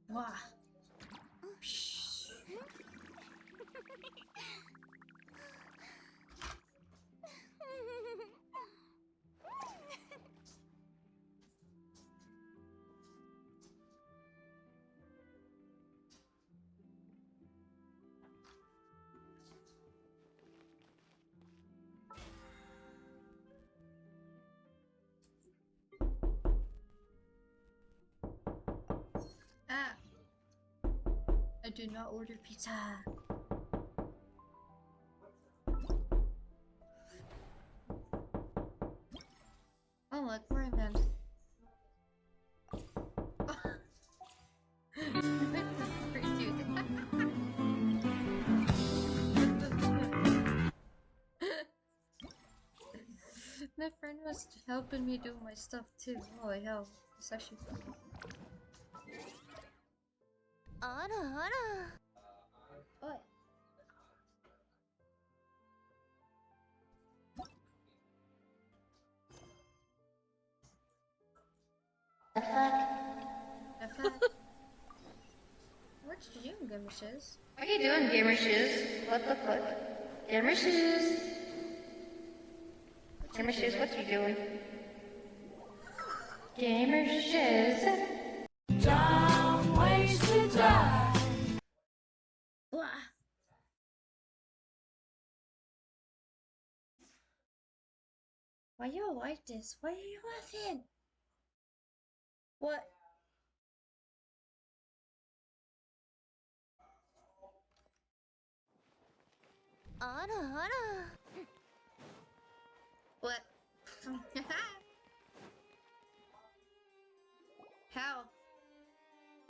Wow. Ah. I do not order pizza. Oh look, we're in bed. My friend was helping me do my stuff too. Holy hell, it's actually fun. Oi. The fuck? What you doing, Gamer Shoes? What are you doing, Gamer Shoes? What the fuck? Gamer Shoes? Gamer Shoes, what you doing? Gamer Shoes. Dumb ways to die. Blah. Why y'all like this? Why are you laughing? What? What? How?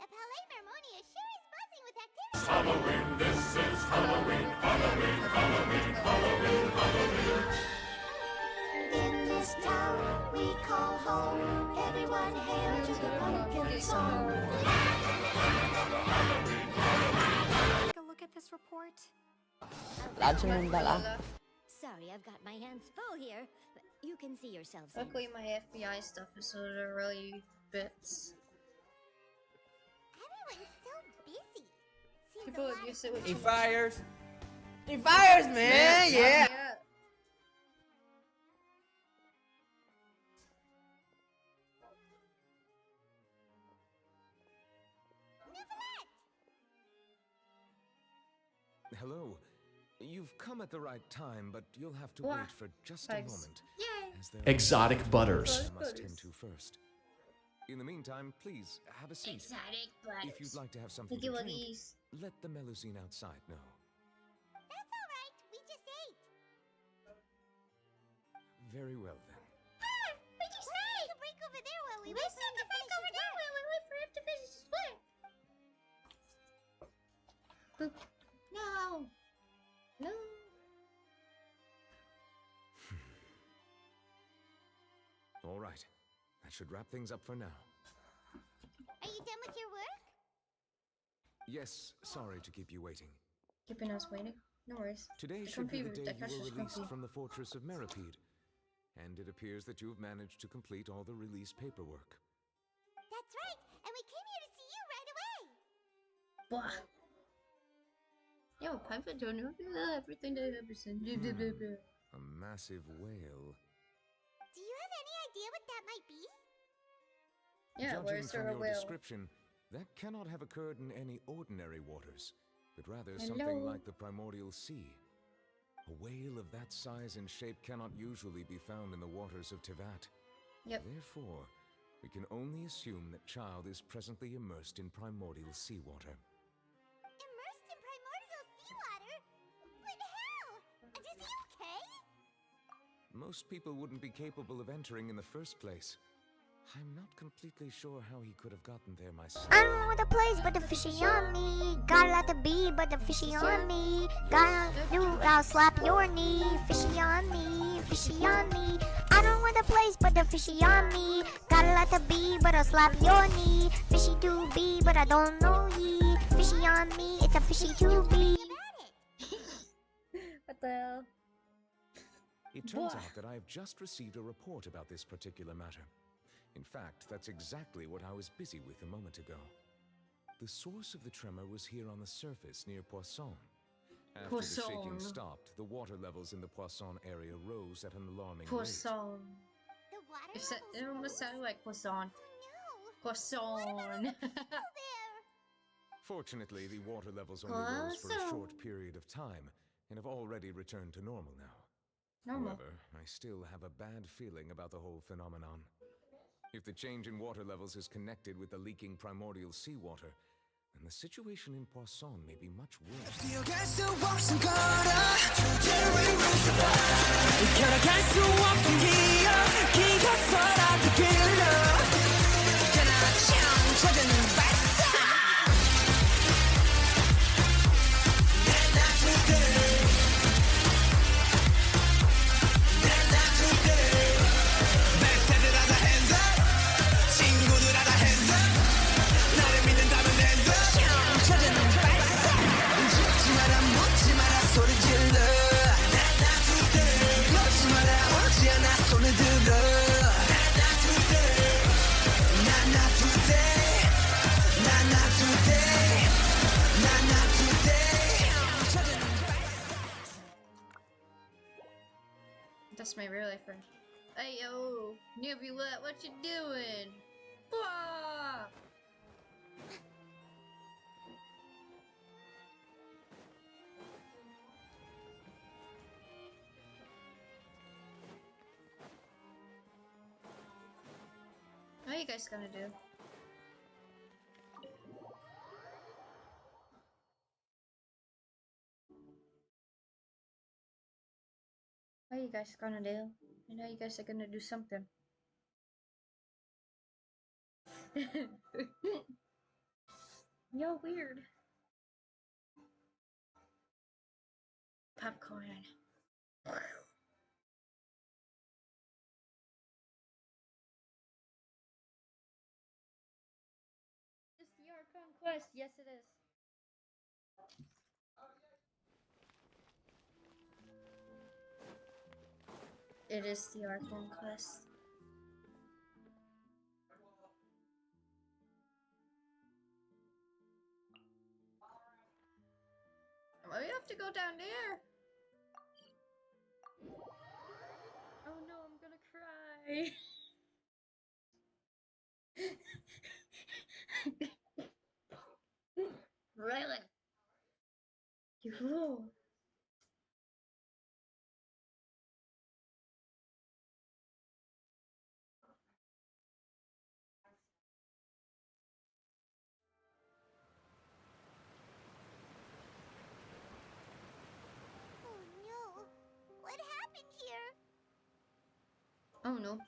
The Palais Mermonia sure is buzzing with activity. Halloween, this is Halloween, Halloween, Halloween, Halloween, Halloween. In this town we call home, everyone hail to the pumpkin song. Take a look at this report. Sorry, I've got my hands full here, but you can see yourselves in. Luckily my FBI stuff is sort of really bits. Everyone's so busy. Seems People a would lot use it with He fires. He fires, man. Yeah. Hello. You've come at the right time, but you'll have to Wah. wait for just a Thanks. moment. Yay! As there Exotic butters. I must tend to first. In the meantime, please have a seat. Exotic If you'd like to have something Wiggy to drink, wuggies. let the Melusine outside know. That's all right. We just ate. Very well then. What'd you say? Take a break over there while we wait for him to finish his work. Boop. No. No. All right. That should wrap things up for now. Are you done with your work? Yes, sorry to keep you waiting. Keeping us waiting. No worries. Today The should be the computer, day the you were cash is released comfy. from the fortress of Meripede. And it appears that you've managed to complete all the release paperwork. That's right, and we came here to see you right away. Blah. Yo, Piper don't know everything they ever said. Blah, blah, blah, blah. A massive whale. Do you have any idea what that might be? Yeah, Judging where's from there a your whale? description, that cannot have occurred in any ordinary waters, but rather Hello? something like the primordial sea. A whale of that size and shape cannot usually be found in the waters of Tevat. Yep. Therefore, we can only assume that Child is presently immersed in primordial seawater. Immersed in primordial seawater? But how? And is he okay? Most people wouldn't be capable of entering in the first place. I'm not completely sure how he could have gotten there myself. I don't know the place, but the fishy on me. Got a lot to be, but the fishy on me. Gotta do, I'll slap your knee. Fishy on me, fishy on me. I don't know the place, but the fishy on me. Got a lot to be, but I'll slap your knee. Fishy to be, but I don't know ye. Fishy on me, it's a fishy to be. What the hell? It turns Blah. out that I have just received a report about this particular matter. In fact, that's exactly what I was busy with a moment ago. The source of the tremor was here on the surface near Poisson. After the shaking Poisson. stopped, the water levels in the Poisson area rose at an alarming rate. Poisson. The water It almost sounded like Poisson. No. Poisson. There. Fortunately, the water levels only rose for a Poisson. short period of time and have already returned to normal now. Normal. However, I still have a bad feeling about the whole phenomenon. If the change in water levels is connected with the leaking primordial seawater, then the situation in Poisson may be much worse. That's my real life friend. Hey yo, Nebula, what you doing? Wah! What are you guys gonna do? What are you guys gonna do? I know you guys are gonna do something. You're weird. Popcorn. It's the Art Conquest. Yes, it is. It is the Art Conquest. We have to go down there. Oh no, I'm gonna cry. Really? You fool. Oh no. What happened here? Oh no.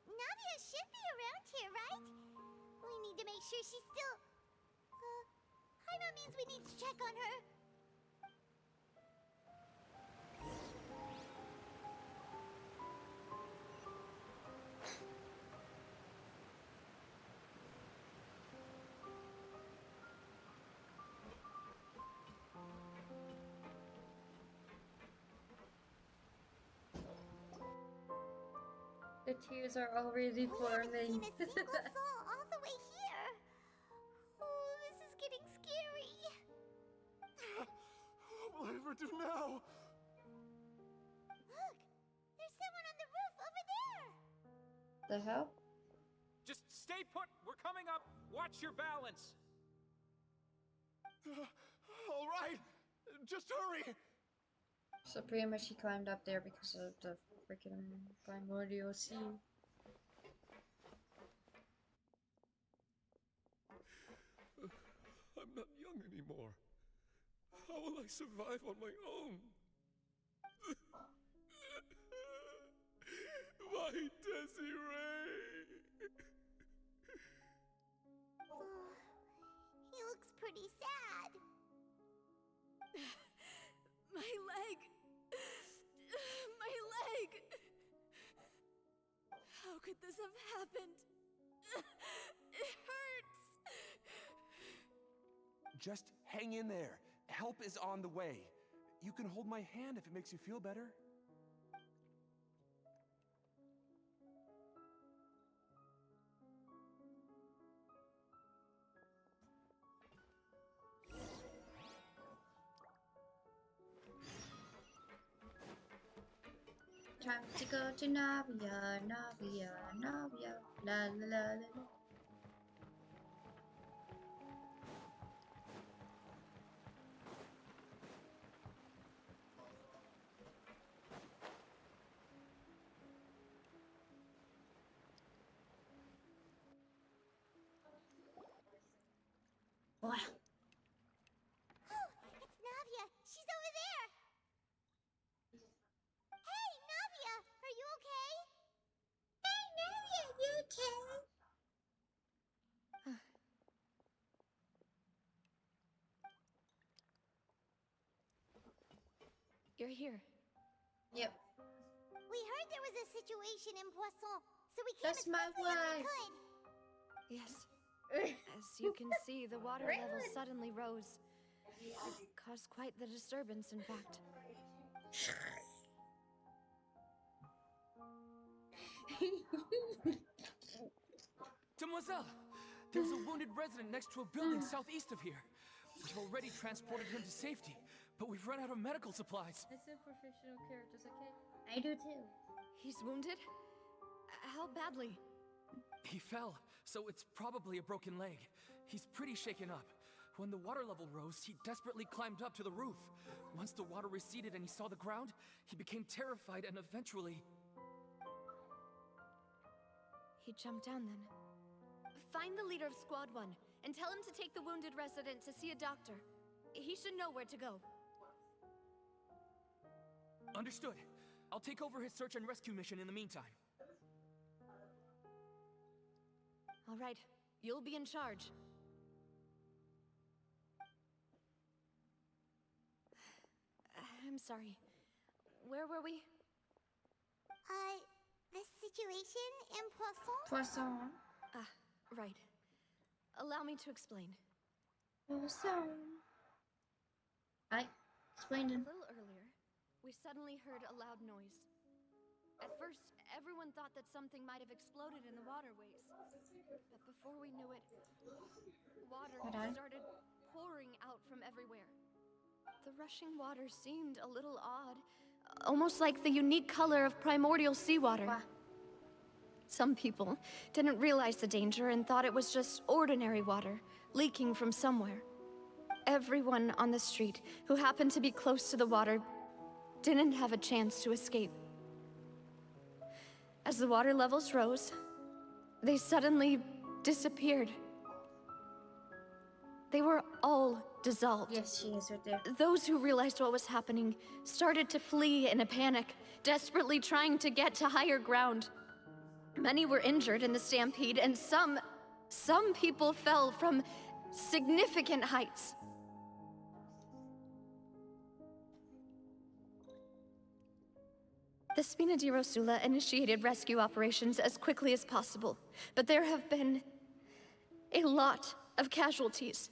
Nadia should be around here, right? We need to make sure she's still... Hyma means we need to check on her. The tears are already We forming. haven't seen a single soul all the way here. Oh, this is getting scary. What will I ever do now? Look, there's someone on the roof over there. The hell? Just stay put. We're coming up. Watch your balance. All right, just hurry. So pretty much he climbed up there because of the freaking primordial sea. I'm not young anymore. How will I survive on my own? My Desiree! Oh, he looks pretty sad. My leg! My leg! How could this have happened? It hurts! just hang in there. Help is on the way. You can hold my hand if it makes you feel better. Time to go to Navia, Navia, Navia, la la la la la. Wow. Oh, it's Navia. She's over there. Hey, Navia, are you okay? Hey, Navia, you okay? You're here. Yep. We heard there was a situation in Poisson, so we came That's as my quickly as we wife. could. Yes. As you can see, the water level suddenly rose. It caused quite the disturbance, in fact. Demoiselle, there's a wounded resident next to a building southeast of here. We've already transported him to safety, but we've run out of medical supplies. I said professional characters, okay? I do too. He's wounded? How badly? He fell, so it's probably a broken leg. He's pretty shaken up. When the water level rose, he desperately climbed up to the roof. Once the water receded and he saw the ground, he became terrified and eventually... He jumped down then. Find the leader of Squad 1 and tell him to take the wounded resident to see a doctor. He should know where to go. Understood. I'll take over his search and rescue mission in the meantime. All right, you'll be in charge. I'm sorry. Where were we? The situation in Poisson? Poisson. Ah, right. Allow me to explain. Poisson. I explained A it. little earlier, we suddenly heard a loud noise. At first, everyone thought that something might have exploded in the waterways. But before we knew it, water started pouring out from everywhere. The rushing water seemed a little odd, almost like the unique color of primordial seawater. Wow. Some people didn't realize the danger and thought it was just ordinary water leaking from somewhere. Everyone on the street who happened to be close to the water didn't have a chance to escape. As the water levels rose, they suddenly disappeared. They were all dissolved. Yes, she is right there. Those who realized what was happening started to flee in a panic, desperately trying to get to higher ground. Many were injured in the stampede, and some people fell from significant heights. The Spina di Rosula initiated rescue operations as quickly as possible, but there have been a lot of casualties.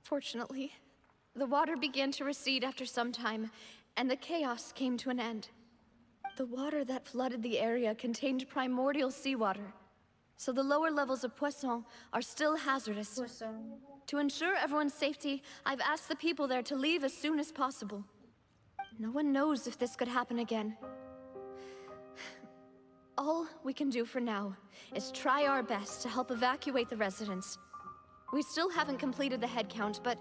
Fortunately, the water began to recede after some time, and the chaos came to an end. The water that flooded the area contained primordial seawater, so the lower levels of Poisson are still hazardous. Poisson. To ensure everyone's safety, I've asked the people there to leave as soon as possible. No one knows if this could happen again. All we can do for now is try our best to help evacuate the residents. We still haven't completed the head count, but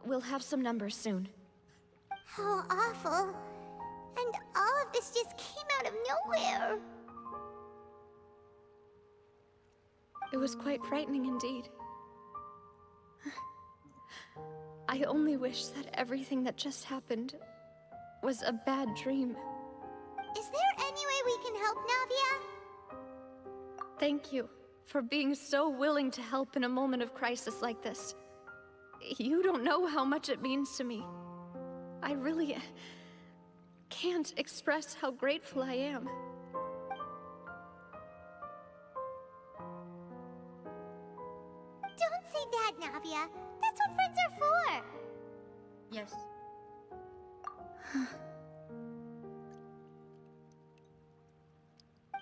we'll have some numbers soon. How awful. And all of this just came out of nowhere. It was quite frightening indeed. I only wish that everything that just happened was a bad dream. Is there any way we can help, Navia? Thank you for being so willing to help in a moment of crisis like this. You don't know how much it means to me. I really can't express how grateful I am. Don't say that, Navia. That's That's what friends are for. Yes.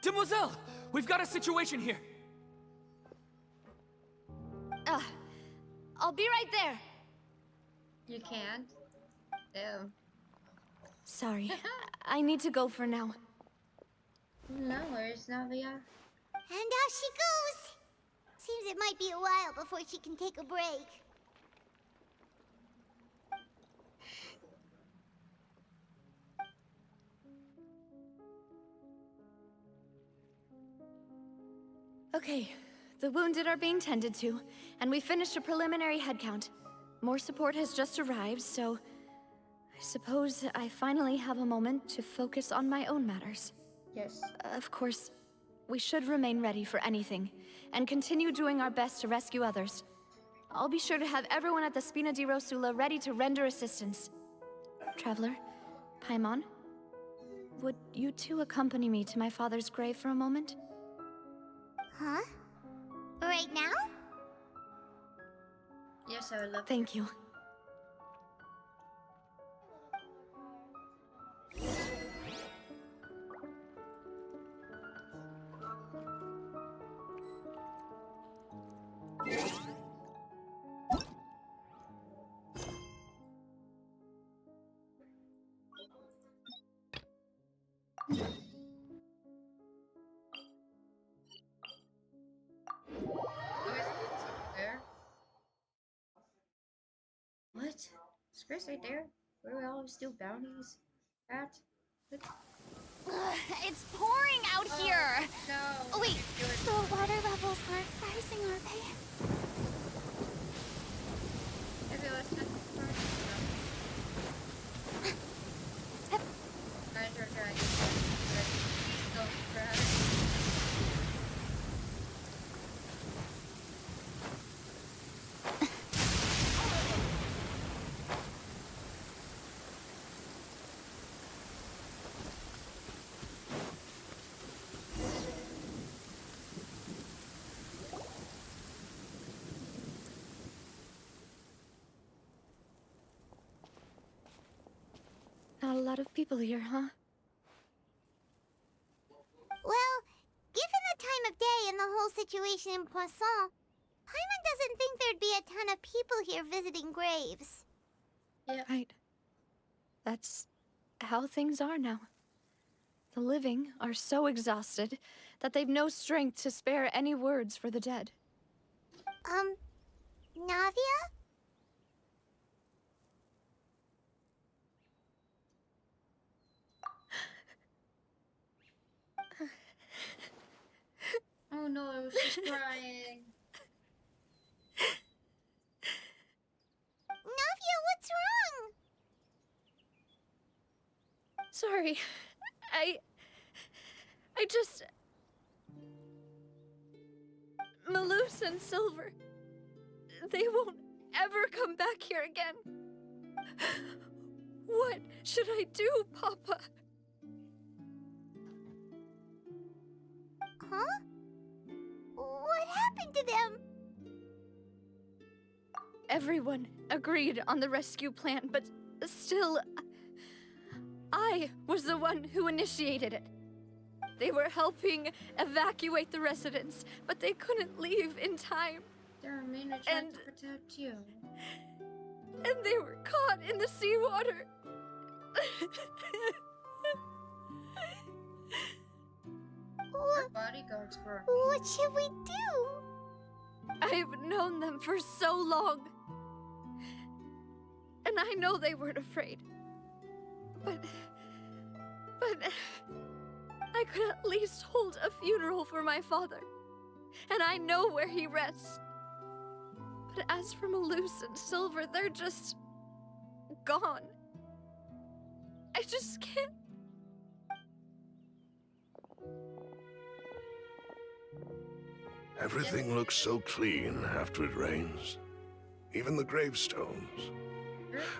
Demoiselle! We've got a situation here! I'll be right there. You can't? Ew. Sorry, I need to go for now. No worries, Navia. And off she goes. Seems it might be a while before she can take a break. Okay, the wounded are being tended to, and we finished a preliminary head count. More support has just arrived, so I suppose I finally have a moment to focus on my own matters. Yes. Of course, we should remain ready for anything, and continue doing our best to rescue others. I'll be sure to have everyone at the Spina di Rosula ready to render assistance. Traveler, Paimon, would you two accompany me to my father's grave for a moment? Huh? Right now? Yes, I would love. Thank you. There. What? Square's right there? Where we always do bounties at? What? It's pouring out here. No. Oh, wait, the water levels aren't rising, are they? Maybe let's check the first. Guys are trying to go grab it. Not a lot of people here, huh? Well, given the time of day and the whole situation in Poisson, Paimon doesn't think there'd be a ton of people here visiting graves. Right. That's how things are now. The living are so exhausted that they've no strength to spare any words for the dead. Navia? Oh no, she's crying. Navia, what's wrong? Sorry. I just... Maloose and Silver... They won't ever come back here again. What should I do, Papa? Huh? What happened to them? Everyone agreed on the rescue plan, but still... I was the one who initiated it. They were helping evacuate the residents, but they couldn't leave in time. They're mean to try to protect you. And they were caught in the seawater. Our bodyguards were. What should we do? I've known them for so long. And I know they weren't afraid. But I could at least hold a funeral for my father. And I know where he rests. But as for Maloose and Silver, they're just gone. I just can't. Everything looks so clean after it rains. Even the gravestones.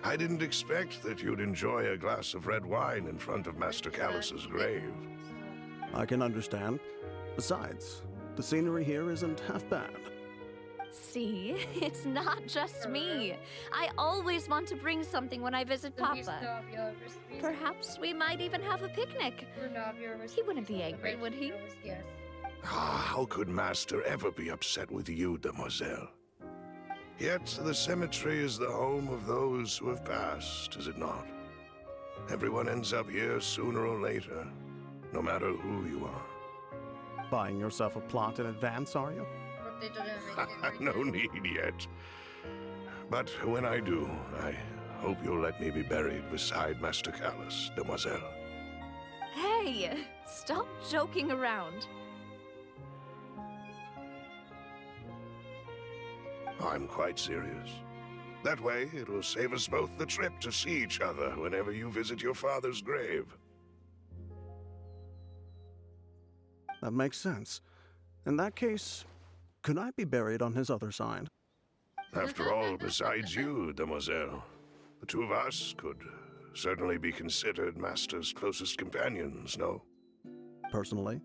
I didn't expect that you'd enjoy a glass of red wine in front of Master Callus's grave. I can understand. Besides, the scenery here isn't half bad. See, it's not just me. I always want to bring something when I visit Papa. Perhaps we might even have a picnic. He wouldn't be angry, would he? Yes. How could Master ever be upset with you, demoiselle? Yet the cemetery is the home of those who have passed, is it not? Everyone ends up here sooner or later, no matter who you are. Buying yourself a plot in advance, are you? But they don't have anything No right need yet. But when I do, I hope you'll let me be buried beside Master Callus, demoiselle. Hey, stop joking around. I'm quite serious. That way, it'll save us both the trip to see each other whenever you visit your father's grave. That makes sense. In that case, could I be buried on his other side? After all, besides you, demoiselle, the two of us could certainly be considered Master's closest companions, no? Personally,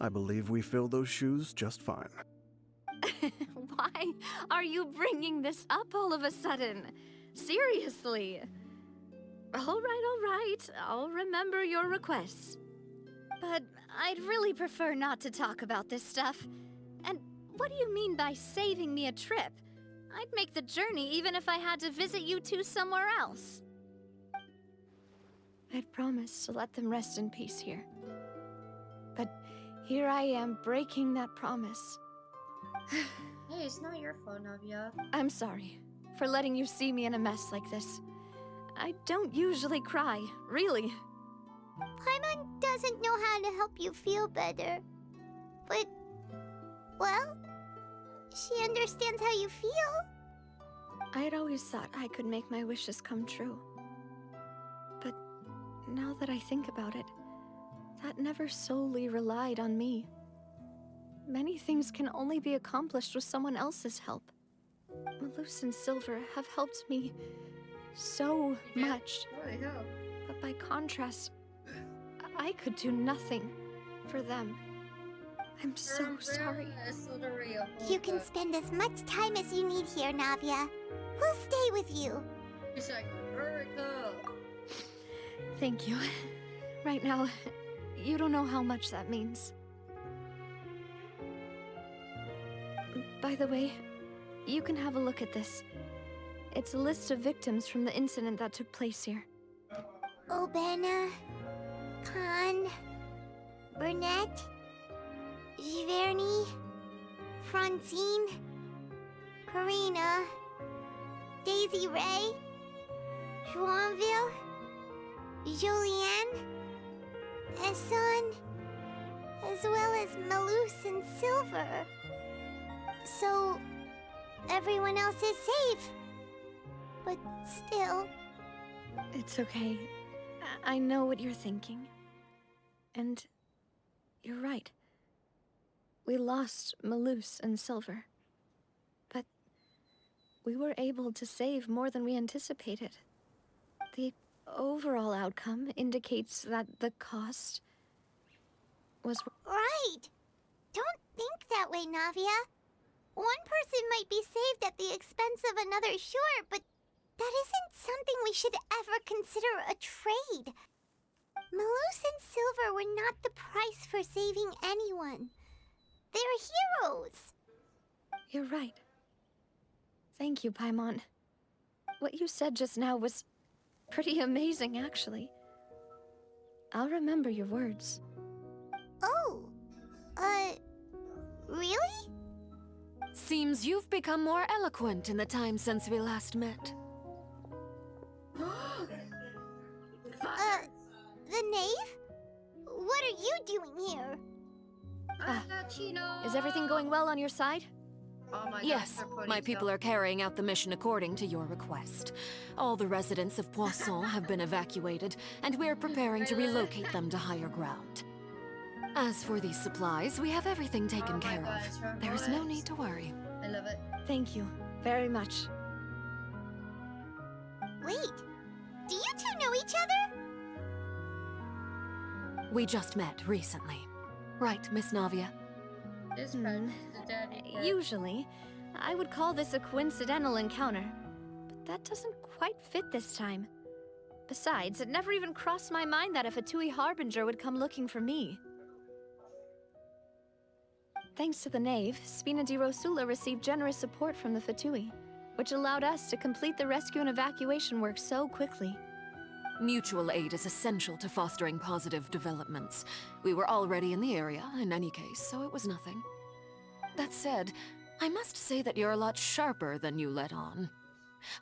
I believe we fill those shoes just fine. Why are you bringing this up all of a sudden? Seriously. All right. I'll remember your requests. But I'd really prefer not to talk about this stuff. And what do you mean by saving me a trip? I'd make the journey even if I had to visit you two somewhere else. I'd promised to let them rest in peace here. But here I am breaking that promise. Hey, it's not your fault, Navia. I'm sorry for letting you see me in a mess like this. I don't usually cry, really. Paimon doesn't know how to help you feel better. But, well, she understands how you feel. I'd always thought I could make my wishes come true. But now that I think about it, that never solely relied on me. Many things can only be accomplished with someone else's help. Malus and Silver have helped me so much. Holy hell. But by contrast, I could do nothing for them. I'm so sorry. You can spend as much time as you need here, Navia. We'll stay with you. He's like, Erica. Thank you. Right now, you don't know how much that means. By the way, you can have a look at this. It's a list of victims from the incident that took place here. Obena, Khan, Burnett, Giverny, Francine, Karina, Daisy Ray, Joinville, Julianne, Esson, as well as Malus and Silver. So, everyone else is safe. But still... It's okay. I know what you're thinking. And you're right. We lost Malus and Silver. But we were able to save more than we anticipated. The overall outcome indicates that the cost was... Right! Don't think that way, Navia. One person might be saved at the expense of another, sure, but that isn't something we should ever consider a trade. Malus and Silver were not the price for saving anyone. They're heroes. You're right. Thank you, Paimon. What you said just now was pretty amazing, actually. I'll remember your words. Oh, really? Seems you've become more eloquent in the time since we last met. The knave? What are you doing here? Is everything going well on your side? Oh my Yes, my people are carrying out the mission according to your request. All the residents of Poisson have been evacuated, and we're preparing to relocate them to higher ground. As for these supplies, we have everything taken care of. There's no need to worry. I love it. Thank you very much. Wait, do you two know each other? We just met recently. Right, Miss Navia? This friend is the daddy friend. Usually, I would call this a coincidental encounter, but that doesn't quite fit this time. Besides, it never even crossed my mind that a Fatui Harbinger would come looking for me. Thanks to the Knave, Spina di Rosula received generous support from the Fatui, which allowed us to complete the rescue and evacuation work so quickly. Mutual aid is essential to fostering positive developments. We were already in the area, in any case, so it was nothing. That said, I must say that you're a lot sharper than you let on.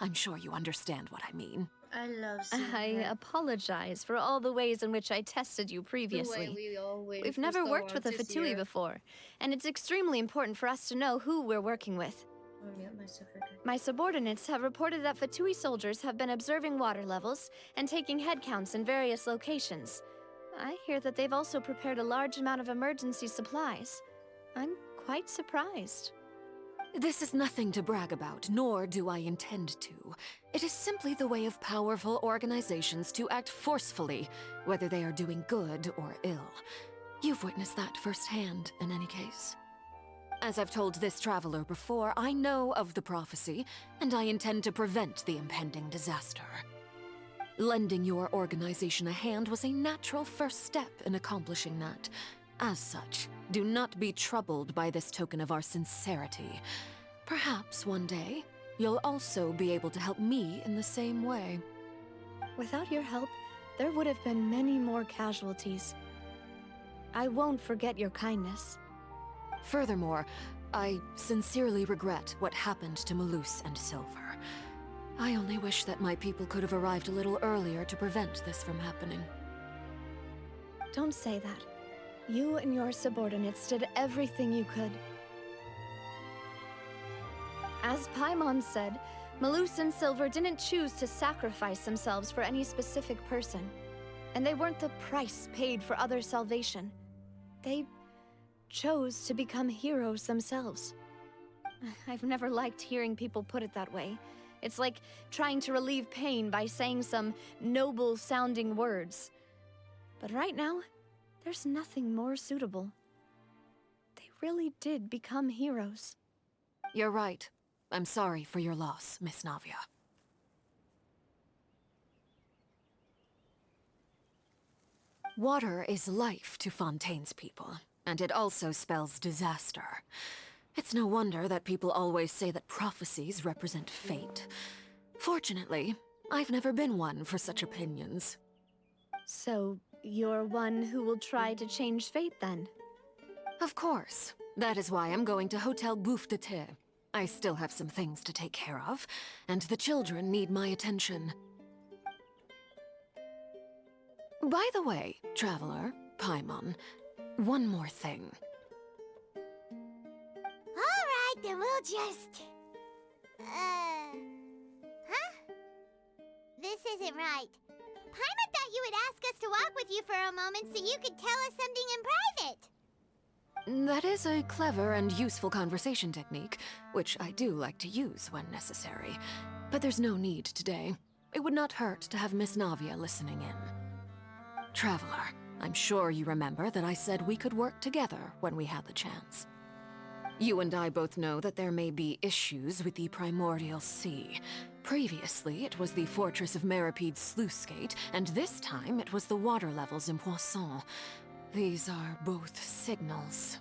I'm sure you understand what I mean. I love seeing I that. apologize for all the ways in which I tested you previously. The way we all waited We've for never Star worked with a Wars this Fatui year. before, and it's extremely important for us to know who we're working with. Oh, yeah, my stuff right there. My subordinates have reported that Fatui soldiers have been observing water levels and taking head counts in various locations. I hear that they've also prepared a large amount of emergency supplies. I'm quite surprised. This is nothing to brag about, nor do I intend to. It is simply the way of powerful organizations to act forcefully, whether they are doing good or ill. You've witnessed that firsthand, in any case. As I've told this traveler before, I know of the prophecy, and I intend to prevent the impending disaster. Lending your organization a hand was a natural first step in accomplishing that. As such, do not be troubled by this token of our sincerity. Perhaps one day, you'll also be able to help me in the same way. Without your help, there would have been many more casualties. I won't forget your kindness. Furthermore, I sincerely regret what happened to Malus and Silver. I only wish that my people could have arrived a little earlier to prevent this from happening. Don't say that. You and your subordinates did everything you could. As Paimon said, Malus and Silver didn't choose to sacrifice themselves for any specific person. And they weren't the price paid for other salvation. They chose to become heroes themselves. I've never liked hearing people put it that way. It's like trying to relieve pain by saying some noble-sounding words. But right now, there's nothing more suitable. They really did become heroes. You're right. I'm sorry for your loss, Miss Navia. Water is life to Fontaine's people, and it also spells disaster. It's no wonder that people always say that prophecies represent fate. Fortunately, I've never been one for such opinions. So, you're one who will try to change fate, then? Of course. That is why I'm going to Hotel Bouffe de Thé. I still have some things to take care of, and the children need my attention. By the way, Traveler, Paimon, one more thing. Alright, then we'll just... Huh? This isn't right. Paimon thought you would ask us to walk with you for a moment so you could tell us something in private. That is a clever and useful conversation technique, which I do like to use when necessary. But there's no need today. It would not hurt to have Miss Navia listening in. Traveler, I'm sure you remember that I said we could work together when we had the chance. You and I both know that there may be issues with the Primordial Sea. Previously, it was the Fortress of Meripede's sluice gate, and this time it was the water levels in Poisson. These are both signals.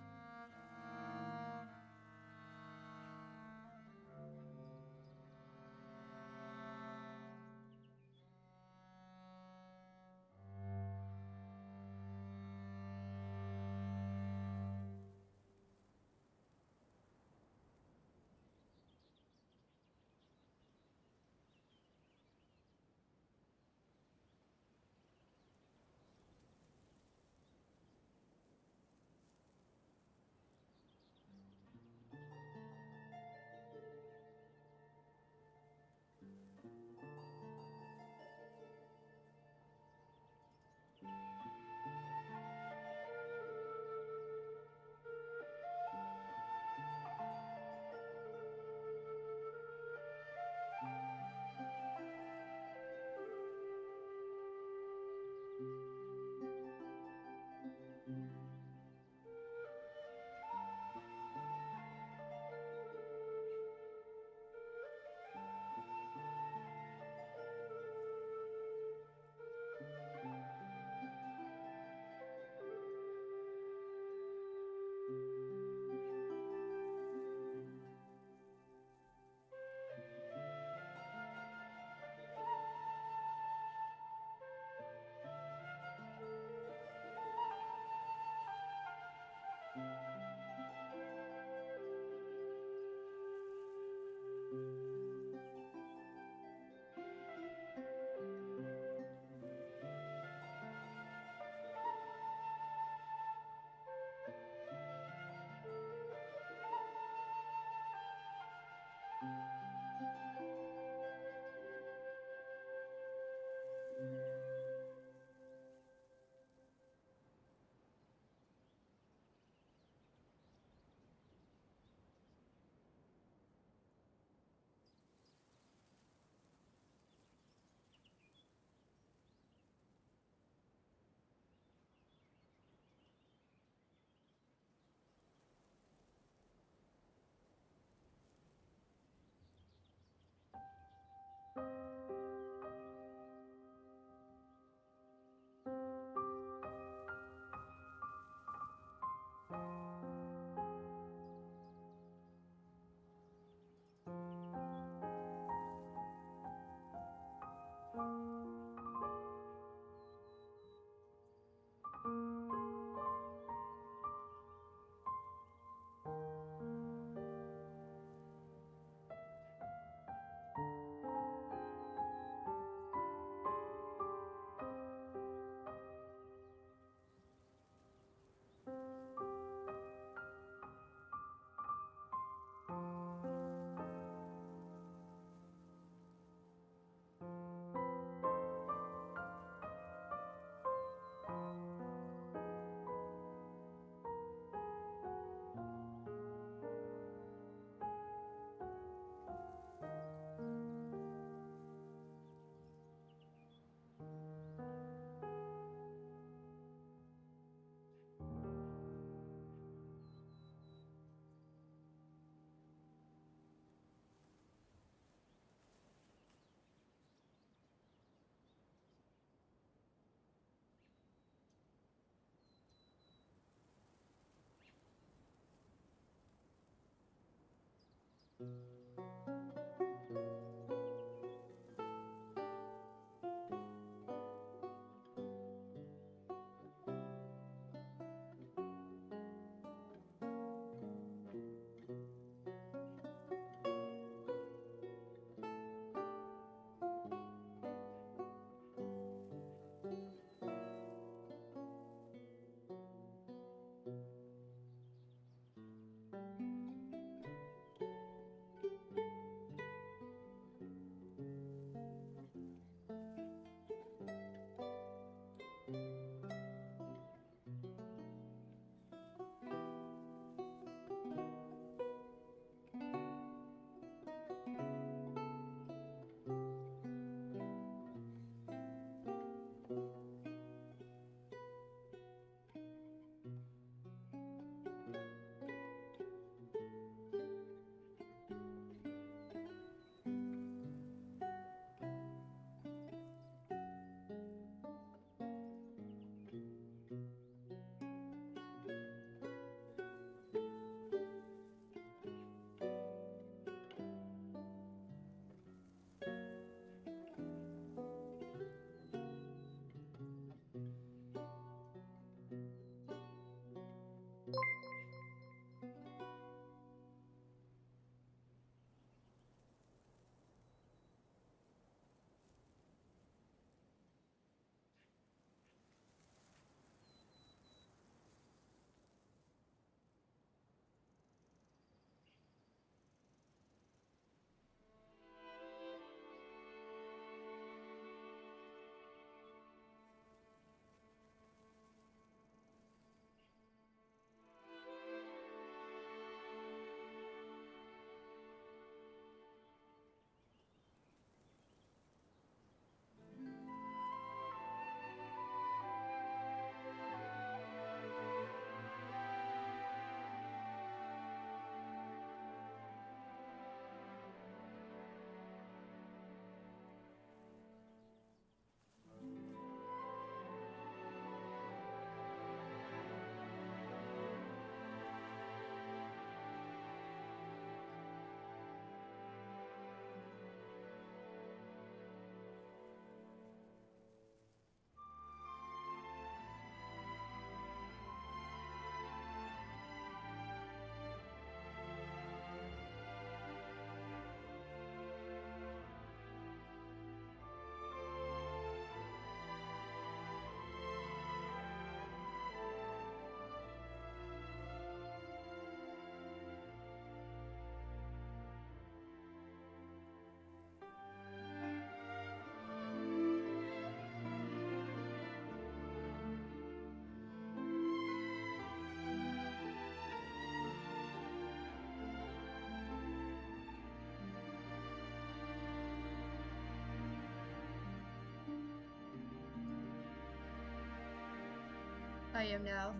I am now.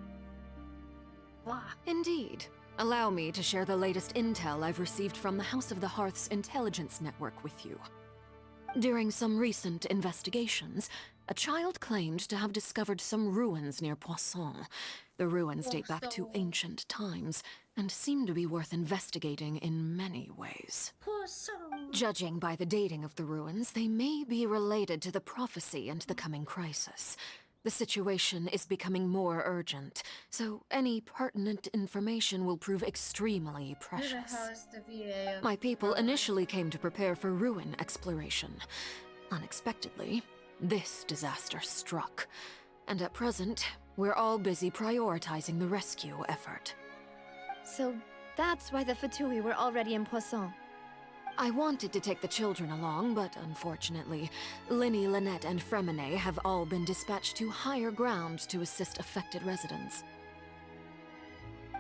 Blah. Indeed. Allow me to share the latest intel I've received from the House of the Hearth's intelligence network with you. During some recent investigations, a child claimed to have discovered some ruins near Poisson. The ruins date back to ancient times, and seem to be worth investigating in many ways. Judging by the dating of the ruins, they may be related to the prophecy and the coming crisis. The situation is becoming more urgent, so any pertinent information will prove extremely precious. My people initially came to prepare for ruin exploration. Unexpectedly, this disaster struck. And at present, we're all busy prioritizing the rescue effort. So that's why the Fatui were already in Poisson. I wanted to take the children along, but unfortunately, Linny, Lynette, and Fremine have all been dispatched to higher ground to assist affected residents.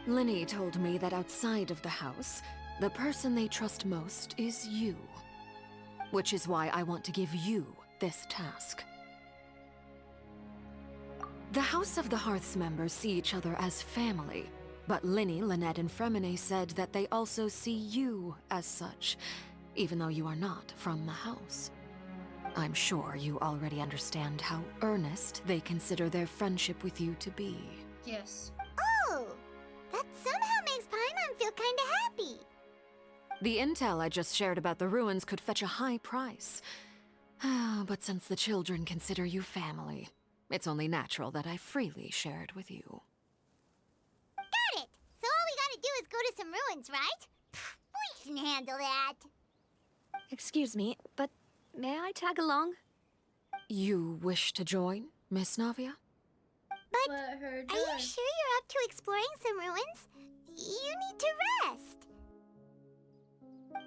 Linny told me that outside of the house, the person they trust most is you. Which is why I want to give you this task. The House of the Hearth's members see each other as family, but Linny, Lynette, and Fremine said that they also see you as such, even though you are not from the house. I'm sure you already understand how earnest they consider their friendship with you to be. Yes. Oh, that somehow makes Paimon feel kinda happy. The intel I just shared about the ruins could fetch a high price. But since the children consider you family, it's only natural that I freely share it with you. Got it! So all we gotta do is go to some ruins, right? We can handle that. Excuse me, but may I tag along? You wish to join, Miss Navia? But Let her do are you it. sure you're up to exploring some ruins? You need to rest.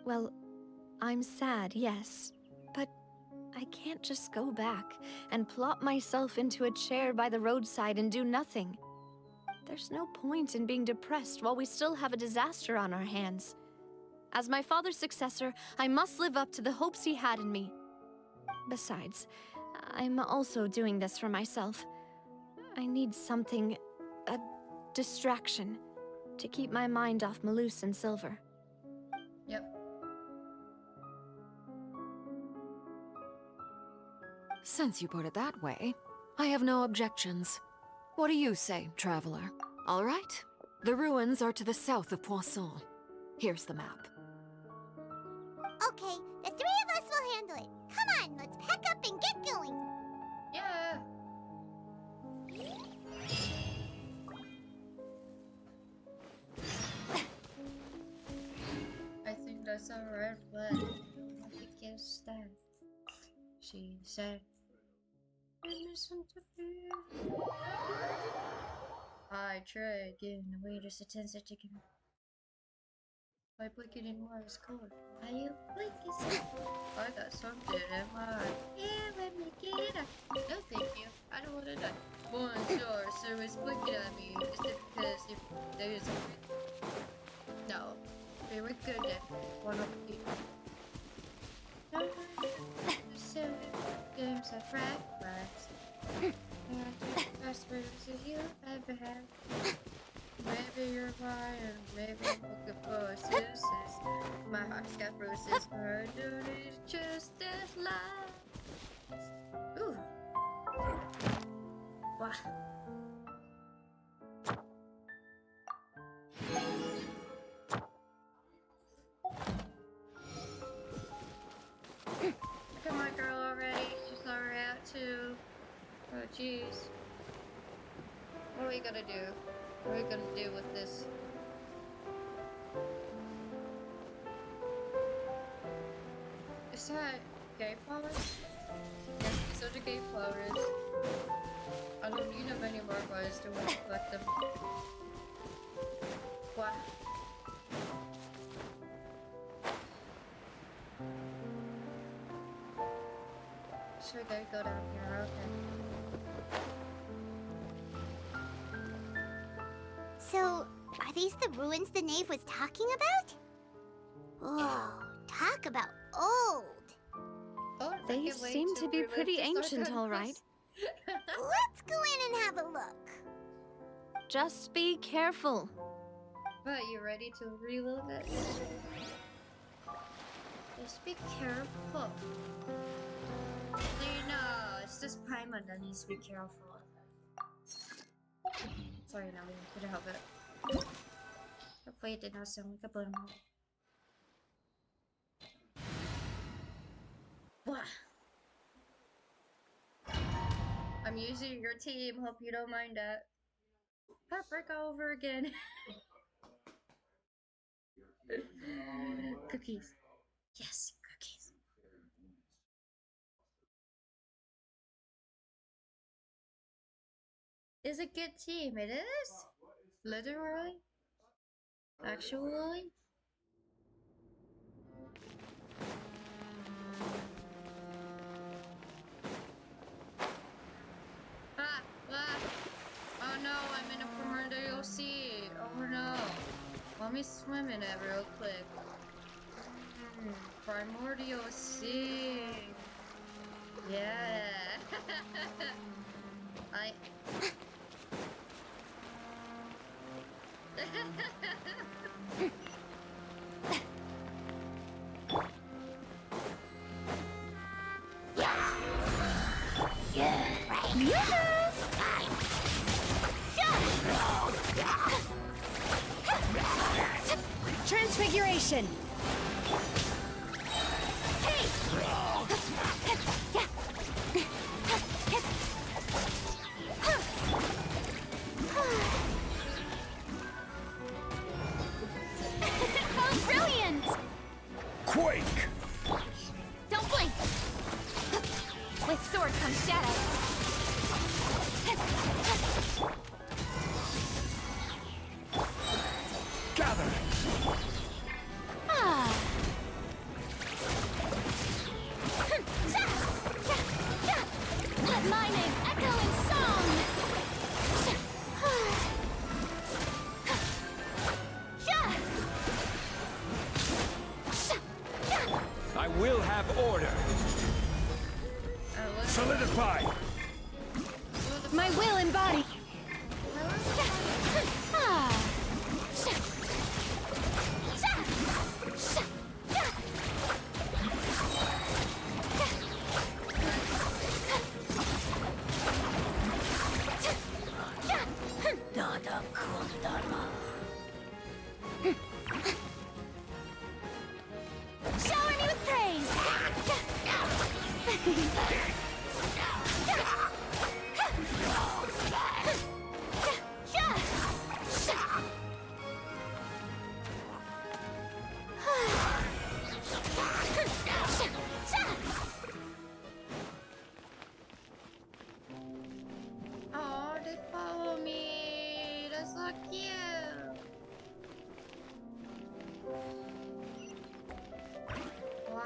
Well, I'm sad, yes. But I can't just go back and plop myself into a chair by the roadside and do nothing. There's no point in being depressed while we still have a disaster on our hands. As my father's successor, I must live up to the hopes he had in me. Besides, I'm also doing this for myself. I need something, a distraction, to keep my mind off Malus and Silver. Yep. Since you put it that way, I have no objections. What do you say, traveler? All right. The ruins are to the south of Poisson. Here's the map. Okay, the three of us will handle it. Come on, let's pack up and get going. Yeah. I think that's a red flag. I think it's that. She said. I tried getting away just a 10-cent ticket. My blinking in Mars code. Are you blinking? I got something in my eye. Yeah, let me get it. No, thank you. I don't want to die. Bonjour, sir was blinking at me. Is it because if there's a... No. We were good at one of the... Seven games of practice. And the best versus you ever had. Maybe you're lying, maybe I'm looking for excuses. My heart's got bruises, her duty's just as loud. Ooh. Wow. Look at my girl already, she's already out too. Oh jeez. What are we gonna do? What are we gonna do with this? Is that gay flowers? Yes, these are the gay flowers. I don't need them anymore, but I still want to collect them. Wow. Sure, they go down here, okay. So, are these the ruins the knave was talking about? Oh, talk about old. Oh, I They can't wait seem to be relive pretty this ancient, archive all right. quest. Let's go in and have a look. Just be careful. But you ready to reload it? Just be careful. No, it's just Paimon that needs to be careful. Sorry, no, we couldn't help it. Hopefully it did not sound like a blown hole. What? I'm using your team, hope you don't mind that. Heartbreak all over again. Cookies. Yes, cookies. It's a good team, it is? Literally? Actually? Ah! Ah! Oh no, I'm in a primordial sea! Oh no! Let me swim in it real quick. Primordial sea! Yeah! I... Transfiguration! Oh, brilliant! Quake! Don't blink! With sword comes shadow. Gather! Ah. Let my name echo in song! I will have order. Solidify! My will embodied. Shower me with praise! Oh, they follow me. That's so cute. Wow.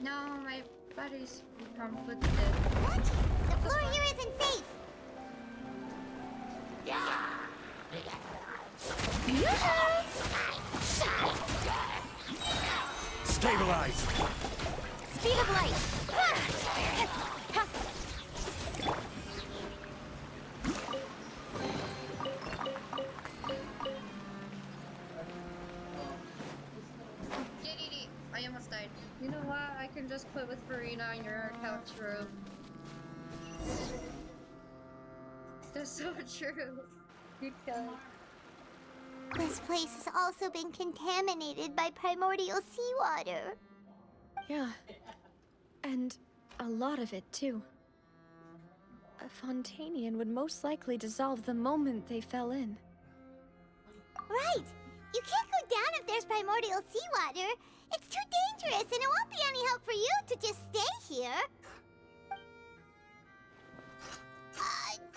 No, my body's conflicted. What? The floor here isn't safe. Stabilize! Speed of light. JDD, I almost died. You know what? I can just quit with Farina on your couch room. That's so true. Good guy. This place has also been contaminated by primordial seawater. Yeah. And a lot of it, too. A Fontanian would most likely dissolve the moment they fell in. Right! You can't go down if there's primordial seawater. It's too dangerous, and it won't be any help for you to just stay here.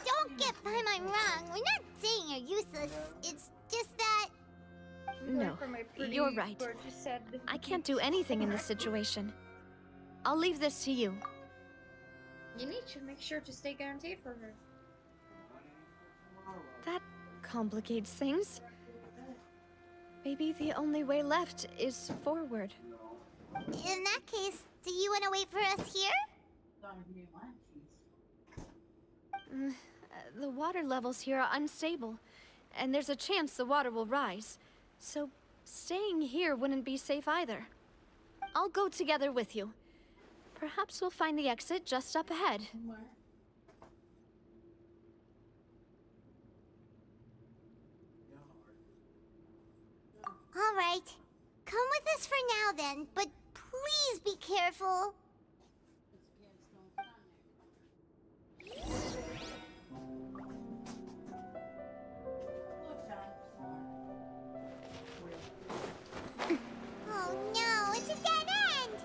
Don't get by my wrong. We're not saying you're useless. It's just that... No, you're right. I can't do anything in this situation. I'll leave this to you. You need to make sure to stay guaranteed for her. That complicates things. Maybe the only way left is forward. In that case, do you want to wait for us here? The water levels here are unstable, and there's a chance the water will rise. So staying here wouldn't be safe either. I'll go together with you. Perhaps we'll find the exit just up ahead. All right. Come with us for now then, but please be careful. Oh no, it's a dead end!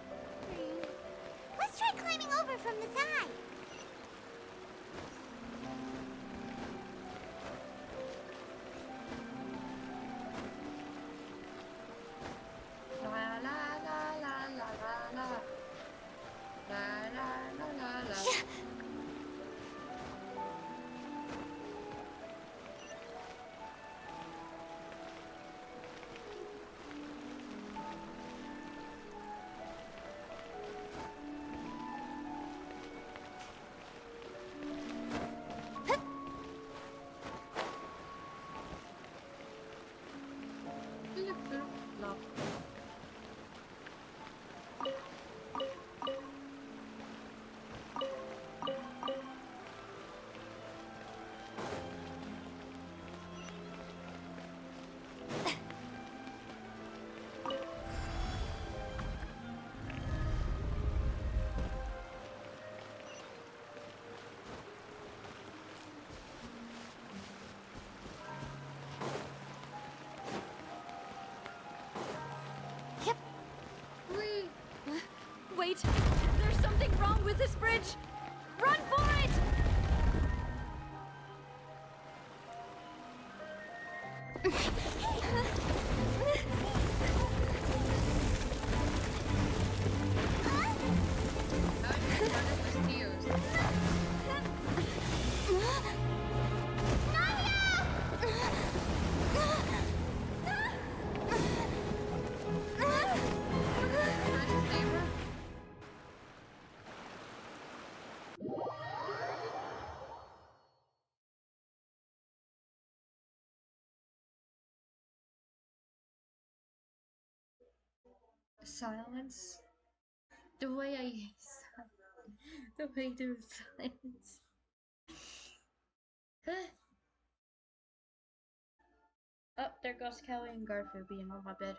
Let's try climbing over from the side. La la la la la la la. Wait! There's something wrong with this bridge! Run for it! Silence. The way I the way there's silence. Oh, there goes Kelly and Garfield being on my bed.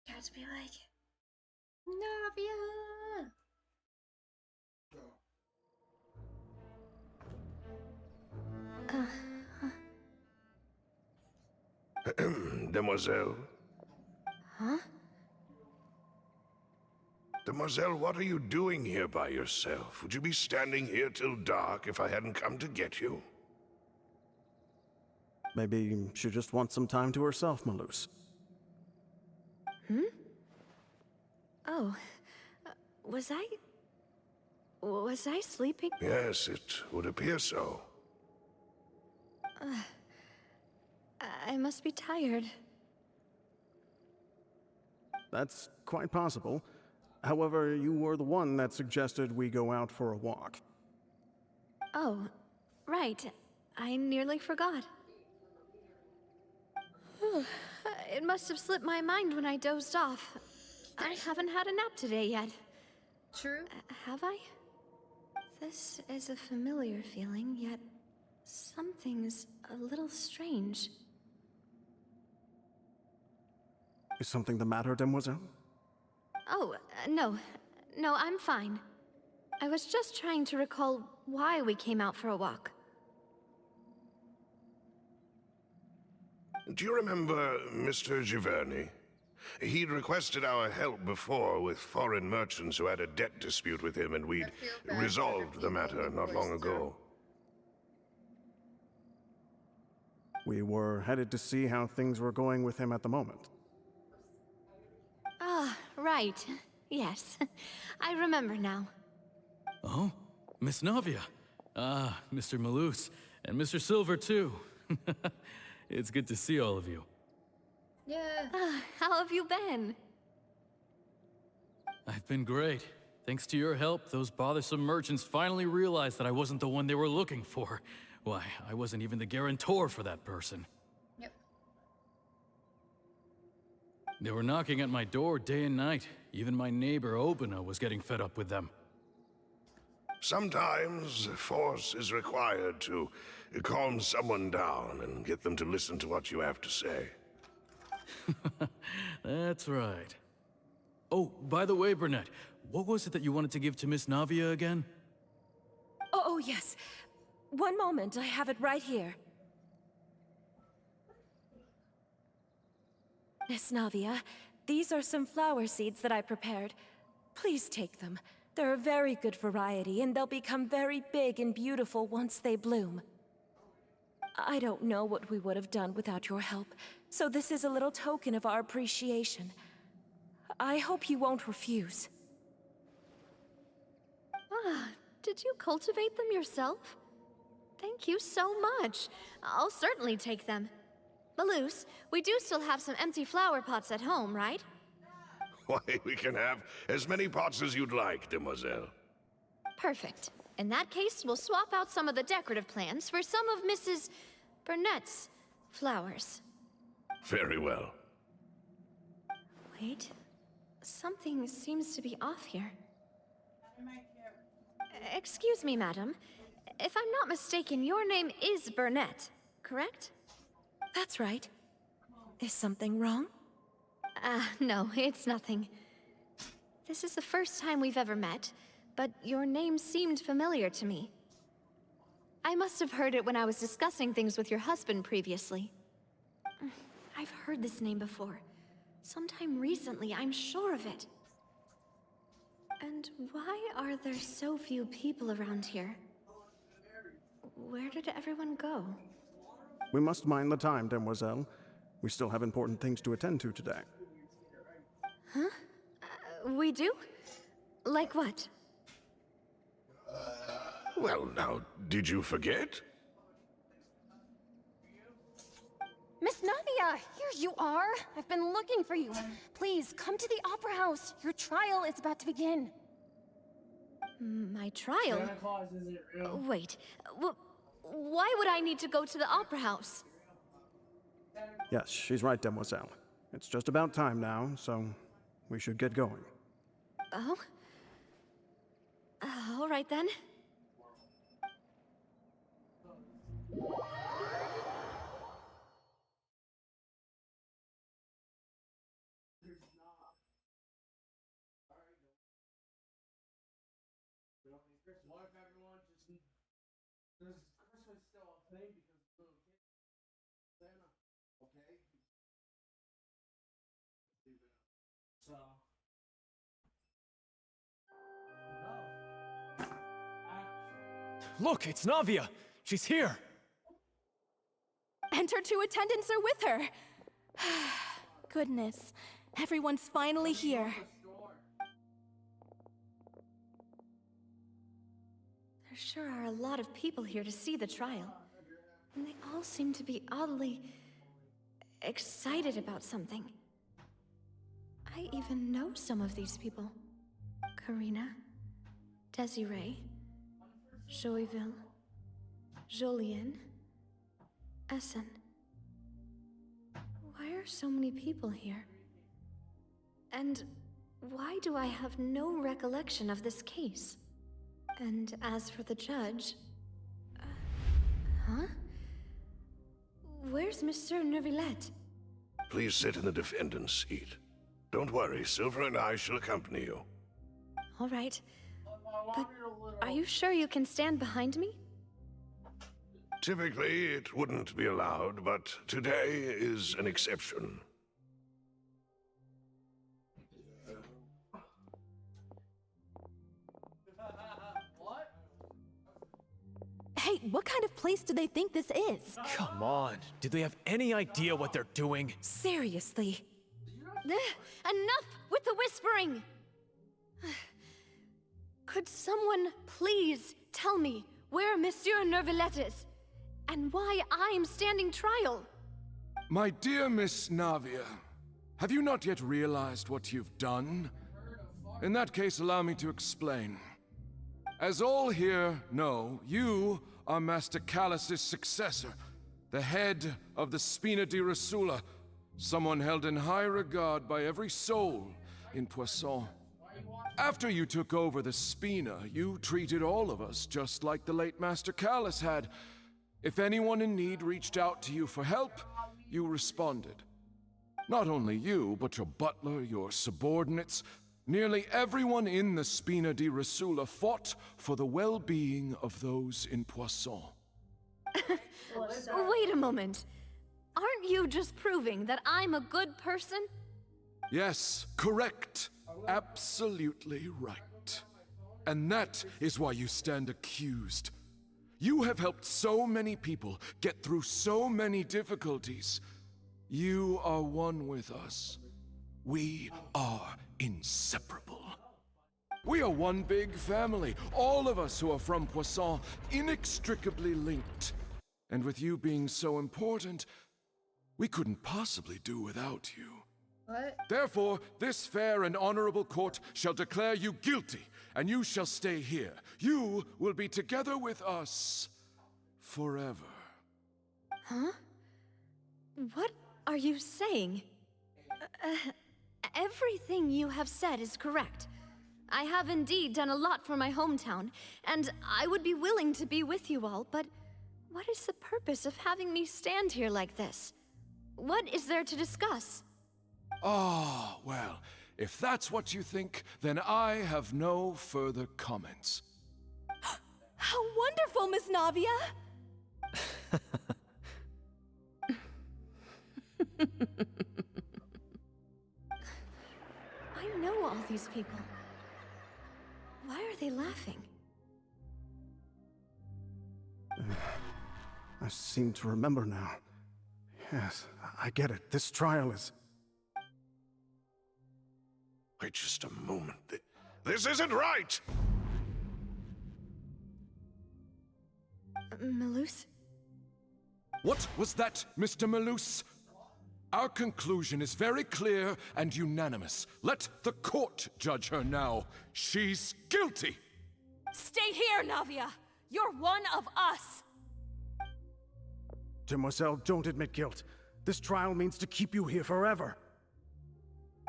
Cats be like, Navia! Demoiselle? Huh? Demoiselle, what are you doing here by yourself? Would you be standing here till dark if I hadn't come to get you? Maybe she just wants some time to herself, Malus. Hmm? Oh. Was I sleeping? Yes, it would appear so. I must be tired. That's quite possible. However, you were the one that suggested we go out for a walk. Oh, right. I nearly forgot. It must have slipped my mind when I dozed off. I haven't had a nap today yet. True. Have I? This is a familiar feeling, yet something's a little strange. Is something the matter, Demoiselle? Oh, no. No, I'm fine. I was just trying to recall why we came out for a walk. Do you remember Mr. Giverny? He'd requested our help before with foreign merchants who had a debt dispute with him, and we'd resolved the matter not long ago. We were headed to see how things were going with him at the moment. Ah, right. Yes. I remember now. Oh? Miss Navia. Ah, Mr. Malus. And Mr. Silver, too. It's good to see all of you. Yeah. How have you been? I've been great. Thanks to your help, those bothersome merchants finally realized that I wasn't the one they were looking for. Why, I wasn't even the guarantor for that person. Yep. They were knocking at my door day and night. Even my neighbor, Obina, was getting fed up with them. Sometimes force is required to calm someone down and get them to listen to what you have to say. That's right. Oh, by the way, Burnett, what was it that you wanted to give to Miss Navia again? Oh, yes. One moment, I have it right here. Miss Navia, these are some flower seeds that I prepared. Please take them. They're a very good variety, and they'll become very big and beautiful once they bloom. I don't know what we would have done without your help, so this is a little token of our appreciation. I hope you won't refuse. Ah, did you cultivate them yourself? Thank you so much. I'll certainly take them. Malus, we do still have some empty flower pots at home, right? Why, we can have as many pots as you'd like, Demoiselle. Perfect. In that case, we'll swap out some of the decorative plants for some of Mrs. Burnett's flowers. Very well. Wait. Something seems to be off here. Excuse me, madam. If I'm not mistaken, your name is Burnett, correct? That's right. Is something wrong? No, it's nothing. This is the first time we've ever met, but your name seemed familiar to me. I must have heard it when I was discussing things with your husband previously. I I've heard this name before. Sometime recently, I'm sure of it. And why are there so few people around here? Where did everyone go? We must mind the time, demoiselle. We still have important things to attend to today. Huh? We do? Like what? Well, now, did you forget? Miss Navia, here you are. I've been looking for you. Please, come to the Opera House. Your trial is about to begin. My trial? Wait, why would I need to go to the Opera House? Yes, she's right, demoiselle. It's just about time now, so we should get going. Oh? All right then. What if everyone just... Does Christmas still a thing because little kids... Santa, okay? So... Look, it's Navia! She's here! And her two attendants are with her. Goodness, everyone's finally here. There sure are a lot of people here to see the trial. And they all seem to be oddly... excited about something. I even know some of these people. Karina, Desiree, Joyville, Jolien, Essen. Why are so many people here? And why do I have no recollection of this case? And as for the judge... huh? Where's Monsieur Neuvillette? Please sit in the defendant's seat. Don't worry, Silver and I shall accompany you. All right. But are you sure you can stand behind me? Typically, it wouldn't be allowed, but today is an exception. Hey, what kind of place do they think this is? Come on, do they have any idea what they're doing? Seriously. Enough with the whispering! Could someone please tell me where Monsieur Neuvillette is? And why I'm standing trial? My dear Miss Navia, have you not yet realized what you've done? In that case, allow me to explain. As all here know, you are Master Callus's successor, the head of the Spina di Rosula, someone held in high regard by every soul in Poisson. After you took over the Spina, you treated all of us just like the late Master Callus had. If anyone in need reached out to you for help, you responded. Not only you, but your butler, your subordinates, nearly everyone in the Spina di Rosula fought for the well-being of those in Poisson. Wait a moment. Aren't you just proving that I'm a good person? Yes, correct. Absolutely right. And that is why you stand accused. You have helped so many people get through so many difficulties. You are one with us. We are inseparable. We are one big family, all of us who are from Poisson, inextricably linked. And with you being so important, we couldn't possibly do without you. What? Therefore, this fair and honorable court shall declare you guilty, and you shall stay here. You will be together with us forever. Huh? What are you saying? Everything you have said is correct. I have indeed done a lot for my hometown, and I would be willing to be with you all, but what is the purpose of having me stand here like this? What is there to discuss? Ah, well, if that's what you think, then I have no further comments. How wonderful, Miss Navia! I know all these people. Why are they laughing? I seem to remember now. Yes, I get it. This trial is... Wait just a moment. This isn't right! Malus? What was that, Mr. Malus? Our conclusion is very clear and unanimous. Let the court judge her now. She's guilty! Stay here, Navia! You're one of us! Demoiselle, don't admit guilt. This trial means to keep you here forever.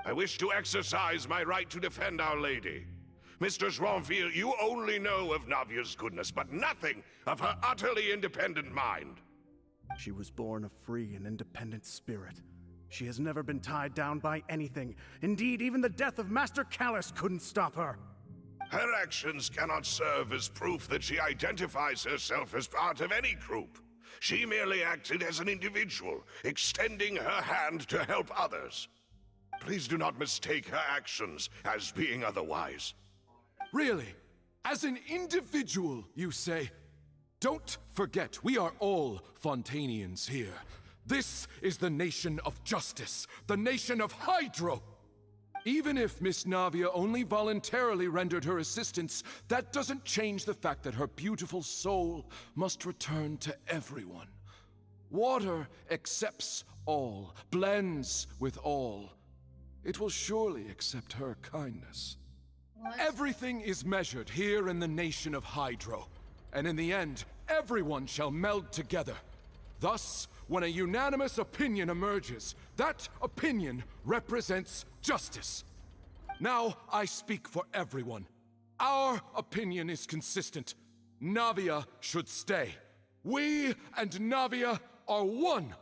I wish to exercise my right to defend Our Lady. Mr. Joinville, you only know of Navia's goodness, but nothing of her utterly independent mind. She was born a free and independent spirit. She has never been tied down by anything. Indeed, even the death of Master Callus couldn't stop her. Her actions cannot serve as proof that she identifies herself as part of any group. She merely acted as an individual, extending her hand to help others. Please do not mistake her actions as being otherwise. Really? As an individual, you say? Don't forget, we are all Fontanians here. This is the nation of justice, the nation of Hydro. Even if Miss Navia only voluntarily rendered her assistance, that doesn't change the fact that her beautiful soul must return to everyone. Water accepts all, blends with all. It will surely accept her kindness. What? Everything is measured here in the nation of Hydro, and in the end, everyone shall meld together. Thus, when a unanimous opinion emerges, that opinion represents justice. Now, I speak for everyone. Our opinion is consistent. Navia should stay. We and Navia are one.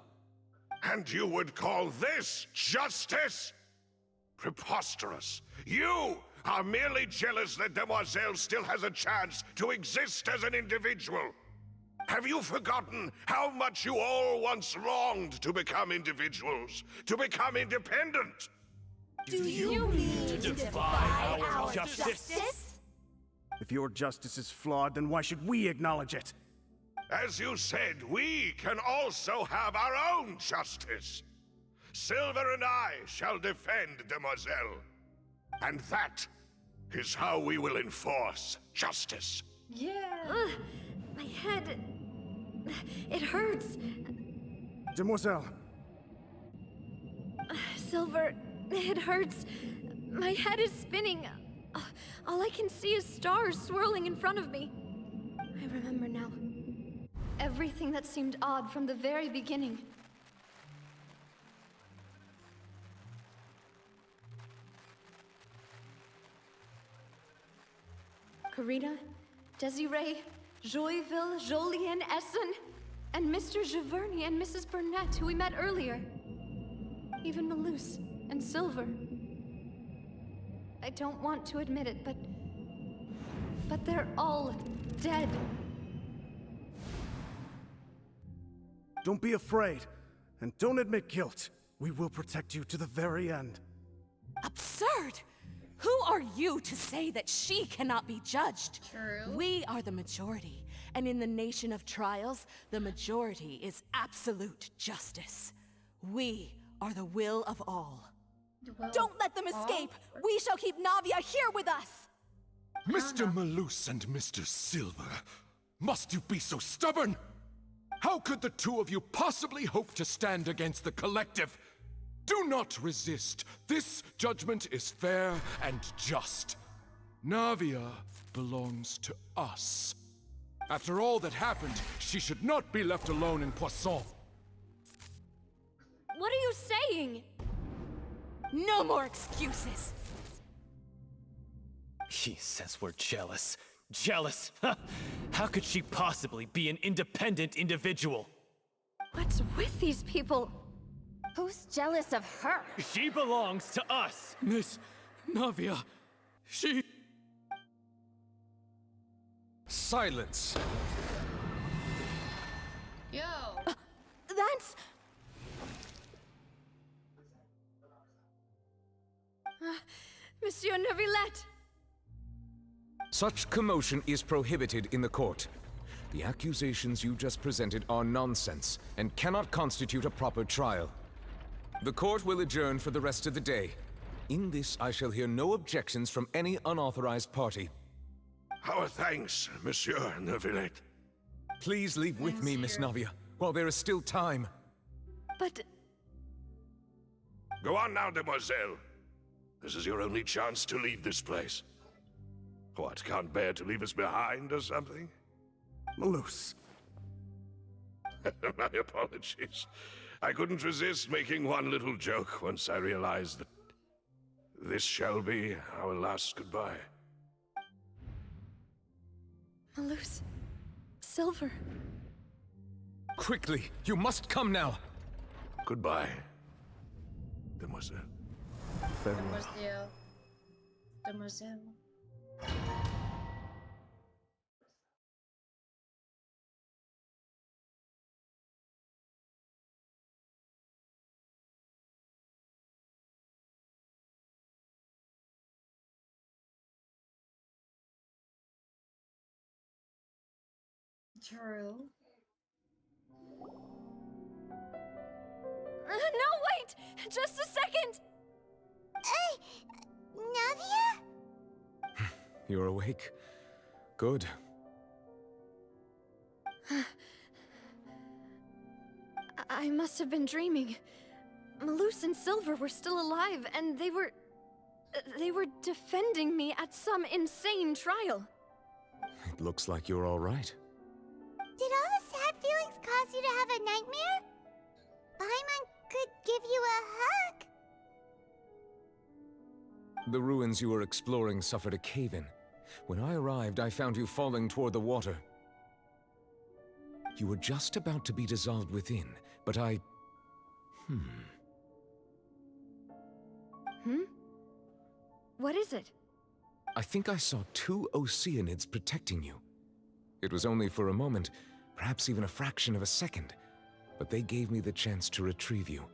And you would call this justice? Preposterous. You are merely jealous that Demoiselle still has a chance to exist as an individual. Have you forgotten how much you all once longed to become individuals, to become independent? Do you mean to defy our justice? If your justice is flawed, then why should we acknowledge it? As you said, we can also have our own justice. Silver and I shall defend Demoiselle. And that is how we will enforce justice. Yeah. My head... It hurts. Demoiselle. Silver, it hurts. My head is spinning. All I can see is stars swirling in front of me. I remember now. Everything that seemed odd from the very beginning. Karina, Desiree, Joyville, Jolien, Essen, and Mr. Giverny and Mrs. Burnett, who we met earlier. Even Malus and Silver. I don't want to admit it, but they're all dead. Don't be afraid, and don't admit guilt. We will protect you to the very end. Absurd! Who are you to say that she cannot be judged? True. We are the majority, and in the nation of trials, the majority is absolute justice. We are the will of all. Don't let them escape! We shall keep Navia here with us! Mr. Malus and Mr. Silver, must you be so stubborn? How could the two of you possibly hope to stand against the collective? Do not resist. This judgment is fair and just. Navia belongs to us. After all that happened, she should not be left alone in Poisson. What are you saying? No more excuses! He says we're jealous. Jealous? How could she possibly be an independent individual? What's with these people? Who's jealous of her? She belongs to us! Miss Navia, she... Silence! Yo. That's... Monsieur Neuvillette! Such commotion is prohibited in the court. The accusations you just presented are nonsense and cannot constitute a proper trial. The court will adjourn for the rest of the day. In this, I shall hear no objections from any unauthorized party. Our thanks, Monsieur Neuvillette. Please leave with me, Miss Navia, while there is still time. But... Go on now, demoiselle. This is your only chance to leave this place. What, can't bear to leave us behind or something? Malus. My apologies. I couldn't resist making one little joke once I realized that this shall be our last goodbye. Malus. Silver. Quickly, you must come now. Goodbye, demoiselle. Demoiselle. Demoiselle. True. No, wait! Just a second! Navia? You're awake. Good. I must have been dreaming. Malus and Silver were still alive, and they were defending me at some insane trial. It looks like you're all right. Did all the sad feelings cause you to have a nightmare? Paimon could give you a hug. The ruins you were exploring suffered a cave-in. When I arrived, I found you falling toward the water. You were just about to be dissolved within, but I... What is it? I think I saw 2 Oceanids protecting you. It was only for a moment, perhaps even a fraction of a second, but they gave me the chance to retrieve you.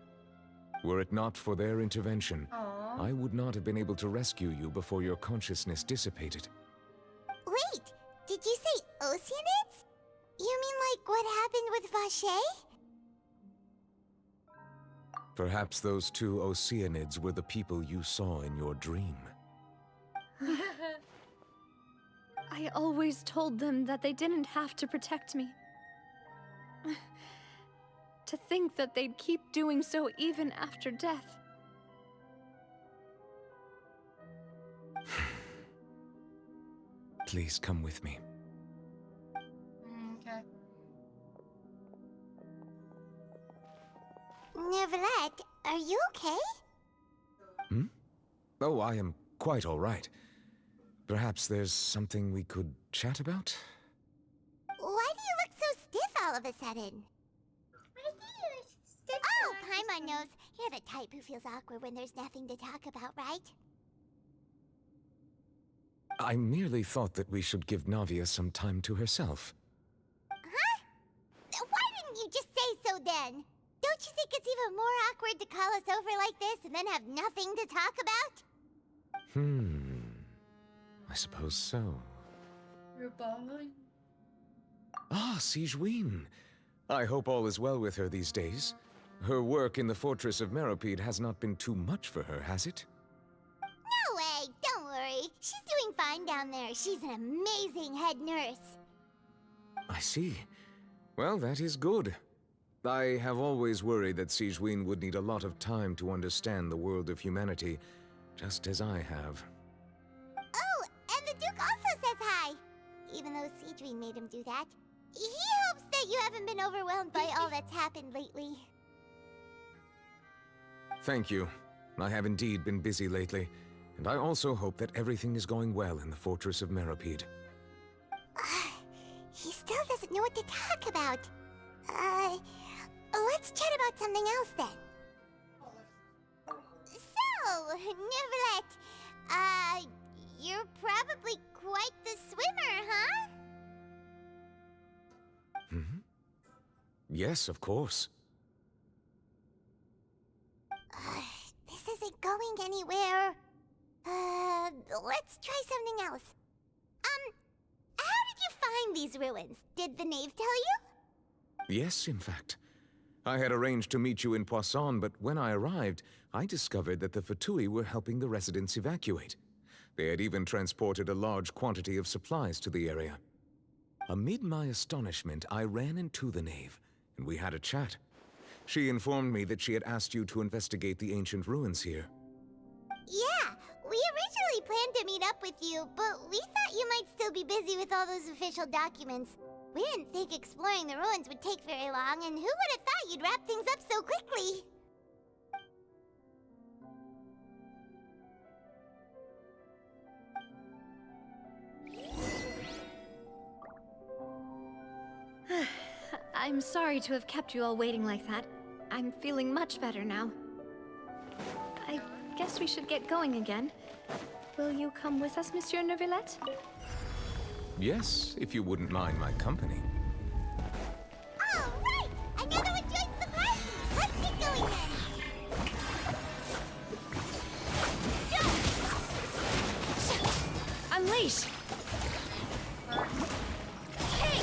Were it not for their intervention, I would not have been able to rescue you before your consciousness dissipated. Wait, did you say Oceanids? You mean like what happened with Vache? Perhaps those 2 Oceanids were the people you saw in your dream. I always told them that they didn't have to protect me. To think that they'd keep doing so even after death. Please come with me. Okay. Neuvillette, are you okay? Oh, I am quite all right. Perhaps there's something we could chat about? Why do you look so stiff all of a sudden? Oh, Paimon knows. You're the type who feels awkward when there's nothing to talk about, right? I merely thought that we should give Navia some time to herself. Huh? Why didn't you just say so then? Don't you think it's even more awkward to call us over like this and then have nothing to talk about? I suppose so. Reborn. Ah, Sigewinne. I hope all is well with her these days. Her work in the Fortress of Meropide has not been too much for her, has it? No way, don't worry. She's doing fine down there. She's an amazing head nurse. I see. Well, that is good. I have always worried that Sigewinne would need a lot of time to understand the world of humanity, just as I have. Oh, and the Duke also says hi. Even though Sigewinne made him do that. He hopes that you haven't been overwhelmed by all that's happened lately. Thank you. I have indeed been busy lately, and I also hope that everything is going well in the Fortress of Meropide. He still doesn't know what to talk about. Let's chat about something else then. So, Neuvillette, you're probably quite the swimmer, huh? Yes, of course. This isn't going anywhere. Let's try something else. How did you find these ruins? Did the knave tell you? Yes, in fact. I had arranged to meet you in Poisson, but when I arrived, I discovered that the Fatui were helping the residents evacuate. They had even transported a large quantity of supplies to the area. Amid my astonishment, I ran into the knave, and we had a chat. She informed me that she had asked you to investigate the ancient ruins here. Yeah, we originally planned to meet up with you, but we thought you might still be busy with all those official documents. We didn't think exploring the ruins would take very long, and who would have thought you'd wrap things up so quickly? I'm sorry to have kept you all waiting like that. I'm feeling much better now. I guess we should get going again. Will you come with us, Monsieur Neuvillette? Yes, if you wouldn't mind my company. All right! Another one joins the party! Let's get going then! Unleash! Hey!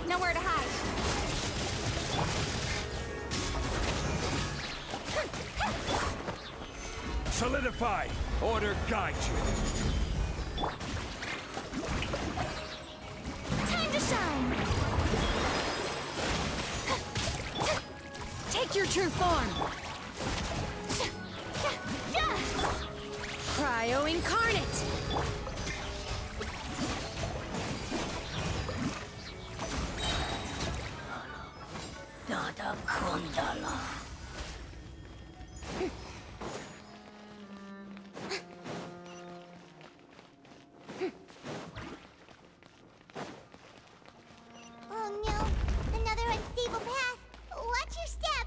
Nowhere to hide. Solidify! Order guide you! Time to shine! Take your true form! Cryo Incarnate! Dada Kundala. Oh no, another unstable path. Watch your step.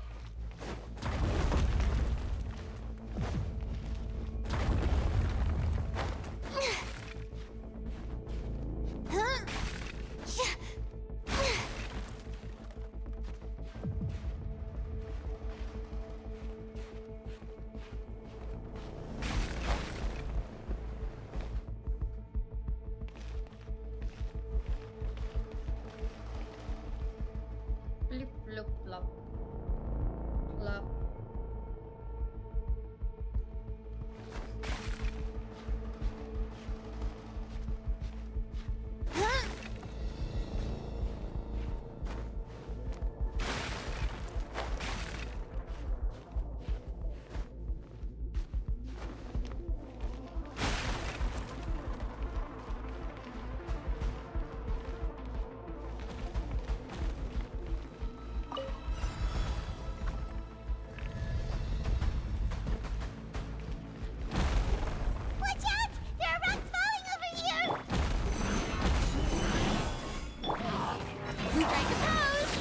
Huh? Blip, blop, blop. Blop. Watch out! There are rocks falling over here! Strike a pose!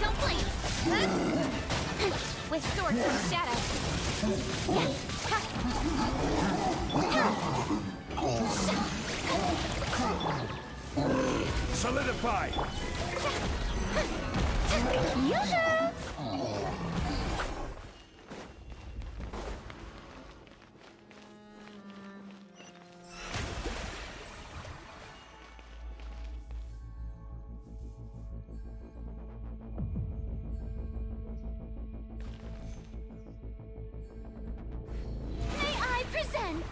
Don't blink! With swords and shadow. Solidify! Yoo-hoo! May I present?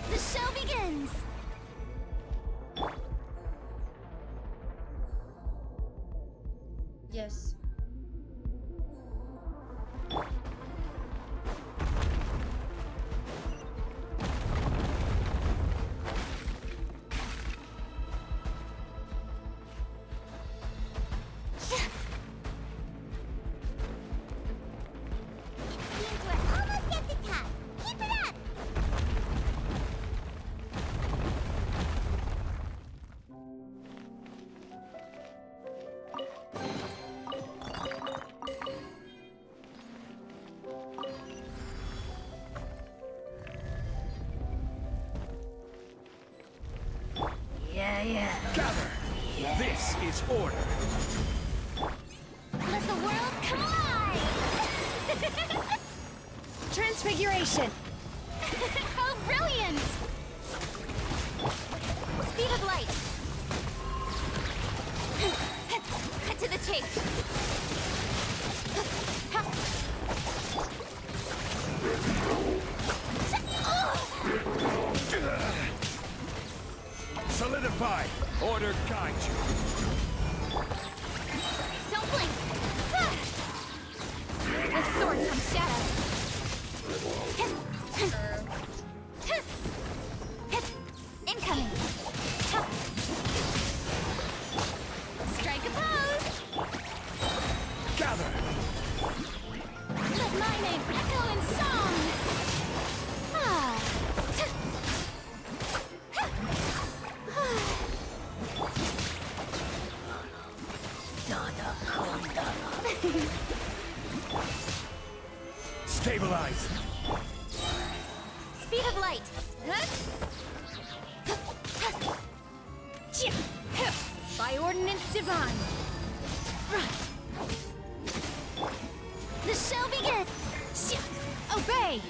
The show begins! Yes. Gather! This is order! Let the world come alive! Transfiguration! How brilliant! Speed of light! Cut to the chase! Solidify! Order guide you! Don't blink! With sword comes shadow! Incoming! Strike a pose! Gather! Let my name echo in song! Stabilize! Speed of light! By ordinance divine! The show begin! Obey!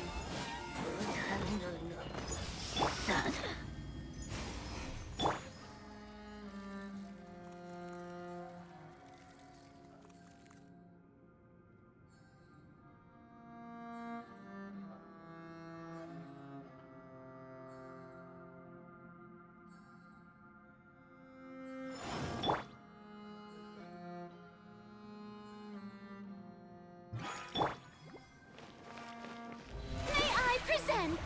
May I present?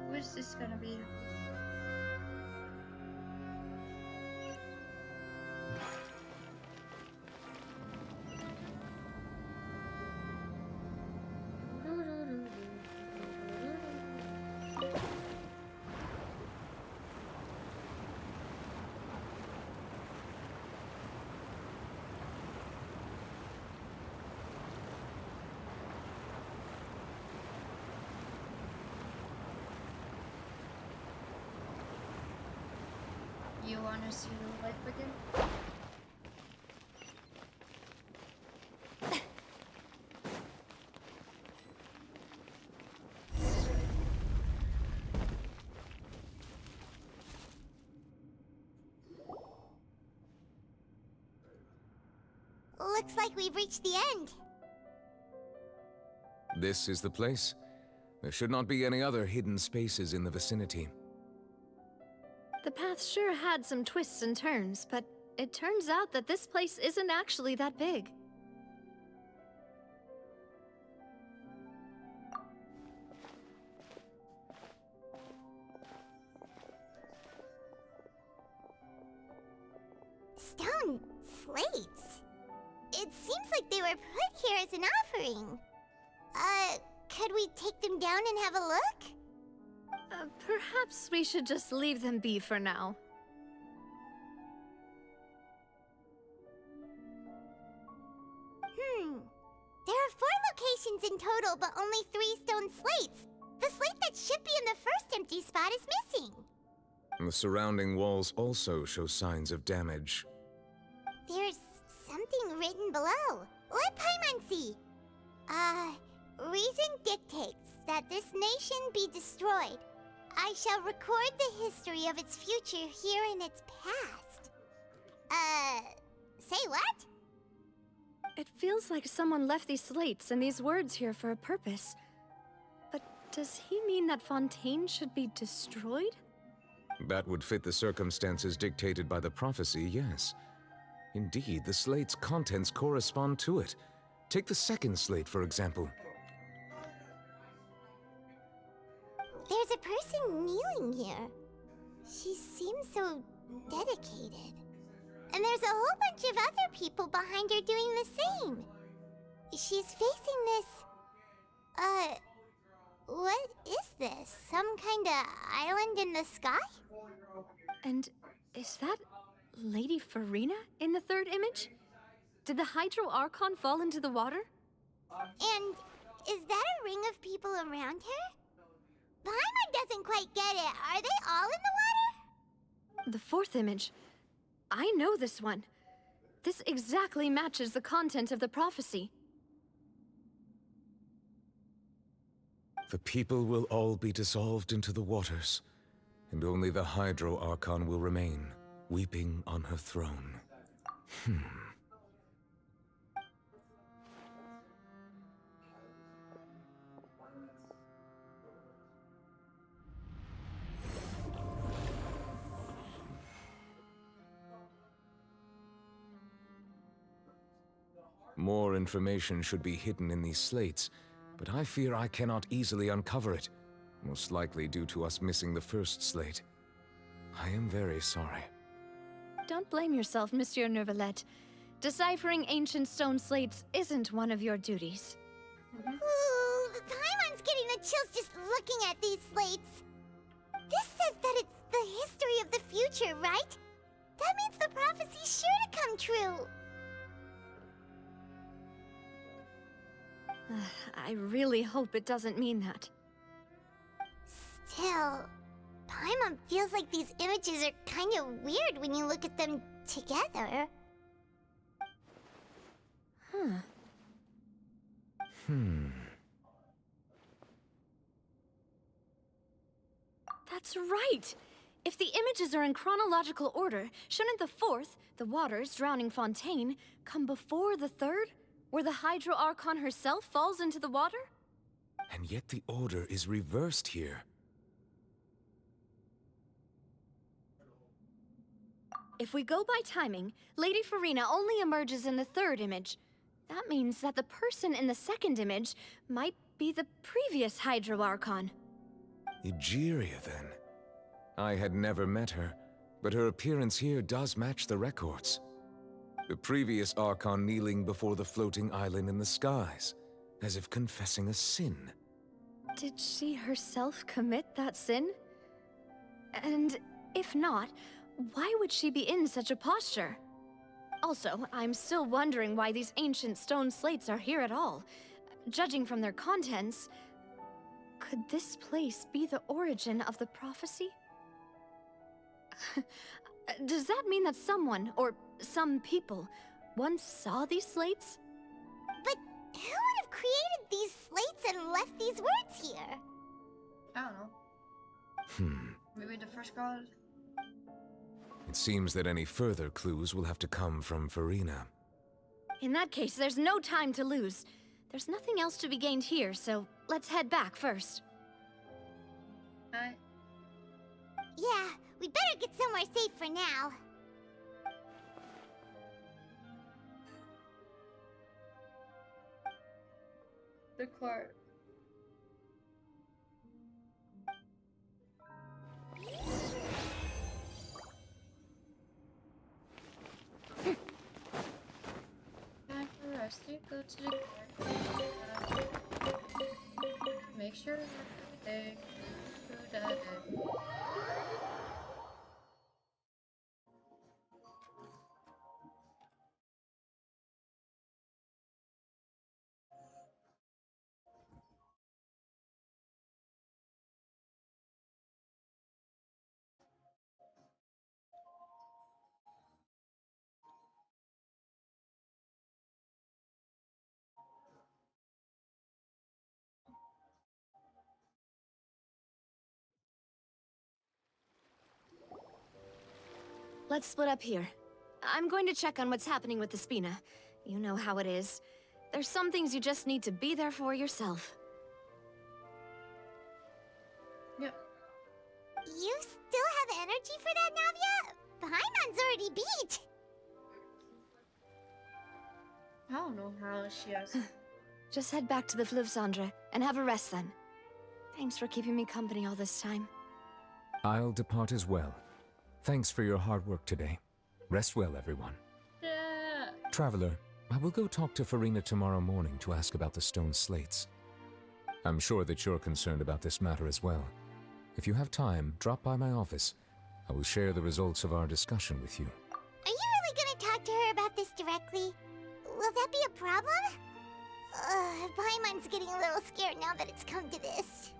What is this gonna be? You wanna see the light begin? Looks like we've reached the end. This is the place. There should not be any other hidden spaces in the vicinity. The path sure had some twists and turns, but it turns out that this place isn't actually that big. Stone slates. It seems like they were put here as an offering. Could we take them down and have a look? Perhaps we should just leave them be for now. There are 4 locations in total, but only 3 stone slates. The slate that should be in the first empty spot is missing. The surrounding walls also show signs of damage. There's something written below. Let Paimon see. Reason dictates that this nation be destroyed. I shall record the history of its future here in its past. Say what? It feels like someone left these slates and these words here for a purpose. But does he mean that Fontaine should be destroyed? That would fit the circumstances dictated by the prophecy, yes. Indeed, the slate's contents correspond to it. Take the second slate, for example. There's a person kneeling here. She seems so dedicated. And there's a whole bunch of other people behind her doing the same. She's facing this What is this? Some kinda island in the sky? And is that Lady Farina in the third image? Did the Hydro Archon fall into the water? And is that a ring of people around her? Paimon doesn't quite get it. Are they all in the water? The fourth image. I know this one. This exactly matches the content of the prophecy. The people will all be dissolved into the waters, and only the Hydro Archon will remain, weeping on her throne. More information should be hidden in these slates, but I fear I cannot easily uncover it, most likely due to us missing the first slate. I am very sorry. Don't blame yourself, Monsieur Neuvillette. Deciphering ancient stone slates isn't one of your duties. Ooh, Paimon's getting the chills just looking at these slates. This says that it's the history of the future, right? That means the prophecy's sure to come true. I really hope it doesn't mean that. Still, Paimon feels like these images are kind of weird when you look at them together. That's right! If the images are in chronological order, shouldn't the fourth, the waters drowning Fontaine, come before the third, where the Hydro Archon herself falls into the water? And yet the order is reversed here. If we go by timing, Lady Farina only emerges in the third image. That means that the person in the second image might be the previous Hydro Archon. Egeria, then. I had never met her, but her appearance here does match the records. The previous Archon kneeling before the floating island in the skies, as if confessing a sin. Did she herself commit that sin? And if not, why would she be in such a posture? Also, I'm still wondering why these ancient stone slates are here at all. Judging from their contents, could this place be the origin of the prophecy? Does that mean that someone, or some people, once saw these slates? But who would have created these slates and left these words here? I don't know. Maybe the first god? It seems that any further clues will have to come from Farina. In that case, there's no time to lose. There's nothing else to be gained here, so let's head back first. Yeah, we better get somewhere safe for now. The cart. Go to the cart. Make sure everything is good. Let's split up here. I'm going to check on what's happening with the Spina. You know how it is. There's some things you just need to be there for yourself. Yep. You still have energy for that, Navia? Paimon's already beat. I don't know how she has. Just head back to the Fleuve Cendre and have a rest then. Thanks for keeping me company all this time. I'll depart as well. Thanks for your hard work today. Rest well, everyone. Yeah. Traveler, I will go talk to Farina tomorrow morning to ask about the stone slates. I'm sure that you're concerned about this matter as well. If you have time, drop by my office. I will share the results of our discussion with you. Are you really gonna talk to her about this directly? Will that be a problem? Paimon's getting a little scared now that it's come to this.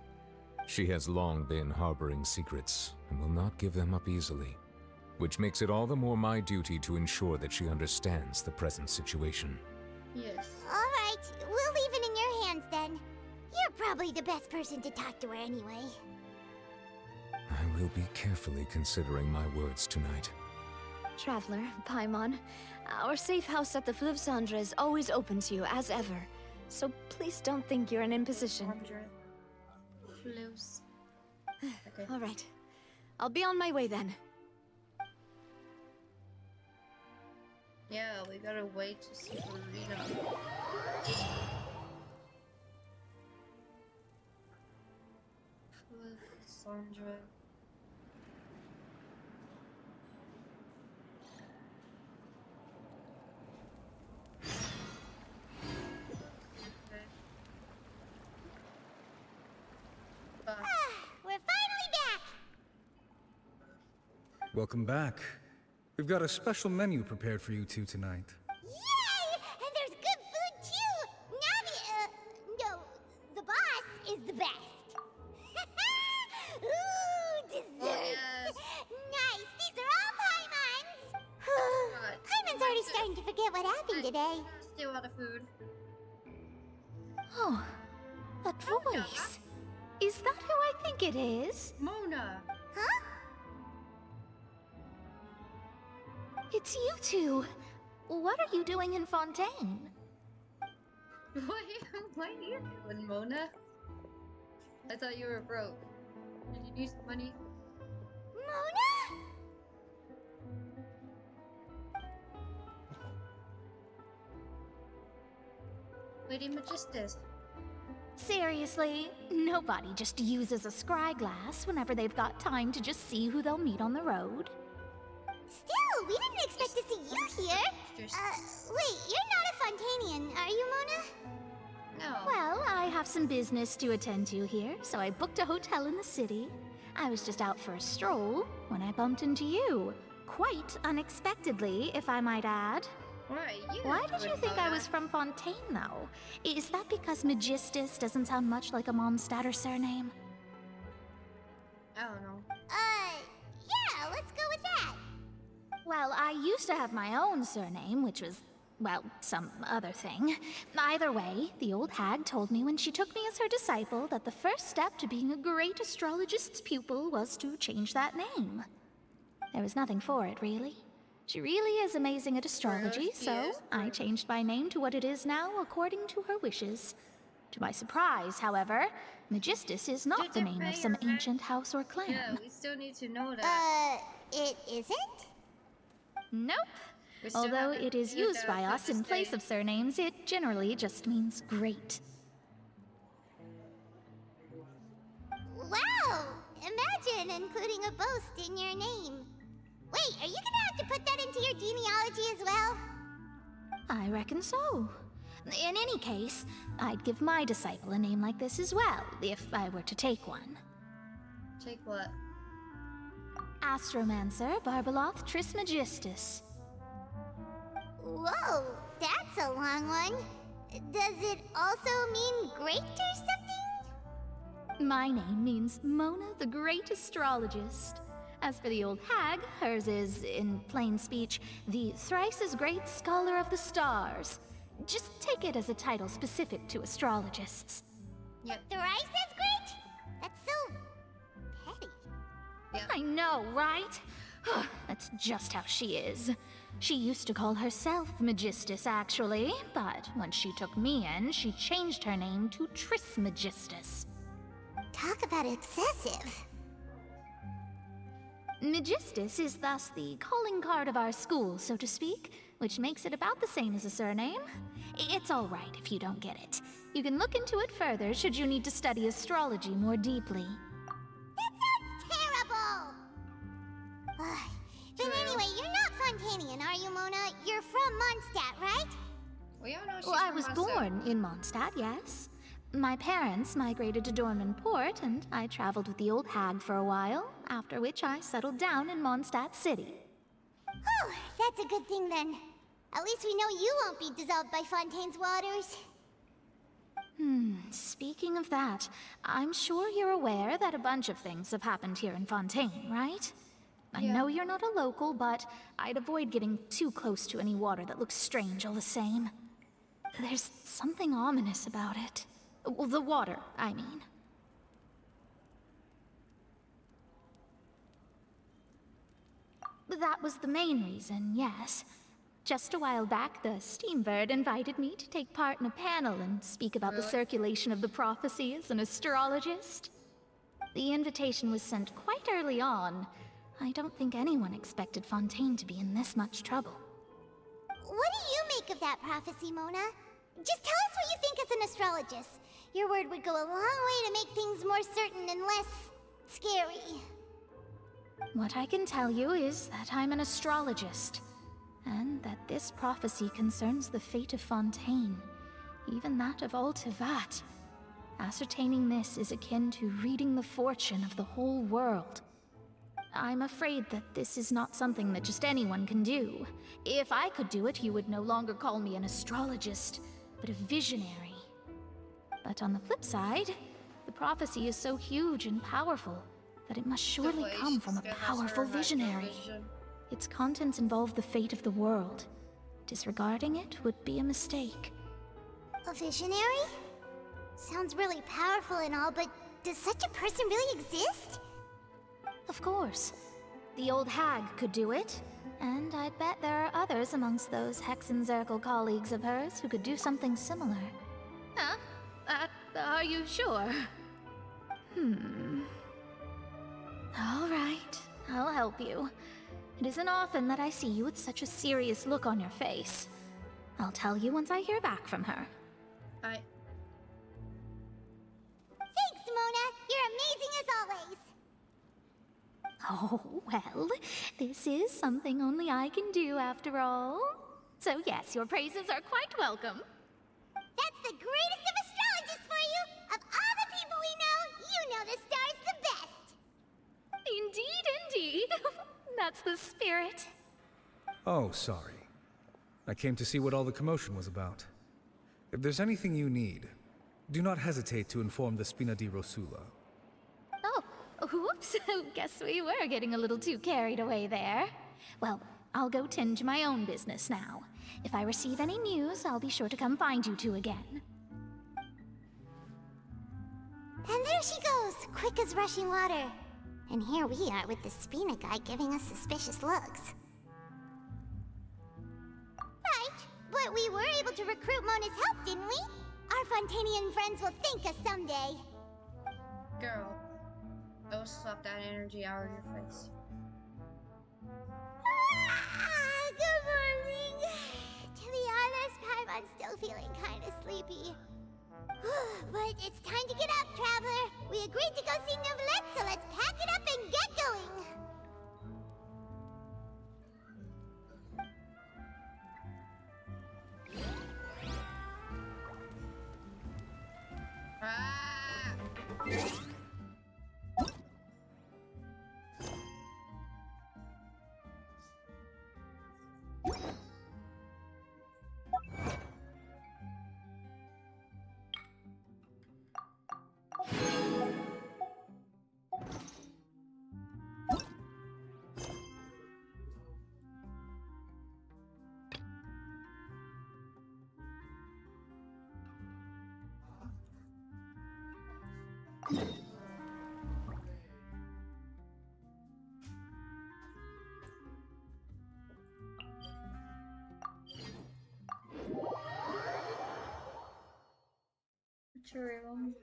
She has long been harboring secrets and will not give them up easily, which makes it all the more my duty to ensure that she understands the present situation. Yes. Alright, we'll leave it in your hands then. You're probably the best person to talk to her anyway. I will be carefully considering my words tonight. Traveler, Paimon, our safe house at the Fleuve Cendre is always open to you, as ever. So please don't think you're an imposition. Fleuves. Okay. All right. I'll be on my way then. Yeah, we gotta wait to see Arena. Fleuve Cendre. We're finally back! Welcome back. We've got a special menu prepared for you two tonight. Yay! And there's good food too! No, the boss is the best. Ooh, desserts! Yes. Nice! These are all Paimon's! Paimon's already starting to forget what happened today. Still out of food. Oh, that voice. Is that who I think it is? Mona! Huh? It's you two. What are you doing in Fontaine? What are you doing, Mona? I thought you were broke. Did you need some money? Mona? Lady Magistus. Seriously, nobody just uses a scry glass whenever they've got time to just see who they'll meet on the road. Still, we didn't expect to see you here. Wait, you're not a Fontanian, are you, Mona? No. Well, I have some business to attend to here, so I booked a hotel in the city. I was just out for a stroll when I bumped into you. Quite unexpectedly, if I might add. Why did you think I was from Fontaine, though? Is that because Magistus doesn't sound much like a Mondstadter surname? I don't know. Yeah, let's go with that. Well, I used to have my own surname, which was, well, some other thing. Either way, the old hag told me when she took me as her disciple that the first step to being a great astrologist's pupil was to change that name. There was nothing for it, really. She really is amazing at astrology, so I changed my name to what it is now according to her wishes. To my surprise, however, Magistus is not the name of some ancient house or clan. Yeah, we still need to know that. It isn't? Nope. We still Although haven't it is used used by that us for in this place day. of surnames, it generally just means great. Wow! Imagine including a boast in your name. Wait, are you gonna have to put that into your genealogy as well? I reckon so. In any case, I'd give my disciple a name like this as well, if I were to take one. Take what? Astromancer Barbeloth Trismegistus. Whoa, that's a long one. Does it also mean great or something? My name means Mona the Great Astrologist. As for the old hag, hers is, in plain speech, the thrice-as-great Scholar of the Stars. Just take it as a title specific to astrologists. Yep. Thrice as great? That's so petty. I know, right? That's just how she is. She used to call herself Magistus, actually, but when she took me in, she changed her name to Trismegistus. Talk about excessive. Magistus is thus the calling card of our school, so to speak, which makes it about the same as a surname. It's all right if you don't get it. You can look into it further should you need to study astrology more deeply. Terrible! But anyway, you're not Fontanian, are you, Mona? You're from Mondstadt, right? We all know she's Well, I from was Mondstadt. born in Mondstadt, yes. My parents migrated to Dorman Port, and I traveled with the old hag for a while, after which I settled down in Mondstadt City. Oh, that's a good thing then. At least we know you won't be dissolved by Fontaine's waters. Speaking of that, I'm sure you're aware that a bunch of things have happened here in Fontaine, right? I know you're not a local, but I'd avoid getting too close to any water that looks strange all the same. There's something ominous about it. Well, the water, I mean. That was the main reason, yes. Just a while back, the Steambird invited me to take part in a panel and speak about the circulation of the prophecy as an astrologist. The invitation was sent quite early on. I don't think anyone expected Fontaine to be in this much trouble. What do you make of that prophecy, Mona? Just tell us what you think as an astrologist. Your word would go a long way to make things more certain and less scary. What I can tell you is that I'm an astrologist, and that this prophecy concerns the fate of Fontaine, even that of Altivat. Ascertaining this is akin to reading the fortune of the whole world. I'm afraid that this is not something that just anyone can do. If I could do it, you would no longer call me an astrologist, but a visionary. But on the flip side, the prophecy is so huge and powerful that it must surely come from a powerful visionary. Its contents involve the fate of the world. Disregarding it would be a mistake. A visionary? Sounds really powerful and all, but does such a person really exist? Of course. The old hag could do it, and I'd bet there are others amongst those Hexenzirkel colleagues of hers who could do something similar. Huh? Are you sure? All right, I'll help you. It isn't often that I see you with such a serious look on your face. I'll tell you once I hear back from her. Thanks, Mona. You're amazing as always. Oh, well, this is something only I can do after all. So yes, your praises are quite welcome. That's the greatest of astrologists for you! Of all the people we know, you know the star's the best! Indeed. That's the spirit. Oh, sorry. I came to see what all the commotion was about. If there's anything you need, do not hesitate to inform the Spina di Rosula. Oh, whoops. Guess we were getting a little too carried away there. Well, I'll go tend to my own business now. If I receive any news, I'll be sure to come find you two again. And there she goes, quick as rushing water. And here we are with the Spina guy giving us suspicious looks. Right, but we were able to recruit Mona's help, didn't we? Our Fontanian friends will thank us someday. Girl, don't slap that energy out of your face. Good morning. To be honest, I'm still feeling kind of sleepy. But it's time to get up, Traveler. We agreed to go see Neuvillette, so let's pack it up and get going. True.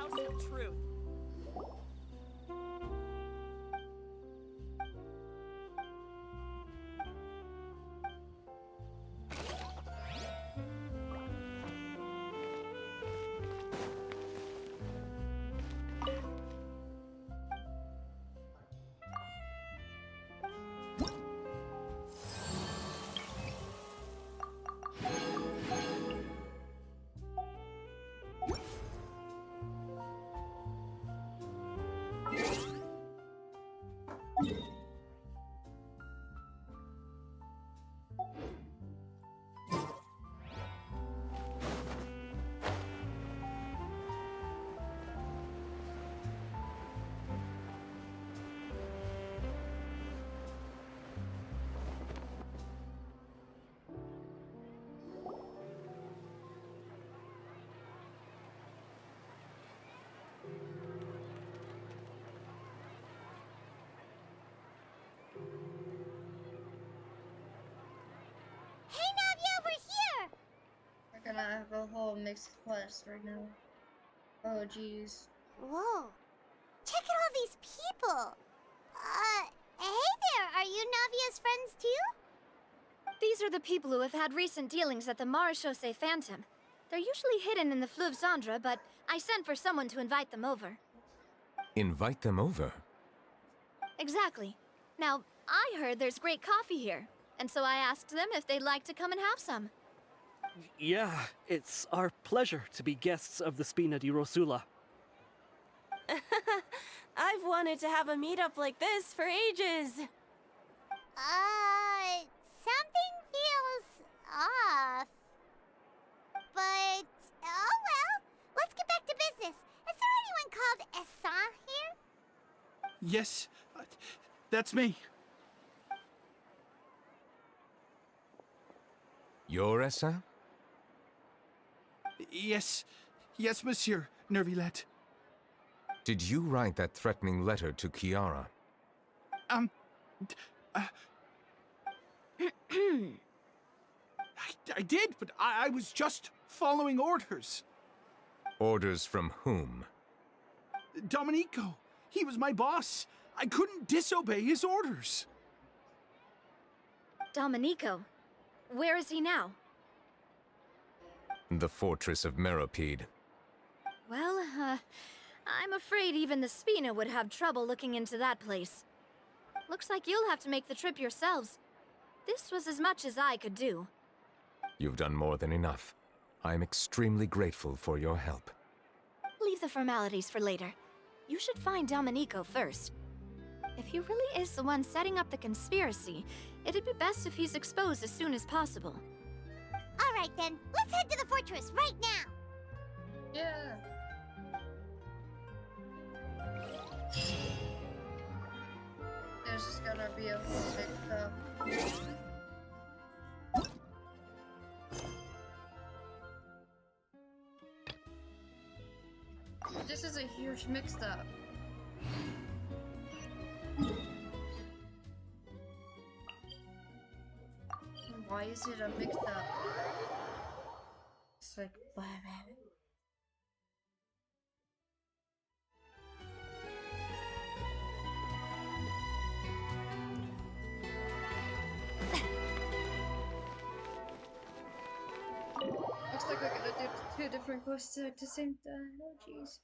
House of Truth. Hey, Navia, we're here! We're gonna have a whole mixed quest right now. Oh, jeez. Whoa. Check out all these people. Hey there, are you Navia's friends too? These are the people who have had recent dealings at the Marechaussee Phantom. They're usually hidden in the Fleuve Cendre, but I sent for someone to invite them over. Invite them over? Exactly. Now, I heard there's great coffee here, and so I asked them if they'd like to come and have some. Yeah, it's our pleasure to be guests of the Spina di Rosula. I've wanted to have a meetup like this for ages. Something feels off. But, oh well, let's get back to business. Is there anyone called Essan here? Yes, that's me. You're Essa? Yes, monsieur, Nervilette. Did you write that threatening letter to Kiara? I did, but I was just following orders. Orders from whom? Domenico, he was my boss. I couldn't disobey his orders. Domenico? Where is he now? The fortress of Meropide. Well, I'm afraid even the Spina would have trouble looking into that place. Looks like you'll have to make the trip yourselves. This was as much as I could do. You've done more than enough. I'm extremely grateful for your help. Leave the formalities for later. You should find Domenico first. If he really is the one setting up the conspiracy, it'd be best if he's exposed as soon as possible. All right then, let's head to the fortress right now. Yeah. There's just gonna be a whole big This is a huge mix-up. Why is it a mix-up? It's like, blah, blah. Looks like we're gonna do two different quests at the same time. Oh, jeez.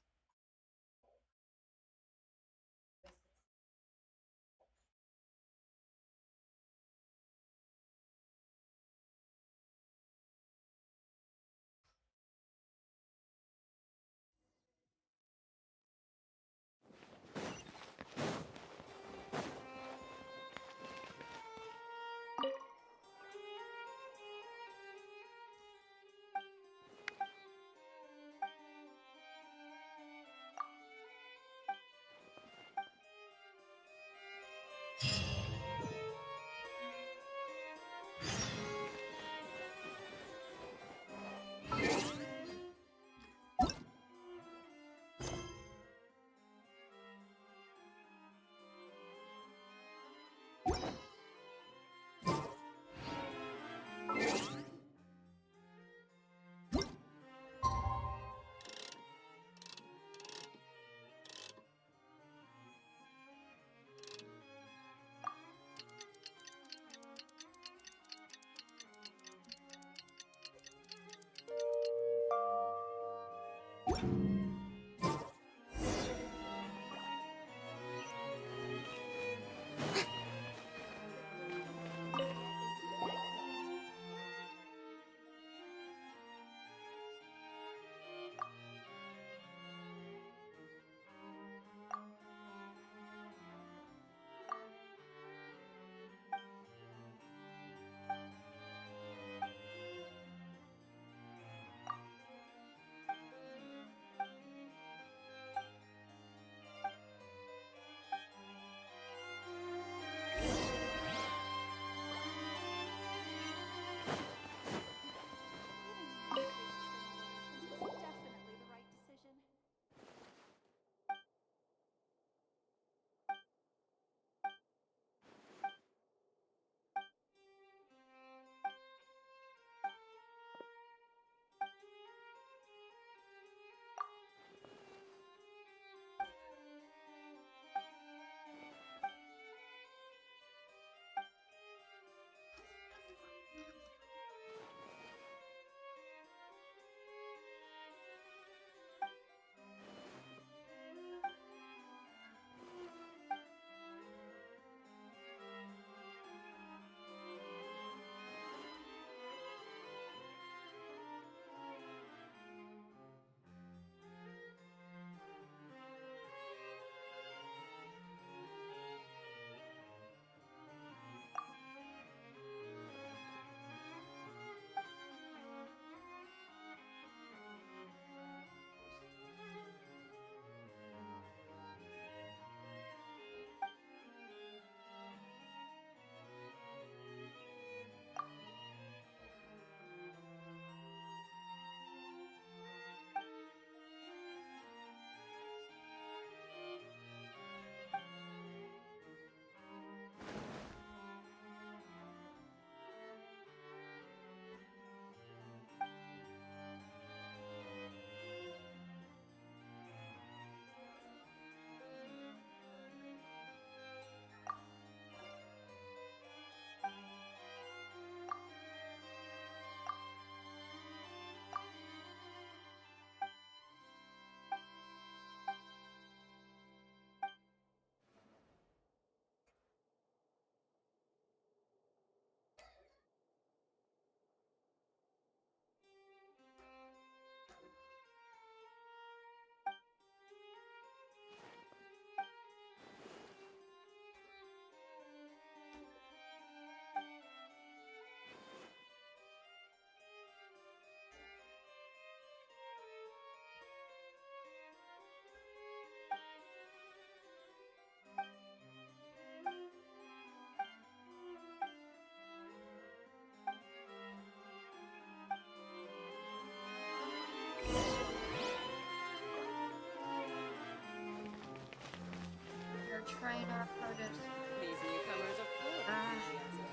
trying our hardest. These newcomers are full of enthusiasm.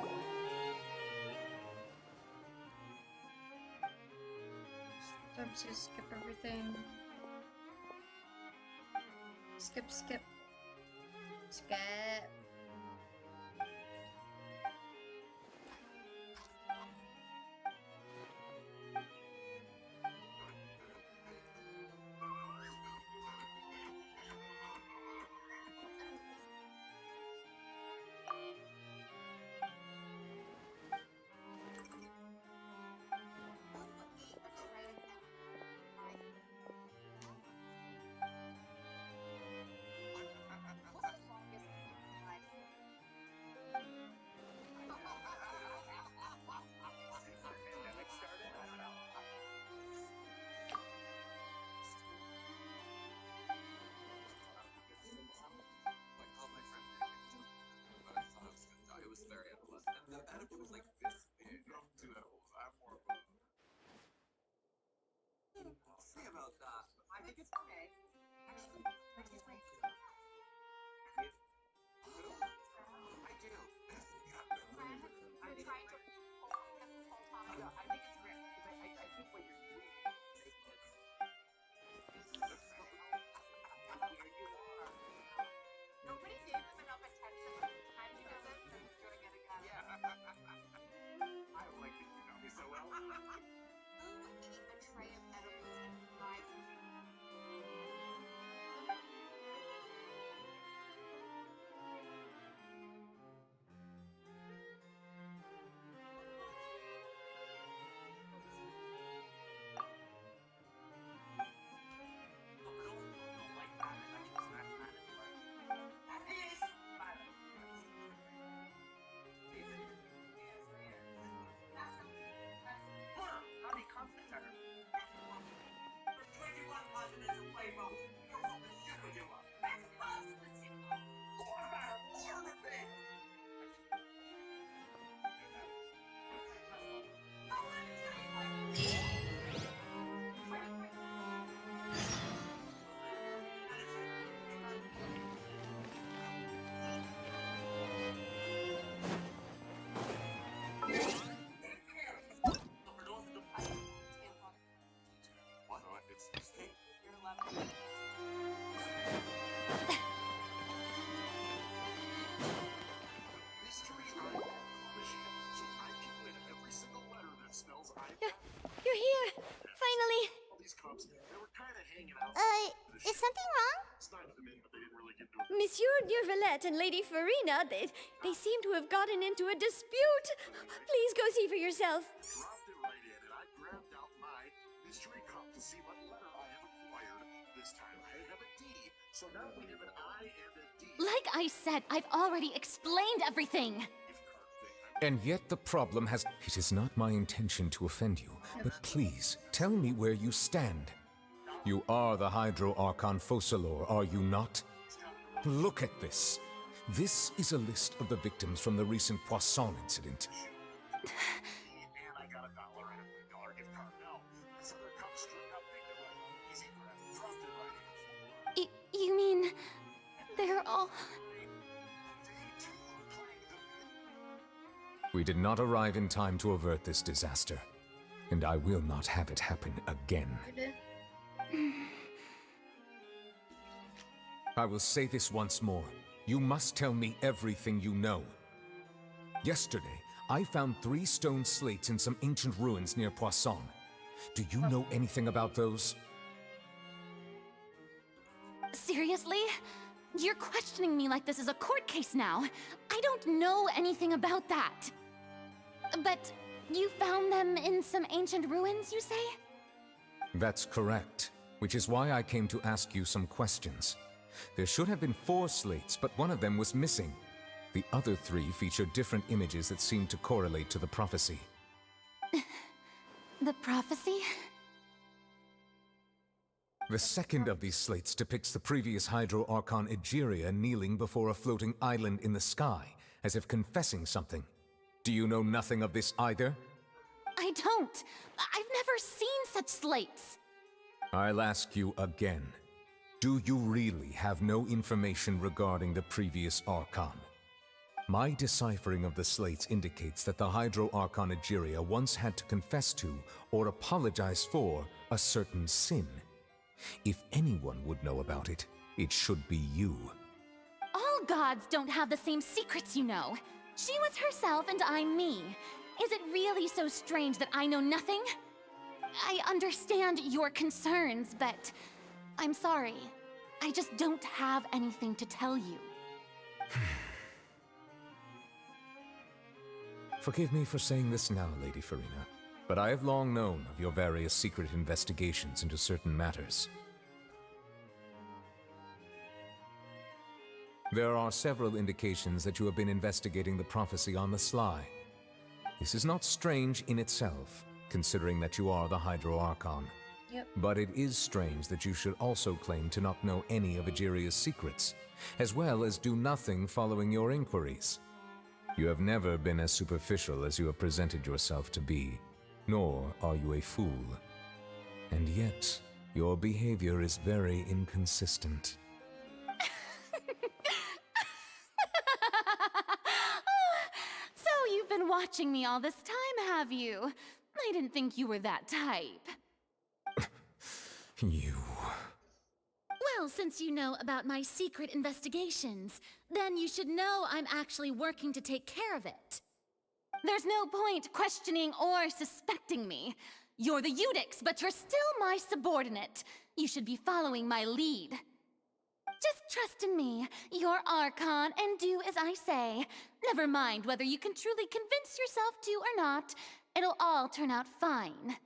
Sometimes you skip everything. Skip, skip. Skip. You're here! Finally! Is something wrong? Monsieur Neuvillette and Lady Farina, they seem to have gotten into a dispute. Please go see for yourself. Dropped it right in, and I grabbed out my mystery cup to see what letter I have acquired. This time I have a D, so now we have an I and a D. Like I said, I've already explained everything. And yet the problem has... It is not my intention to offend you, but please, tell me where you stand. You are the Hydro Archon Focalor, are you not? Look at this. This is a list of the victims from the recent Poisson incident. And I got $1 and a $5 gift card. No, this other cup straight up picked it right up. Easy grab. Dropped it right in. You mean they're all... We did not arrive in time to avert this disaster, and I will not have it happen again. I will say this once more. You must tell me everything you know. Yesterday, I found 3 stone slates in some ancient ruins near Poisson. Do you know anything about those? Seriously? You're questioning me like this is a court case now. I don't know anything about that. But you found them in some ancient ruins, you say? That's correct, which is why I came to ask you some questions. There should have been 4 slates, but one of them was missing. The other 3 feature different images that seem to correlate to the prophecy. The prophecy? The second of these slates depicts the previous Hydro Archon Egeria kneeling before a floating island in the sky, as if confessing something. Do you know nothing of this either? I don't. I've never seen such slates. I'll ask you again. Do you really have no information regarding the previous Archon? My deciphering of the slates indicates that the Hydro Archon Egeria once had to confess to, or apologize for, a certain sin. If anyone would know about it, it should be you. All gods don't have the same secrets, you know. She was herself and I'm me. Is it really so strange that I know nothing? I understand your concerns, but I'm sorry. I just don't have anything to tell you. Forgive me for saying this now, Lady Farina, but I have long known of your various secret investigations into certain matters. There are several indications that you have been investigating the prophecy on the sly. This is not strange in itself, considering that you are the Hydro Archon. Yep. But it is strange that you should also claim to not know any of Egeria's secrets, as well as do nothing following your inquiries. You have never been as superficial as you have presented yourself to be, nor are you a fool. And yet, your behavior is very inconsistent. So you've been watching me all this time, have you? I didn't think you were that type. You... Well, since you know about my secret investigations, then you should know I'm actually working to take care of it. There's no point questioning or suspecting me. You're the Eudix, but you're still my subordinate. You should be following my lead. Just trust in me, you're Archon, and do as I say. Never mind whether you can truly convince yourself to or not. It'll all turn out fine.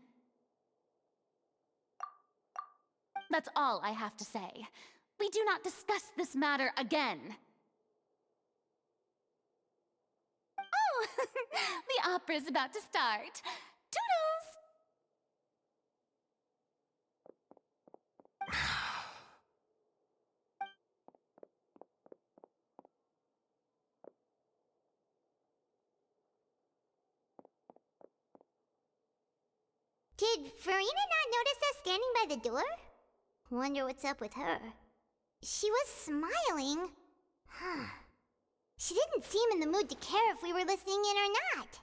That's all I have to say. We do not discuss this matter again. Oh, the opera's about to start. Toodles! Did Farina not notice us standing by the door? Wonder what's up with her. She was smiling. Huh. She didn't seem in the mood to care if we were listening in or not.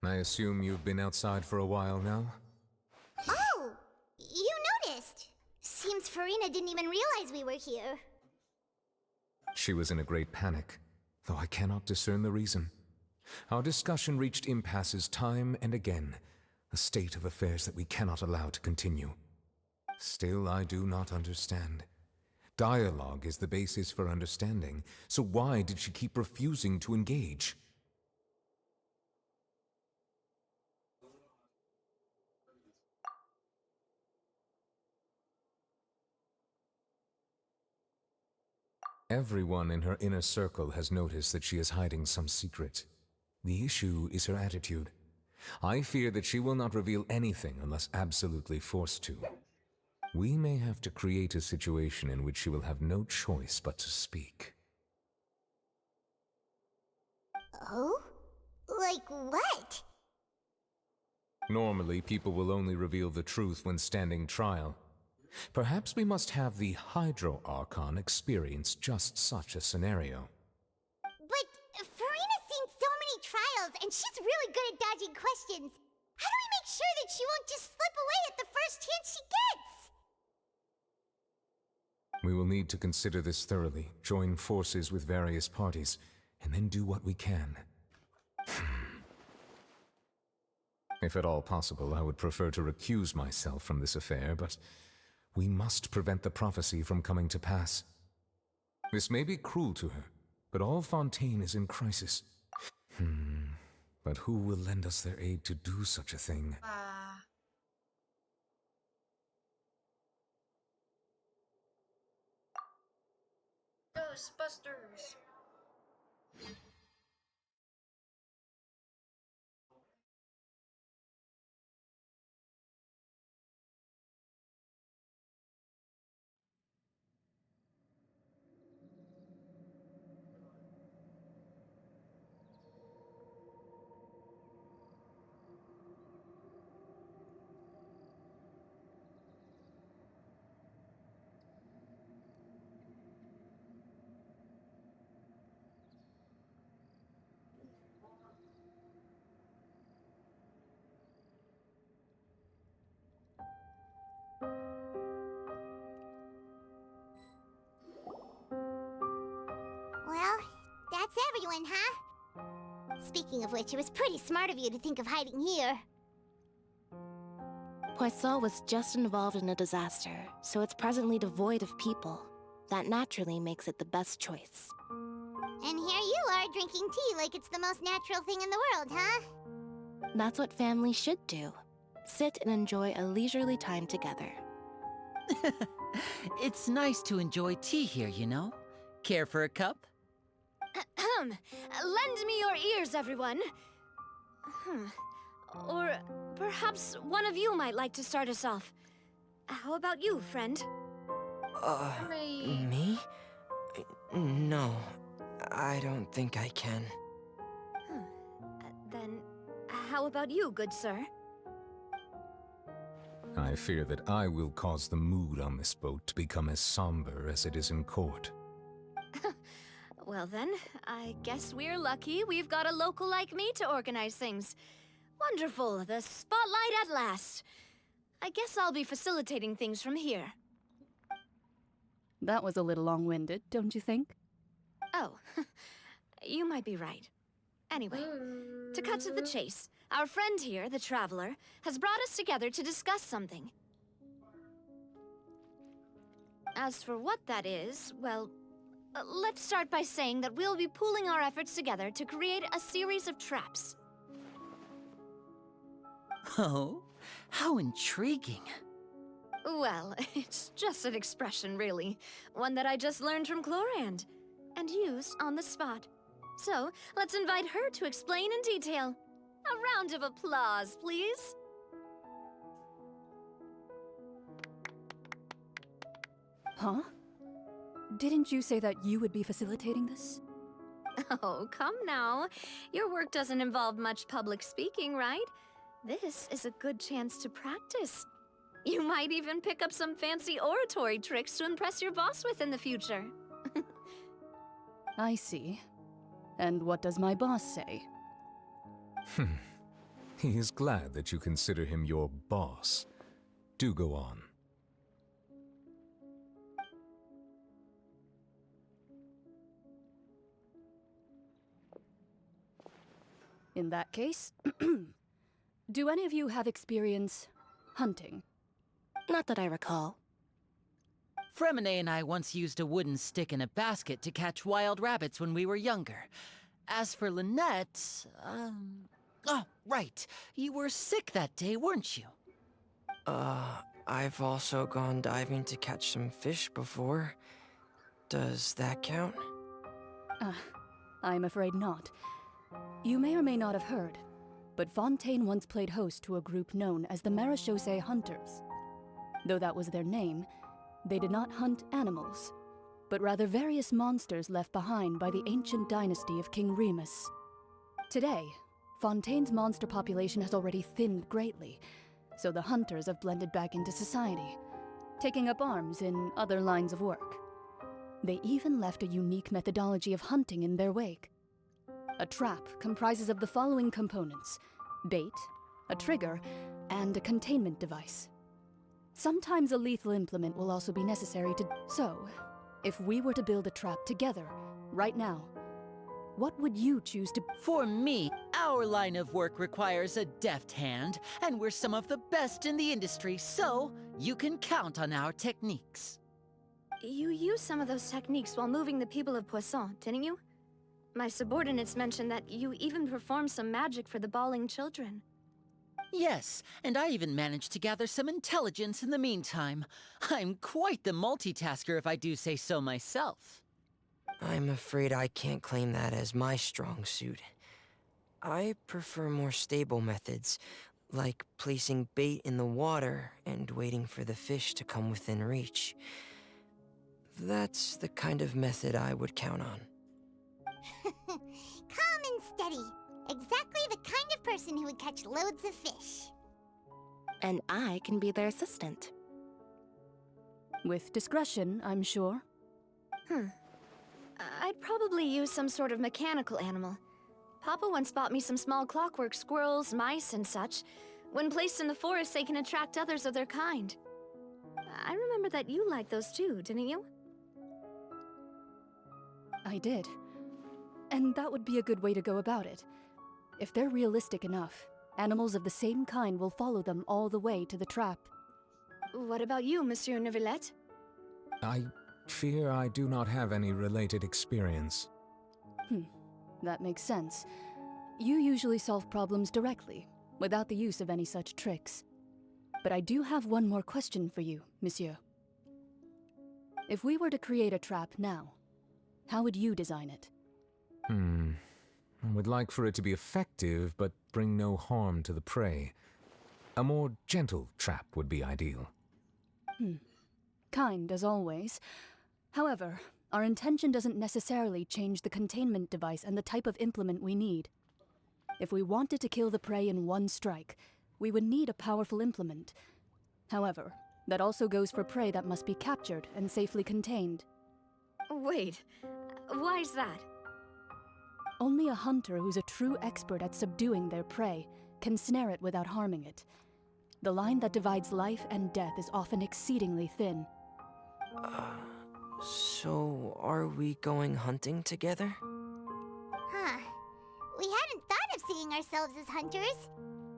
I assume you've been outside for a while now? Oh! You noticed! Seems Farina didn't even realize we were here. She was in a great panic, though I cannot discern the reason. Our discussion reached impasses time and again, a state of affairs that we cannot allow to continue. Still, I do not understand. Dialogue is the basis for understanding, so why did she keep refusing to engage? Everyone in her inner circle has noticed that she is hiding some secret. The issue is her attitude. I fear that she will not reveal anything unless absolutely forced to. We may have to create a situation in which she will have no choice but to speak. Oh? Like what? Normally, people will only reveal the truth when standing trial. Perhaps we must have the Hydro Archon experience just such a scenario. But Farina's seen so many trials, and she's really good at dodging questions. How do we make sure that she won't just slip away at the first chance she gets? We will need to consider this thoroughly, join forces with various parties, and then do what we can. If at all possible, I would prefer to recuse myself from this affair, but we must prevent the prophecy from coming to pass. This may be cruel to her, but all Fontaine is in crisis. But who will lend us their aid to do such a thing? Ghostbusters! Well, that's everyone, huh? Speaking of which, it was pretty smart of you to think of hiding here. Poisson was just involved in a disaster, so it's presently devoid of people. That naturally makes it the best choice. And here you are drinking tea like it's the most natural thing in the world, huh? That's what family should do. Sit and enjoy a leisurely time together. It's nice to enjoy tea here, you know? Care for a cup? Lend me your ears, everyone. Or perhaps one of you might like to start us off. How about you, friend? Me? No, I don't think I can. Then, how about you, good sir? I fear that I will cause the mood on this boat to become as somber as it is in court. Well then, I guess we're lucky we've got a local like me to organize things. Wonderful, the spotlight at last. I guess I'll be facilitating things from here. That was a little long-winded, don't you think? Oh, you might be right. Anyway, to cut to the chase, our friend here, the Traveler, has brought us together to discuss something. As for what that is, well, let's start by saying that we'll be pooling our efforts together to create a series of traps. Oh, how intriguing. Well, it's just an expression, really. One that I just learned from Chlorand, and used on the spot. So, let's invite her to explain in detail. A round of applause, please. Huh? Didn't you say that you would be facilitating this? Oh, come now. Your work doesn't involve much public speaking, right? This is a good chance to practice. You might even pick up some fancy oratory tricks to impress your boss with in the future. I see. And what does my boss say? He is glad that you consider him your boss. Do go on. In that case, do any of you have experience hunting? Not that I recall. Fremine and I once used a wooden stick in a basket to catch wild rabbits when we were younger. As for Lynette, oh, right. You were sick that day, weren't you? I've also gone diving to catch some fish before. Does that count? I'm afraid not. You may or may not have heard, but Fontaine once played host to a group known as the Marechaussee Hunters. Though that was their name, they did not hunt animals, but rather various monsters left behind by the ancient dynasty of King Remus. Today, Fontaine's monster population has already thinned greatly, so the hunters have blended back into society, taking up arms in other lines of work. They even left a unique methodology of hunting in their wake. A trap comprises of the following components: bait, a trigger, and a containment device. Sometimes a lethal implement will also be necessary to... So, if we were to build a trap together, right now, what would you choose to... For me, our line of work requires a deft hand, and we're some of the best in the industry, so you can count on our techniques. You used some of those techniques while moving the people of Poisson, didn't you? My subordinates mentioned that you even performed some magic for the bawling children. Yes, and I even managed to gather some intelligence in the meantime. I'm quite the multitasker if I do say so myself. I'm afraid I can't claim that as my strong suit. I prefer more stable methods, like placing bait in the water and waiting for the fish to come within reach. That's the kind of method I would count on. Calm and steady. Exactly the kind of person who would catch loads of fish. And I can be their assistant. With discretion, I'm sure. I'd probably use some sort of mechanical animal. Papa once bought me some small clockwork squirrels, mice, and such. When placed in the forest, they can attract others of their kind. I remember that you liked those too, didn't you? I did. And that would be a good way to go about it. If they're realistic enough, animals of the same kind will follow them all the way to the trap. What about you, Monsieur Neuvillette? I fear I do not have any related experience. That makes sense. You usually solve problems directly, without the use of any such tricks. But I do have one more question for you, Monsieur. If we were to create a trap now, how would you design it? I would like for it to be effective, but bring no harm to the prey. A more gentle trap would be ideal. Kind, as always. However, our intention doesn't necessarily change the containment device and the type of implement we need. If we wanted to kill the prey in one strike, we would need a powerful implement. However, that also goes for prey that must be captured and safely contained. Wait, why's that? Only a hunter who's a true expert at subduing their prey can snare it without harming it. The line that divides life and death is often exceedingly thin. So are we going hunting together? Huh. We hadn't thought of seeing ourselves as hunters.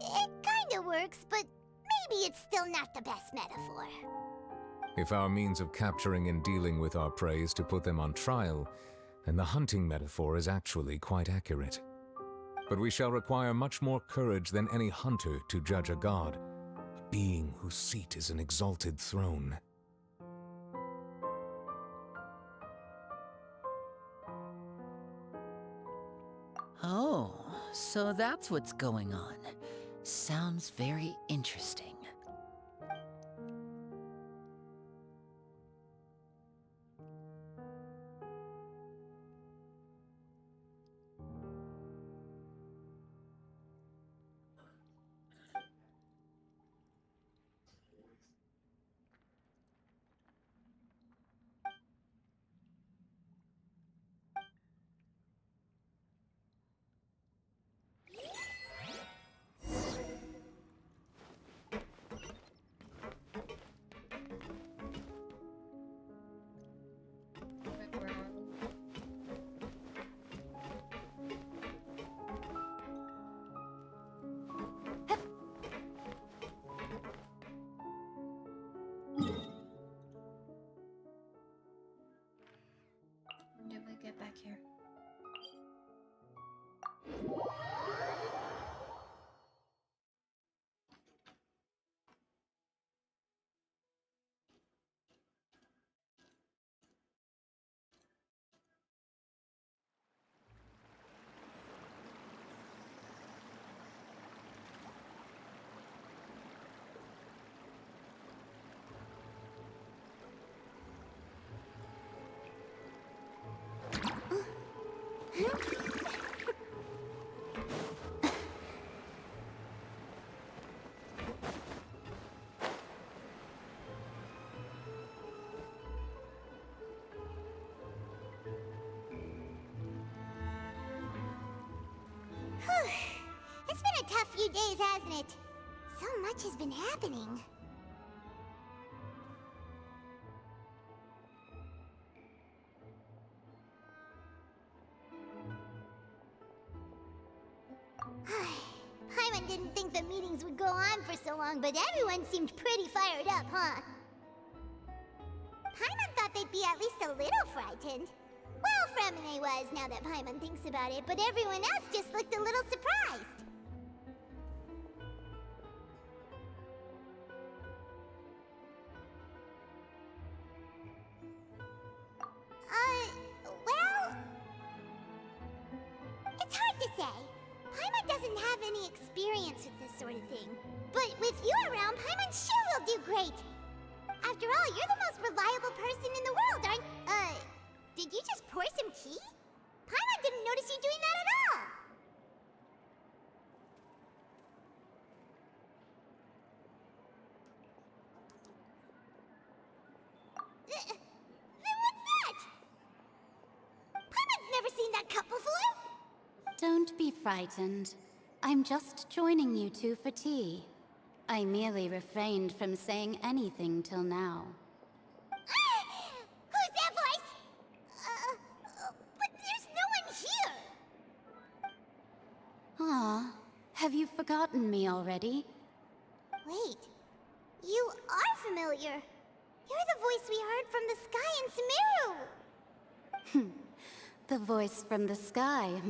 It kinda works, but maybe it's still not the best metaphor. If our means of capturing and dealing with our prey is to put them on trial, then the hunting metaphor is actually quite accurate. But we shall require much more courage than any hunter to judge a god, a being whose seat is an exalted throne. Oh, so that's what's going on. Sounds very interesting. It's been a tough few days, hasn't it? So much has been happening. Paimon didn't think the meetings would go on for so long, but everyone seemed pretty fired up, huh? Paimon thought they'd be at least a little frightened. Well, Fremine was, now that Paimon thinks about it, but everyone else just looked a little surprised. Well... It's hard to say. Paimon doesn't have any experience with this sort of thing. But with you around, Paimon sure will do great. After all, you're the most reliable person in the world, aren't... Did you just pour some tea? Paimon didn't notice you doing that at all. Then what's that? Paimon's never seen that cup before. Don't be frightened. I'm just joining you two for tea. I merely refrained from saying anything till now. Who's that voice? But there's no one here. Ah, have you forgotten me already? Wait, you are familiar. You're the voice we heard from the sky in Sumeru. The voice from the sky,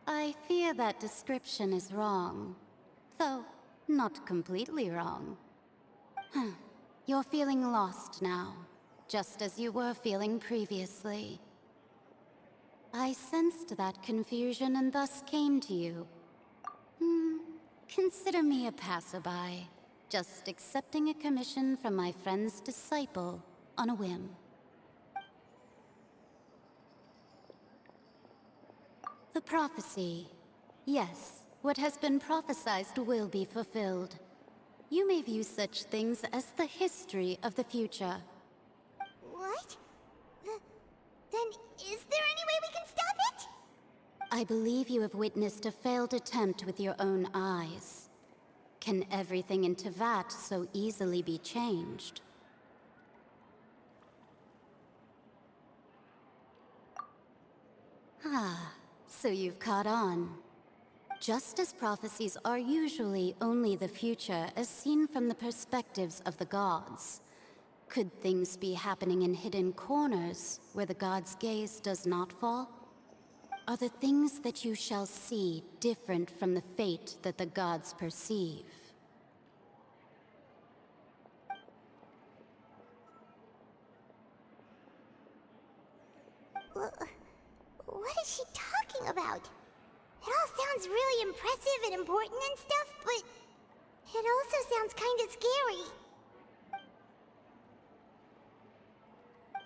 I fear that description is wrong. Though, not completely wrong. You're feeling lost now, just as you were feeling previously. I sensed that confusion and thus came to you. Consider me a passerby, just accepting a commission from my friend's disciple on a whim. The prophecy. Yes, what has been prophesized will be fulfilled. You may view such things as the history of the future. What? Then is there any way we can stop it? I believe you have witnessed a failed attempt with your own eyes. Can everything in Tevat so easily be changed? Ah, so you've caught on. Just as prophecies are usually only the future as seen from the perspectives of the gods, could things be happening in hidden corners where the gods' gaze does not fall? Are the things that you shall see different from the fate that the gods perceive? What is she talking about? It all sounds really impressive and important and stuff, but it also sounds kind of scary.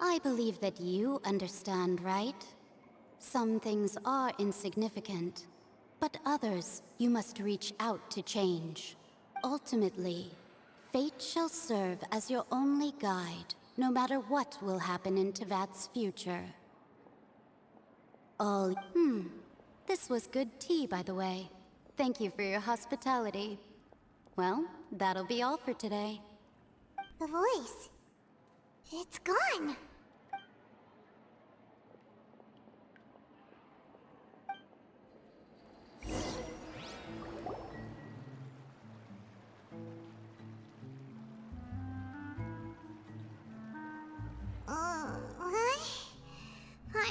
I believe that you understand, right? Some things are insignificant, but others you must reach out to change. Ultimately, fate shall serve as your only guide, no matter what will happen in Tevat's future. This was good tea, by the way. Thank you for your hospitality. Well, that'll be all for today. The voice. It's gone.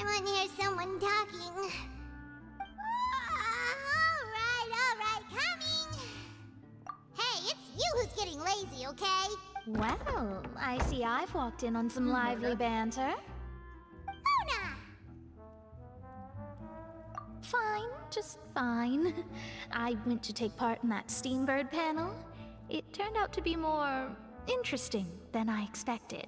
I hear someone talking. All right, coming. Hey, it's you who's getting lazy, okay? Well, I see I've walked in on some lively banter. Luna! Fine, just fine. I went to take part in that Steambird panel. It turned out to be more interesting than I expected.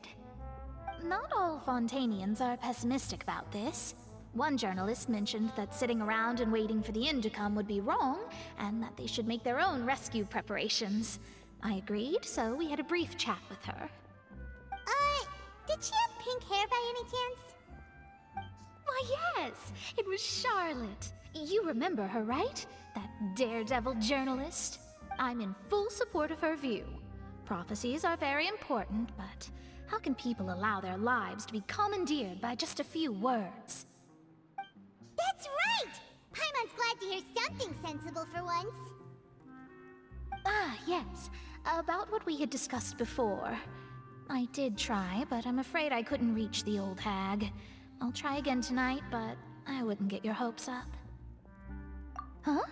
Not all Fontanians are pessimistic about this. One journalist mentioned that sitting around and waiting for the end to come would be wrong, and that they should make their own rescue preparations. I agreed, so we had a brief chat with her. Did she have pink hair by any chance? Why, yes! It was Charlotte. You remember her, right? That daredevil journalist? I'm in full support of her view. Prophecies are very important, but how can people allow their lives to be commandeered by just a few words? That's right! Paimon's glad to hear something sensible for once. Ah, yes. About what we had discussed before. I did try, but I'm afraid I couldn't reach the old hag. I'll try again tonight, but I wouldn't get your hopes up. Huh?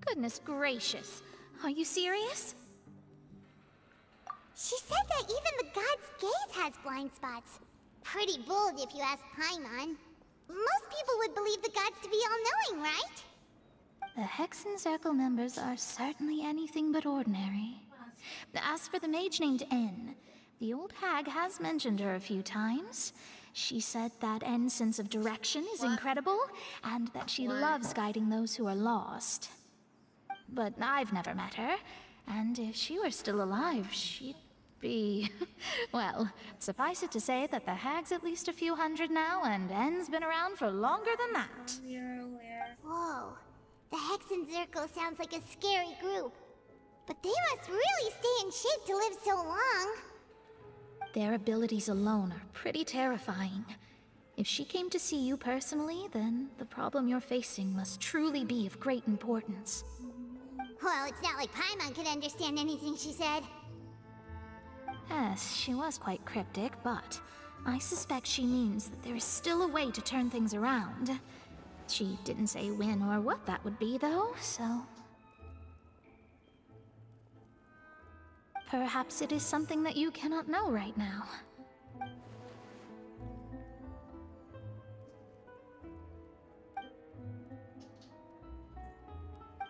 Goodness gracious. Are you serious? She said that even the god's gaze has blind spots. Pretty bold if you ask Paimon. Most people would believe the gods to be all-knowing, right? The Hexen Circle members are certainly anything but ordinary. As for the mage named N, the old hag has mentioned her a few times. She said that N's sense of direction is incredible, and that she loves guiding those who are lost. But I've never met her, and if she were still alive, she'd be... well, suffice it to say that the hag's at least a few hundred now, and N's been around for longer than that. Whoa. The Hexen Circle sounds like a scary group. But they must really stay in shape to live so long. Their abilities alone are pretty terrifying. If she came to see you personally, then the problem you're facing must truly be of great importance. Well, it's not like Paimon could understand anything she said. Yes, she was quite cryptic, but I suspect she means that there is still a way to turn things around. She didn't say when or what that would be, though, so... perhaps it is something that you cannot know right now.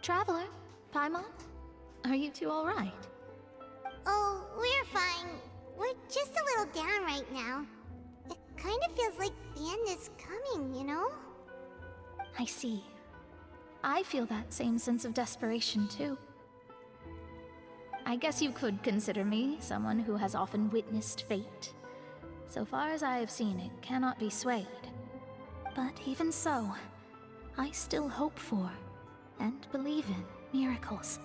Traveler, Paimon, are you two all right? Oh, we're fine. We're just a little down right now. It kind of feels like the end is coming, you know? I see. I feel that same sense of desperation, too. I guess you could consider me someone who has often witnessed fate. So far as I have seen, it cannot be swayed. But even so, I still hope for, and believe in, miracles.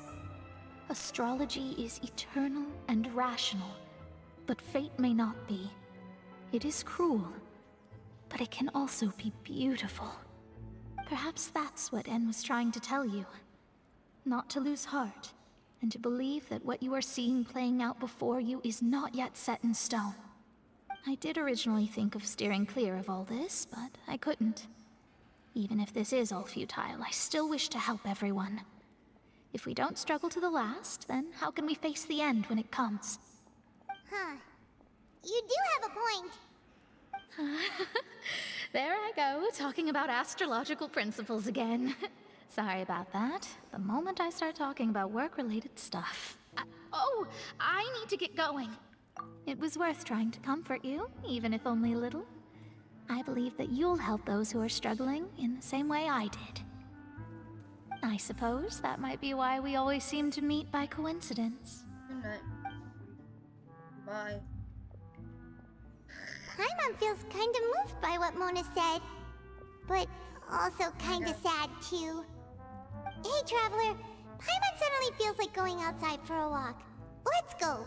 Astrology is eternal and rational, but fate may not be. It is cruel, but it can also be beautiful. Perhaps that's what En was trying to tell you. Not to lose heart, and to believe that what you are seeing playing out before you is not yet set in stone. I did originally think of steering clear of all this, but I couldn't. Even if this is all futile, I still wish to help everyone. If we don't struggle to the last, then how can we face the end when it comes? Huh. You do have a point. There I go, talking about astrological principles again. Sorry about that. The moment I start talking about work-related stuff... oh, I need to get going. It was worth trying to comfort you, even if only a little. I believe that you'll help those who are struggling in the same way I did. I suppose that might be why we always seem to meet by coincidence. Good night. Bye. Paimon feels kind of moved by what Mona said. But also kind of sad, too. Hey, Traveler. Paimon suddenly feels like going outside for a walk. Let's go.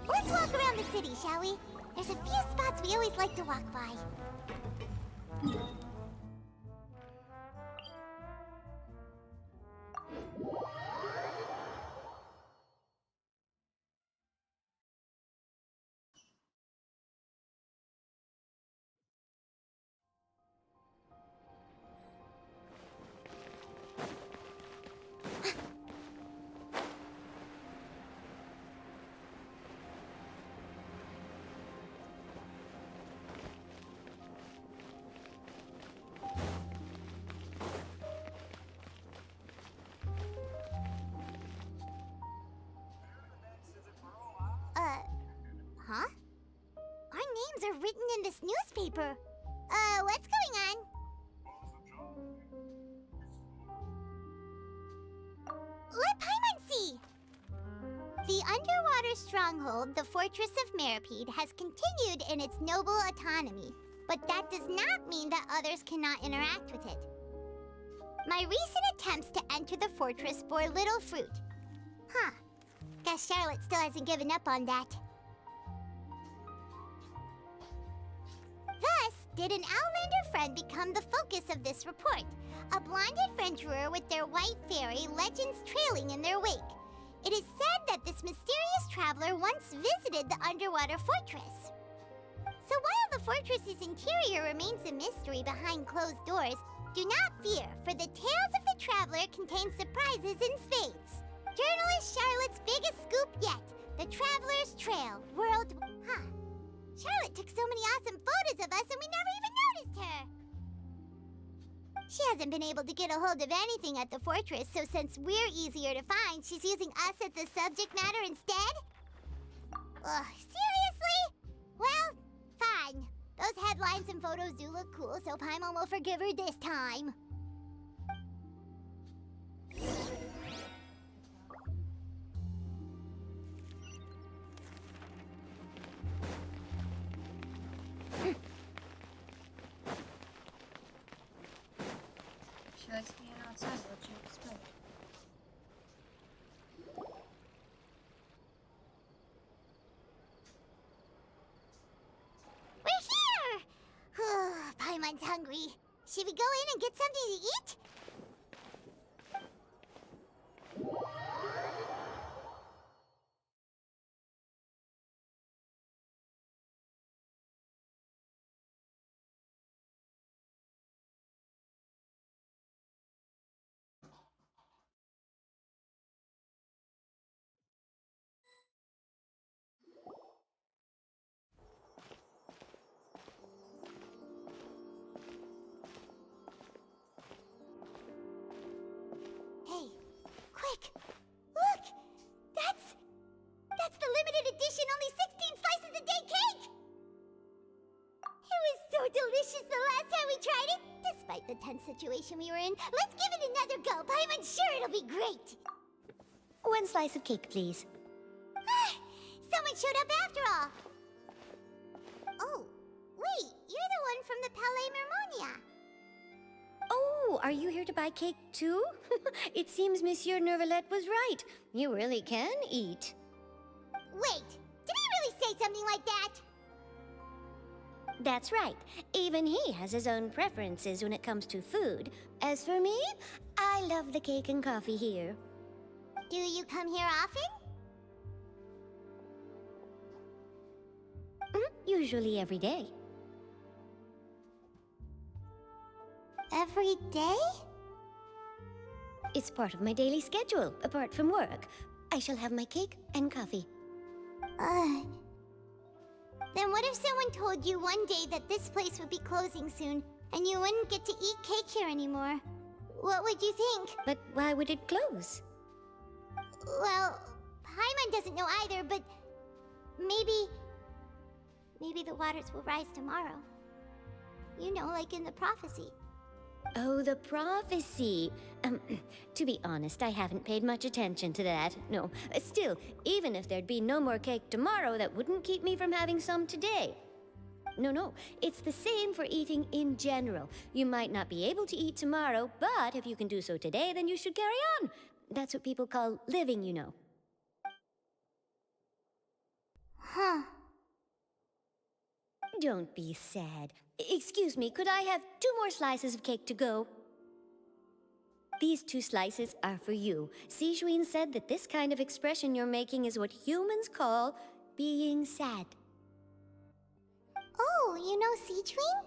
Let's walk around the city, shall we? There's a few spots we always like to walk by. written in this newspaper. What's going on? Let Paimon see! The underwater stronghold, the Fortress of Meripede, has continued in its noble autonomy, but that does not mean that others cannot interact with it. My recent attempts to enter the fortress bore little fruit. Huh. Guess Charlotte still hasn't given up on that. Thus, did an Outlander friend become the focus of this report, a blonde adventurer with their white fairy legends trailing in their wake. It is said that this mysterious traveler once visited the underwater fortress. So while the fortress's interior remains a mystery behind closed doors, do not fear, for the tales of the traveler contain surprises in spades. Journalist Charlotte's biggest scoop yet, the Traveler's Trail, Huh. Charlotte took so many awesome photos of us and we never even noticed her! She hasn't been able to get a hold of anything at the fortress, so since we're easier to find, she's using us as the subject matter instead? Ugh, seriously? Well, fine. Those headlines and photos do look cool, so Paimon will forgive her this time. She likes being outside, what you expect. We're here! Paimon's hungry. Should we go in and get something to eat? Hey, quick! Look! That's the limited edition only 16 slices a day cake! It was so delicious the last time we tried it! Despite the tense situation we were in, let's give it another go! I'm sure it'll be great! 1 slice of cake, please. Someone showed up after all! Oh, wait, you're the one from the Palais Mermonia. Oh, are you here to buy cake too? It seems Monsieur Nervalette was right. You really can eat. Wait, did he really say something like that? That's right. Even he has his own preferences when it comes to food. As for me, I love the cake and coffee here. Do you come here often? Usually every day. Every day? It's part of my daily schedule, apart from work. I shall have my cake and coffee. Then what if someone told you one day that this place would be closing soon, and you wouldn't get to eat cake here anymore? What would you think? But why would it close? Well, Paimon doesn't know either, but maybe the waters will rise tomorrow. You know, like in the prophecy. Oh, the prophecy. To be honest, I haven't paid much attention to that. No, still, even if there'd be no more cake tomorrow, that wouldn't keep me from having some today. No, it's the same for eating in general. You might not be able to eat tomorrow, but if you can do so today, then you should carry on. That's what people call living, you know. Huh. Don't be sad. Excuse me, could I have 2 more slices of cake to go? These 2 slices are for you. Sijuin said that this kind of expression you're making is what humans call being sad. Oh, you know Sijuin?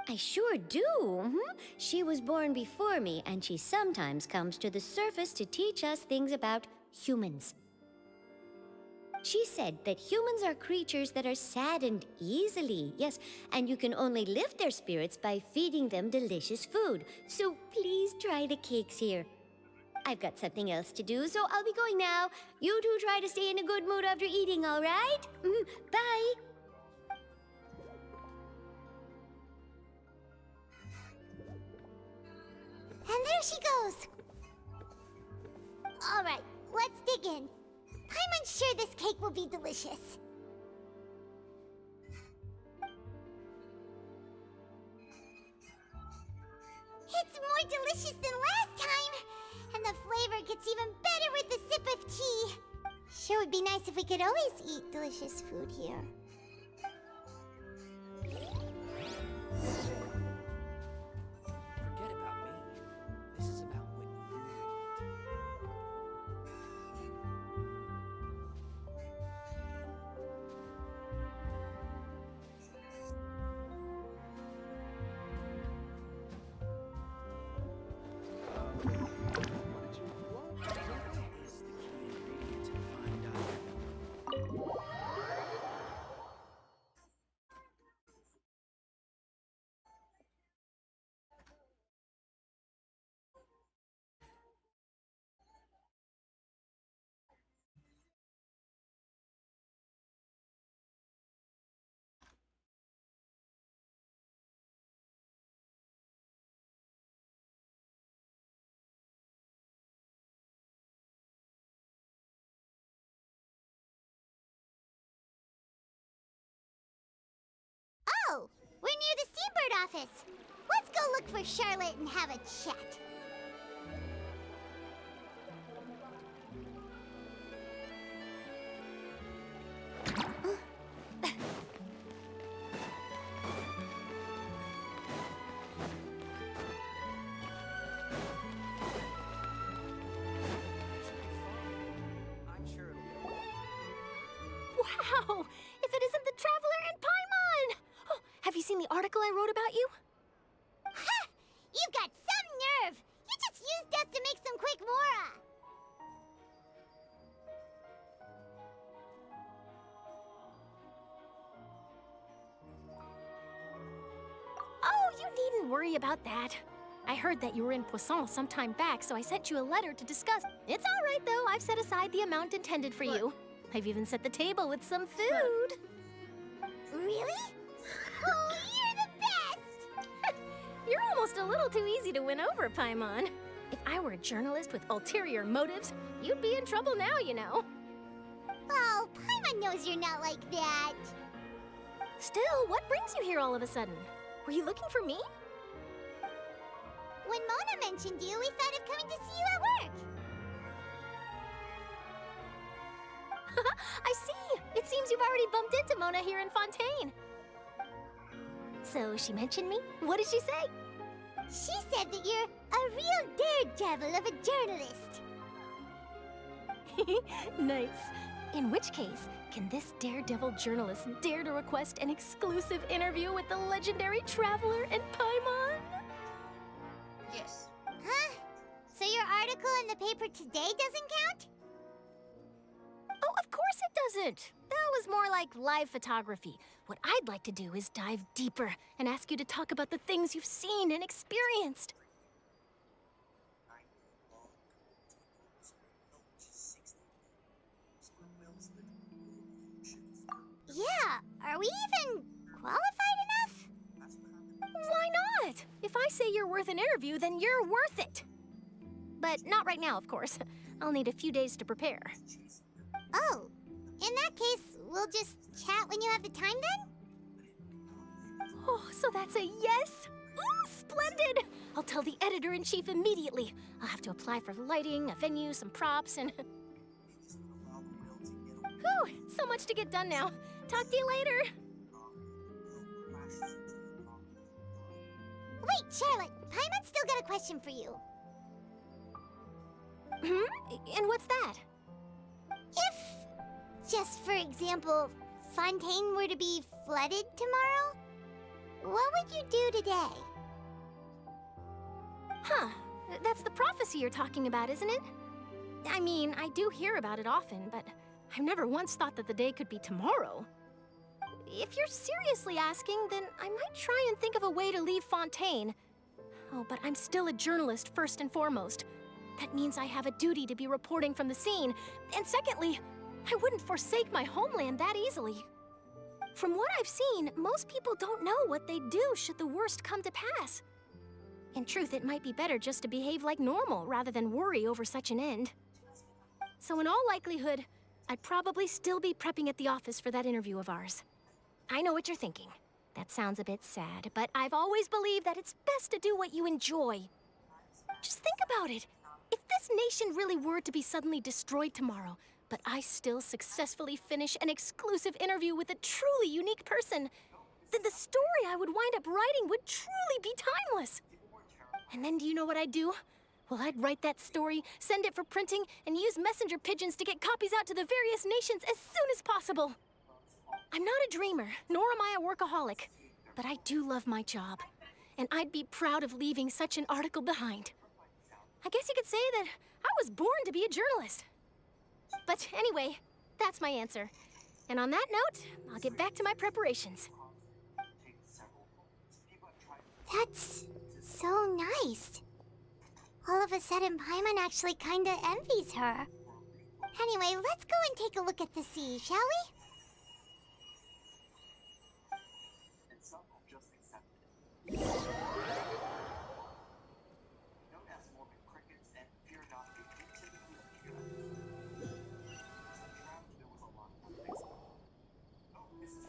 I sure do. She was born before me, and she sometimes comes to the surface to teach us things about humans. She said that humans are creatures that are saddened easily, yes, and you can only lift their spirits by feeding them delicious food. So please try the cakes here. I've got something else to do, so I'll be going now. You two try to stay in a good mood after eating, all right? Bye! there she goes. All right, let's dig in. Paimon's sure this cake will be delicious. It's more delicious than last time, and the flavor gets even better with a sip of tea. Sure would be nice if we could always eat delicious food here. Forget about me. This is about what you Oh, we're near the Seabird office. Let's go look for Charlotte and have a chat. Wow! If it isn't the Traveler and Paimon! Oh, have you seen the article I wrote about you? Ha! You've got some nerve! You just used us to make some quick mora! Oh, you needn't worry about that. I heard that you were in Poisson some time back, so I sent you a letter to discuss. It's all right, though. I've set aside the amount intended for you. I've even set the table with some food. Really? Oh, you're the best! You're almost a little too easy to win over, Paimon. If I were a journalist with ulterior motives, you'd be in trouble now, you know. Oh, Paimon knows you're not like that. Still, what brings you here all of a sudden? Were you looking for me? When Mona mentioned you, we thought of coming to see you at work. I see! It seems you've already bumped into Mona here in Fontaine. So she mentioned me? What did she say? She said that you're a real daredevil of a journalist. Nice. In which case, can this daredevil journalist dare to request an exclusive interview with the legendary Traveler and Paimon? Yes. Huh? So your article in the paper today doesn't count? Oh, of course it doesn't. That was more like live photography. What I'd like to do is dive deeper and ask you to talk about the things you've seen and experienced. Yeah, are we even qualified enough? Why not? If I say you're worth an interview, then you're worth it. But not right now, of course. I'll need a few days to prepare. Oh, in that case, we'll just chat when you have the time then? Oh, so that's a yes? Ooh, splendid! I'll tell the editor-in-chief immediately. I'll have to apply for lighting, a venue, some props, and... Whew, so much to get done now. Talk to you later. Wait, Charlotte, Paimon's still got a question for you. And what's that? If, just for example, Fontaine were to be flooded tomorrow, what would you do today? Huh, that's the prophecy you're talking about, isn't it? I mean, I do hear about it often, but I've never once thought that the day could be tomorrow. If you're seriously asking, then I might try and think of a way to leave Fontaine. Oh, but I'm still a journalist first and foremost. That means I have a duty to be reporting from the scene. And secondly, I wouldn't forsake my homeland that easily. From what I've seen, most people don't know what they'd do should the worst come to pass. In truth, it might be better just to behave like normal rather than worry over such an end. So in all likelihood, I'd probably still be prepping at the office for that interview of ours. I know what you're thinking. That sounds a bit sad, but I've always believed that it's best to do what you enjoy. Just think about it. If this nation really were to be suddenly destroyed tomorrow, but I still successfully finish an exclusive interview with a truly unique person, then the story I would wind up writing would truly be timeless. And then do you know what I'd do? Well, I'd write that story, send it for printing, and use messenger pigeons to get copies out to the various nations as soon as possible. I'm not a dreamer, nor am I a workaholic, but I do love my job, and I'd be proud of leaving such an article behind. I guess you could say that I was born to be a journalist. But anyway, that's my answer. And on that note, I'll get back to my preparations. That's so nice. All of a sudden, Paimon actually kinda envies her. Anyway, let's go and take a look at the sea, shall we?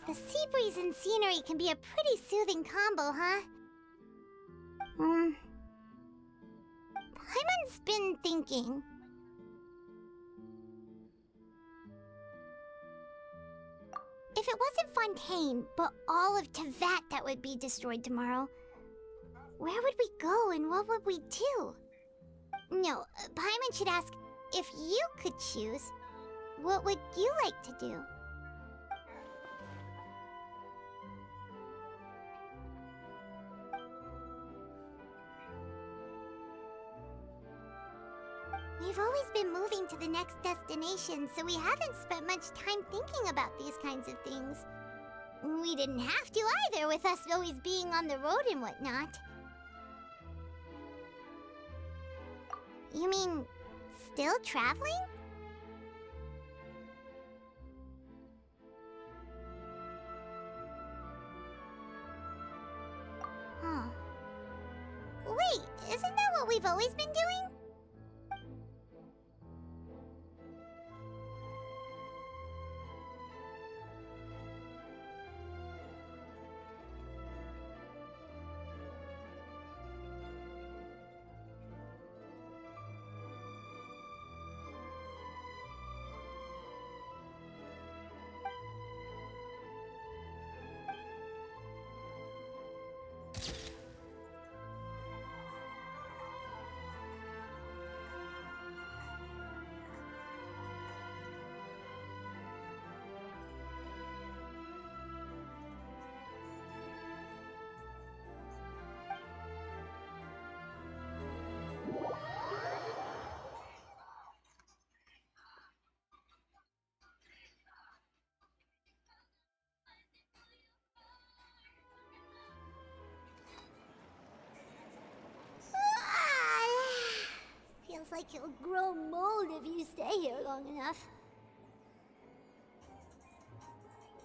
The sea breeze and scenery can be a pretty soothing combo, huh? Paimon's been thinking. If it wasn't Fontaine, but all of Tevat that would be destroyed tomorrow, where would we go and what would we do? No, Paimon should ask, if you could choose, what would you like to do? We've always been moving to the next destination, so we haven't spent much time thinking about these kinds of things. We didn't have to either, with us always being on the road and whatnot. You mean, still traveling? Huh. Wait, isn't that what we've always been doing? Feels like you'll grow mold if you stay here long enough.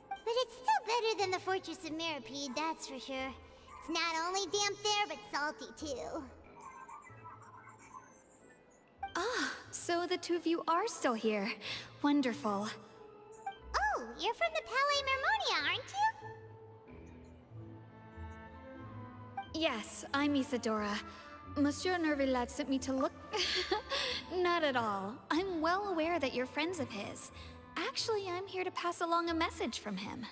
But it's still better than the Fortress of Mirapede, that's for sure. It's not only damp there, but salty too. Ah, so the two of you are still here. Wonderful. Oh, you're from the Palais Mermonia, aren't you? Yes, I'm Isadora. Monsieur Nervillat sent me to look... Not at all. I'm well aware that you're friends of his. Actually, I'm here to pass along a message from him.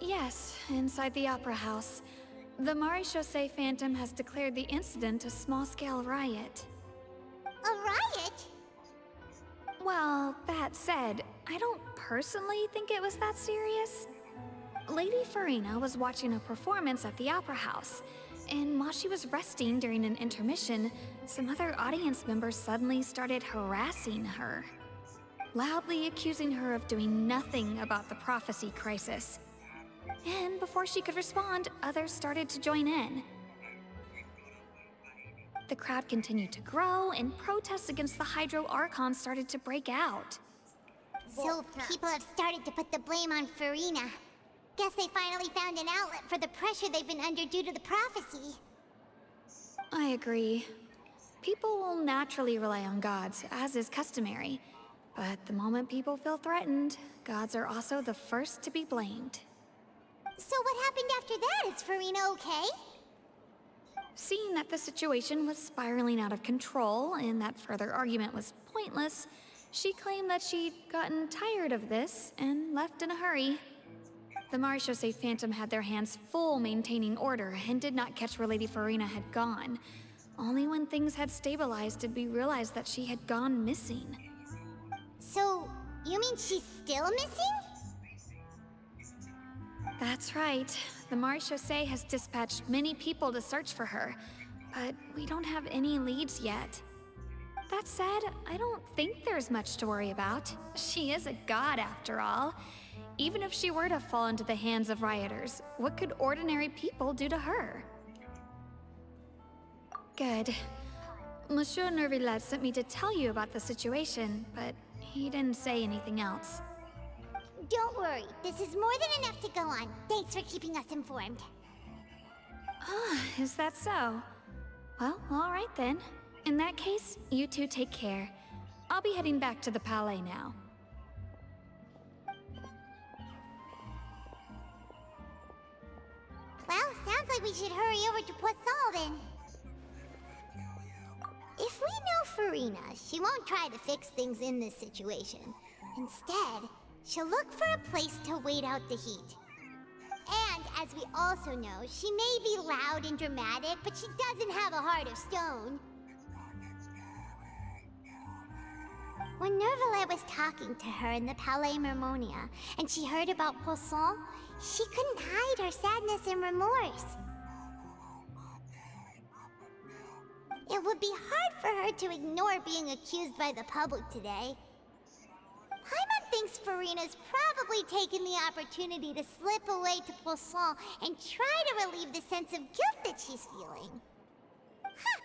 Yes, inside the Opera House. The Maréchaussée Phantom has declared the incident a small-scale riot. A riot? Well, that said, I don't personally think it was that serious. Lady Farina was watching a performance at the Opera House, and while she was resting during an intermission, some other audience members suddenly started harassing her, loudly accusing her of doing nothing about the prophecy crisis. And before she could respond, others started to join in. The crowd continued to grow, and protests against the Hydro Archon started to break out. So people have started to put the blame on Farina. Guess they finally found an outlet for the pressure they've been under due to the prophecy. I agree. People will naturally rely on gods, as is customary. But the moment people feel threatened, gods are also the first to be blamed. So what happened after that? Is Farina okay? Seeing that the situation was spiraling out of control and that further argument was pointless, she claimed that she'd gotten tired of this and left in a hurry. The Marechaussee Phantom had their hands full maintaining order and did not catch where Lady Farina had gone. Only when things had stabilized did we realize that she had gone missing. So, you mean she's still missing? That's right. The Marechaussee has dispatched many people to search for her, but we don't have any leads yet. That said, I don't think there's much to worry about. She is a god after all. Even if she were to fall into the hands of rioters, what could ordinary people do to her? Good. Monsieur Nervillet sent me to tell you about the situation, but he didn't say anything else. Don't worry, this is more than enough to go on. Thanks for keeping us informed. Ah, is that so? Well, all right then. In that case, you two take care. I'll be heading back to the Palais now. Well, sounds like we should hurry over to Poisson then. If we know Farina, she won't try to fix things in this situation. Instead, she'll look for a place to wait out the heat. And as we also know, she may be loud and dramatic, but she doesn't have a heart of stone. When Nervillet was talking to her in the Palais Mermonia, and she heard about Poisson, she couldn't hide her sadness and remorse. It would be hard for her to ignore being accused by the public today. Paimon thinks Farina's probably taken the opportunity to slip away to Poisson and try to relieve the sense of guilt that she's feeling. Huh!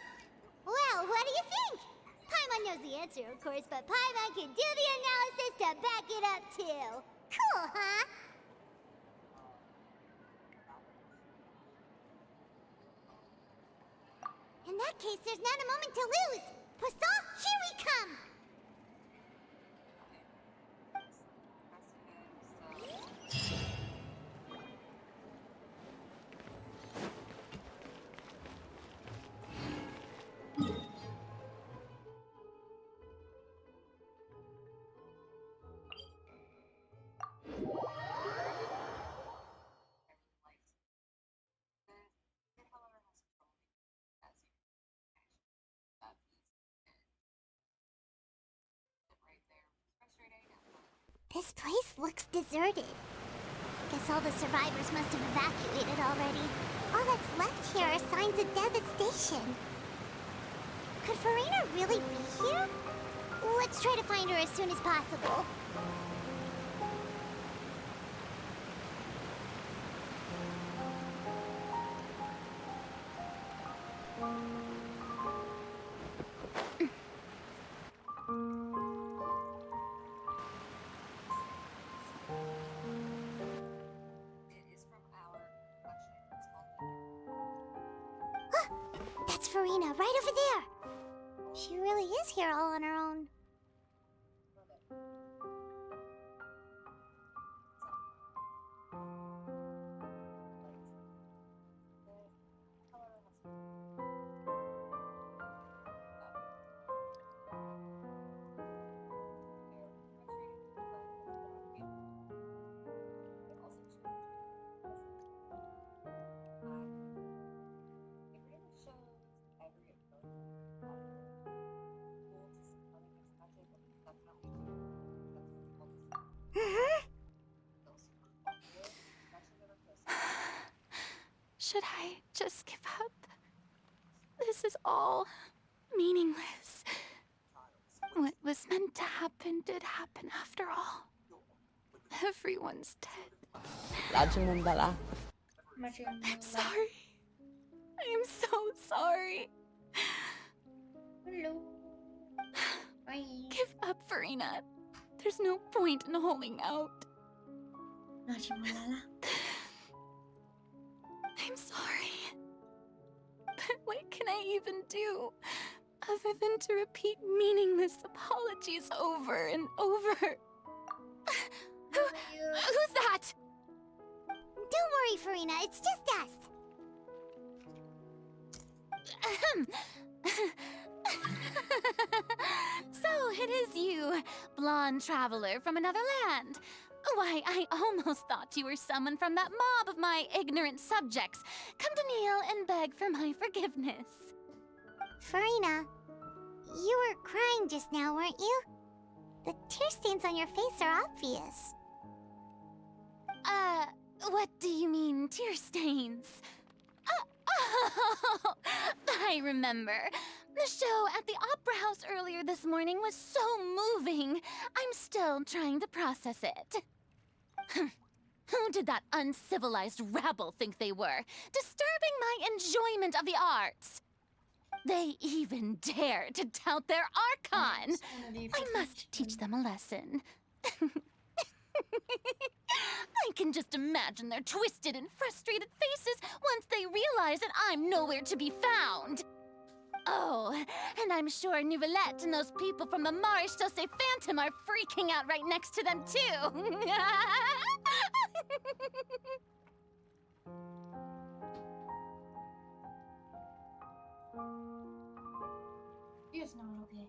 Well, what do you think? Paimon knows the answer, of course, but Paimon can do the analysis to back it up, too. Cool, huh? In that case, there's not a moment to lose. Poisson, here we come! This place looks deserted. Guess all the survivors must have evacuated already. All that's left here are signs of devastation. Could Farina really be here? Let's try to find her as soon as possible. That's Farina, right over there! She really is here all on her own. Should I just give up? This is all meaningless. What was meant to happen did happen after all. Everyone's dead. I'm sorry. I am so sorry. Farina. There's no point in holding out. I'm sorry. But what can I even do other than to repeat meaningless apologies over and over? Who's that? Don't worry, Farina. It's just us. So it is you, blonde traveler from another land. Why, I almost thought you were someone from that mob of my ignorant subjects, come to kneel and beg for my forgiveness. Farina, you were crying just now, weren't you? The tear stains on your face are obvious. What do you mean, tear stains? Oh, I remember. The show at the Opera House earlier this morning was so moving. I'm still trying to process it. Who did that uncivilized rabble think they were, disturbing my enjoyment of the arts? They even dare to tout their Archon! I must teach them a lesson. I can just imagine their twisted and frustrated faces once they realize that I'm nowhere to be found. Oh, and I'm sure Nouvellette and those people from the Maréchaussée Phantom are freaking out right next to them, too. It's not okay.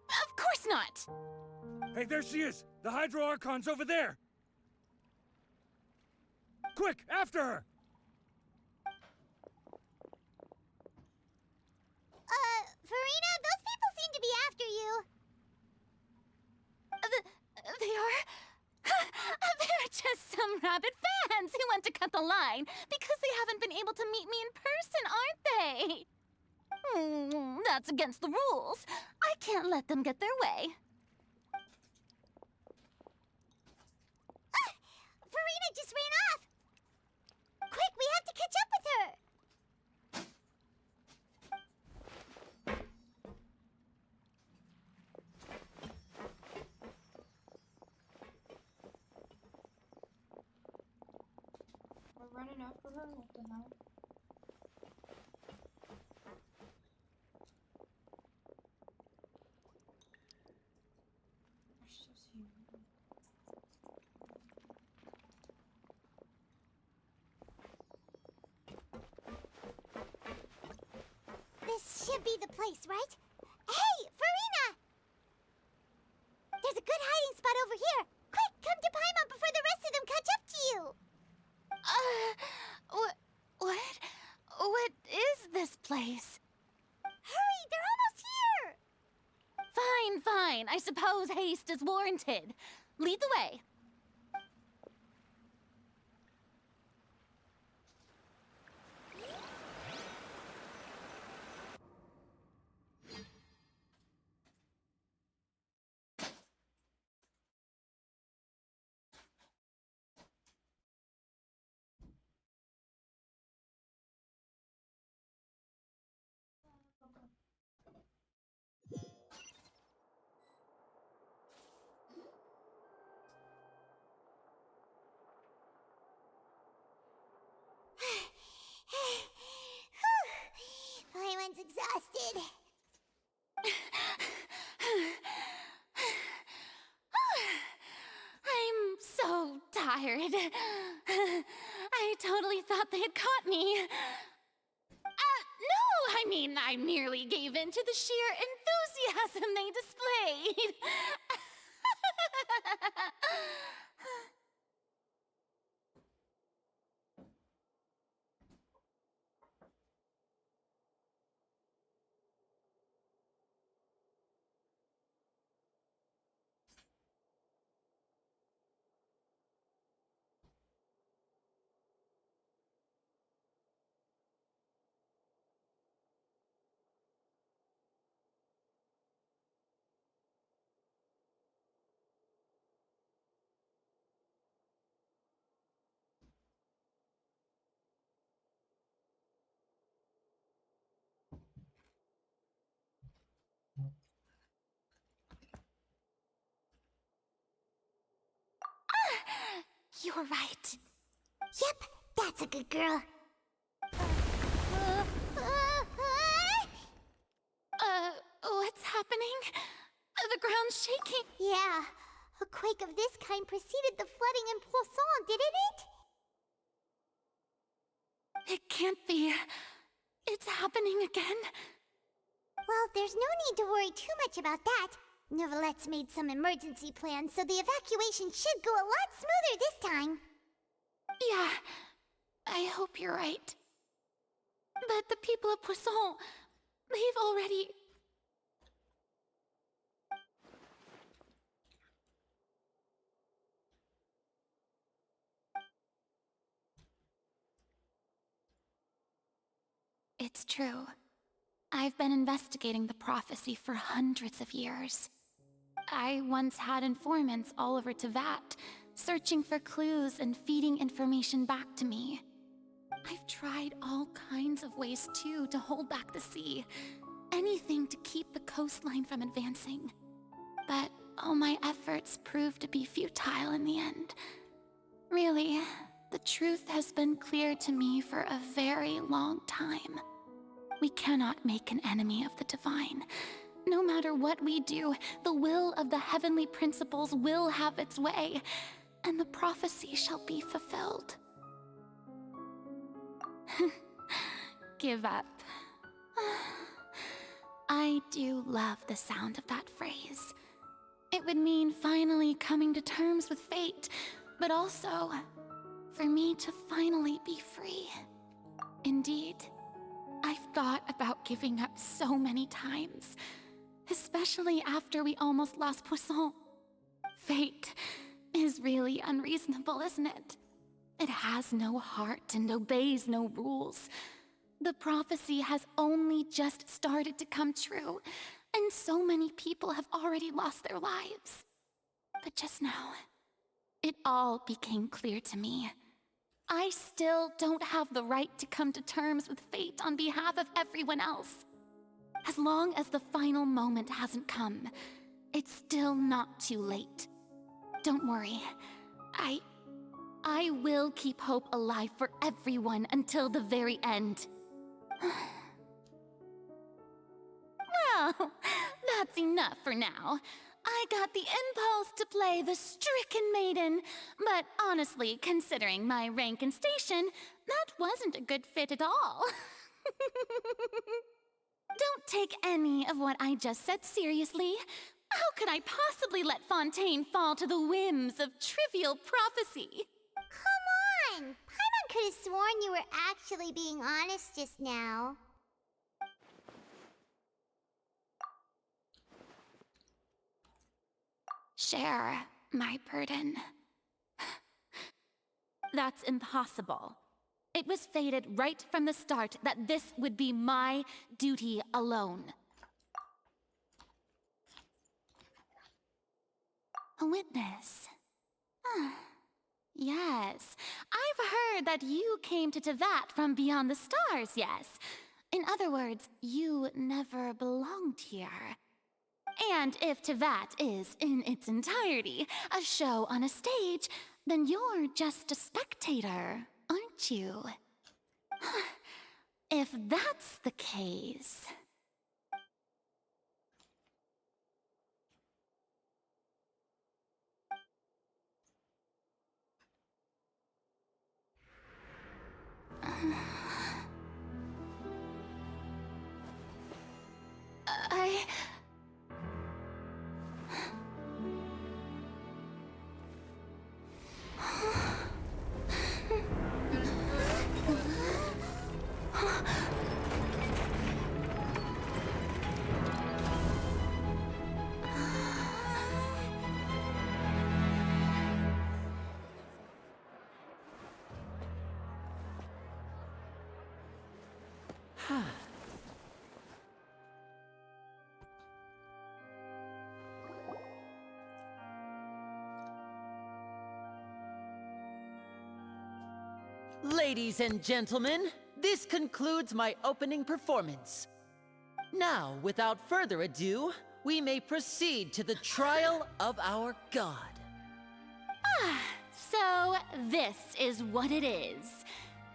Of course not! Hey, there she is! The Hydro Archon's over there! Quick, after her! Farina, those people seem to be after you. They are? They're just some rabid fans who want to cut the line because they haven't been able to meet me in person, aren't they? That's against the rules. I can't let them get their way. Farina just ran off! Quick, we have to catch up with her! We're running after her? What the hell? This should be the place, right? Hey, Farina! There's a good hiding spot over here. Quick, come to Paimon before the rest of them catch up to you. What is this place? Hurry, they're almost here! Fine. I suppose haste is warranted. Lead the way. Paimon's exhausted. I'm so tired. I totally thought they had caught me. No, I mean, I merely gave in to the sheer enthusiasm they displayed. You're right. Yep, that's a good girl. What's happening? The ground's shaking. Yeah, a quake of this kind preceded the flooding in Poisson, didn't it? It can't be. It's happening again. Well, there's no need to worry too much about that. Novelette's made some emergency plans, so the evacuation should go a lot smoother this time. Yeah, I hope you're right. But the people of Poisson, they've already... It's true. I've been investigating the prophecy for hundreds of years. I once had informants all over Tevat, searching for clues and feeding information back to me. I've tried all kinds of ways, too, to hold back the sea. Anything to keep the coastline from advancing. But all my efforts proved to be futile in the end. Really, the truth has been clear to me for a very long time. We cannot make an enemy of the divine. No matter what we do, the will of the heavenly principles will have its way, and the prophecy shall be fulfilled. Give up. I do love the sound of that phrase. It would mean finally coming to terms with fate, but also for me to finally be free. Indeed, I've thought about giving up so many times, especially after we almost lost Poisson. Fate is really unreasonable, isn't it? It has no heart and obeys no rules. The prophecy has only just started to come true, and so many people have already lost their lives. But just now, it all became clear to me. I still don't have the right to come to terms with fate on behalf of everyone else. As long as the final moment hasn't come, it's still not too late. Don't worry. I will keep hope alive for everyone until the very end. Well, that's enough for now. I got the impulse to play the stricken maiden, but honestly, considering my rank and station, that wasn't a good fit at all. Don't take any of what I just said seriously. How could I possibly let Fontaine fall to the whims of trivial prophecy? Come on! Paimon could have sworn you were actually being honest just now. Share my burden. That's impossible. It was fated right from the start that this would be my duty alone. A witness. Yes, I've heard that you came to Tevat from beyond the stars, yes. In other words, you never belonged here. And if Tevat is, in its entirety, a show on a stage, then you're just a spectator, aren't you? If that's the case... Ladies and gentlemen, this concludes my opening performance. Now, without further ado, we may proceed to the trial of our god. So, So, this is what it is.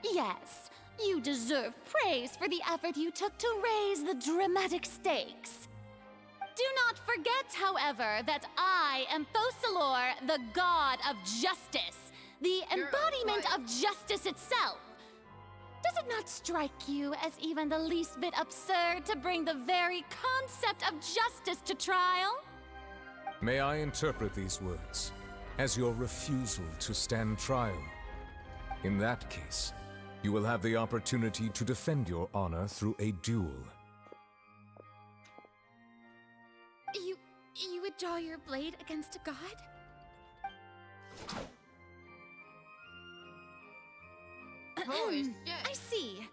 Yes, you deserve praise for the effort you took to raise the dramatic stakes. Do not forget, however, that I am Focalor, the god of justice, the embodiment of justice itself. Does it not strike you as even the least bit absurd to bring the very concept of justice to trial? May I interpret these words as your refusal to stand trial? In that case, you will have the opportunity to defend your honor through a duel. You would draw your blade against a god? Holy shit. I see.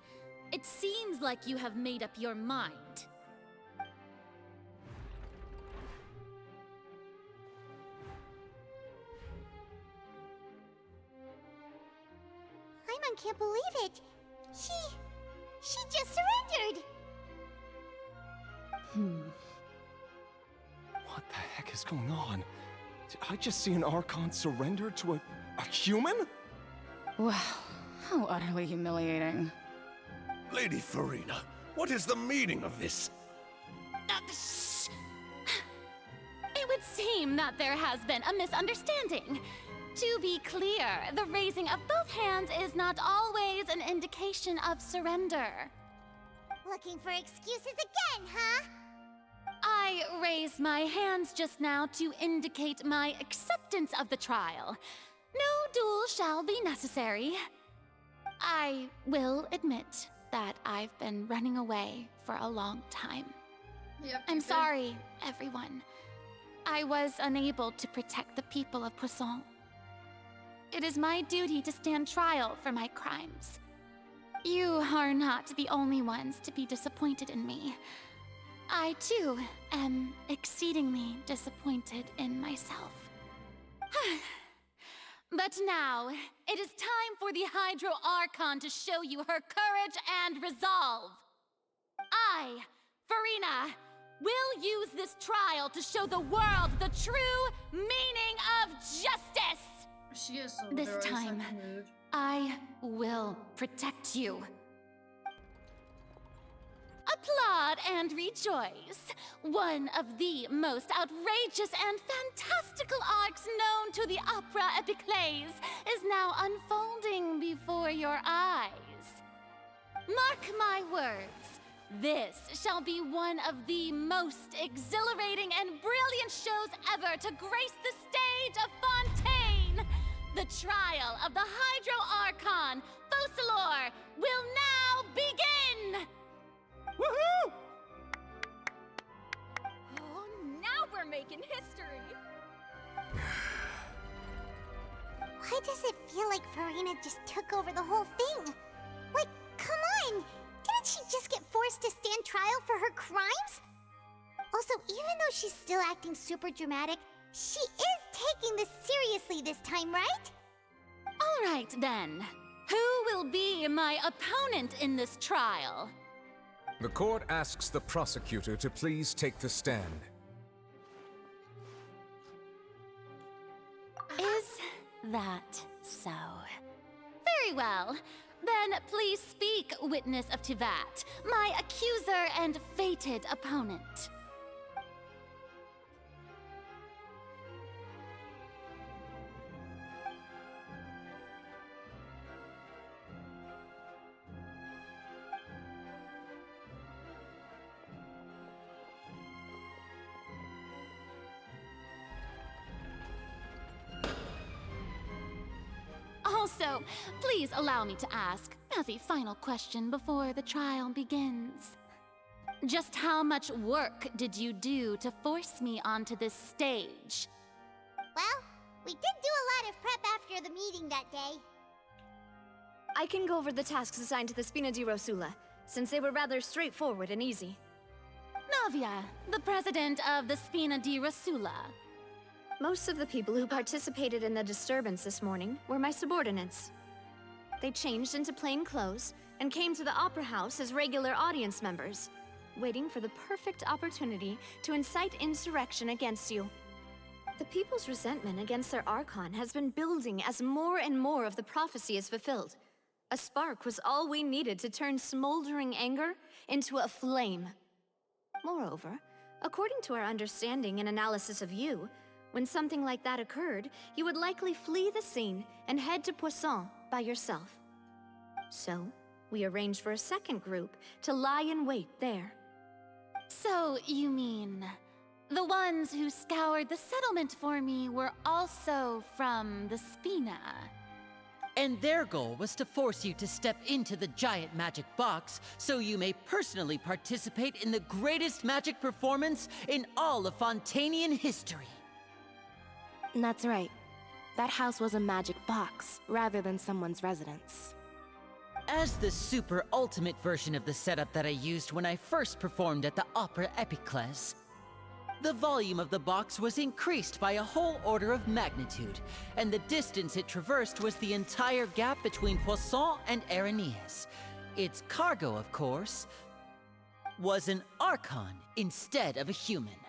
It seems like you have made up your mind. Paimon can't believe it. She just surrendered. What the heck is going on? Did I just see an Archon surrender to a human? Wow, how utterly humiliating. Lady Farina, what is the meaning of this? Shh. It would seem that there has been a misunderstanding. To be clear, the raising of both hands is not always an indication of surrender. Looking for excuses again, huh? I raised my hands just now to indicate my acceptance of the trial. No duel shall be necessary. I will admit that I've been running away for a long time. Yep, I'm sorry, everyone. I was unable to protect the people of Poisson. It is my duty to stand trial for my crimes. You are not the only ones to be disappointed in me. I, too, am exceedingly disappointed in myself. But now, it is time for the Hydro Archon to show you her courage and resolve. I, Farina, will use this trial to show the world the true meaning of justice! She is so This very time, mood. I will protect you. Applaud and rejoice. One of the most outrageous and fantastical arcs known to the opera epiclese is now unfolding before your eyes. Mark my words, this shall be one of the most exhilarating and brilliant shows ever to grace the stage of Fontaine. The trial of the Hydro Archon, Focalor, will now begin! Woohoo! Oh, now we're making history! Why does it feel like Farina just took over the whole thing? Like, come on! Didn't she just get forced to stand trial for her crimes? Also, even though she's still acting super dramatic, she is taking this seriously this time, right? All right, then. Who will be my opponent in this trial? The court asks the prosecutor to please take the stand. Is that so? Very well. Then please speak, witness of Tivat, my accuser and fated opponent. Also, please allow me to ask, as a final question before the trial begins. Just how much work did you do to force me onto this stage? Well, we did do a lot of prep after the meeting that day. I can go over the tasks assigned to the Spina di Rosula, since they were rather straightforward and easy. Navia, the president of the Spina di Rosula. Most of the people who participated in the disturbance this morning were my subordinates. They changed into plain clothes and came to the Opera House as regular audience members, waiting for the perfect opportunity to incite insurrection against you. The people's resentment against their Archon has been building as more and more of the prophecy is fulfilled. A spark was all we needed to turn smoldering anger into a flame. Moreover, according to our understanding and analysis of you, when something like that occurred, you would likely flee the scene and head to Poisson by yourself. So, we arranged for a second group to lie in wait there. So, you mean... the ones who scoured the settlement for me were also from the Spina? And their goal was to force you to step into the giant magic box so you may personally participate in the greatest magic performance in all of Fontanian history. That's right. That house was a magic box, rather than someone's residence. As the super ultimate version of the setup that I used when I first performed at the Opera Epiclese, the volume of the box was increased by a whole order of magnitude, and the distance it traversed was the entire gap between Poisson and Araneas. Its cargo, of course, was an Archon instead of a human.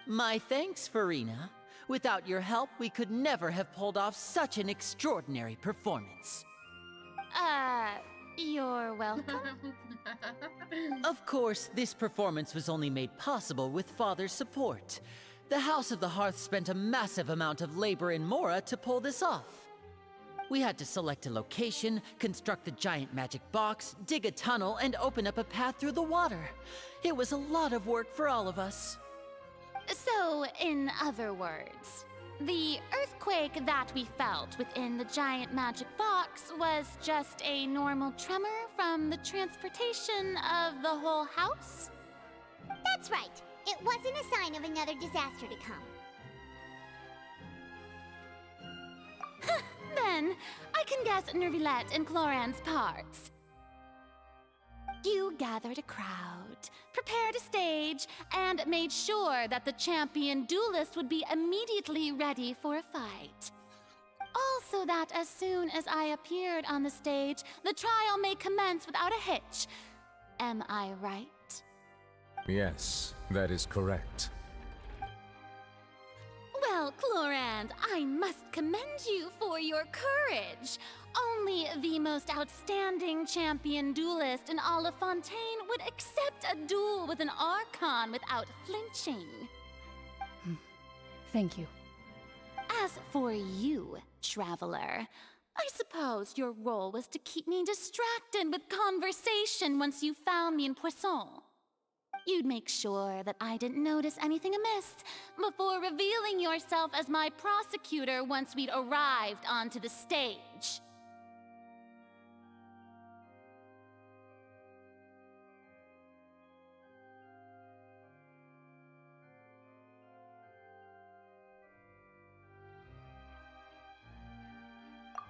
My thanks, Farina. Without your help, we could never have pulled off such an extraordinary performance. You're welcome. Of course, this performance was only made possible with Father's support. The House of the Hearth spent a massive amount of labor in Mora to pull this off. We had to select a location, construct the giant magic box, dig a tunnel, and open up a path through the water. It was a lot of work for all of us. So, in other words, the earthquake that we felt within the giant magic box was just a normal tremor from the transportation of the whole house? That's right. It wasn't a sign of another disaster to come. Then, I can guess Nervilette and Cloran's parts. You gathered a crowd, prepared a stage, and made sure that the champion duelist would be immediately ready for a fight. Also that as soon as I appeared on the stage, the trial may commence without a hitch. Am I right? Yes, that is correct. Well, Clorand, I must commend you for your courage. Only the most outstanding champion duelist in all of Fontaine would accept a duel with an Archon without flinching. Thank you. As for you, Traveler, I suppose your role was to keep me distracted with conversation once you found me in Poisson. You'd make sure that I didn't notice anything amiss before revealing yourself as my prosecutor once we'd arrived onto the stage.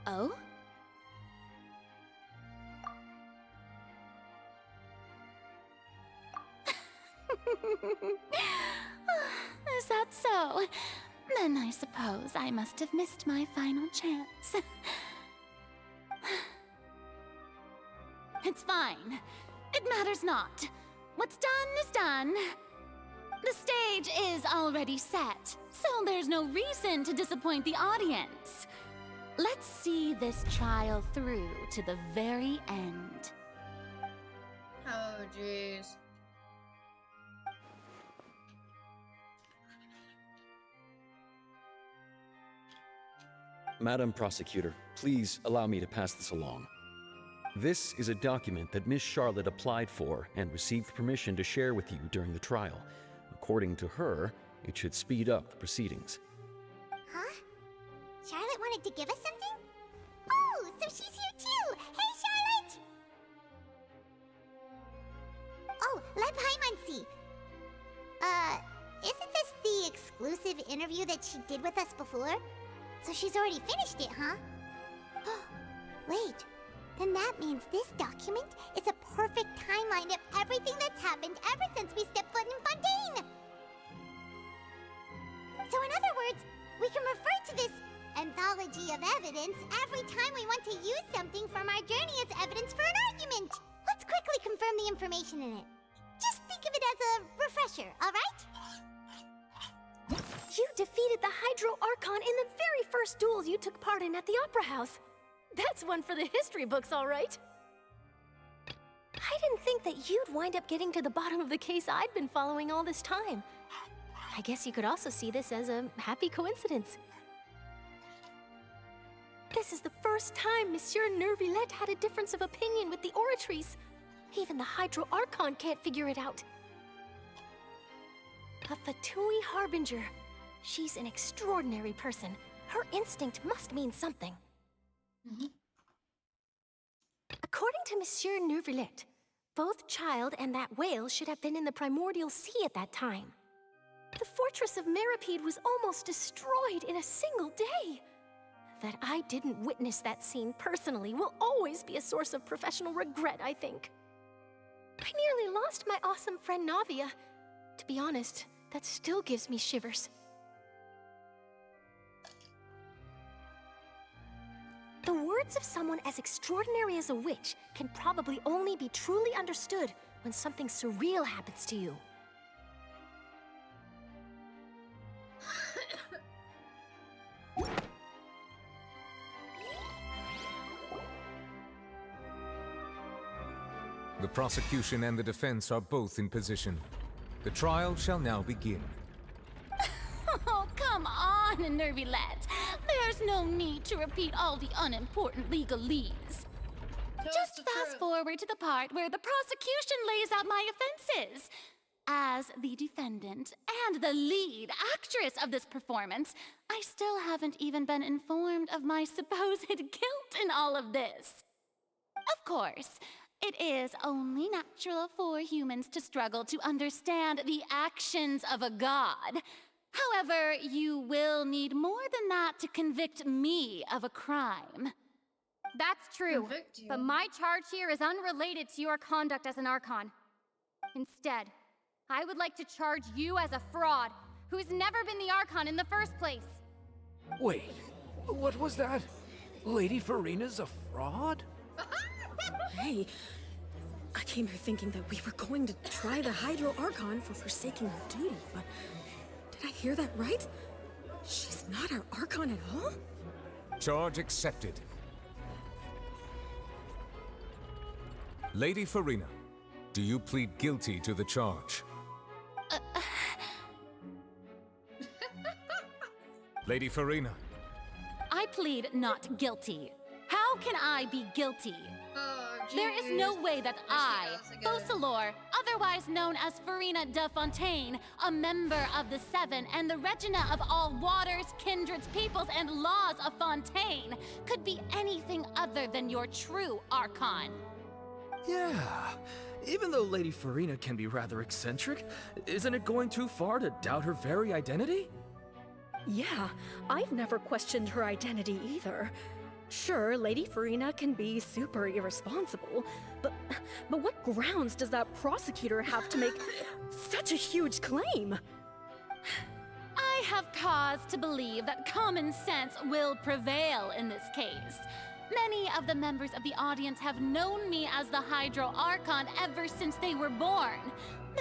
Oh? Is that so? Then I suppose I must have missed my final chance. It's fine. It matters not. What's done is done. The stage is already set, so there's no reason to disappoint the audience. Let's see this trial through to the very end. Oh, jeez. Madam Prosecutor, please allow me to pass this along. This is a document that Miss Charlotte applied for and received permission to share with you during the trial. According to her, it should speed up the proceedings. Huh? Charlotte wanted to give us something? Oh, so she's here too! Hey, Charlotte! Oh, Leb Hymansi! Isn't this the exclusive interview that she did with us before? So she's already finished it, huh? Wait, then that means this document is a perfect timeline of everything that's happened ever since we stepped foot in Fontaine! So in other words, we can refer to this anthology of evidence every time we want to use something from our journey as evidence for an argument! Let's quickly confirm the information in it. Just think of it as a refresher, alright? You defeated the Hydro Archon in the very first duels you took part in at the Opera House. That's one for the history books, all right. I didn't think that you'd wind up getting to the bottom of the case I'd been following all this time. I guess you could also see this as a happy coincidence. This is the first time Monsieur Neuvillette had a difference of opinion with the Oratrice. Even the Hydro Archon can't figure it out. A Fatui Harbinger. She's an extraordinary person. Her instinct must mean something. According to Monsieur Neuvillette, both Child and that whale should have been in the primordial sea at that time. The fortress of Meripede was almost destroyed in a single day. That I didn't witness that scene personally will always be a source of professional regret, I think. I nearly lost my awesome friend Navia. To be honest, that still gives me shivers. The words of someone as extraordinary as a witch can probably only be truly understood when something surreal happens to you. The prosecution and the defense are both in position. The trial shall now begin. Oh, come on, Neuvillette. There's no need to repeat all the unimportant legalese. Just fast forward to the part where the prosecution lays out my offenses. As the defendant and the lead actress of this performance, I still haven't even been informed of my supposed guilt in all of this. Of course, it is only natural for humans to struggle to understand the actions of a god. However, you will need more than that to convict me of a crime. That's true, but my charge here is unrelated to your conduct as an Archon. Instead, I would like to charge you as a fraud who's never been the Archon in the first place. Wait, what was that? Lady Farina's a fraud? Hey, I came here thinking that we were going to try the Hydro Archon for forsaking her duty, but did I hear that right? She's not our Archon at all? Charge accepted. Lady Farina, do you plead guilty to the charge? Lady Farina. I plead not guilty. How can I be guilty? There is no way that I, Focalor, otherwise known as Farina de Fontaine, a member of the Seven and the Regina of all waters, kindreds, peoples, and laws of Fontaine, could be anything other than your true Archon. Yeah, even though Lady Farina can be rather eccentric, isn't it going too far to doubt her very identity? Yeah, I've never questioned her identity either. Sure, Lady Farina can be super irresponsible, but what grounds does that prosecutor have to make such a huge claim? I have cause to believe that common sense will prevail in this case. Many of the members of the audience have known me as the Hydro Archon ever since they were born.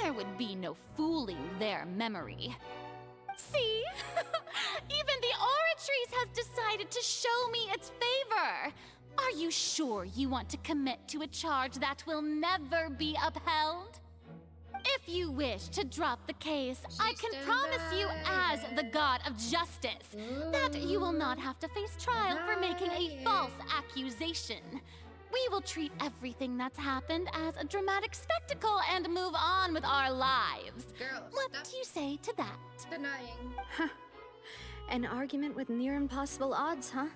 There would be no fooling their memory. See? Even the Oratrice has decided to show me its favor. Are you sure you want to commit to a charge that will never be upheld? If you wish to drop the case, I can promise you as the god of justice that you will not have to face trial for making a false accusation. We will treat everything that's happened as a dramatic spectacle and move on with our lives. What do you say to that? Denying. An argument with near impossible odds, huh?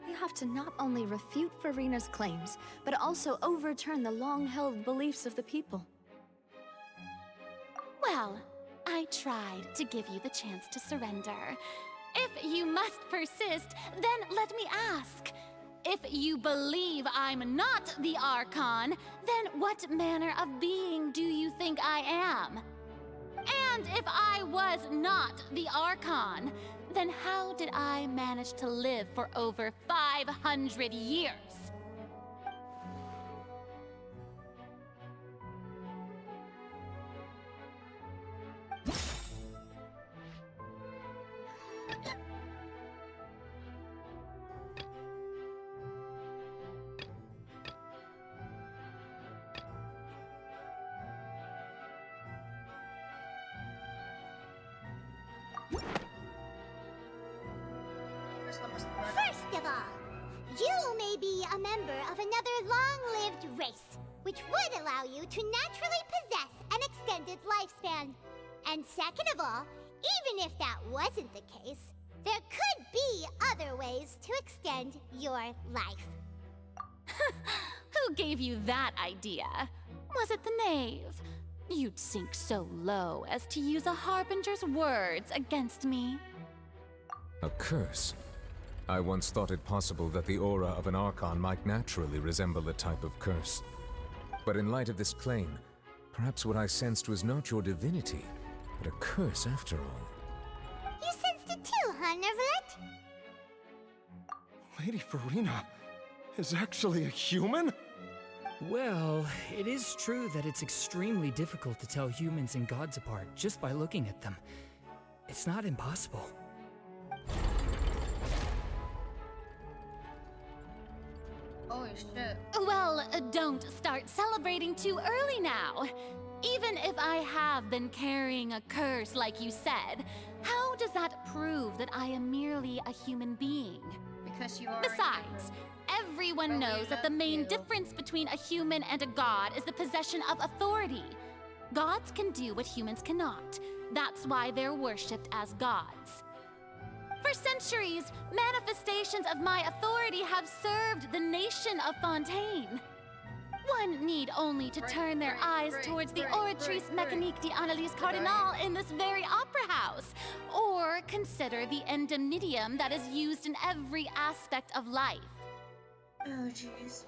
You have to not only refute Farina's claims, but also overturn the long-held beliefs of the people. Well, I tried to give you the chance to surrender. If you must persist, then let me ask. If you believe I'm not the Archon, then what manner of being do you think I am? And if I was not the Archon, then how did I manage to live for over 500 years? member of another long-lived race, which would allow you to naturally possess an extended lifespan. And second of all, even if that wasn't the case, there could be other ways to extend your life. Who gave you that idea? Was it the knave? You'd sink so low as to use a harbinger's words against me. A curse? I once thought it possible that the aura of an Archon might naturally resemble a type of curse. But in light of this claim, perhaps what I sensed was not your divinity, but a curse after all. You sensed it too, huh, Neverlet? Lady Farina is actually a human? Well, it is true that it's extremely difficult to tell humans and gods apart just by looking at them. It's not impossible. Holy shit. Well, don't start celebrating too early now. Even if I have been carrying a curse like you said, how does that prove that I am merely a human being? Because you are. Besides, everyone knows that the main difference between a human and a god is the possession of authority. Gods can do what humans cannot. That's why they're worshipped as gods. For centuries, manifestations of my authority have served the nation of Fontaine. One need only to turn their eyes towards the Oratrice Mécanique d'Analyse Cardinal in this very opera house, or consider the indemnitium that is used in every aspect of life. Oh, jeez.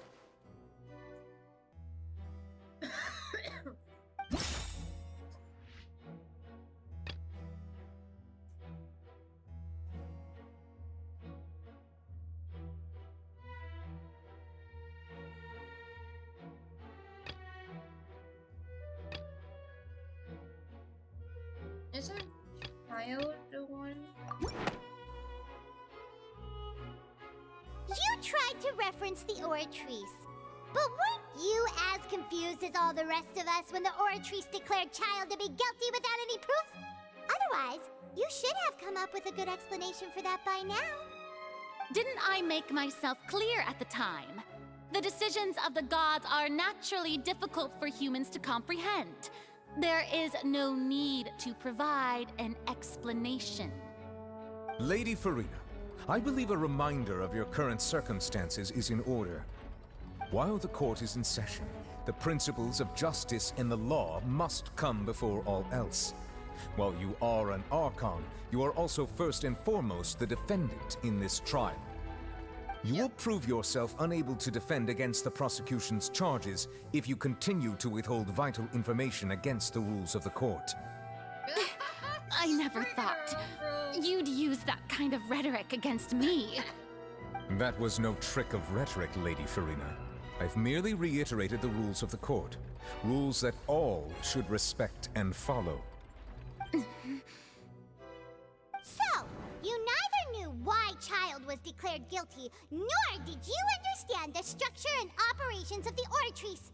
Isn't Kyle the one? You tried to reference the Oratrice, but weren't you as confused as all the rest of us when the Oratrice declared Child to be guilty without any proof? Otherwise, you should have come up with a good explanation for that by now. Didn't I make myself clear at the time? The decisions of the gods are naturally difficult for humans to comprehend. There is no need to provide an explanation. Lady Farina, I believe a reminder of your current circumstances is in order. While the court is in session, the principles of justice and the law must come before all else. While you are an Archon, you are also first and foremost the defendant in this trial. You will prove yourself unable to defend against the prosecution's charges if you continue to withhold vital information against the rules of the court. I never thought you'd use that kind of rhetoric against me. That was no trick of rhetoric, Lady Farina. I've merely reiterated the rules of the court. Rules that all should respect and follow. So, you neither knew why Child was declared guilty, nor did you understand the structure and operations of the Oratrice.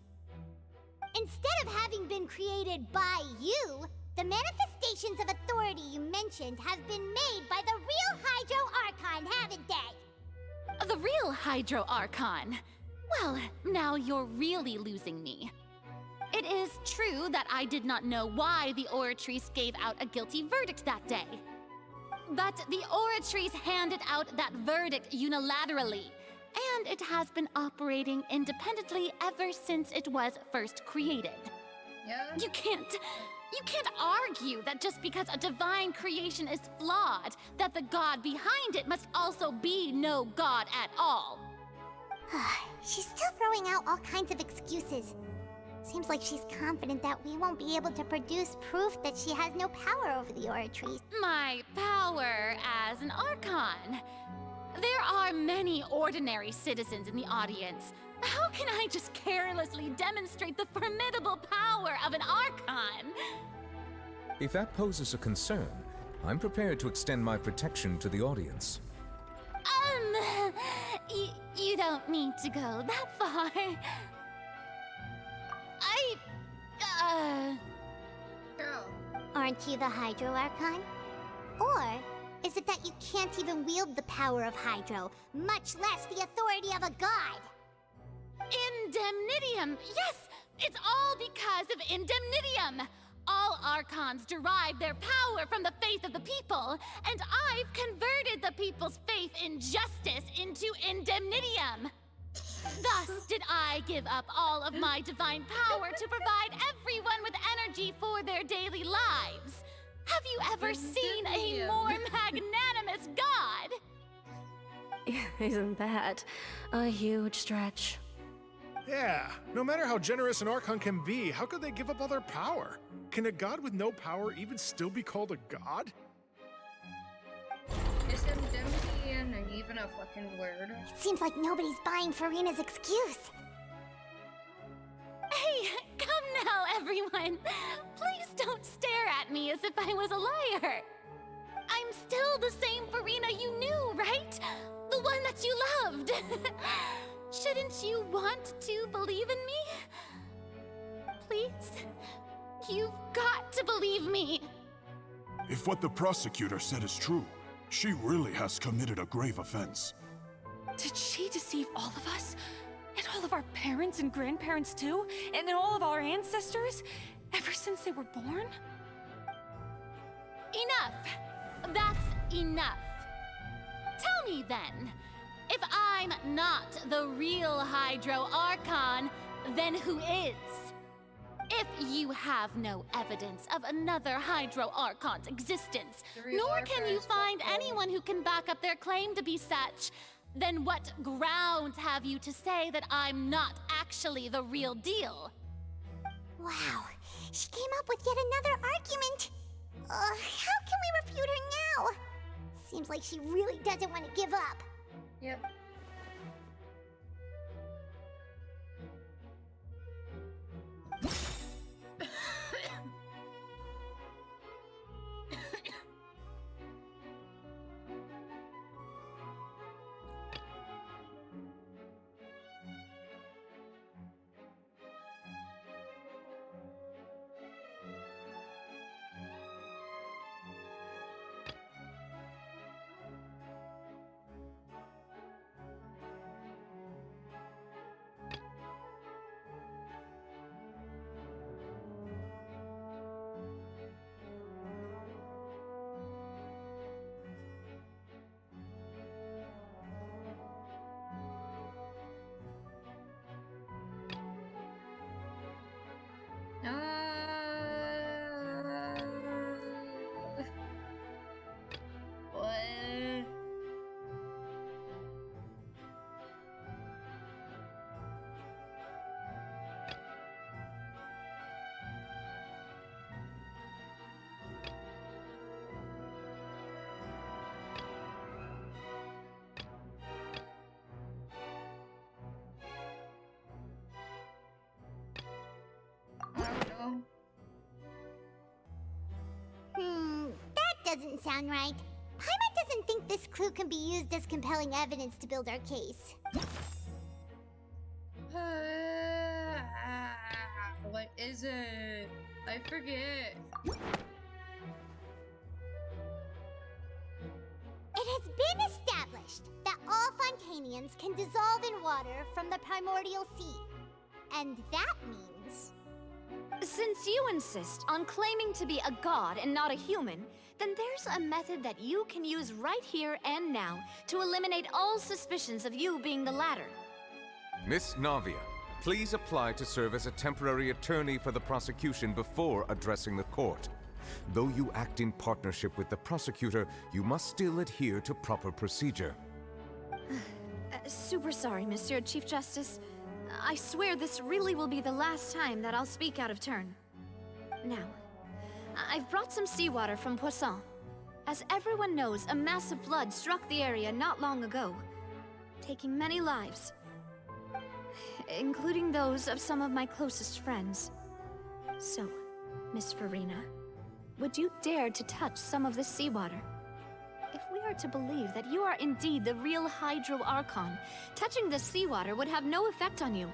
Instead of having been created by you, the manifestations of authority you mentioned have been made by the real Hydro Archon, haven't they? The real Hydro Archon? Well, now you're really losing me. It is true that I did not know why the Oratrice gave out a guilty verdict that day. But the Oratrice handed out that verdict unilaterally, and it has been operating independently ever since it was first created. Yeah. You can't argue that just because a divine creation is flawed, that the god behind it must also be no god at all. She's still throwing out all kinds of excuses. Seems like she's confident that we won't be able to produce proof that she has no power over the Oratrice. My power as an Archon. There are many ordinary citizens in the audience. How can I just carelessly demonstrate the formidable power of an Archon? If that poses a concern, I'm prepared to extend my protection to the audience. You don't need to go that far. Aren't you the Hydro Archon? Or is it that you can't even wield the power of Hydro, much less the authority of a god? Indemnitium! Yes! It's all because of Indemnitium! All Archons derive their power from the faith of the people, and I've converted the people's faith in justice into Indemnitium! Thus did I give up all of my divine power to provide everyone with energy for their daily lives. Have you ever seen a more magnanimous god? Isn't that a huge stretch? Yeah, no matter how generous an Archon can be, how could they give up all their power? Can a god with no power even still be called a god? Is indemnity even a fucking word? It seems like nobody's buying Farina's excuse. Hey, come now, everyone. Please don't stare at me as if I was a liar. I'm still the same Farina you knew, right? The one that you loved. Shouldn't you want to believe in me? Please? You've got to believe me. If what the prosecutor said is true, she really has committed a grave offense. Did she deceive all of us? And all of our parents and grandparents too? And then all of our ancestors? Ever since they were born? Enough! That's enough. Tell me then, if I'm not the real Hydro Archon, then who is? If you have no evidence of another Hydro Archon's existence, nor can you find anyone who can back up their claim to be such, then what grounds have you to say that I'm not actually the real deal? Wow, she came up with yet another argument. How can we refute her now? Seems like she really doesn't want to give up. Yep. What? That doesn't sound right. Paimon doesn't think this clue can be used as compelling evidence to build our case. What is it? I forget. It has been established that all Fontanians can dissolve in water from the primordial sea. And that means... Since you insist on claiming to be a god and not a human, then there's a method that you can use right here and now to eliminate all suspicions of you being the latter. Miss Navia, please apply to serve as a temporary attorney for the prosecution before addressing the court. Though you act in partnership with the prosecutor, you must still adhere to proper procedure. Super sorry, Monsieur Chief Justice. I swear this really will be the last time that I'll speak out of turn. Now, I've brought some seawater from Poisson. As everyone knows, a massive flood struck the area not long ago, taking many lives, including those of some of my closest friends. So, Miss Farina, would you dare to touch some of this seawater? If we are to believe that you are indeed the real Hydro Archon, touching this seawater would have no effect on you.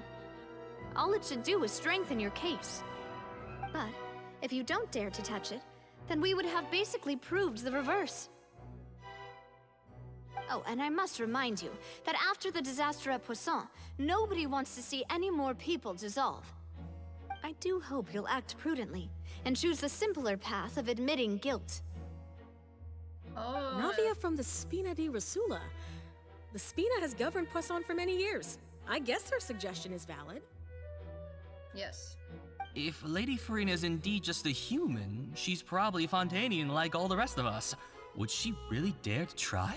All it should do is strengthen your case. But if you don't dare to touch it, then we would have basically proved the reverse. Oh, and I must remind you that after the disaster at Poisson, nobody wants to see any more people dissolve. I do hope you'll act prudently and choose the simpler path of admitting guilt. Oh. Navia from the Spina di Rasula. The Spina has governed Poisson for many years. I guess her suggestion is valid. Yes. If Lady Farina is indeed just a human, she's probably Fontanian like all the rest of us. Would she really dare to try?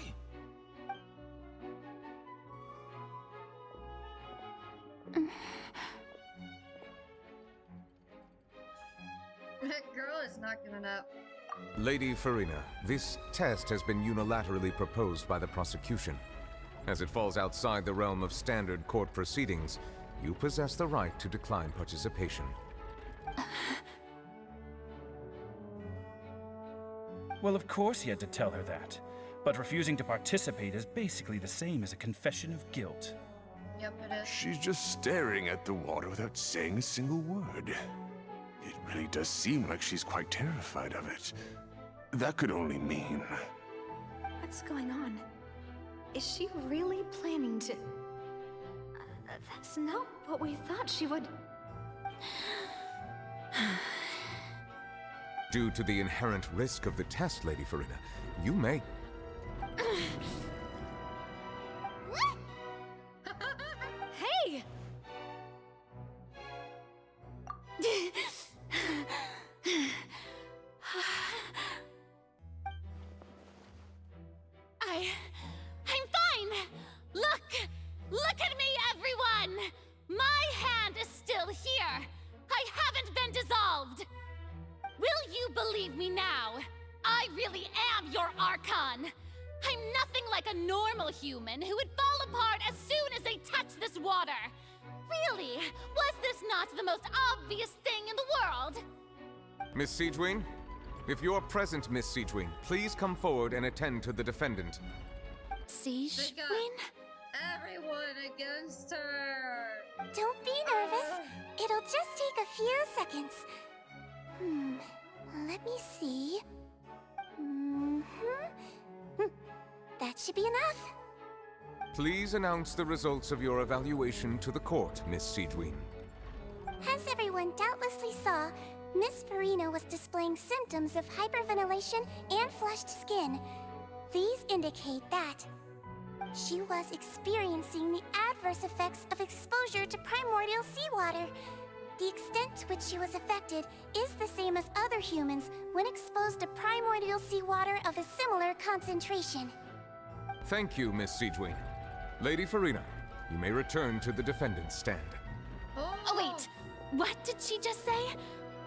That girl is not giving up. Lady Farina, this test has been unilaterally proposed by the prosecution. As it falls outside the realm of standard court proceedings, you possess the right to decline participation. Well, of course he had to tell her that. But refusing to participate is basically the same as a confession of guilt. Yep, it is. She's just staring at the water without saying a single word. It really does seem like she's quite terrified of it. That could only mean... What's going on? Is she really planning to... that's not what we thought she would... Due to the inherent risk of the test, Lady Farina, you may... Hey! I'm fine! Look at me, everyone! My hand is still here! I haven't been dissolved! Will you believe me now? I really am your Archon! I'm nothing like a normal human who would fall apart as soon as they touch this water! Really? Was this not the most obvious thing in the world? Miss Siegewien? If you're present, Miss Siegewien, please come forward and attend to the defendant. Siegewien? Everyone against her! Don't be nervous. It'll just take a few seconds. Let me see. That should be enough. Please announce the results of your evaluation to the court, Miss Siegewien. As everyone doubtlessly saw, Miss Farina was displaying symptoms of hyperventilation and flushed skin. These indicate that she was experiencing the adverse effects of exposure to primordial seawater. The extent to which she was affected is the same as other humans when exposed to primordial seawater of a similar concentration. Thank you, Miss Siegewien. Lady Farina, you may return to the defendant's stand. Oh, wait. What did she just say?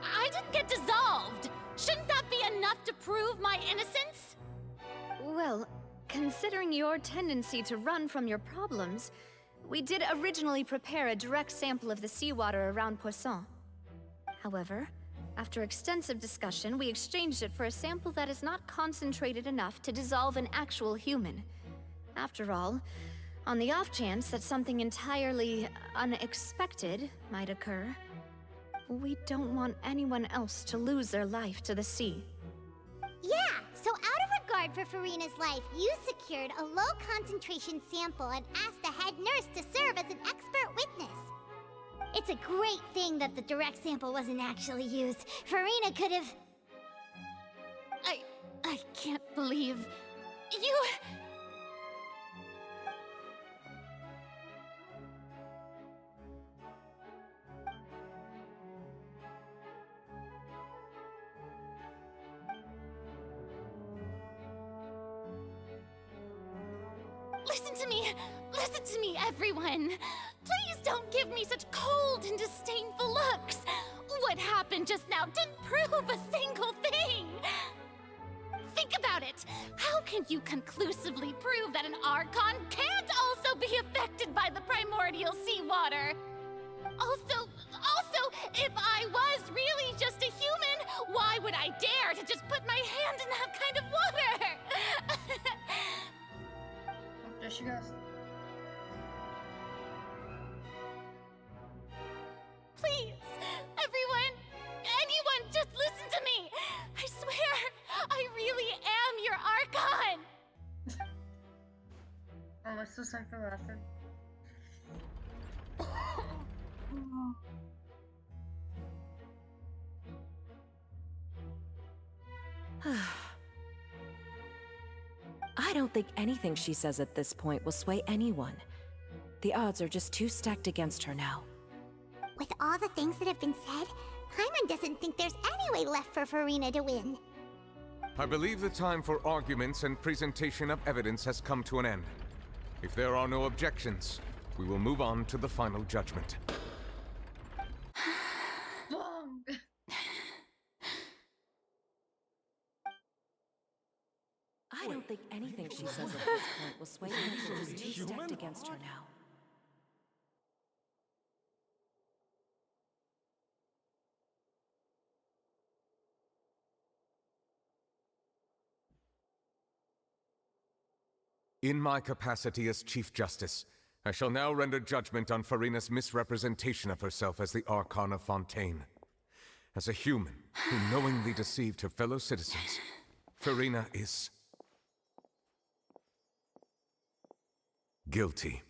I didn't get dissolved. Shouldn't that be enough to prove my innocence? Well, considering your tendency to run from your problems, we did originally prepare a direct sample of the seawater around Poisson. However, after extensive discussion, we exchanged it for a sample that is not concentrated enough to dissolve an actual human. After all, on the off chance that something entirely unexpected might occur, we don't want anyone else to lose their life to the sea. Yeah, so out of regard for Farina's life, you secured a low-concentration sample and asked the head nurse to serve as an expert witness. It's a great thing that the direct sample wasn't actually used. Farina could have... I can't believe... you... Listen to me, everyone! Please don't give me such cold and disdainful looks! What happened just now didn't prove a single thing! Think about it! How can you conclusively prove that an Archon can't also be affected by the primordial seawater? Also, if I was really just a human, why would I dare to just put my hand in that kind of water? There she goes. Please, anyone, just listen to me! I swear, I really am your Archon! I'm so sorry for laughing. I don't think anything she says at this point will sway anyone. The odds are just too stacked against her now. With all the things that have been said, Paimon doesn't think there's any way left for Furina to win. I believe the time for arguments and presentation of evidence has come to an end. If there are no objections, we will move on to the final judgment. I don't think anything she says at this point will sway anyone. She's too stacked against her now. In my capacity as Chief Justice, I shall now render judgment on Furina's misrepresentation of herself as the Archon of Fontaine. As a human who knowingly deceived her fellow citizens, Furina is guilty.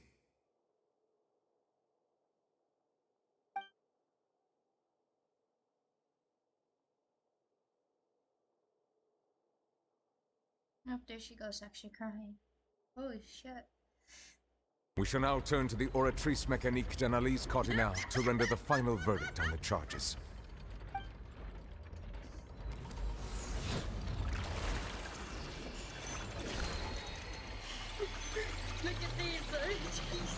Nope, there she goes, actually crying. Holy shit. We shall now turn to the Oratrice Mécanique d'Analyse Cardinale to render the final verdict on the charges. Look at these, jeez.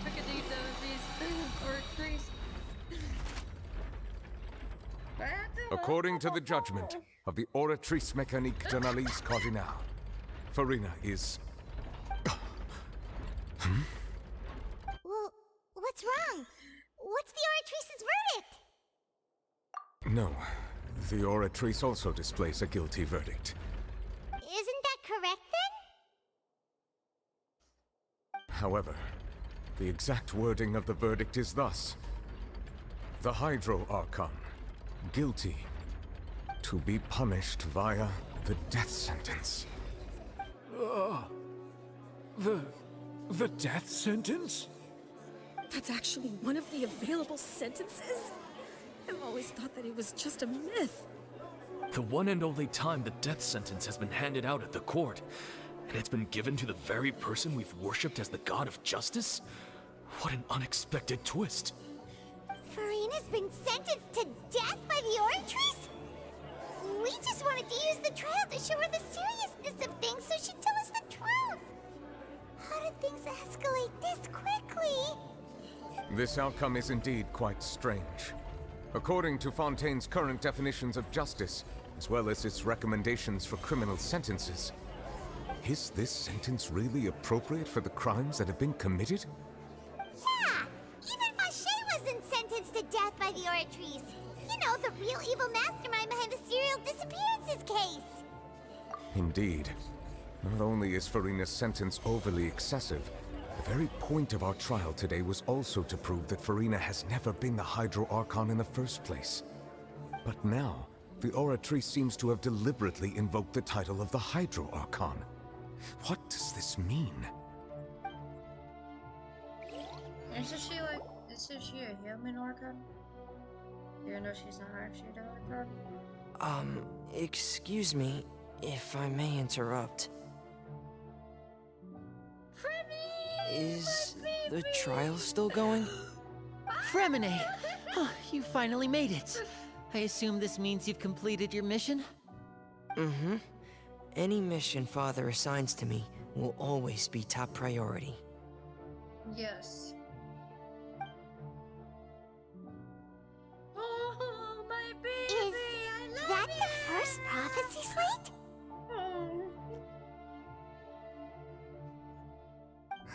Look at these Oratrice. According to the judgment of the Oratrice Mécanique d'Analyse Cardinale, Furina is... Well, what's wrong? What's the Oratrice's verdict? No, the Oratrice also displays a guilty verdict. Isn't that correct then? However, the exact wording of the verdict is thus. The Hydro Archon, guilty, to be punished via the death sentence. The death sentence? That's actually one of the available sentences? I've always thought that it was just a myth. The one and only time the death sentence has been handed out at the court, and it's been given to the very person we've worshipped as the god of justice? What an unexpected twist. Furina's been sentenced to death by the Oratrice? We just wanted to use the trial to show her the seriousness of things so she'd tell us the truth. How did things escalate this quickly? This outcome is indeed quite strange. According to Fontaine's current definitions of justice, as well as its recommendations for criminal sentences, is this sentence really appropriate for the crimes that have been committed? Yeah! Even Fache wasn't sentenced to death by the Oratrice. You know, the real evil mastermind behind the serial disappearances case. Indeed. Not only is Furina's sentence overly excessive, the very point of our trial today was also to prove that Furina has never been the Hydro Archon in the first place. But now, the Oratrice seems to have deliberately invoked the title of the Hydro Archon. What does this mean? Isn't she a human Archon? Even though she's not actually the Archon? Excuse me, if I may interrupt. Is the trial still going? Fremine! Oh, you finally made it. I assume this means you've completed your mission? Mm-hmm. Any mission Father assigns to me will always be top priority. Yes. Oh, my baby! Is that the first prophecy slate?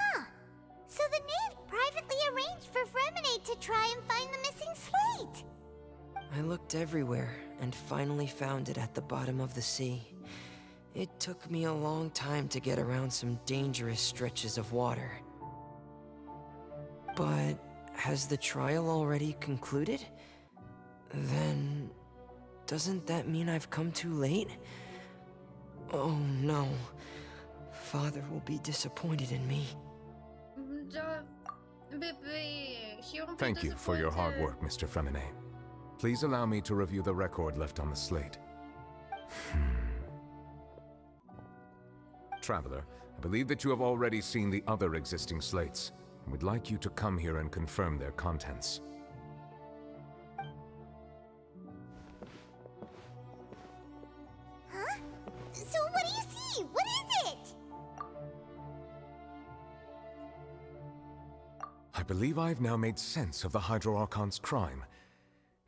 Huh. So the knave privately arranged for Fremine to try and find the missing slate. I looked everywhere and finally found it at the bottom of the sea. It took me a long time to get around some dangerous stretches of water. But has the trial already concluded? Then doesn't that mean I've come too late? Oh no. Father will be disappointed in me. Thank you for your hard work, Mr. Fremine. Please allow me to review the record left on the slate. Traveler, I believe that you have already seen the other existing slates, and would like you to come here and confirm their contents. Huh? So what do you see? What is it? I believe I've now made sense of the Hydro Archon's crime.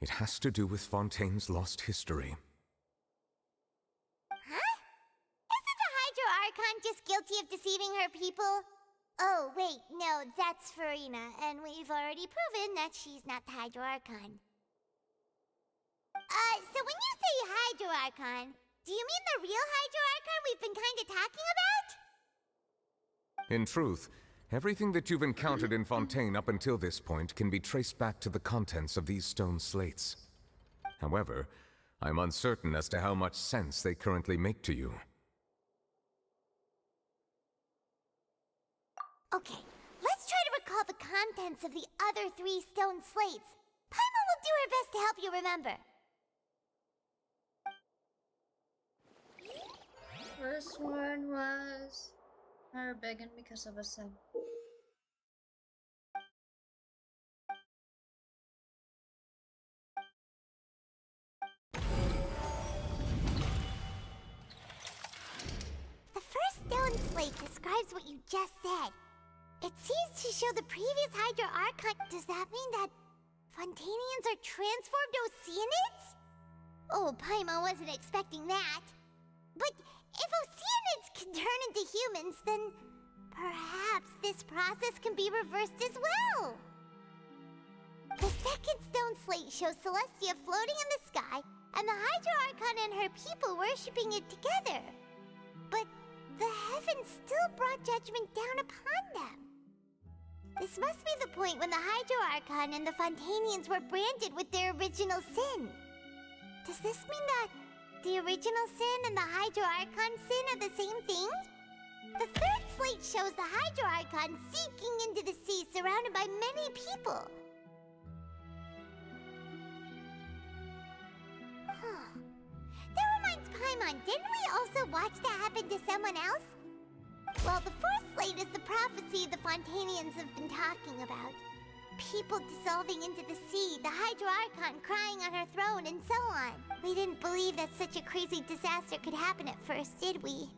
It has to do with Fontaine's lost history. Huh? Isn't the Hydro Archon just guilty of deceiving her people? Oh, wait, no, that's Farina, and we've already proven that she's not the Hydro Archon. So when you say Hydro Archon, do you mean the real Hydro Archon we've been kinda talking about? In truth, everything that you've encountered in Fontaine up until this point can be traced back to the contents of these stone slates. However, I'm uncertain as to how much sense they currently make to you. Okay, let's try to recall the contents of the other 3 stone slates. Paimon will do her best to help you remember. First one was her begging because of a sin. The first stone slate describes what you just said. It seems to show the previous Hydro Archon. Does that mean that Fontanians are transformed Oceanids? Oh, Paimon wasn't expecting that. But if Oceanids can turn into humans, then perhaps this process can be reversed as well. The second stone slate shows Celestia floating in the sky, and the Hydro Archon and her people worshipping it together. But the heavens still brought judgment down upon them. This must be the point when the Hydro Archon and the Fontanians were branded with their original sin. Does this mean that the original sin and the Hydro Archon sin are the same thing? The third slate shows the Hydro Archon sinking into the sea surrounded by many people. That reminds Paimon, didn't we also watch that happen to someone else? Well, the fourth slate is the prophecy the Fontanians have been talking about. People dissolving into the sea, the Hydro Archon crying on her throne, and so on. We didn't believe that such a crazy disaster could happen at first, did we?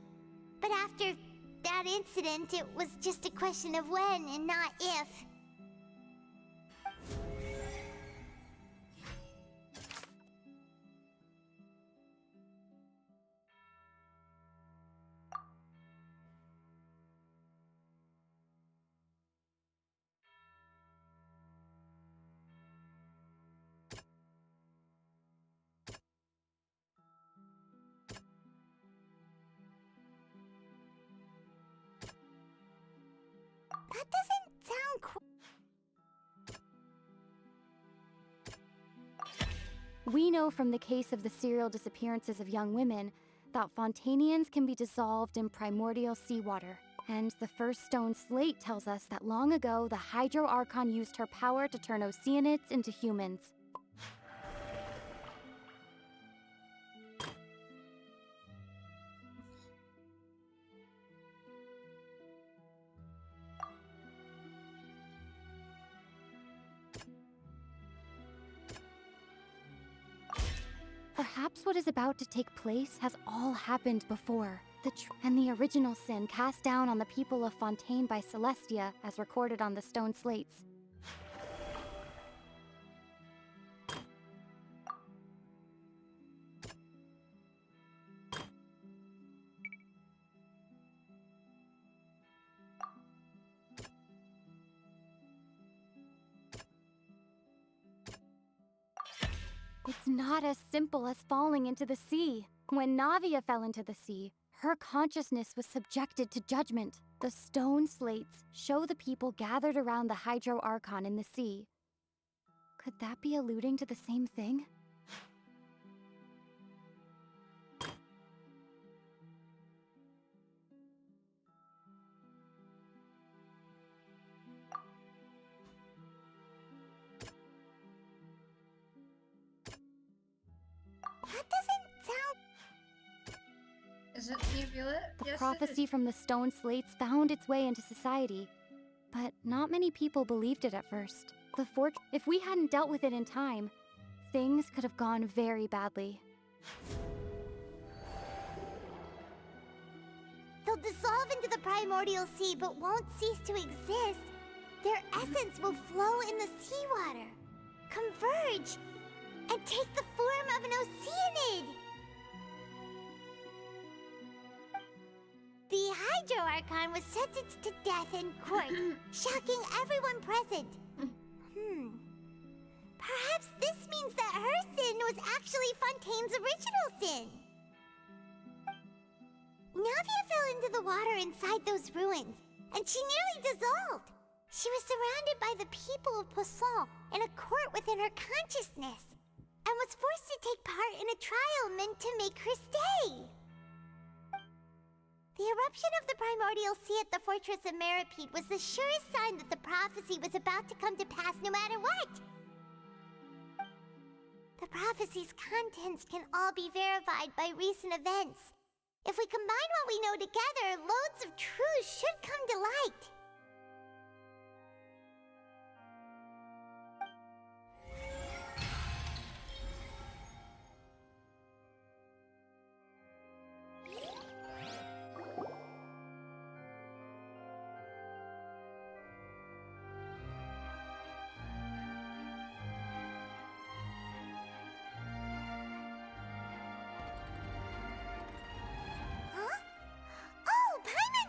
But after that incident, it was just a question of when and not if. That doesn't sound We know from the case of the serial disappearances of young women that Fontanians can be dissolved in primordial seawater. And the first stone slate tells us that long ago, the Hydro Archon used her power to turn Oceanids into humans. Perhaps what is about to take place has all happened before. And the original sin cast down on the people of Fontaine by Celestia, as recorded on the stone slates. It's not as simple as falling into the sea. When Navia fell into the sea, her consciousness was subjected to judgment. The stone slates show the people gathered around the Hydro Archon in the sea. Could that be alluding to the same thing? You feel it? The Yes, it prophecy is. from the stone slates found its way into society, but not many people believed it at first. If we hadn't dealt with it in time, things could have gone very badly. They'll dissolve into the primordial sea but won't cease to exist. Their essence will flow in the seawater, converge, and take the form of an oceanid. The Hydro Archon was sentenced to death in court, shocking everyone present. Perhaps this means that her sin was actually Fontaine's original sin. Navia fell into the water inside those ruins, and she nearly dissolved. She was surrounded by the people of Poisson in a court within her consciousness, and was forced to take part in a trial meant to make her stay. The eruption of the primordial sea at the fortress of Meripede was the surest sign that the prophecy was about to come to pass no matter what. The prophecy's contents can all be verified by recent events. If we combine what we know together, loads of truths should come to light.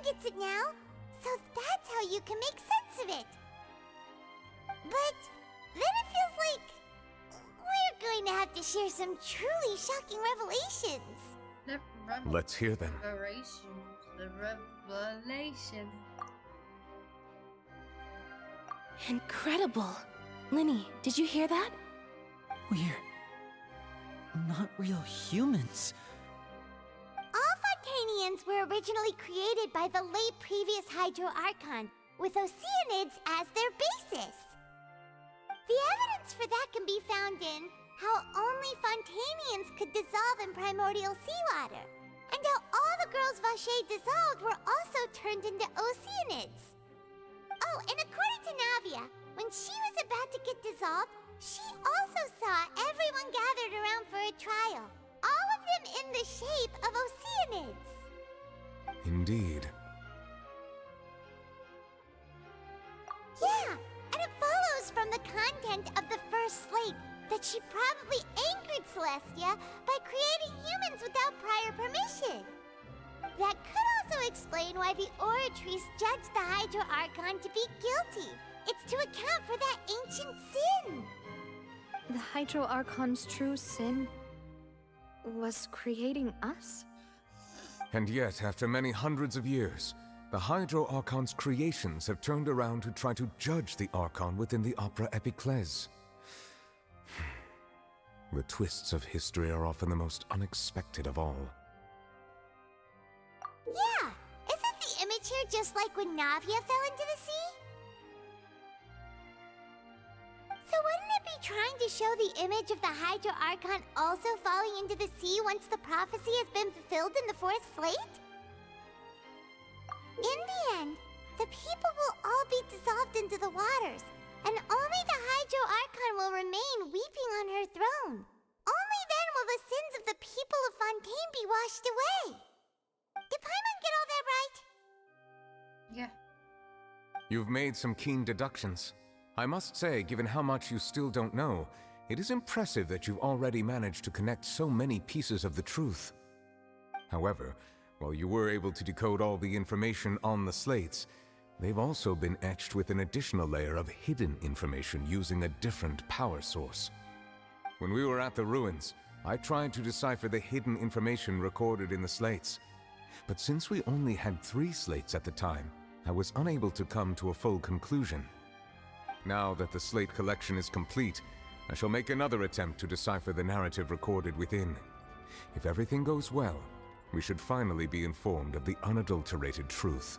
Gets it now, so that's how you can make sense of it. But then it feels like we're going to have to share some truly shocking revelations. Let's hear them. The revelation. Incredible. Linny, did you hear that? We're not real humans. All Fontanians were originally created by the late previous Hydro Archon, with oceanids as their basis. The evidence for that can be found in how only Fontanians could dissolve in primordial seawater, and how all the girls Vacher dissolved were also turned into oceanids. Oh, and according to Navia, when she was about to get dissolved, she also saw everyone gathered around for a trial. All of them in the shape of oceanids. Indeed. Yeah, and it follows from the content of the first slate that she probably angered Celestia by creating humans without prior permission. That could also explain why the Oratrice judged the Hydro Archon to be guilty. It's to account for that ancient sin. The Hydro Archon's true sin was creating us? And yet, after many hundreds of years, the Hydro Archon's creations have turned around to try to judge the Archon within the Opera Epiclese. The twists of history are often the most unexpected of all. Yeah, isn't the image here just like when Navia fell into the sea? So wouldn't it be trying to show the image of the Hydro Archon also falling into the sea once the prophecy has been fulfilled in the fourth slate? In the end, the people will all be dissolved into the waters, and only the Hydro Archon will remain weeping on her throne. Only then will the sins of the people of Fontaine be washed away. Did Paimon get all that right? Yeah. You've made some keen deductions. I must say, given how much you still don't know, it is impressive that you've already managed to connect so many pieces of the truth. However, while you were able to decode all the information on the slates, they've also been etched with an additional layer of hidden information using a different power source. When we were at the ruins, I tried to decipher the hidden information recorded in the slates. But since we only had 3 slates at the time, I was unable to come to a full conclusion. Now that the slate collection is complete, I shall make another attempt to decipher the narrative recorded within. If everything goes well, we should finally be informed of the unadulterated truth.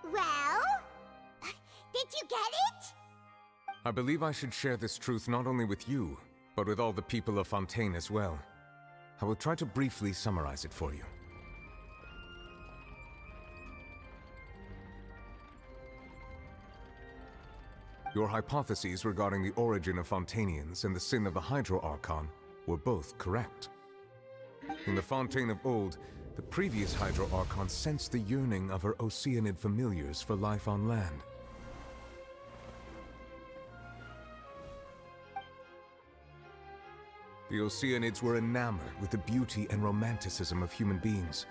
Well, you get it? I believe I should share this truth not only with you, but with all the people of Fontaine as well. I will try to briefly summarize it for you. Your hypotheses regarding the origin of Fontainians and the sin of the Hydro Archon were both correct. In the Fontaine of old, the previous Hydro Archon sensed the yearning of her Oceanid familiars for life on land. The Oceanids were enamored with the beauty and romanticism of human beings,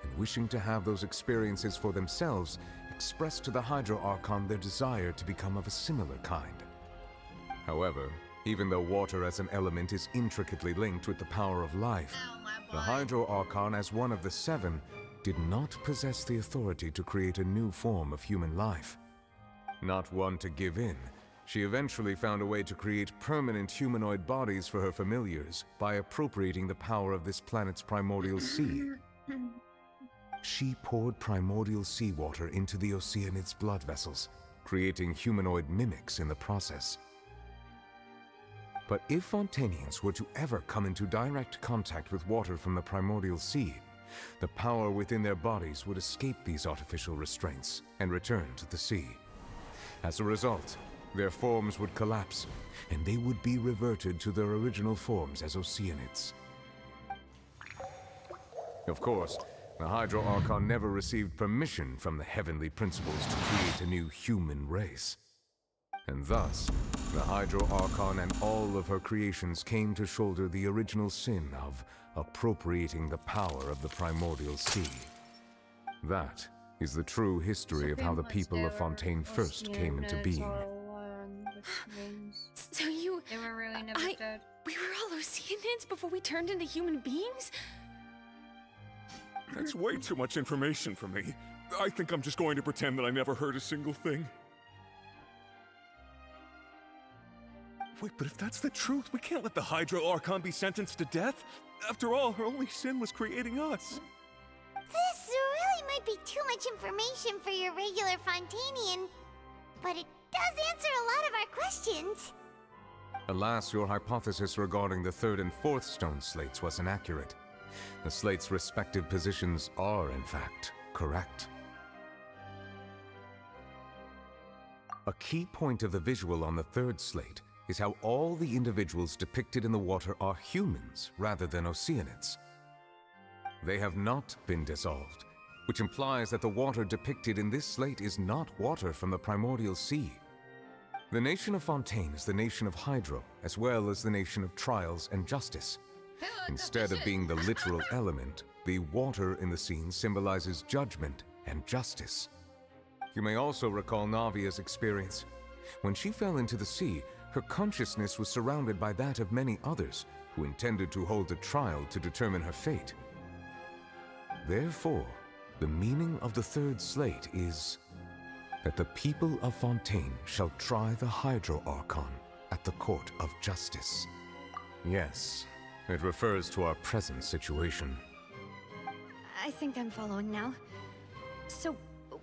and wishing to have those experiences for themselves, expressed to the Hydro Archon their desire to become of a similar kind. However, even though water as an element is intricately linked with the power of life, the Hydro Archon, as one of the seven, did not possess the authority to create a new form of human life. Not one to give in, she eventually found a way to create permanent humanoid bodies for her familiars by appropriating the power of this planet's primordial sea. She poured primordial seawater into the Oceanids' blood vessels, creating humanoid mimics in the process. But if Fontainians were to ever come into direct contact with water from the primordial sea, the power within their bodies would escape these artificial restraints and return to the sea. As a result, their forms would collapse, and they would be reverted to their original forms as Oceanids. Of course, the Hydro Archon never received permission from the heavenly principles to create a new human race. And thus, the Hydro Archon and all of her creations came to shoulder the original sin of appropriating the power of the primordial sea. That is the true history of how the people of Fontaine first came into being. So you... They were really never dead. We were all Oceanids before we turned into human beings? That's way too much information for me. I think I'm just going to pretend that I never heard a single thing. Wait, but if that's the truth, we can't let the Hydro Archon be sentenced to death. After all, her only sin was creating us. This really might be too much information for your regular Fontainian, but it does answer a lot of our questions. Alas, your hypothesis regarding the third and fourth stone slates was inaccurate. The slates' respective positions are, in fact, correct. A key point of the visual on the third slate is how all the individuals depicted in the water are humans rather than Oceanids. They have not been dissolved, which implies that the water depicted in this slate is not water from the primordial sea. The nation of Fontaine is the nation of Hydro, as well as the nation of trials and justice. Instead of being the literal element, the water in the scene symbolizes judgment and justice. You may also recall Navia's experience. When she fell into the sea, her consciousness was surrounded by that of many others who intended to hold a trial to determine her fate. Therefore, the meaning of the third slate is that the people of Fontaine shall try the Hydro Archon at the court of justice. Yes, it refers to our present situation. I think I'm following now. So,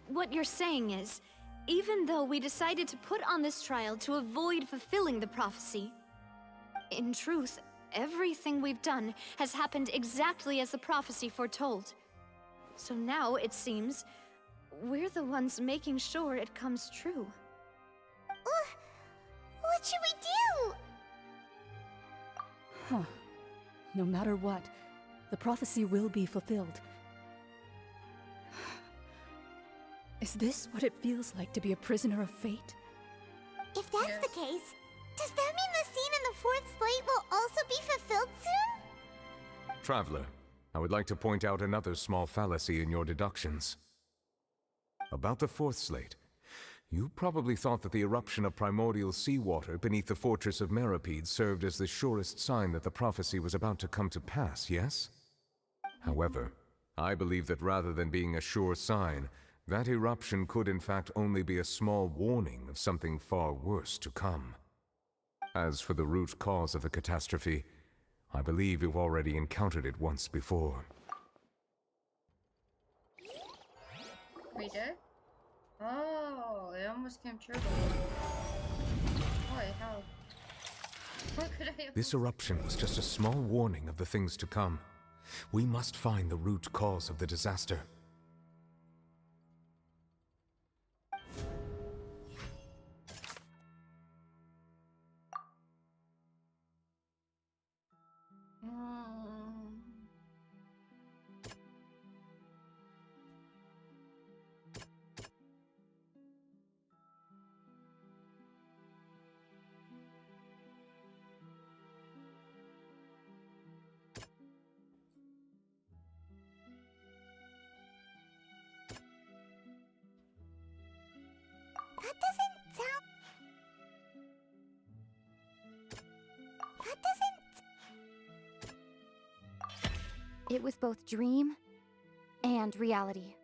what you're saying is, even though we decided to put on this trial to avoid fulfilling the prophecy, in truth, everything we've done has happened exactly as the prophecy foretold. So now, it seems, we're the ones making sure it comes true. What should we do? Huh. No matter what, the prophecy will be fulfilled. Is this what it feels like to be a prisoner of fate? If that's the case, does that mean the scene in the fourth slate will also be fulfilled soon? Traveler, I would like to point out another small fallacy in your deductions. About the fourth slate, you probably thought that the eruption of primordial seawater beneath the fortress of Meripede served as the surest sign that the prophecy was about to come to pass, yes? However, I believe that rather than being a sure sign, that eruption could in fact only be a small warning of something far worse to come. As for the root cause of the catastrophe, I believe you've already encountered it once before. We did? Oh, it almost came true. Boy, how? What could I have? This eruption was just a small warning of the things to come. We must find the root cause of the disaster. That doesn't sound... That doesn't... It was both dream and reality.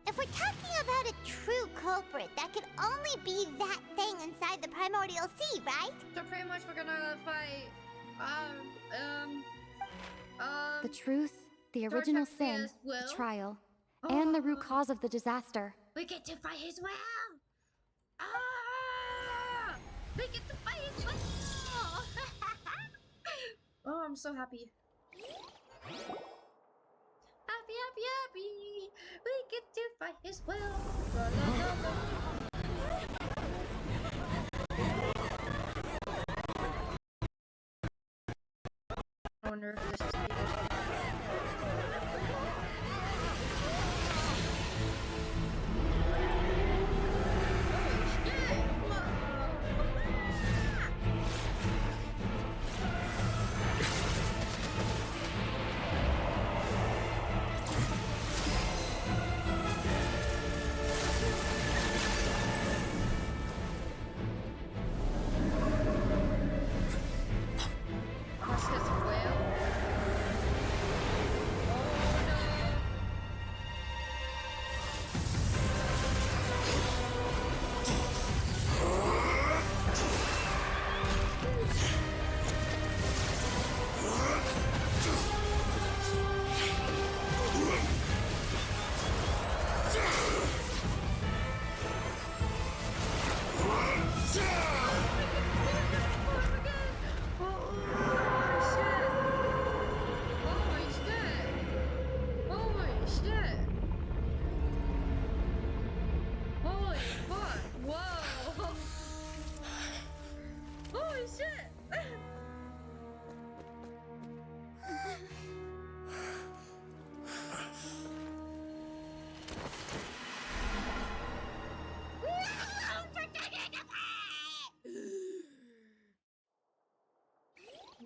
If we're talking about a true culprit, that could only be that thing inside the primordial sea, right? So pretty much we're gonna fight, The truth, the original sin, the trial, and the root cause of the disaster. We get to fight his will! Ah! We get to fight his will! Oh, I'm so happy. Happy, happy, happy! We get to fight his will! La, la, la, la. I wonder if this is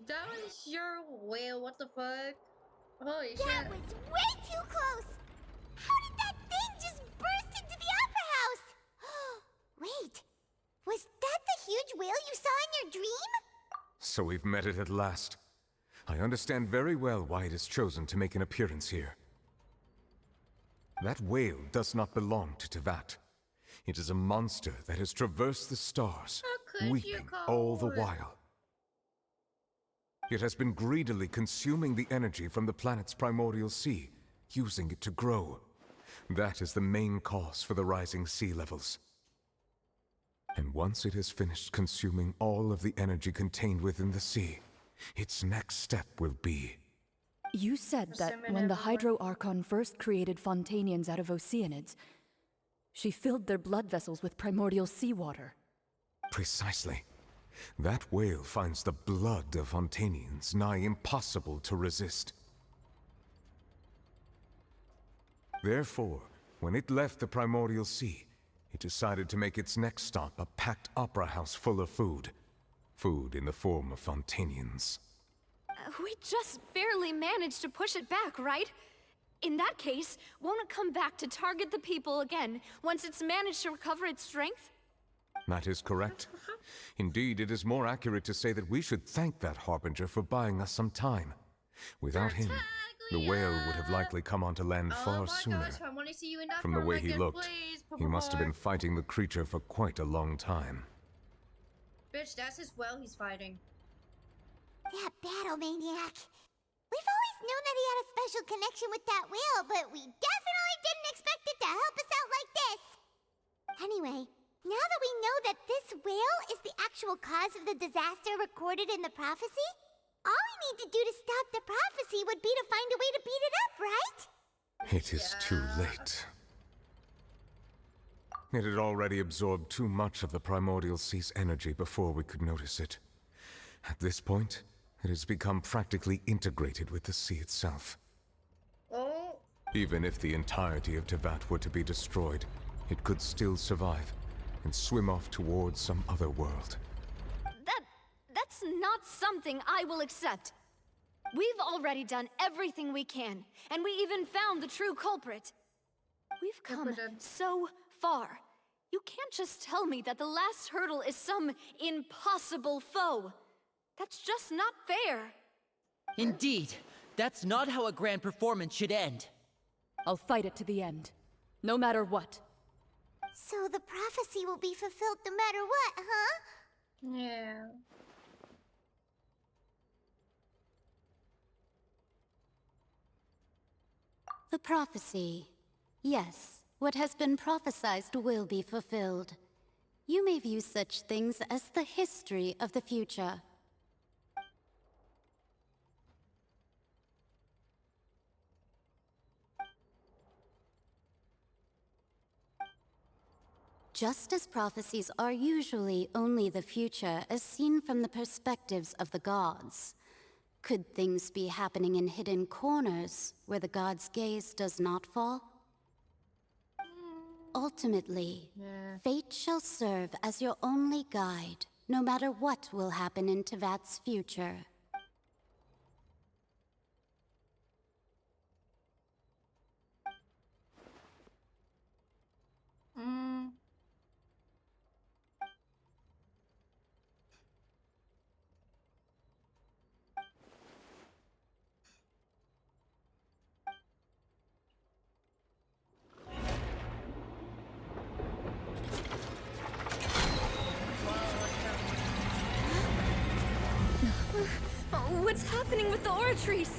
That was your whale, what the fuck? Holy shit. That was way too close! How did that thing just burst into the Opera House? Wait, was that the huge whale you saw in your dream? So we've met it at last. I understand very well why it has chosen to make an appearance here. That whale does not belong to Tevat. It is a monster that has traversed the stars, weeping all the while. It has been greedily consuming the energy from the planet's primordial sea, using it to grow. That is the main cause for the rising sea levels. And once it has finished consuming all of the energy contained within the sea, its next step will be... You said that when the Hydro Archon first created Fontanians out of Oceanids, she filled their blood vessels with primordial seawater. Precisely. That whale finds the blood of Fontanians nigh impossible to resist. Therefore, when it left the primordial sea, it decided to make its next stop a packed opera house full of food. Food in the form of Fontanians. We just barely managed to push it back, right? In that case, won't it come back to target the people again once it's managed to recover its strength? That is correct. Indeed, it is more accurate to say that we should thank that Harbinger for buying us some time. Without him, the whale would have likely come onto land far sooner. Gosh, I want to see you in that From the form way he again, looked, please, he must have por been fighting the creature for quite a long time. Bitch, that's his well he's fighting. That battle maniac. We've always always known that he had a special connection with that whale, but we definitely didn't expect it to help us out like this. Anyway, now that we know that this whale is the actual cause of the disaster recorded in the prophecy, all we need to do to stop the prophecy would be to find a way to beat it up, right? It is too late. It had already absorbed too much of the primordial sea's energy before we could notice it. At this point, it has become practically integrated with the sea itself. Oh. Even if the entirety of Tevat were to be destroyed, it could still survive and swim off towards some other world. That's not something I will accept. We've already done everything we can, and we even found the true culprit. We've come so far. You can't just tell me that the last hurdle is some impossible foe. That's just not fair. Indeed, that's not how a grand performance should end. I'll fight it to the end, no matter what. So the prophecy will be fulfilled no matter what, huh? Yeah. The prophecy. Yes, what has been prophesied will be fulfilled. You may view such things as the history of the future. Just as prophecies are usually only the future as seen from the perspectives of the gods, could things be happening in hidden corners where the gods' gaze does not fall? Ultimately, fate shall serve as your only guide, no matter what will happen in Tevat's future. What's happening with the aura trees?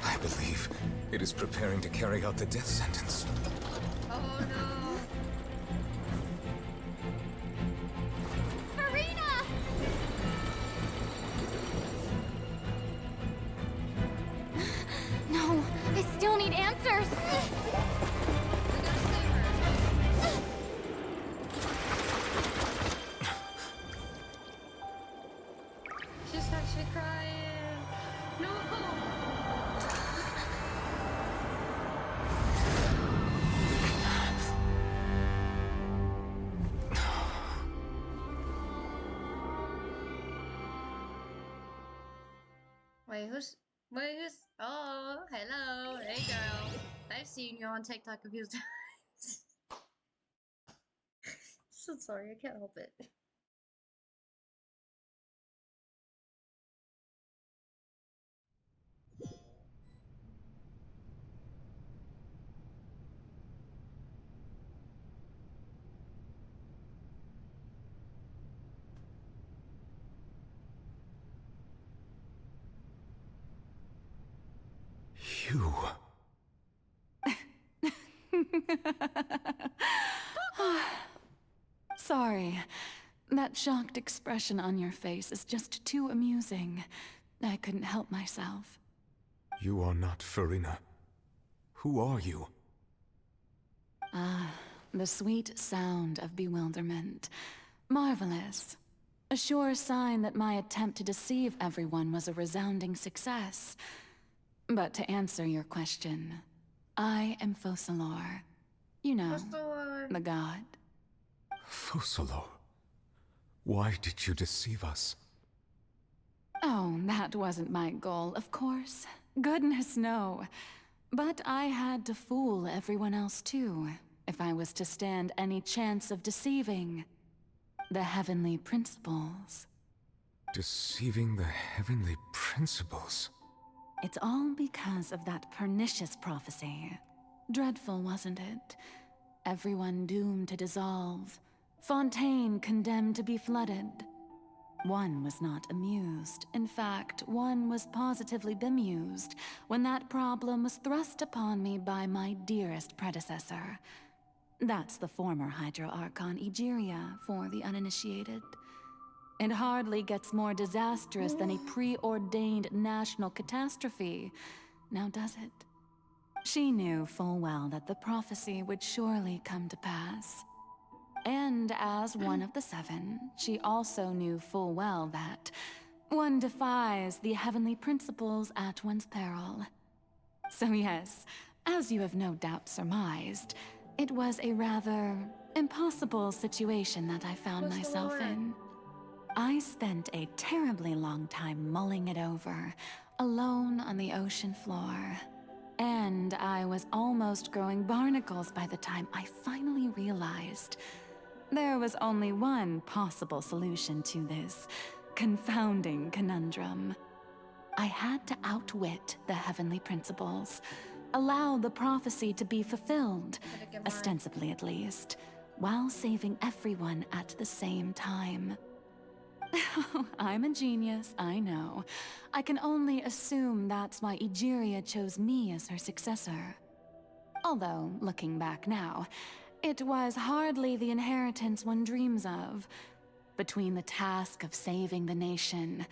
I believe it is preparing to carry out the death sentence. Oh no. Farina! No, I still need answers. She's actually crying. No. Oh, hello. Hey, girl. I've seen you on TikTok a few times. So sorry, I can't help it. You. Sorry. That shocked expression on your face is just too amusing. I couldn't help myself. You are not Farina. Who are you? Ah, the sweet sound of bewilderment. Marvelous. A sure sign that my attempt to deceive everyone was a resounding success. But to answer your question, I am Focalor. You know, the god. Focalor. Why did you deceive us? Oh, that wasn't my goal, of course. Goodness, no. But I had to fool everyone else too, if I was to stand any chance of deceiving the heavenly principles. Deceiving the heavenly principles? It's all because of that pernicious prophecy. Dreadful, wasn't it? Everyone doomed to dissolve. Fontaine condemned to be flooded. One was not amused. In fact, one was positively bemused when that problem was thrust upon me by my dearest predecessor. That's the former Hydro Archon Egeria for the uninitiated. It hardly gets more disastrous than a preordained national catastrophe, now does it? She knew full well that the prophecy would surely come to pass. And as one of the seven, she also knew full well that one defies the heavenly principles at one's peril. So yes, as you have no doubt surmised, it was a rather impossible situation that I found myself in. I spent a terribly long time mulling it over, alone on the ocean floor. And I was almost growing barnacles by the time I finally realized there was only one possible solution to this confounding conundrum. I had to outwit the heavenly principles, allow the prophecy to be fulfilled, ostensibly at least, while saving everyone at the same time. I'm a genius, I know. I can only assume that's why Egeria chose me as her successor. Although, looking back now, it was hardly the inheritance one dreams of. Between the task of saving the nation,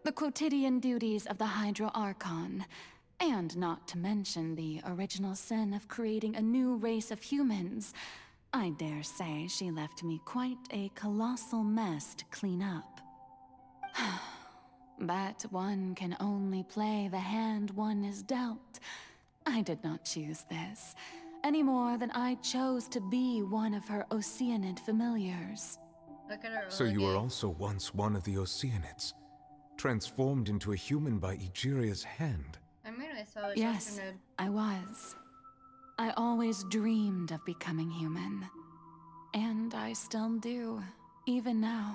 the quotidian duties of the Hydro Archon, and not to mention the original sin of creating a new race of humans, I dare say she left me quite a colossal mess to clean up. But one can only play the hand one is dealt. I did not choose this, any more than I chose to be one of her Oceanid familiars. So you were also once one of the Oceanids, transformed into a human by Egeria's hand. I mean, I thought it was Yes, I was. I always dreamed of becoming human. And I still do, even now.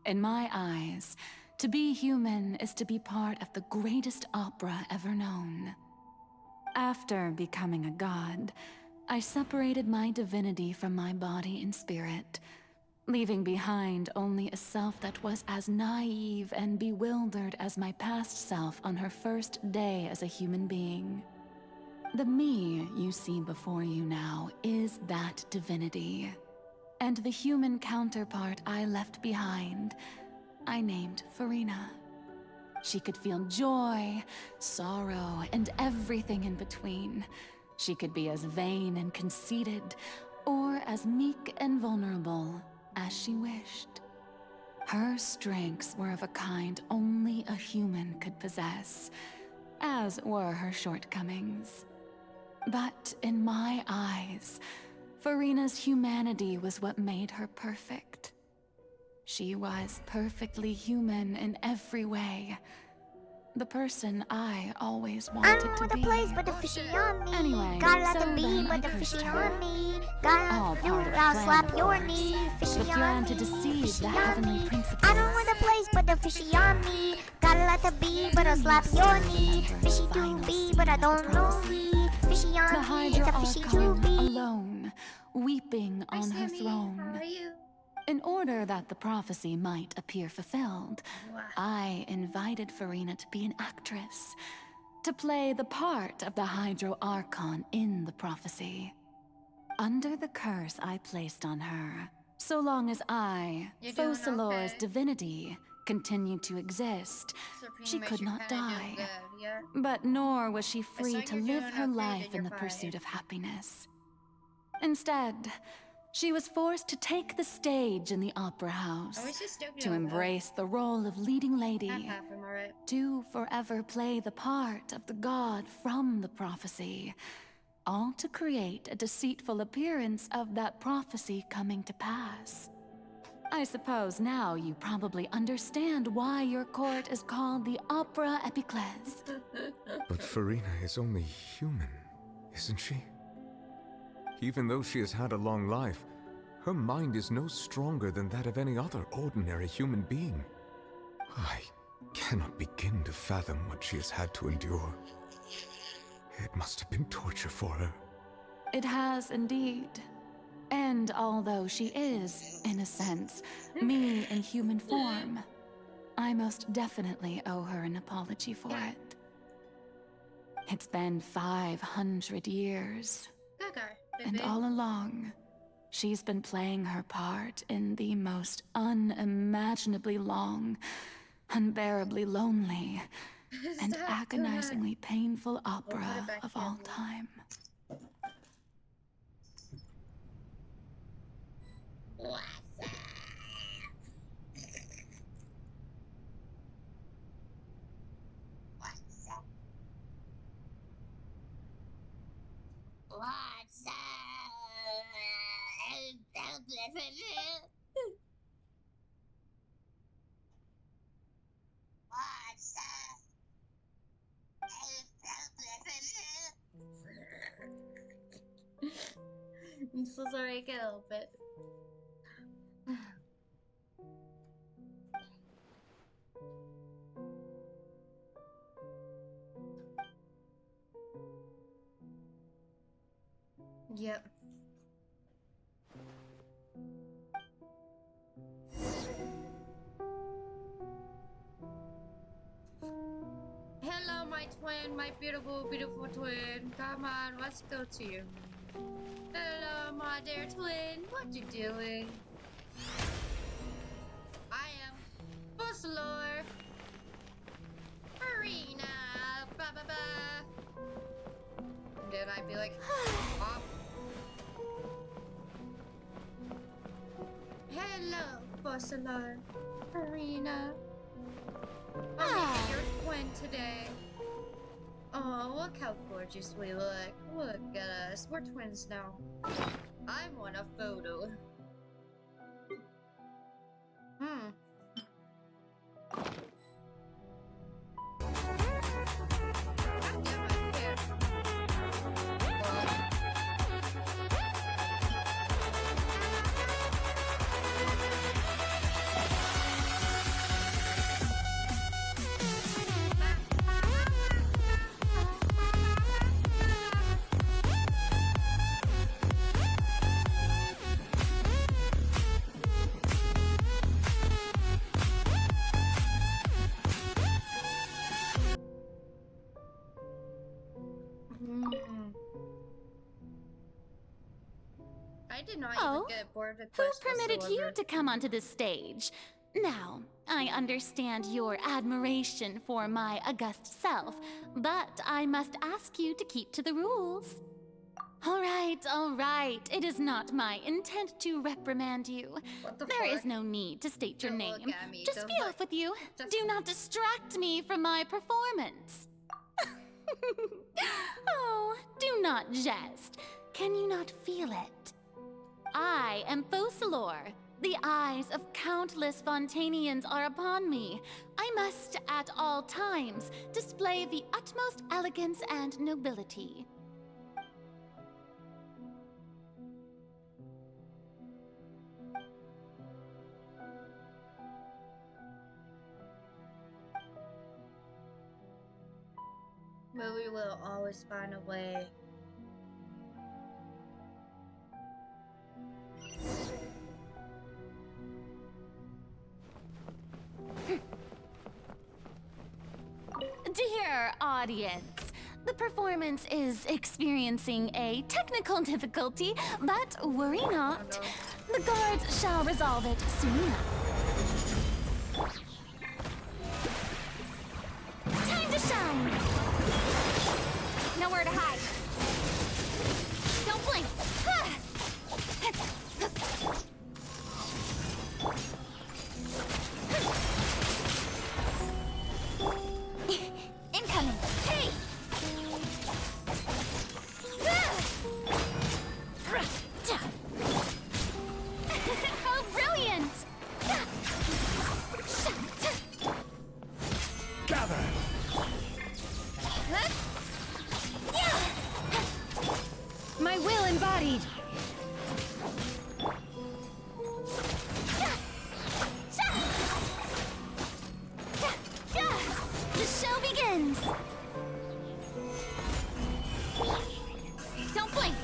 In my eyes, to be human is to be part of the greatest opera ever known. After becoming a god, I separated my divinity from my body and spirit, leaving behind only a self that was as naive and bewildered as my past self on her first day as a human being. The me you see before you now is that divinity. And the human counterpart I left behind, I named Farina. She could feel joy, sorrow, and everything in between. She could be as vain and conceited, or as meek and vulnerable as she wished. Her strengths were of a kind only a human could possess, as were her shortcomings. But in my eyes, Farina's humanity was what made her perfect. She was perfectly human in every way. The person I always wanted to be. I don't know the place, but the fishy on me. Anyway, gotta let so the bee, then but the I fishy cursed on her. me. All Gotta do, part of the I'll plan, slap of your course. knee. Fishy The plan on to me, deceive fishy the on heavenly me. principles. I don't know the place, but the fishy on me. Gotta let the bee, but I'll slap your knee. Fishy to be, but I don't know me. Fishy The on me, Hydro it's a fishy to Archon, be. alone, weeping on her throne. How are you? In order that the prophecy might appear fulfilled, I invited Farina to be an actress, to play the part of the Hydro Archon in the prophecy. Under the curse I placed on her, so long as I, You're doing Focalor's okay. divinity, continued to exist, So pretty she much could you're not kinda die. doing good, yeah? But nor was she free long to you're live doing her okay, life then in the you're pursuit fine. of happiness. Instead, she was forced to take the stage in the opera house, I wish you still to doing well. embrace the role of leading lady, Half, am I right? to forever play the part of the god from the prophecy, all to create a deceitful appearance of that prophecy coming to pass. I suppose now you probably understand why your court is called the Opera Epiclese. But Farina is only human, isn't she? Even though she has had a long life, her mind is no stronger than that of any other ordinary human being. I cannot begin to fathom what she has had to endure. It must have been torture for her. It has indeed. And And although she is, in a sense, me in human form, I most definitely owe her an apology for it. It's been 500 years. And all along, she's been playing her part in the most unimaginably long, unbearably lonely, and agonizingly painful opera of all time. What's up? I'm so sorry, I can't help it. Yep. Hello, my twin, my beautiful, beautiful twin. Come on, let's go to you. Hello, my dear twin. What you doing? I am Busselor. Arena. Ba ba ba. Then I'd be like, oh. Hello, Busselor. Arena. I'm your twin today. Oh, look how gorgeous we look. Look at us. We're twins now. I want a photo. I did not even get bored of who permitted you to come onto this stage? Now, I understand your admiration for my august self, but I must ask you to keep to the rules. All right. It is not my intent to reprimand you. There is no need to state your name. Just be off with you. Do not distract me from my performance. Oh, do not jest. Can you not feel it? I am Focalor. The eyes of countless Fontanians are upon me. I must, at all times, display the utmost elegance and nobility. But we will always find a way. Dear audience, the performance is experiencing a technical difficulty, but worry not. The guards shall resolve it soon enough. Time to shine! Nowhere to hide. Don't blink! Incoming! Hey! How brilliant! Gather! My will embodied! The show begins! Don't blink!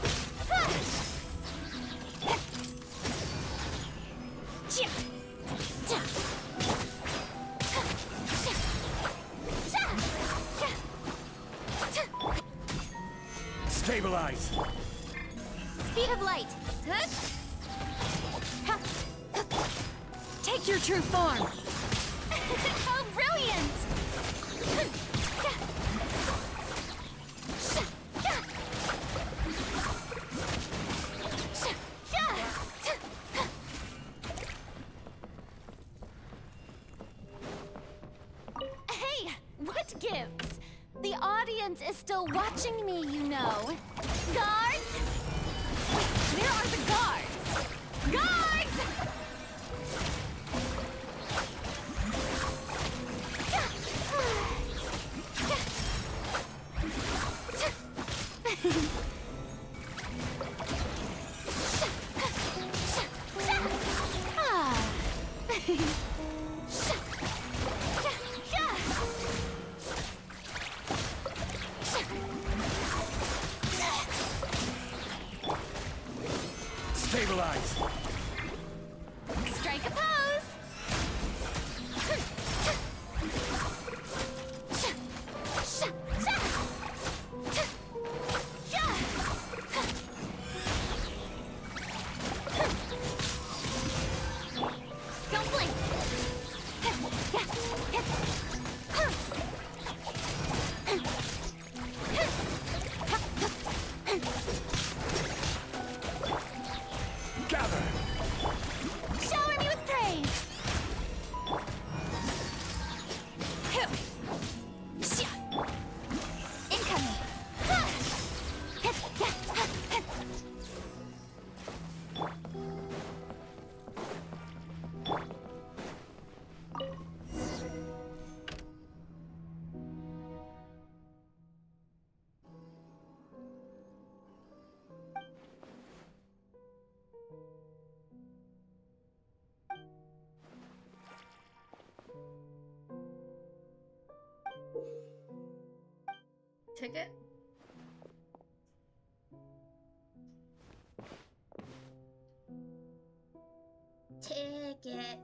Stabilize! Speed of light. Take your true form! How brilliant! Hey, what gives? The audience is still watching me, you know. Guards! Wait, where are the guards? Guards! Stabilize! Strike a pose! Don't blink! Gather! Shower me with praise! Incoming! Ticket? Ticket.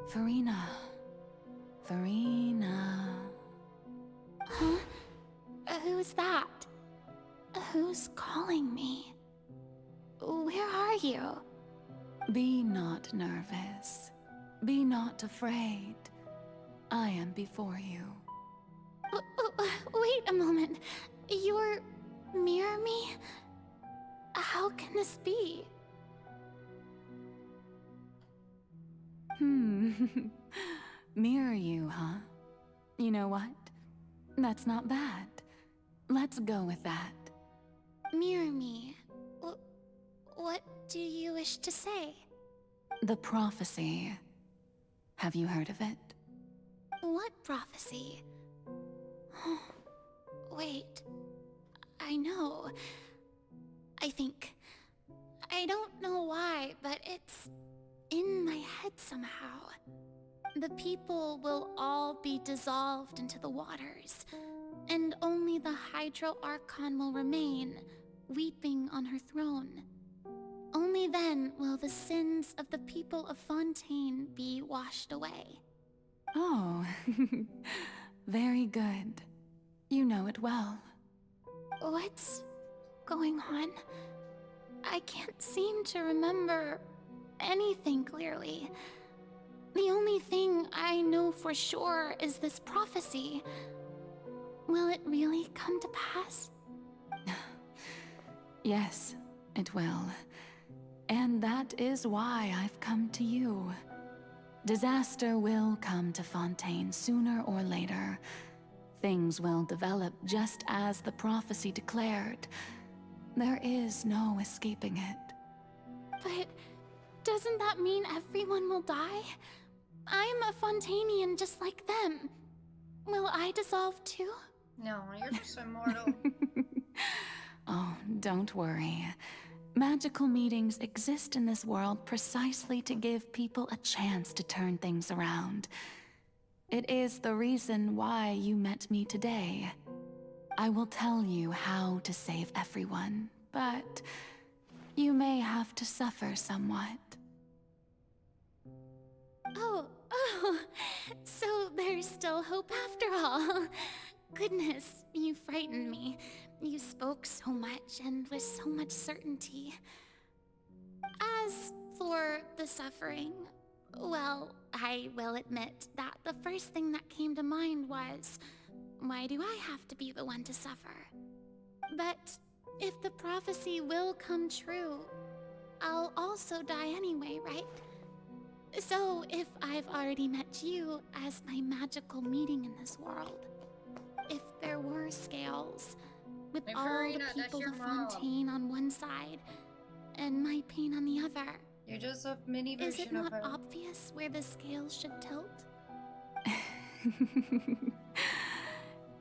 Farina. Farina. Huh? Who's that? Who's calling me? Where are you? Be not nervous. Be not afraid. I am before you. Wait a moment. You're mirror me? How can this be? Mirror you, huh? You know what? That's not bad. Let's go with that. Mirror me. What do you wish to say? The prophecy. Have you heard of it? What prophecy? Wait. I know. I think. I don't know why, but it's in my head somehow. The people will all be dissolved into the waters, and only the Hydro Archon will remain, weeping on her throne. Only then will the sins of the people of Fontaine be washed away. Oh, very good. You know it well. What's going on? I can't seem to remember anything clearly. The only thing I know for sure is this prophecy. Will it really come to pass? Yes, it will. And that is why I've come to you. Disaster will come to Fontaine sooner or later. Things will develop just as the prophecy declared. There is no escaping it. But doesn't that mean everyone will die? I'm a Fontainian just like them. Will I dissolve too? No, you're just immortal. Oh, don't worry. Magical meetings exist in this world precisely to give people a chance to turn things around. It is the reason why you met me today. I will tell you how to save everyone, but you may have to suffer somewhat. Oh, so there's still hope after all. Goodness, you frightened me. You spoke so much and with so much certainty. As for the suffering, well, I will admit that the first thing that came to mind was, why do I have to be the one to suffer? But if the prophecy will come true, I'll also die anyway, right? So if I've already met you as my magical meeting in this world, if there were scales, with Hey, all Farina, the that's people your of mom. Fontaine on one side, and my pain on the other, You're just a mini is it version of not her. obvious where the scales should tilt?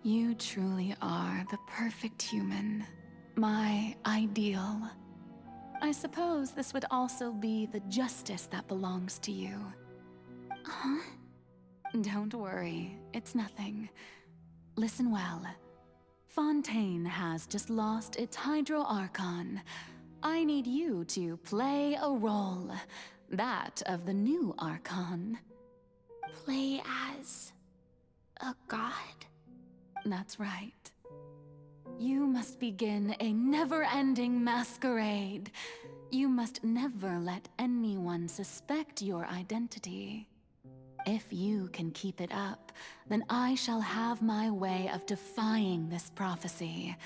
You truly are the perfect human. My ideal. I suppose this would also be the justice that belongs to you. Huh? Don't worry, it's nothing. Listen well. Fontaine has just lost its Hydro Archon. I need you to play a role. That of the new Archon. Play as a god? That's right. You must begin a never-ending masquerade. You must never let anyone suspect your identity. If you can keep it up, then I shall have my way of defying this prophecy.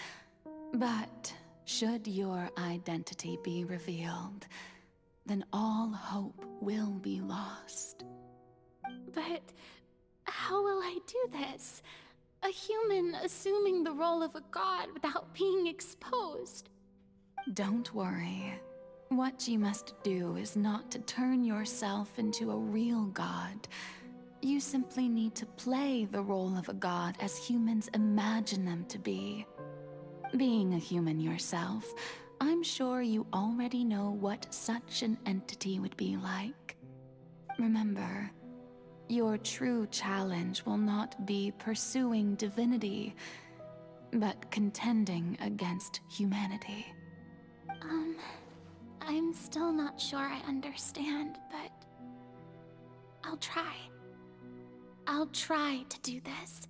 But should your identity be revealed, then all hope will be lost. But how will I do this? A human assuming the role of a god without being exposed. Don't worry. What you must do is not to turn yourself into a real god. You simply need to play the role of a god as humans imagine them to be. Being a human yourself, I'm sure you already know what such an entity would be like. Remember, your true challenge will not be pursuing divinity, but contending against humanity. I'm still not sure I understand, but I'll try. I'll try to do this.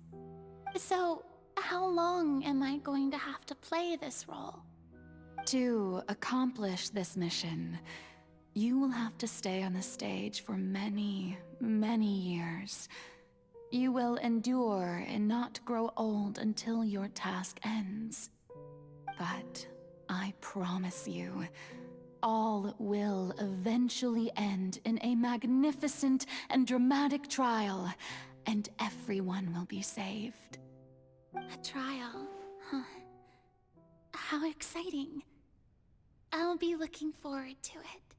So, how long am I going to have to play this role? To accomplish this mission, you will have to stay on the stage for many, many years. You will endure and not grow old until your task ends. But I promise you, all will eventually end in a magnificent and dramatic trial, and everyone will be saved. A trial, huh? How exciting. I'll be looking forward to it.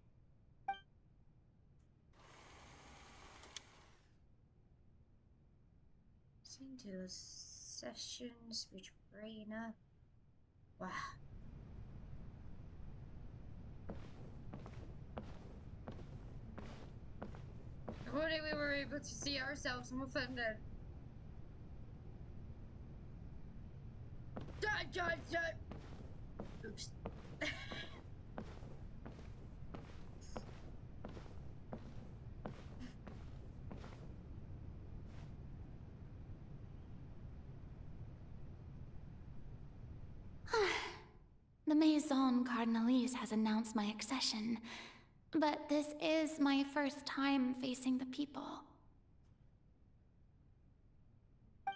Listen to the sessions which Farina. Wow. If only we were able to see ourselves move under. Oops. The Maison Cardinalise has announced my accession, but this is my first time facing the people.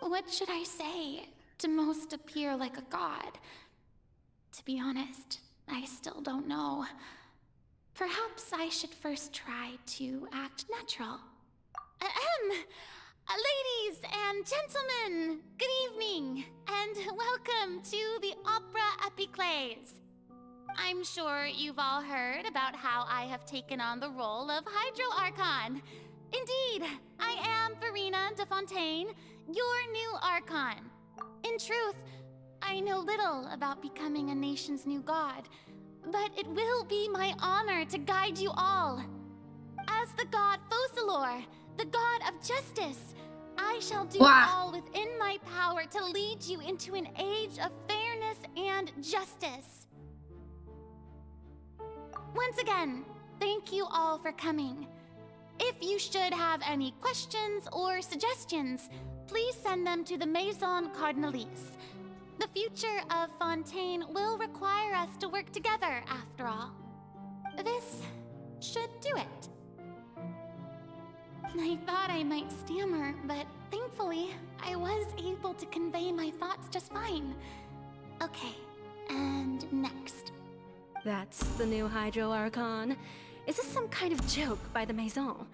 What should I say to most appear like a god? To be honest, I still don't know. Perhaps I should first try to act natural. Ladies and gentlemen, good evening, and welcome to the Opera Epiclese. I'm sure you've all heard about how I have taken on the role of Hydro Archon. Indeed, I am Farina de Fontaine, your new Archon. In truth, I know little about becoming a nation's new god, but it will be my honor to guide you all. As the god Focalor, the god of justice, I shall do all within my power to lead you into an age of fairness and justice. Once again, thank you all for coming. If you should have any questions or suggestions, please send them to the Maison Cardinalise. The future of Fontaine will require us to work together, after all. This should do it. I thought I might stammer, but thankfully, I was able to convey my thoughts just fine. Okay, and next. That's the new Hydro Archon. Is this some kind of joke by the Maison?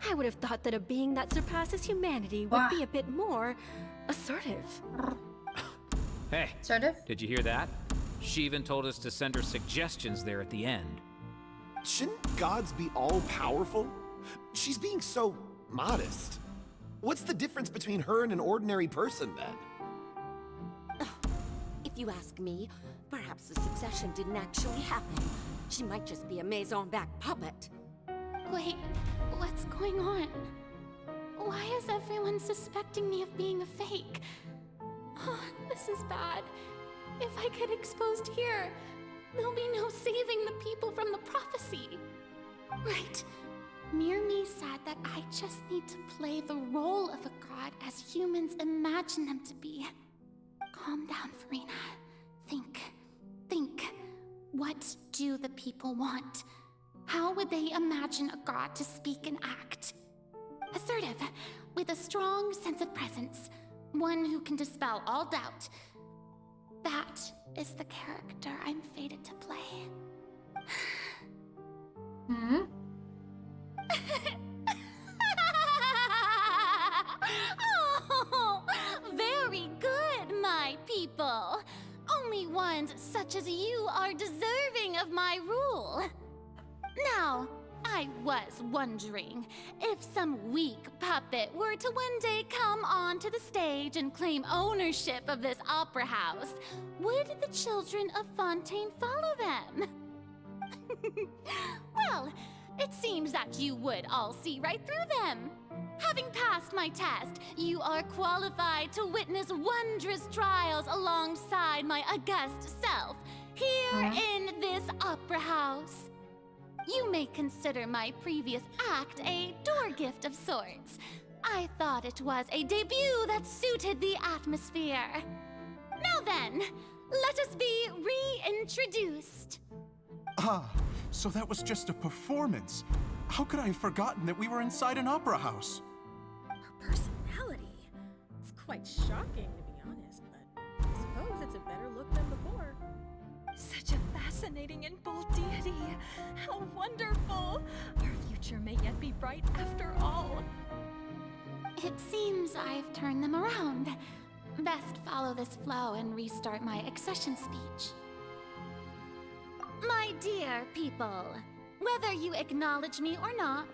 I would have thought that a being that surpasses humanity would be a bit more assertive. Hey, did you hear that? She even told us to send her suggestions there at the end. Shouldn't gods be all-powerful? She's being so modest. What's the difference between her and an ordinary person, then? If you ask me, perhaps the succession didn't actually happen. She might just be a Maison-back puppet. Wait, what's going on? Why is everyone suspecting me of being a fake? Oh, this is bad. If I get exposed here, there'll be no saving the people from the prophecy. Right. Mirmi said that I just need to play the role of a god as humans imagine them to be. Calm down, Farina. Think. What do the people want? How would they imagine a god to speak and act? Assertive, with a strong sense of presence. One who can dispel all doubt. That is the character I'm fated to play. Oh, very good, my people. Only ones such as you are deserving of my rule. Now, I was wondering, if some weak puppet were to one day come onto the stage and claim ownership of this opera house, would the children of Fontaine follow them? Well, it seems that you would all see right through them. Having passed my test, you are qualified to witness wondrous trials alongside my august self, here in this opera house. You may consider my previous act a door gift of sorts. I thought it was a debut that suited the atmosphere. Now then, let us be reintroduced. Ah, so that was just a performance. How could I have forgotten that we were inside an opera house? Her personality. It's quite shocking, to be honest, but I suppose it's a better look than before. Such a fascinating and bold deity. How wonderful! Our future may yet be bright after all. It seems I've turned them around. Best follow this flow and restart my accession speech. My dear people, whether you acknowledge me or not,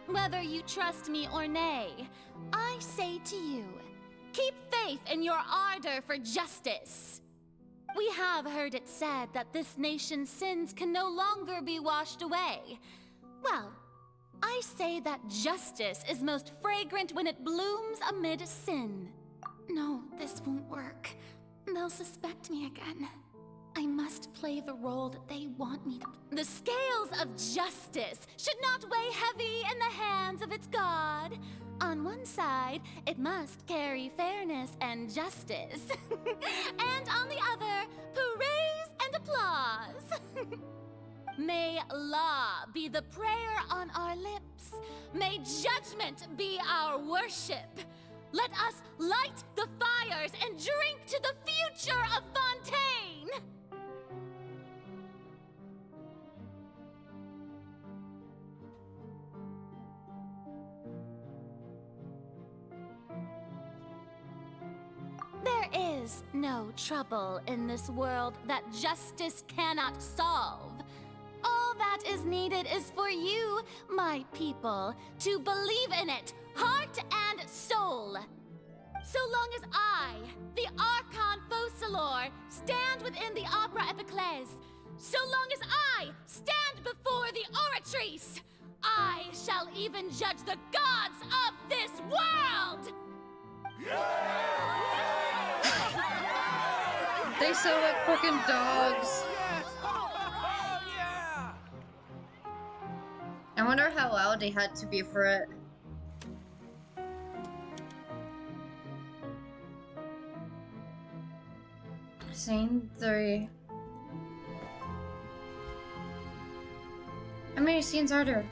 whether you trust me or nay, I say to you, keep faith in your ardor for justice. We have heard it said that this nation's sins can no longer be washed away. Well, I say that justice is most fragrant when it blooms amid sin. No, this won't work. They'll suspect me again. I must play the role that they want me to. The scales of justice should not weigh heavy in the hands of its god. On one side, it must carry fairness and justice. And on the other, praise and applause. May law be the prayer on our lips. May judgment be our worship. Let us light the fires and drink to the future of Fontaine! There is no trouble in this world that justice cannot solve. All that is needed is for you, my people, to believe in it, heart and soul. So long as I, the Archon Focalor, galore stand within the opera epiclese. So long as I stand before the oratrice, I shall even judge the gods of this world! They sound like fucking dogs. I wonder how loud they had to be for it. Scene 3. How many scenes are there?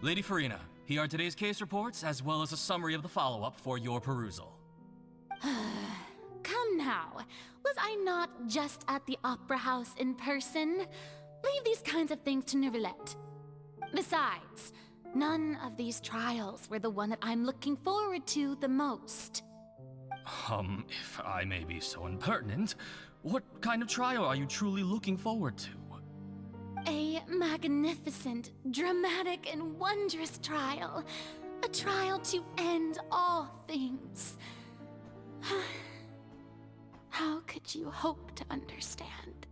Lady Farina, here are today's case reports, as well as a summary of the follow-up for your perusal. Come now, was I not just at the Opera House in person? Leave these kinds of things to Neuvillette. Besides, none of these trials were the one that I'm looking forward to the most. If I may be so impertinent, what kind of trial are you truly looking forward to? A magnificent, dramatic, and wondrous trial. A trial to end all things. How could you hope to understand?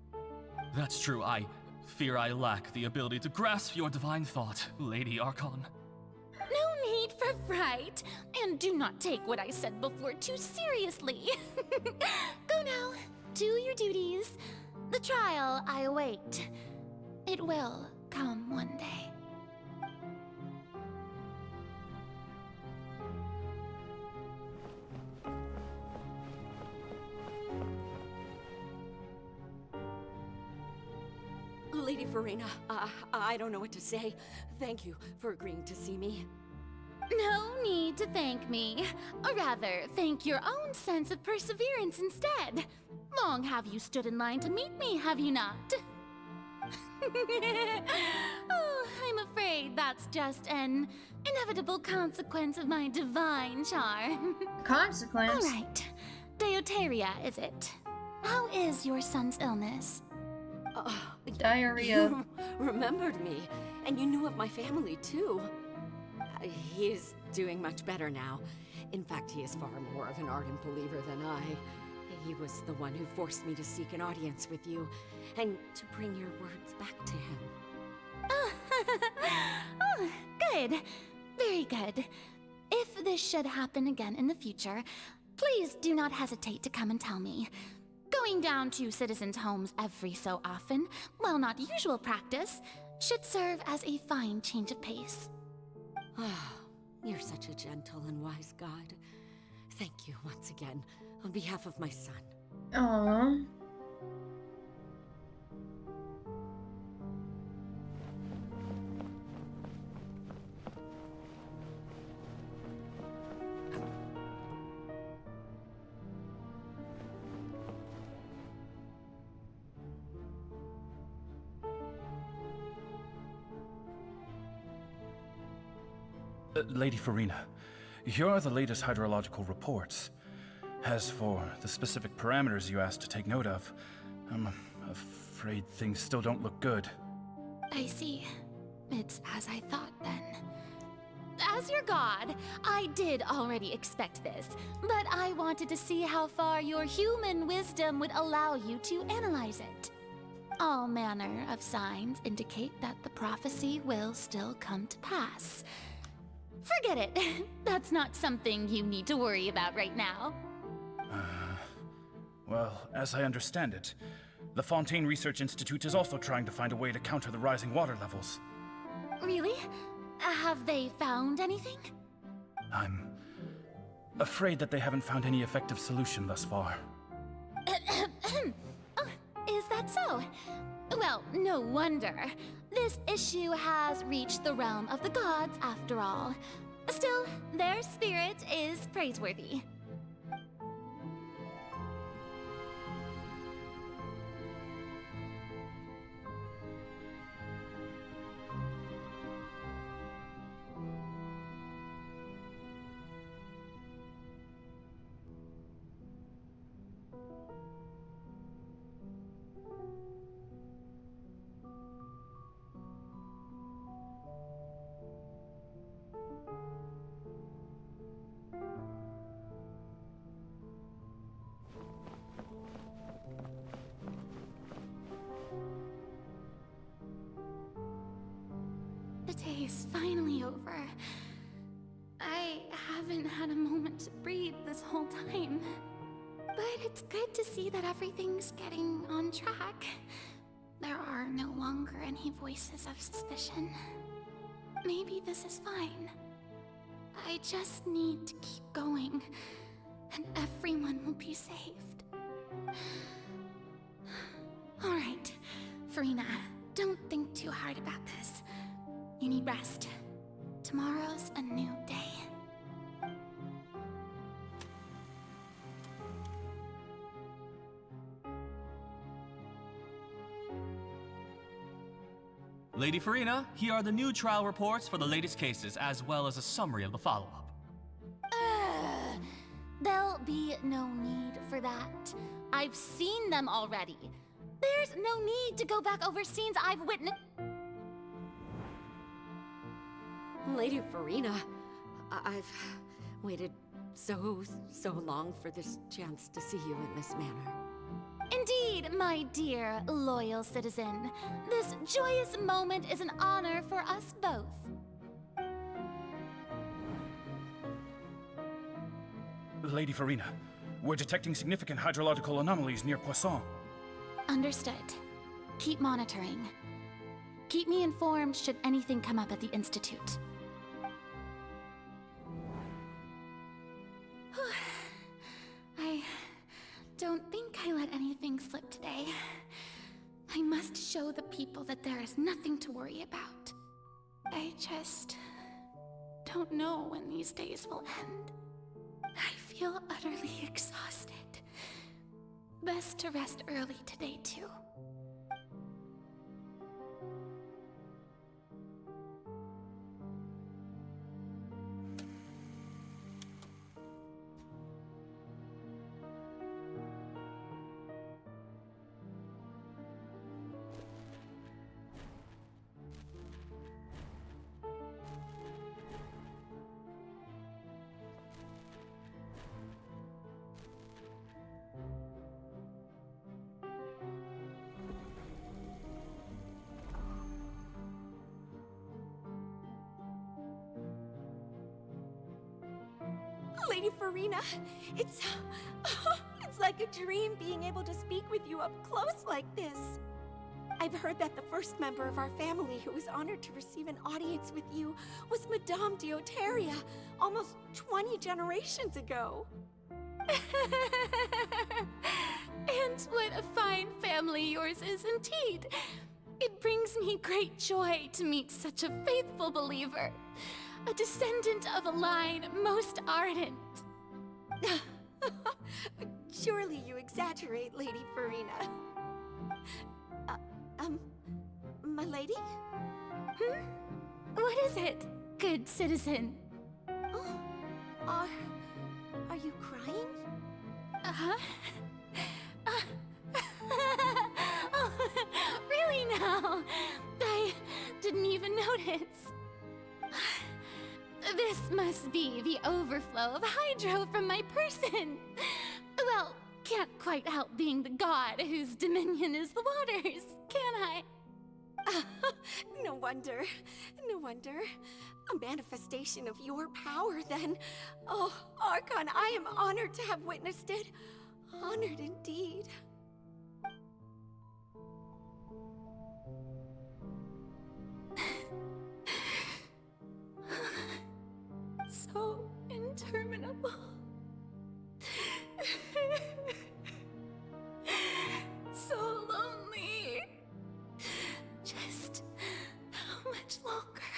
That's true. I fear I lack the ability to grasp your divine thought, Lady Archon. No need for fright, and do not take what I said before too seriously. Go now, do your duties. The trial I await. It will come one day. Lady Farina, I don't know what to say. Thank you for agreeing to see me. No need to thank me. Or rather, thank your own sense of perseverance instead. Long have you stood in line to meet me, have you not? Oh, I'm afraid that's just an inevitable consequence of my divine charm. Consequence? All right. Deoteria, is it? How is your son's illness? Diarrhea. You remembered me, and you knew of my family, too. He is doing much better now. In fact, he is far more of an ardent believer than I. He was the one who forced me to seek an audience with you, and to bring your words back to him. Oh, good. Very good. If this should happen again in the future, please do not hesitate to come and tell me. Going down to citizens' homes every so often, while not usual practice, should serve as a fine change of pace. Ah, you're such a gentle and wise God. Thank you once again, on behalf of my son. Aww. Lady Farina, here are the latest hydrological reports. As for the specific parameters you asked to take note of, I'm afraid things still don't look good. I see. It's as I thought, then. As your god, I did already expect this, but I wanted to see how far your human wisdom would allow you to analyze it. All manner of signs indicate that the prophecy will still come to pass. Forget it. That's not something you need to worry about right now. Well, as I understand it, the Fontaine Research Institute is also trying to find a way to counter the rising water levels. Really? Have they found anything? I'm afraid that they haven't found any effective solution thus far. Oh, is that so? Well, no wonder. This issue has reached the realm of the gods, after all. Still, their spirit is praiseworthy. The day is finally over. I haven't had a moment to breathe this whole time. But it's good to see that everything's getting on track. There are no longer any voices of suspicion. Maybe this is fine. I just need to keep going, and everyone will be saved. Alright, Farina, don't think too hard about this. You need rest. Tomorrow's a new day. Lady Farina, here are the new trial reports for the latest cases, as well as a summary of the follow-up. There'll be no need for that. I've seen them already. There's no need to go back over scenes I've witnessed. Lady Farina, I've waited so long for this chance to see you in this manner. Indeed, my dear, loyal citizen. This joyous moment is an honor for us both. Lady Farina, we're detecting significant hydrological anomalies near Poisson. Understood. Keep monitoring. Keep me informed should anything come up at the Institute. I don't think I let anything slip today. I must show the people that there is nothing to worry about. I just don't know when these days will end. I feel utterly exhausted. Best to rest early today, too. Lady Farina, it's like a dream being able to speak with you up close like this. I've heard that the first member of our family who was honored to receive an audience with you was Madame Deoteria, almost 20 generations ago. And what a fine family yours is indeed. It brings me great joy to meet such a faithful believer. A descendant of a line most ardent. Surely you exaggerate, Lady Farina. My lady? What is it, good citizen? Oh, are you crying? Uh-huh. Oh, really now? I didn't even notice. This must be the overflow of hydro from my person. Well, can't quite help being the god whose dominion is the waters, can I? No wonder. No wonder. A manifestation of your power, then. Oh, Archon, I am honored to have witnessed it. Honored indeed. So interminable. So lonely. Just how much longer?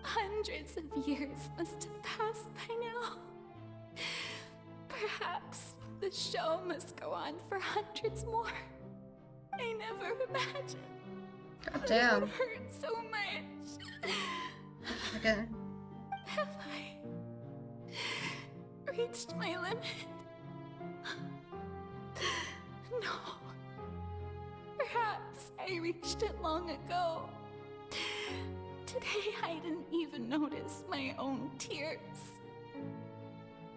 Hundreds of years must have passed by now. Perhaps the show must go on for hundreds more. I never imagined that it would hurt so much. Okay. Have I reached my limit? No. Perhaps I reached it long ago. Today I didn't even notice my own tears.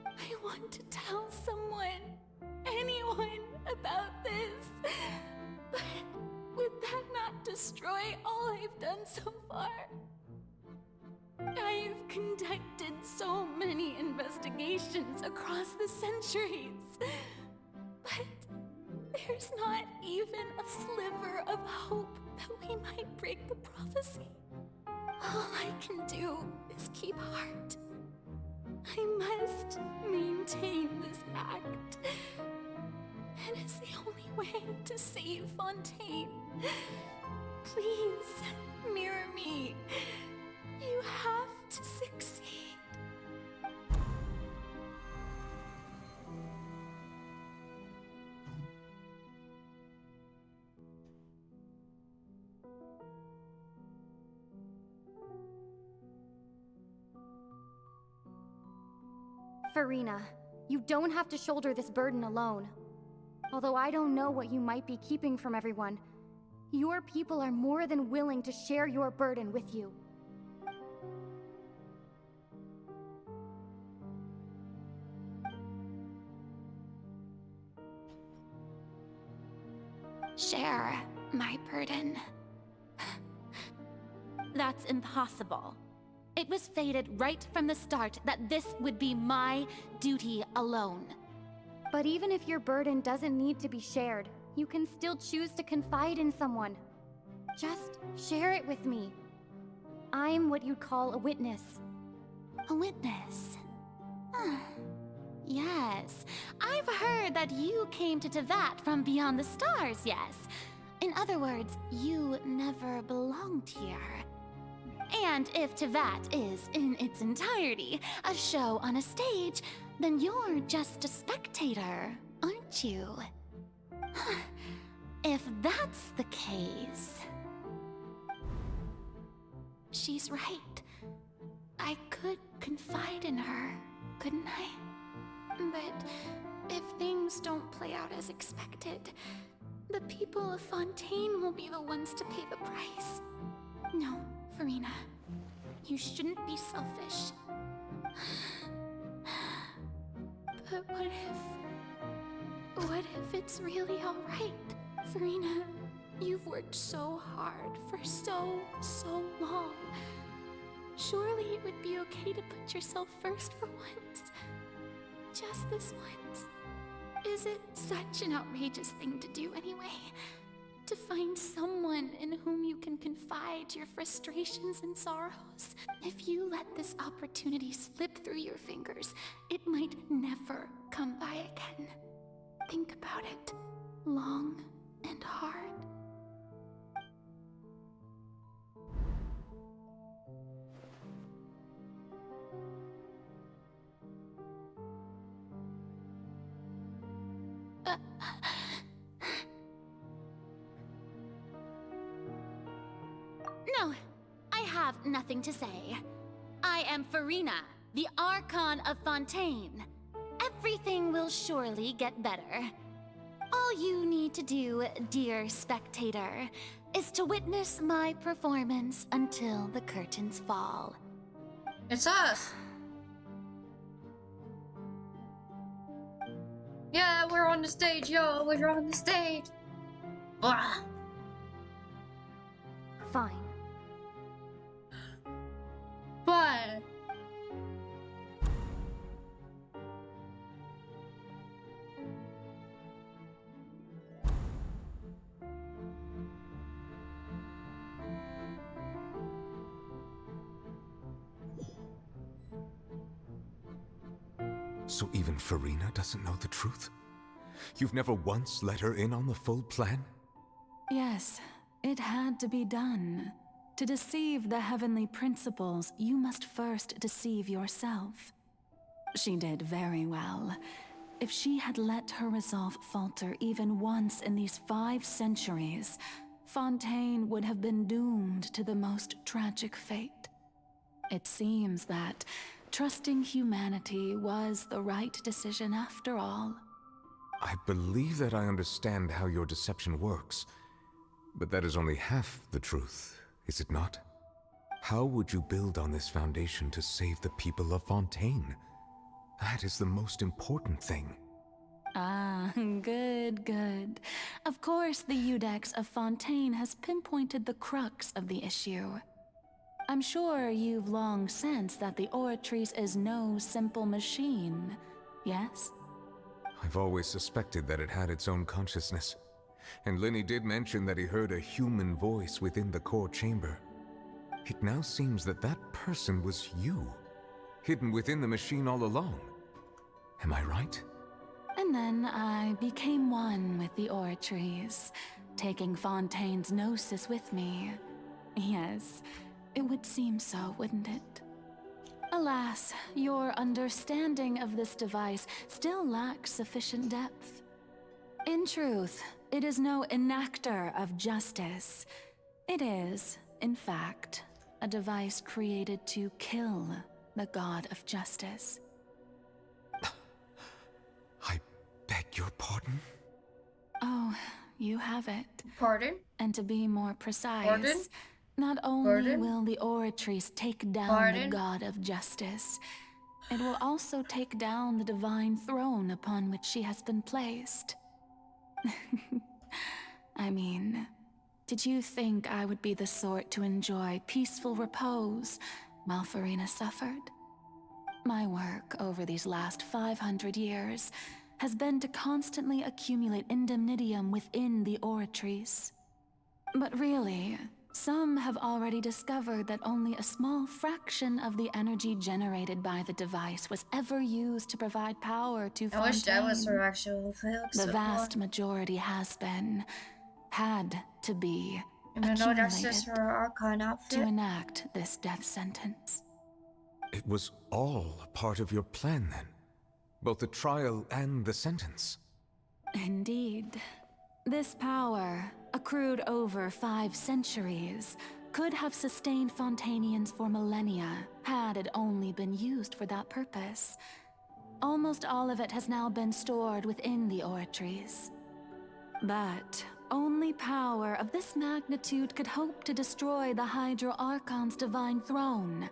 I want to tell someone, anyone, about this. But would that not destroy all I've done so far? conducted so many investigations across the centuries. But there's not even a sliver of hope that we might break the prophecy. All I can do is keep heart. I must maintain this act. It is the only way to save Fontaine. Please, mirror me. You have to succeed. Farina, you don't have to shoulder this burden alone. Although I don't know what you might be keeping from everyone, your people are more than willing to share your burden with you. Share my burden. That's impossible. It was fated right from the start that this would be my duty alone. But even if your burden doesn't need to be shared, you can still choose to confide in someone. Just share it with me. I'm what you'd call a witness. A witness? Yes, I've heard that you came to Tevat from beyond the stars, yes. In other words, you never belonged here. And if Tevat is, in its entirety, a show on a stage, then you're just a spectator, aren't you? If that's the case... She's right. I could confide in her, couldn't I? But if things don't play out as expected, the people of Fontaine will be the ones to pay the price. No, Farina. You shouldn't be selfish. But what if it's really alright? Farina, you've worked so hard for so long. Surely it would be okay to put yourself first for once. Just this once. Is it such an outrageous thing to do anyway? To find someone in whom you can confide your frustrations and sorrows? If you let this opportunity slip through your fingers, it might never come by again. Think about it long and hard. No, I have nothing to say. I am Farina, the Archon of Fontaine. Everything will surely get better. All you need to do, dear spectator, is to witness my performance until the curtains fall. It's us! Yeah, we're on the stage, yo! We're on the stage! Blah. Fine. But So even Farina doesn't know the truth? You've never once let her in on the full plan? Yes, it had to be done. To deceive the heavenly principles, you must first deceive yourself. She did very well. If she had let her resolve falter even once in these 5 centuries, Fontaine would have been doomed to the most tragic fate. It seems that trusting humanity was the right decision after all. I believe that I understand how your deception works, but that is only half the truth, is it not? How would you build on this foundation to save the people of Fontaine? That is the most important thing. Ah, good. Of course, the Iudex of Fontaine has pinpointed the crux of the issue. I'm sure you've long sensed that the Oratrice is no simple machine, yes? I've always suspected that it had its own consciousness. And Lenny did mention that he heard a human voice within the core chamber. It now seems that that person was you, hidden within the machine all along. Am I right? And then I became one with the Oratrice, taking Fontaine's gnosis with me. Yes, it would seem so, wouldn't it? Alas, your understanding of this device still lacks sufficient depth. In truth, it is no enactor of justice. It is, in fact, a device created to kill the god of justice. I beg your pardon? Oh, you have it. Pardon? And to be more precise, Pardon? not only will the Oratrice take down the god of justice, it will also take down the divine throne upon which she has been placed. I mean, did you think I would be the sort to enjoy peaceful repose while Farina suffered? My work over these last 500 years has been to constantly accumulate indemnitium within the Oratrice. But really, some have already discovered that only a small fraction of the energy generated by the device was ever used to provide power to Fontaine. I wish that was her actual fix. The vast majority has been, had to be, Even though that's just her Archon outfit. to enact this death sentence. It was all a part of your plan then? Both the trial and the sentence? Indeed. This power, accrued over 5 centuries, could have sustained Fontainians for millennia, had it only been used for that purpose. Almost all of it has now been stored within the Oratrice. But only power of this magnitude could hope to destroy the Hydro Archon's divine throne,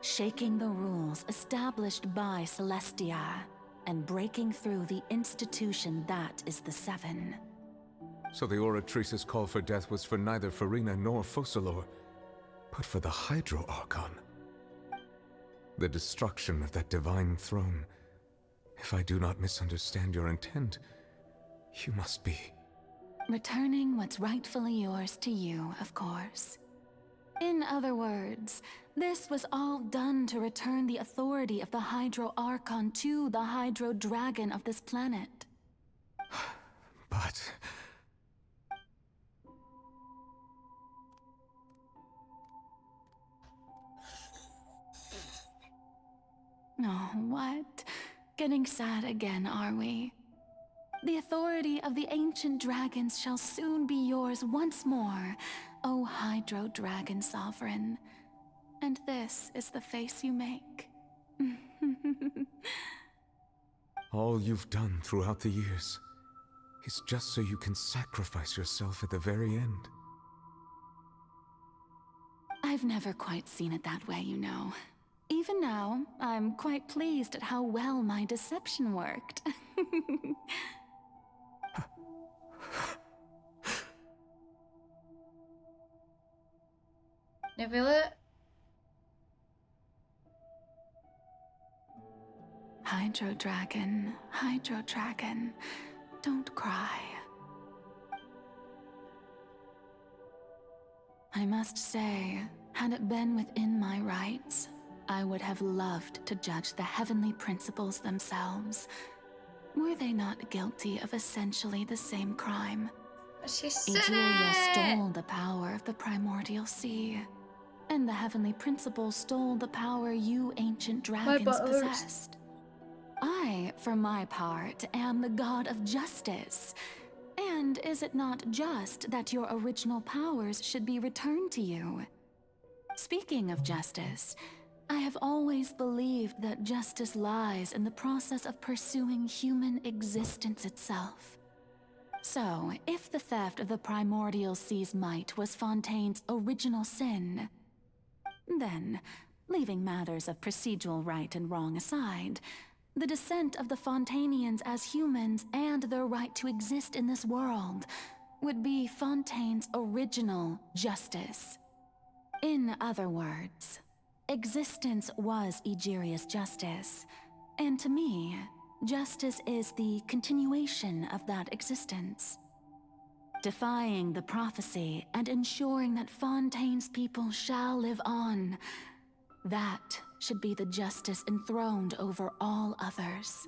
shaking the rules established by Celestia, and breaking through the institution that is the Seven. So the Oratrice's call for death was for neither Farina nor Focalor, but for the Hydro Archon. The destruction of that divine throne. If I do not misunderstand your intent, you must be... returning what's rightfully yours to you, of course. In other words, this was all done to return the authority of the Hydro Archon to the Hydro Dragon of this planet. But... Oh, what? Getting sad again, are we? The authority of the ancient dragons shall soon be yours once more, O Hydro Dragon Sovereign. And this is the face you make. all you've done throughout the years is just so you can sacrifice yourself at the very end. I've never quite seen it that way, you know. Even now, I'm quite pleased at how well my deception worked. You feel it? Hydro Dragon, don't cry. I must say, had it been within my rights, I would have loved to judge the heavenly principles themselves. Were they not guilty of essentially the same crime? She said Egeria it! stole the power of the primordial sea, and the heavenly principles stole the power you ancient dragons possessed. I, for my part, am the god of justice. And is it not just that your original powers should be returned to you? Speaking of justice, I have always believed that justice lies in the process of pursuing human existence itself. So, if the theft of the primordial sea's might was Fontaine's original sin, then, leaving matters of procedural right and wrong aside, the descent of the Fontainians as humans and their right to exist in this world would be Fontaine's original justice. In other words, existence was Egeria's justice, and to me, justice is the continuation of that existence. Defying the prophecy and ensuring that Fontaine's people shall live on, that should be the justice enthroned over all others.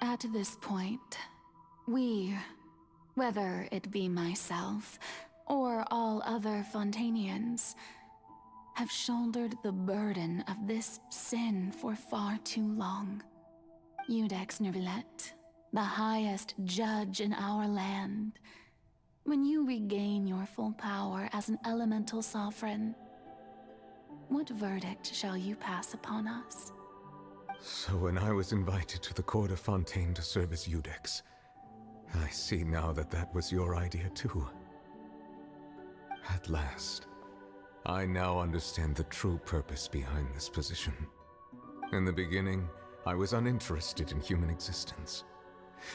At this point, we, whether it be myself or all other Fontainians, have shouldered the burden of this sin for far too long. Iudex Neuvillette, the highest judge in our land, when you regain your full power as an elemental sovereign, what verdict shall you pass upon us? So when I was invited to the court of Fontaine to serve as Iudex, I see now that that was your idea too. At last, I now understand the true purpose behind this position. In the beginning, I was uninterested in human existence.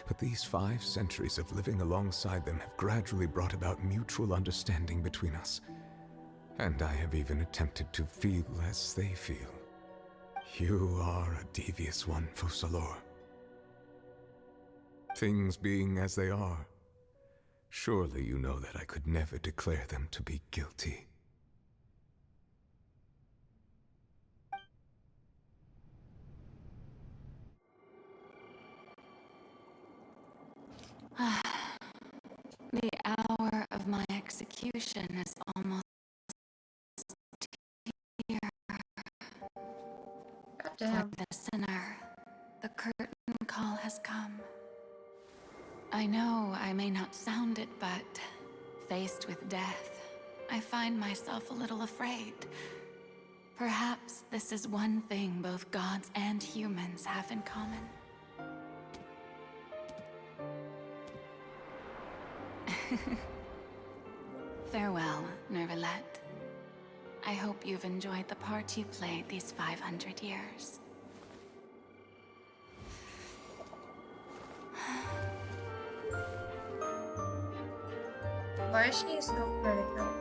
But these 5 centuries of living alongside them have gradually brought about mutual understanding between us. And I have even attempted to feel as they feel. You are a devious one, Focalors. Things being as they are, surely you know that I could never declare them to be guilty. The hour of my execution is almost here. Goddamn. For the sinner, the curtain call has come. I know I may not sound it, but faced with death, I find myself a little afraid. Perhaps this is one thing both gods and humans have in common. Farewell, Neuvillette. I hope you've enjoyed the part you played these 500 years. Why is she so critical?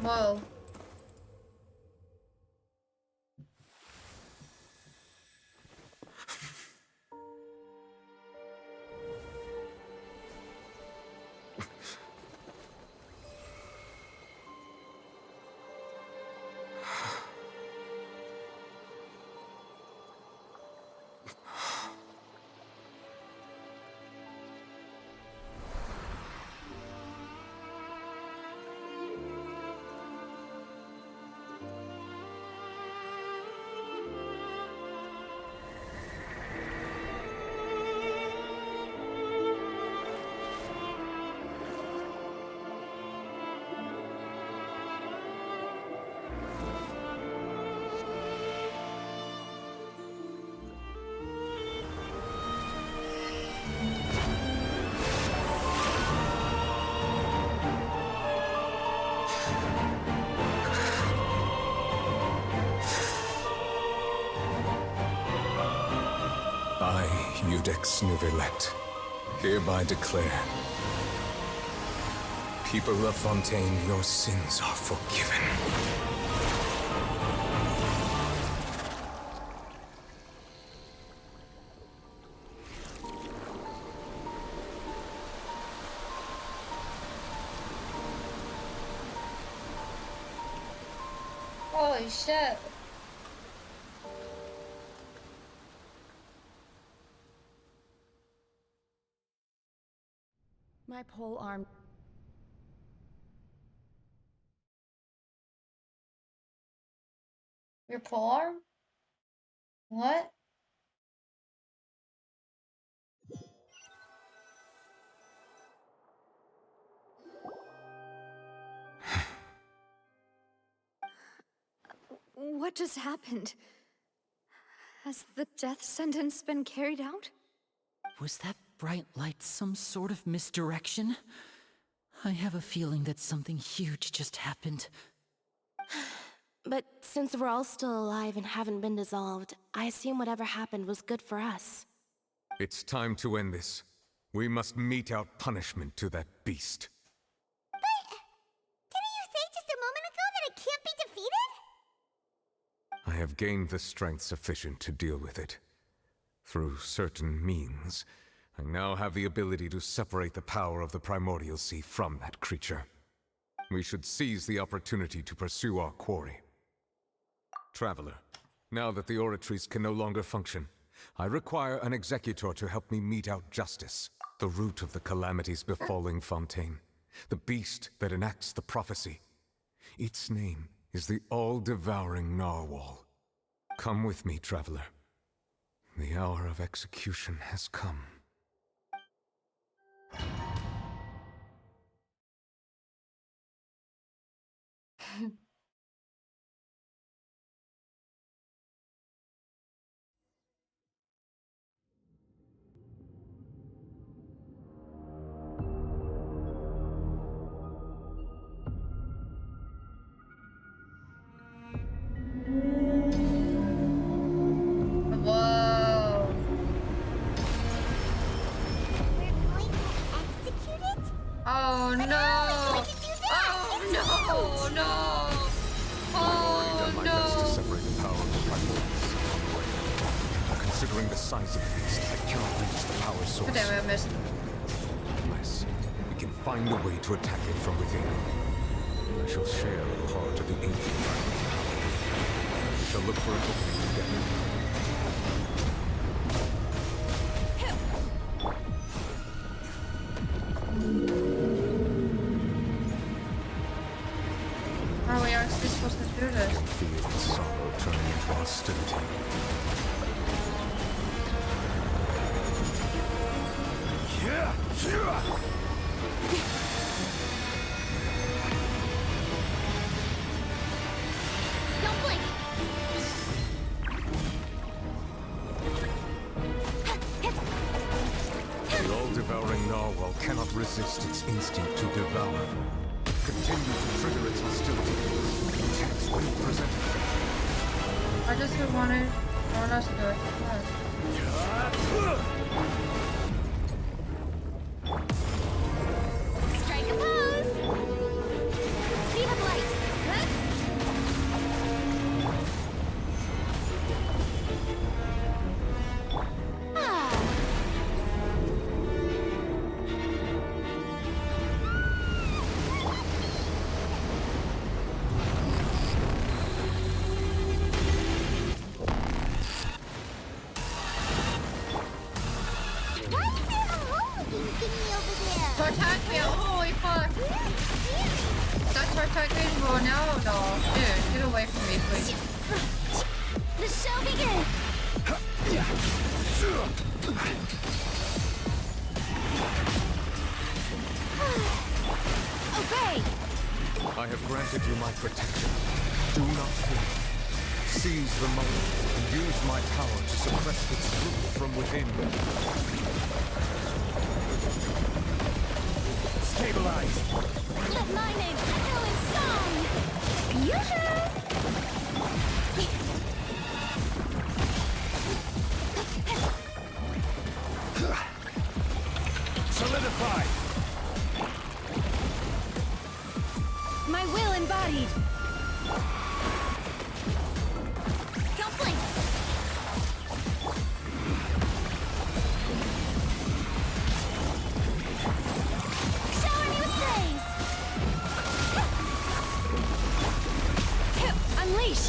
Whoa. I, Iudex Neuvillette, hereby declare, people of Fontaine, your sins are forgiven. Holy shit. My pole arm. Your polearm? What? What just happened? Has the death sentence been carried out? Was that bright light some sort of misdirection? I have a feeling that something huge just happened. But since we're all still alive and haven't been dissolved, I assume whatever happened was good for us. It's time to end this. We must mete out punishment to that beast. Didn't you say just a moment ago that it can't be defeated? I have gained the strength sufficient to deal with it. Through certain means, I now have the ability to separate the power of the Primordial Sea from that creature. We should seize the opportunity to pursue our quarry. Traveler, now that the oratories can no longer function, I require an executor to help me mete out justice, the root of the calamities befalling Fontaine, the beast that enacts the prophecy. Its name is the all-devouring Narwhal. Come with me, traveler. The hour of execution has come. Whoa. We're going to execute it? Oh no! Oh no! No! I've Oh done my best to separate the power of the Primordials. Considering the size of the beast, I cannot reach the power source. God damn it, I missed. Unless we can find a way to attack it from within. I shall share a part of the ancient Primordial power with you. We shall look for an opening together. How are we actually supposed to do this? Feel sorrow turning into hostility. Don't blink! The all-devouring narwhal cannot resist its instinct to devour. Continue to trigger its hostility. Attacks when presented. I just wanted us to do it. Strike a pose! Speed of light! Tartaglia, holy fuck! That Tartaglia roll now? No, dude, get away from me, please. The show begins! Obey! I have granted you my protection. Do not fear. Seize the moment and use my power to suppress its root from within. Stabilize! Let my name echo in song! Yoo-hoo! Solidify! My will embodied! Don't blink! Shower me with praise! Unleash!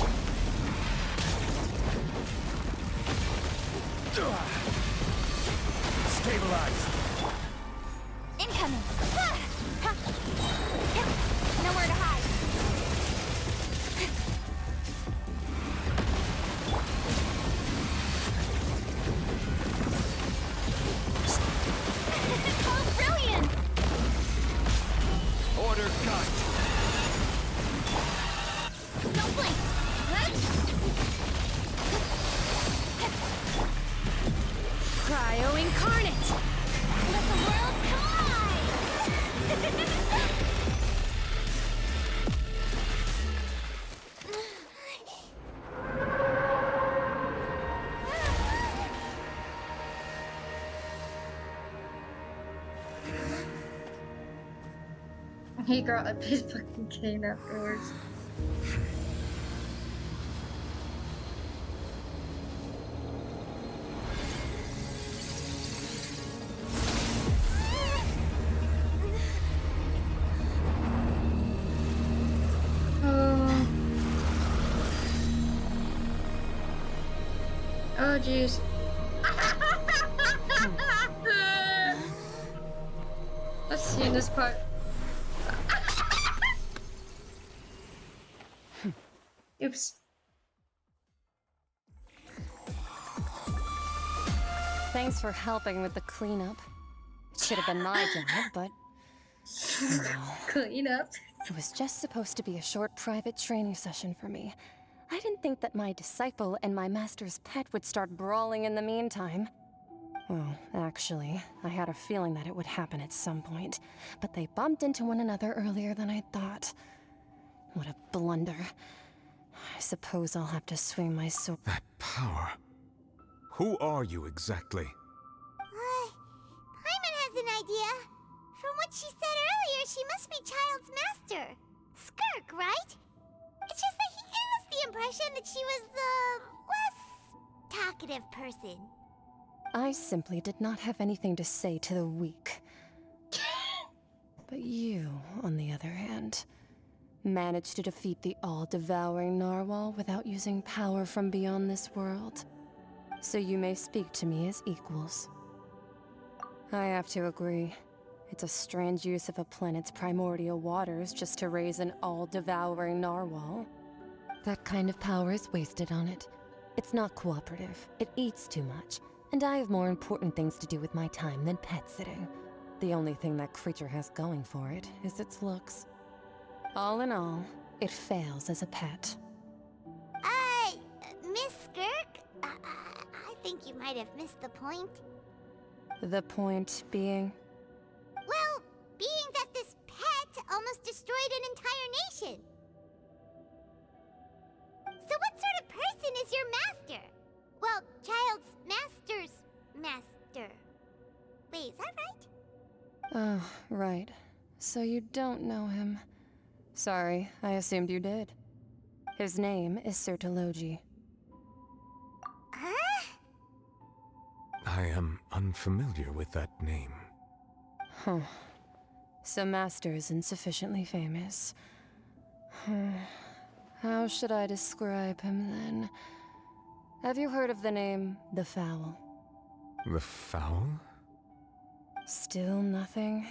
Stabilize! Incoming! Nowhere to hide! Oh, brilliant! Order cut! Don't blink! Cryo Incarnate! Let the world collide! He got a big fucking cane afterwards. Oh jeez. I've seen this part. Oops. Thanks for helping with the cleanup. It should have been my job, but... Clean up? It was just supposed to be a short private training session for me. I didn't think that my disciple and my master's pet would start brawling in the meantime. Well, actually, I had a feeling that it would happen at some point, but they bumped into one another earlier than I thought. What a blunder. I suppose I'll have to swing my sword. That power. Who are you exactly? Paimon has an idea. From what she said earlier, she must be Child's master. Skirk, right? It's just that he gave us the impression that she was the less talkative person. I simply did not have anything to say to the weak. But you, on the other hand, managed to defeat the all-devouring narwhal without using power from beyond this world. So you may speak to me as equals. I have to agree. It's a strange use of a planet's primordial waters just to raise an all-devouring narwhal. That kind of power is wasted on it. It's not cooperative. It eats too much. And I have more important things to do with my time than pet sitting. The only thing that creature has going for it is its looks. All in all, it fails as a pet. Miss Skirk? I think you might have missed the point. The point being? Well, being that this pet almost destroyed an entire nation. So what sort of person is your master? Well, Child's master's master. Wait, is that right? Oh, right. So you don't know him. Sorry, I assumed you did. His name is Sertologi. Huh? I am unfamiliar with that name. Huh. So Master is insufficiently famous. How should I describe him then? Have you heard of the name The Fowl? The Fowl? Still nothing?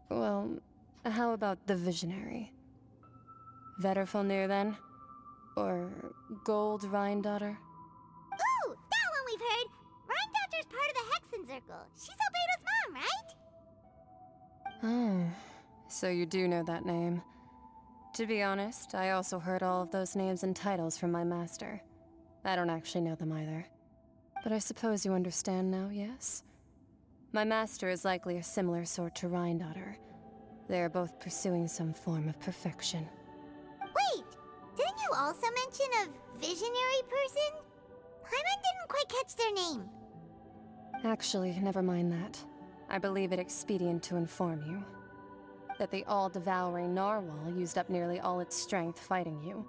Well, how about the Visionary? Vetterfalnir then? Or Gold Rhine-daughter? Ooh, that one we've heard! Rhine-daughter's part of the Hexen Circle. She's Albedo's mom, right? Oh, so you do know that name. To be honest, I also heard all of those names and titles from my master. I don't actually know them either. But I suppose you understand now, yes? My master is likely a similar sort to Rhine-daughter. They are both pursuing some form of perfection. Wait, didn't you also mention a visionary person? Paimon didn't quite catch their name. Actually, never mind that. I believe it expedient to inform you that the all-devouring narwhal used up nearly all its strength fighting you.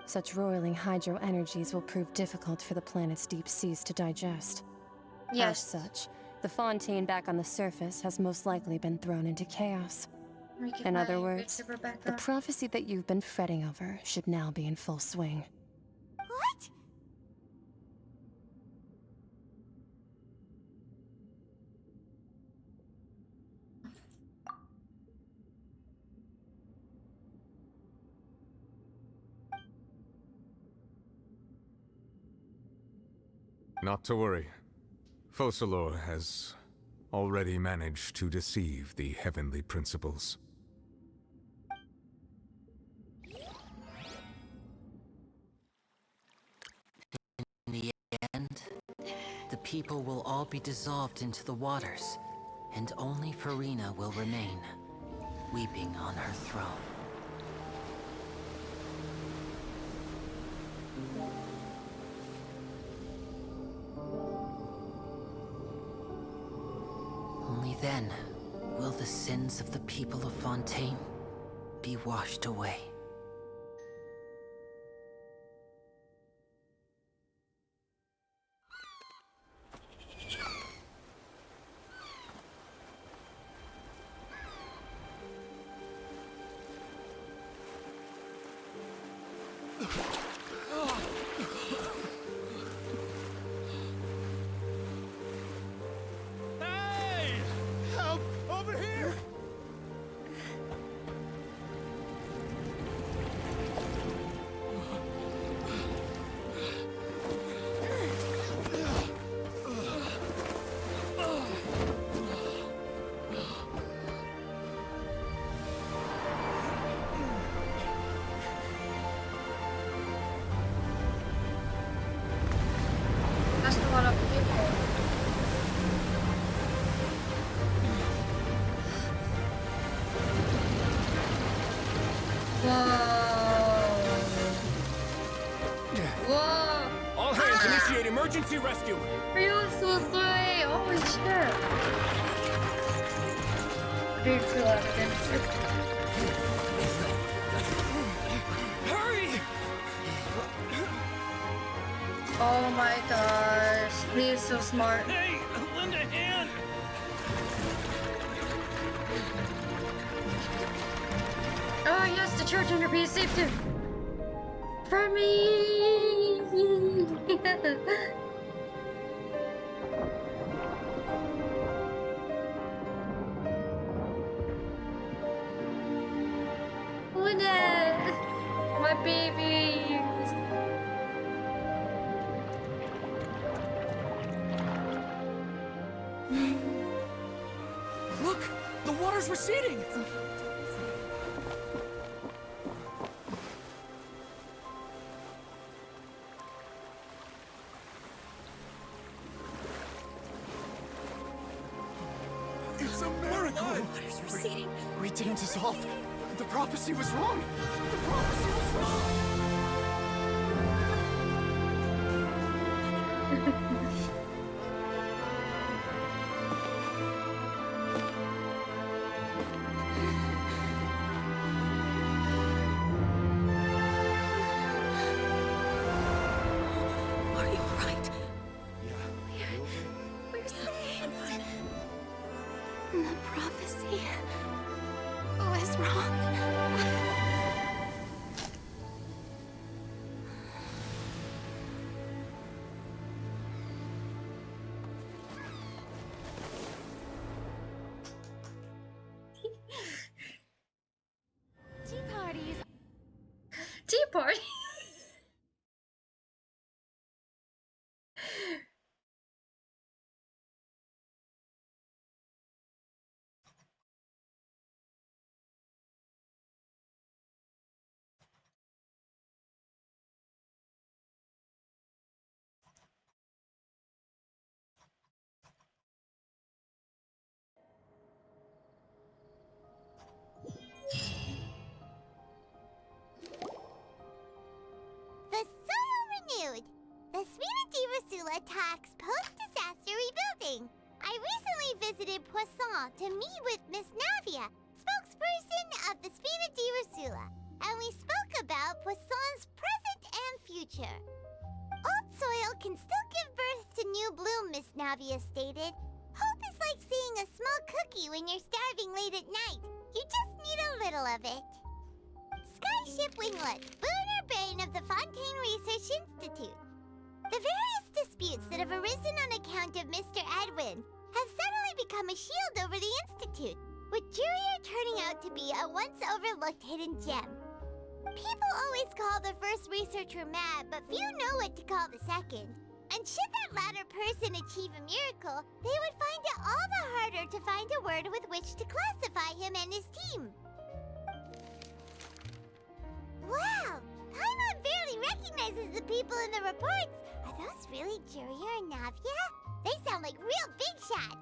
Such roiling hydro energies will prove difficult for the planet's deep seas to digest. Yes. As such, the Fontaine back on the surface has most likely been thrown into chaos. In other words, the prophecy that you've been fretting over should now be in full swing. What? Not to worry. Focalor has already managed to deceive the heavenly principles. In the end, the people will all be dissolved into the waters, and only Farina will remain, weeping on her throne. Only then will the sins of the people of Fontaine be washed away. Hey! Help! Over here! That's a lot of people. Whoa! All hands, initiate emergency rescue! Real sorry! Holy shit! Dude, too loud again. Hurry! Oh my gosh. He's so smart. Hey, lend a hand! Oh yes, the church under P saved him! For me! Lynette! My babies! Look! The water's receding! It's a miracle! Water's receding. We didn't dissolve. The prophecy was wrong. The prophecy was wrong. Are you alright? Yeah. We're saved. The prophecy was wrong. Tea parties. Tea party? The soil renewed. The Spina di Rosula talks post-disaster rebuilding. I recently visited Poisson to meet with Miss Navia, spokesperson of the Spina di Rosula, and we spoke about Poisson's present and future. Old soil can still give birth to new bloom, Miss Navia stated. Hope is like seeing a small cookie when you're starving late at night. You just need a little of it. Skyship Winglet, boon or bane of the Fontaine Research Institute. The various disputes that have arisen on account of Mr. Edwin have suddenly become a shield over the Institute, with Jurier turning out to be a once overlooked hidden gem. People always call the first researcher mad, but few know what to call the second. And should that latter person achieve a miracle, they would find it all the harder to find a word with which to classify him and his team. Wow! Paimon barely recognizes the people in the reports. Are those really Jurier and Navia? They sound like real big shots.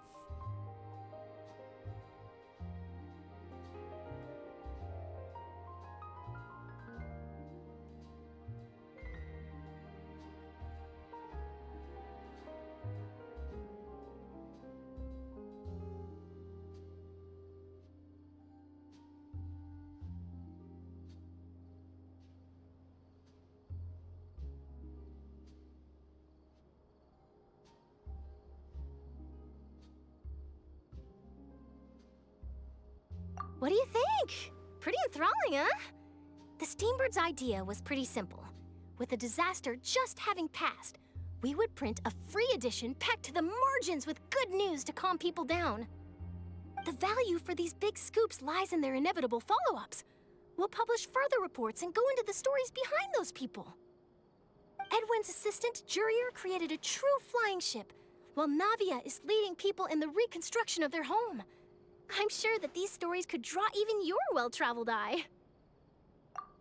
What do you think? Pretty enthralling, huh? The Steambird's idea was pretty simple. With the disaster just having passed, we would print a free edition packed to the margins with good news to calm people down. The value for these big scoops lies in their inevitable follow-ups. We'll publish further reports and go into the stories behind those people. Edwin's assistant, Jurier, created a true flying ship, while Navia is leading people in the reconstruction of their home. I'm sure that these stories could draw even your well-traveled eye.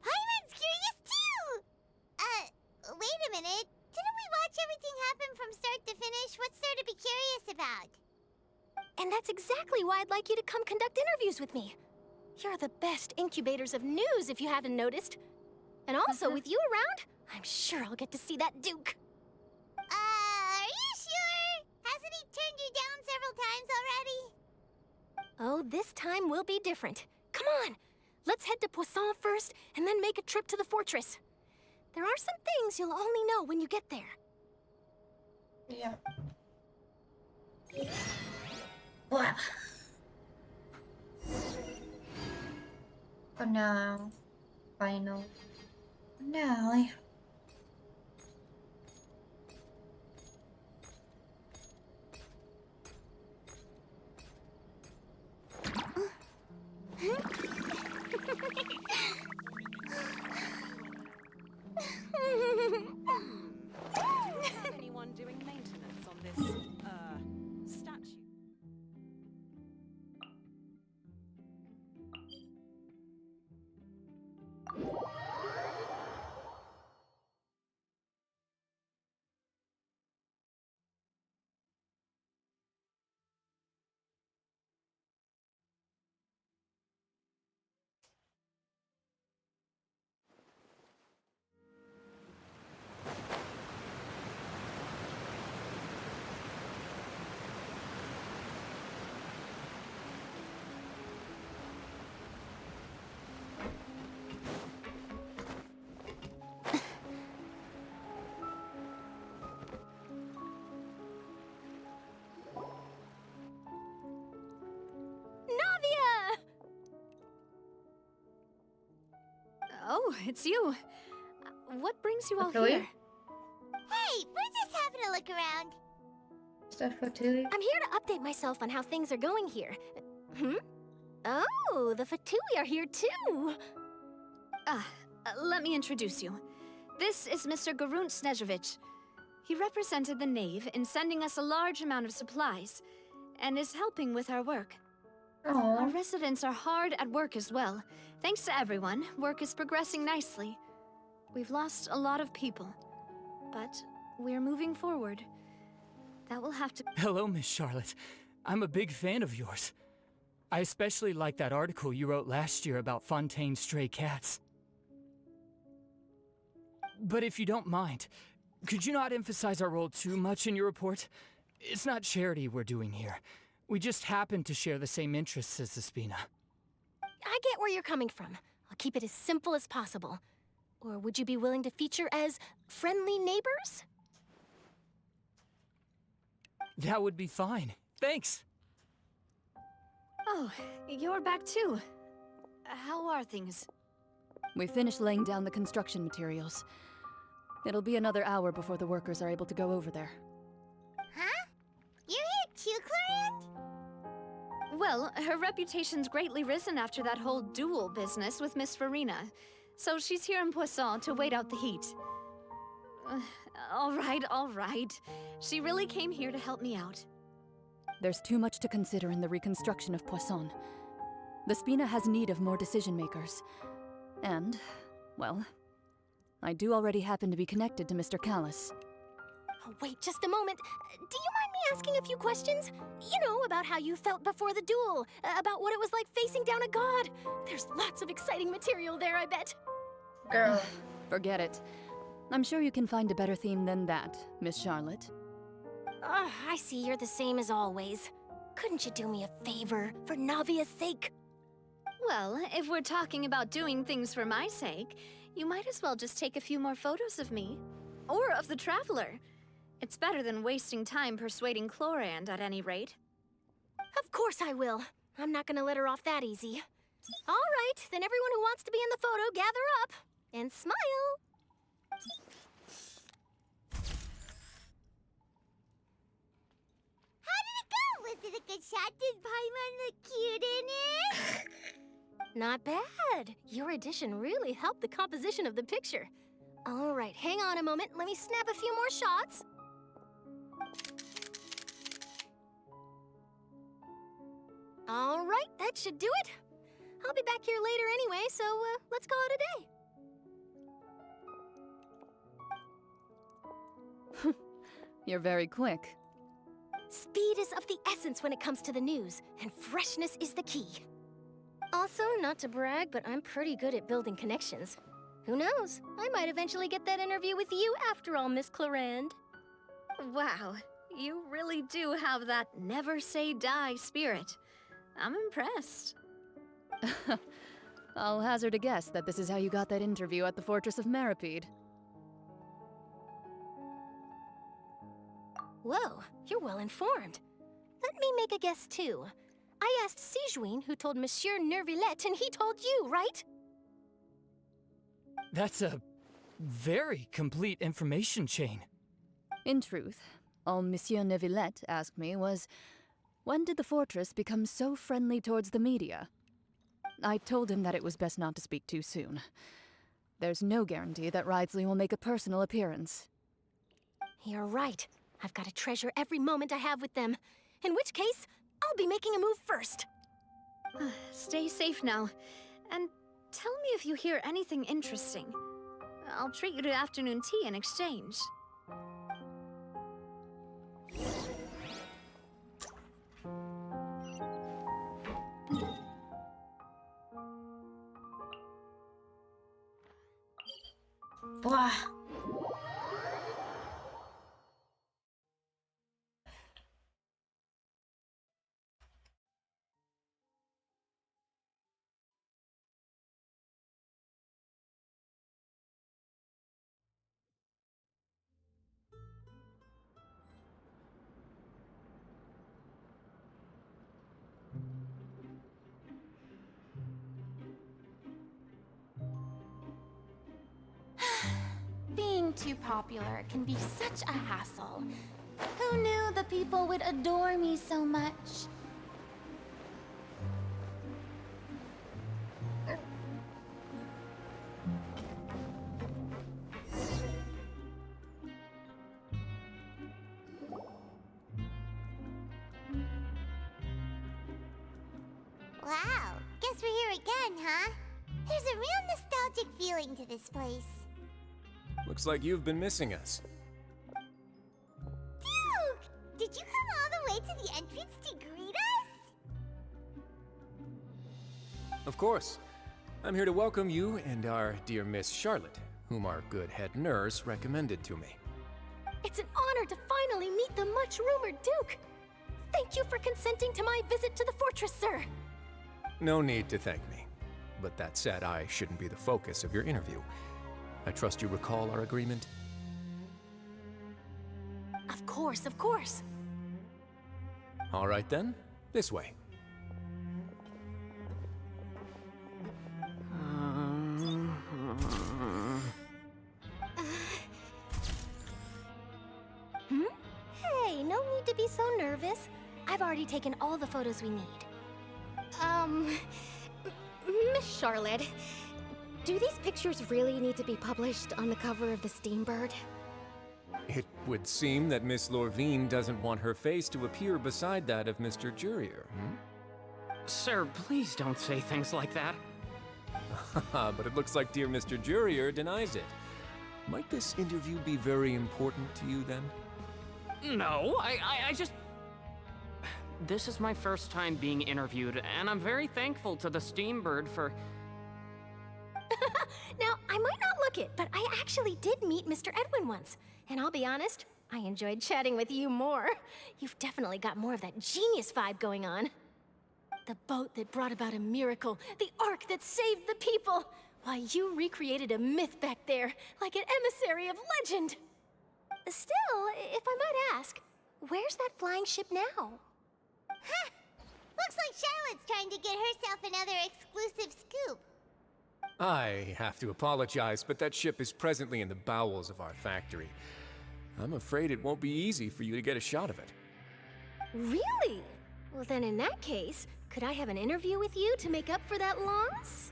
Paimon's curious too! Wait a minute. Didn't we watch everything happen from start to finish? What's there to be curious about? And that's exactly why I'd like you to come conduct interviews with me. You're the best incubators of news, if you haven't noticed. And also, with you around, I'm sure I'll get to see that Duke. Are you sure? Hasn't he turned you down several times already? Oh, this time will be different. Come on, let's head to Poisson first, and then make a trip to the fortress. There are some things you'll only know when you get there. Yeah. Well. For now, final finale. Anyone doing maintenance on this, statue? Navia! Oh, it's you. What brings you all Fatui? here? Hey, we're just having a look around. Stuff for Fatui? I'm here to update myself on how things are going here. Oh, the Fatui are here too. Let me introduce you. This is Mr. Garunt Snežević. He represented the Knave in sending us a large amount of supplies, and is helping with our work. Aww. Our residents are hard at work as well. Thanks to everyone, work is progressing nicely. We've lost a lot of people, but we're moving forward. That will have to— Hello, Miss Charlotte. I'm a big fan of yours. I especially like that article you wrote last year about Fontaine's stray cats. But if you don't mind, could you not emphasize our role too much in your report? It's not charity we're doing here. We just happen to share the same interests as the Spina. I get where you're coming from. I'll keep it as simple as possible. Or would you be willing to feature as friendly neighbors? That would be fine. Thanks. Oh, you're back too. How are things? We finished laying down the construction materials. It'll be another hour before the workers are able to go over there. Huh? You're here too, Clorinde? Well, her reputation's greatly risen after that whole duel business with Miss Farina. So she's here in Poisson to wait out the heat. All right. She really came here to help me out. There's too much to consider in the reconstruction of Poisson. The Spina has need of more decision-makers. And, well, I do already happen to be connected to Mr. Callis. Oh, wait just a moment. Do you mind me asking a few questions? You know, about how you felt before the duel, about what it was like facing down a god. There's lots of exciting material there, I bet. Girl. Forget it. I'm sure you can find a better theme than that, Miss Charlotte. I see you're the same as always. Couldn't you do me a favor, for Navia's sake? Well, if we're talking about doing things for my sake, you might as well just take a few more photos of me. Or of the Traveler. It's better than wasting time persuading Chlorand, at any rate. Of course I will. I'm not gonna let her off that easy. All right, then everyone who wants to be in the photo, gather up. And smile. How did it go? Was it a good shot? Did Paimon look cute in it? Not bad. Your addition really helped the composition of the picture. All right, hang on a moment. Let me snap a few more shots. All right, that should do it. I'll be back here later anyway, so let's call it a day. You're very quick. Speed is of the essence when it comes to the news, and freshness is the key. Also, not to brag, but I'm pretty good at building connections. Who knows? I might eventually get that interview with you after all, Miss Chlorand. Wow, you really do have that never say die spirit. I'm impressed. I'll hazard a guess that this is how you got that interview at the Fortress of Meripede. Whoa, you're well informed. Let me make a guess too. I asked Sijuin, who told Monsieur Nervillette, and he told you, right? That's a very complete information chain. In truth, all Monsieur Neuvillette asked me was, when did the fortress become so friendly towards the media? I told him that it was best not to speak too soon. There's no guarantee that Ridsley will make a personal appearance. You're right. I've got to treasure every moment I have with them. In which case, I'll be making a move first. Stay safe now. And tell me if you hear anything interesting. I'll treat you to afternoon tea in exchange. Blah. Being too popular can be such a hassle. Who knew the people would adore me so much? Wow, guess we're here again, huh? There's a real nostalgic feeling to this place. Looks like you've been missing us. Duke! Did you come all the way to the entrance to greet us? Of course. I'm here to welcome you and our dear Miss Charlotte, whom our good head nurse recommended to me. It's an honor to finally meet the much-rumored Duke. Thank you for consenting to my visit to the fortress, sir. No need to thank me. But that said, I shouldn't be the focus of your interview. I trust you recall our agreement? Of course, of course. All right then, this way. Hey, no need to be so nervous. I've already taken all the photos we need. Miss Charlotte, do these pictures really need to be published on the cover of the Steambird? It would seem that Miss Lorvine doesn't want her face to appear beside that of Mr. Jurier, Sir, please don't say things like that. But it looks like dear Mr. Jurier denies it. Might this interview be very important to you then? No, I just... This is my first time being interviewed, and I'm very thankful to the Steambird for... Now, I might not look it, but I actually did meet Mr. Edwin once. And I'll be honest, I enjoyed chatting with you more. You've definitely got more of that genius vibe going on. The boat that brought about a miracle, the ark that saved the people. Why, you recreated a myth back there, like an emissary of legend. Still, if I might ask, where's that flying ship now? Huh! Looks like Charlotte's trying to get herself another exclusive scoop. I have to apologize, but that ship is presently in the bowels of our factory. I'm afraid it won't be easy for you to get a shot of it. Really? Well, then in that case, could I have an interview with you to make up for that loss?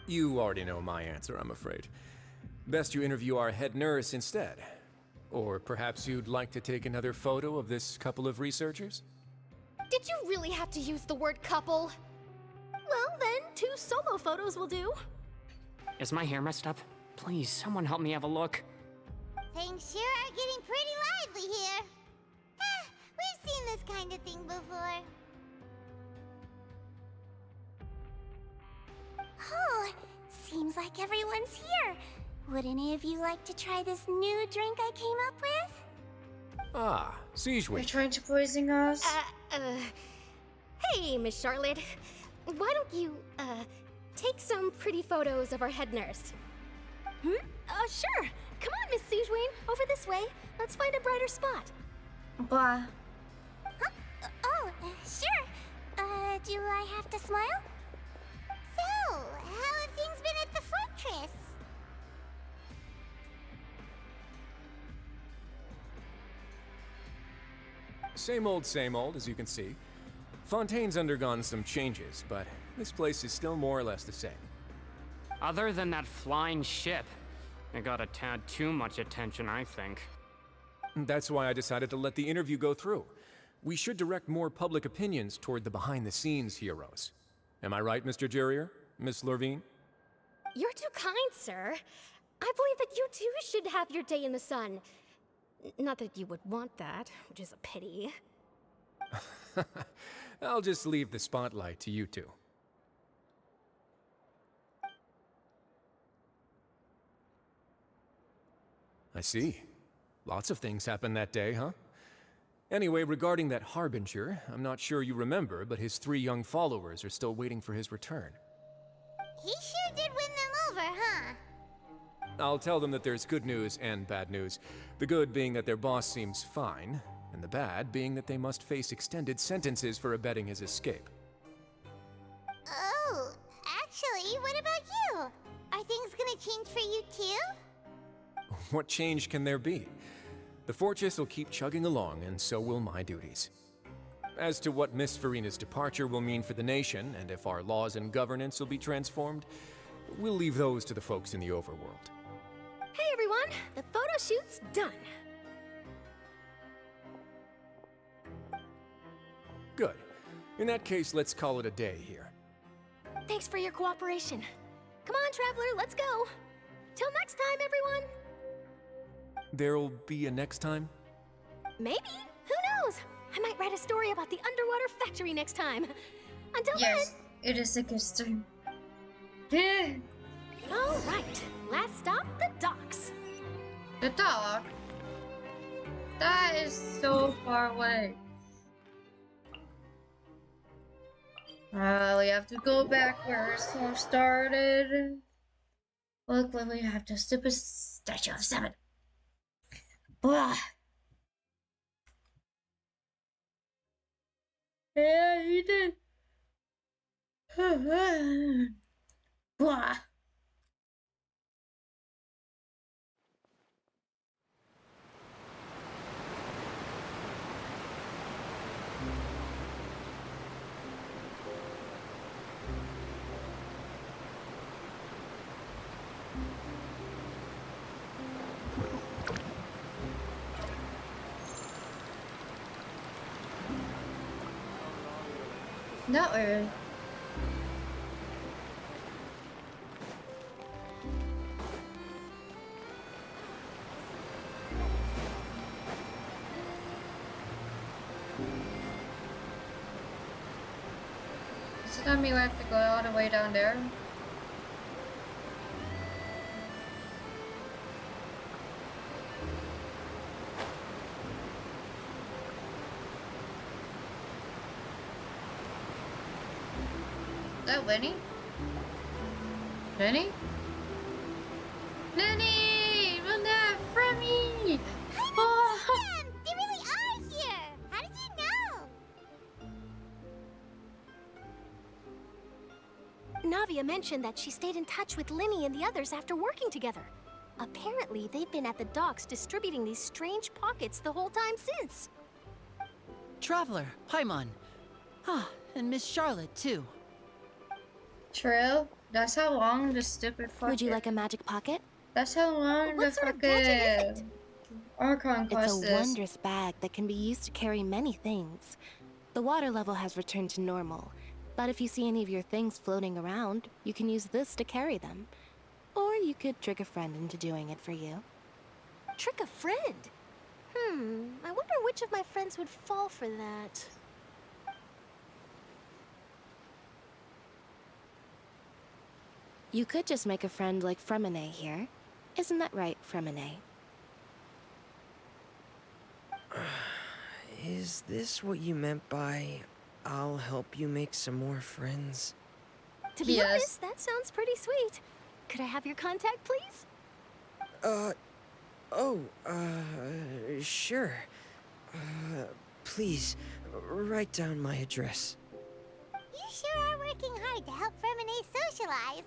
You already know my answer, I'm afraid. Best you interview our head nurse instead. Or perhaps you'd like to take another photo of this couple of researchers? Did you really have to use the word couple? Well, then, 2 solo photos will do. Is my hair messed up? Please, someone help me have a look. Things sure are getting pretty lively here. We've seen this kind of thing before. Oh, seems like everyone's here. Would any of you like to try this new drink I came up with? Ah, Siege You're trying to poison us? Hey, Miss Charlotte. Why don't you, take some pretty photos of our head nurse? Sure. Come on, Miss Siegewayne. Over this way. Let's find a brighter spot. Blah. Huh? Sure. Do I have to smile? So, how have things been at the fortress? Same old, as you can see. Fontaine's undergone some changes, but this place is still more or less the same. Other than that flying ship, it got a tad too much attention, I think. That's why I decided to let the interview go through. We should direct more public opinions toward the behind-the-scenes heroes. Am I right, Mr. Jurrier? Miss Lurvine? You're too kind, sir. I believe that you too should have your day in the sun. Not that you would want that, which is a pity. I'll just leave the spotlight to you two. I see. Lots of things happened that day, huh? Anyway, regarding that Harbinger, I'm not sure you remember, but his 3 young followers are still waiting for his return. He sure did win them over, huh? I'll tell them that there's good news and bad news. The good being that their boss seems fine, and the bad being that they must face extended sentences for abetting his escape. Oh, actually, what about you? Are things gonna change for you too? What change can there be? The fortress will keep chugging along, and so will my duties. As to what Miss Farina's departure will mean for the nation, and if our laws and governance will be transformed, we'll leave those to the folks in the overworld. Hey everyone, the photo shoot's done. Good. In that case, let's call it a day here. Thanks for your cooperation. Come on, Traveler, let's go. Till next time, everyone. There'll be a next time? Maybe. Who knows? I might write a story about the underwater factory next time. Until Yes, it is the kiss time. Yeah. All right. Last stop, the docks. The dock? That is so far away. We have to go back where our song started. Look, we have the stupid Statue of 7. Blah. Yeah, you did. Blah. Not really. That mean we have to go all the way down there? Is that Lenny? Lenny? Lenny! Run that from me! Oh. They really are here! How did you know? Navia mentioned that she stayed in touch with Linny and the others after working together. Apparently, they've been at the docks distributing these strange pockets the whole time since. Traveler, Paimon. Ah, and Miss Charlotte, too. True. That's how long the stupid fucking... Would you like a magic pocket? That's how long What the sort of gadget is fucking... Archon It's quest a is. wondrous bag that can be used to carry many things. The water level has returned to normal, but if you see any of your things floating around, you can use this to carry them. Or you could trick a friend into doing it for you. Trick a friend? I wonder which of my friends would fall for that. You could just make a friend like Fremine here. Isn't that right, Fremine? Is this what you meant by, I'll help you make some more friends? To be honest, that sounds pretty sweet. Could I have your contact, please? Sure. Please, write down my address. You sure are working hard to help Fremine socialize.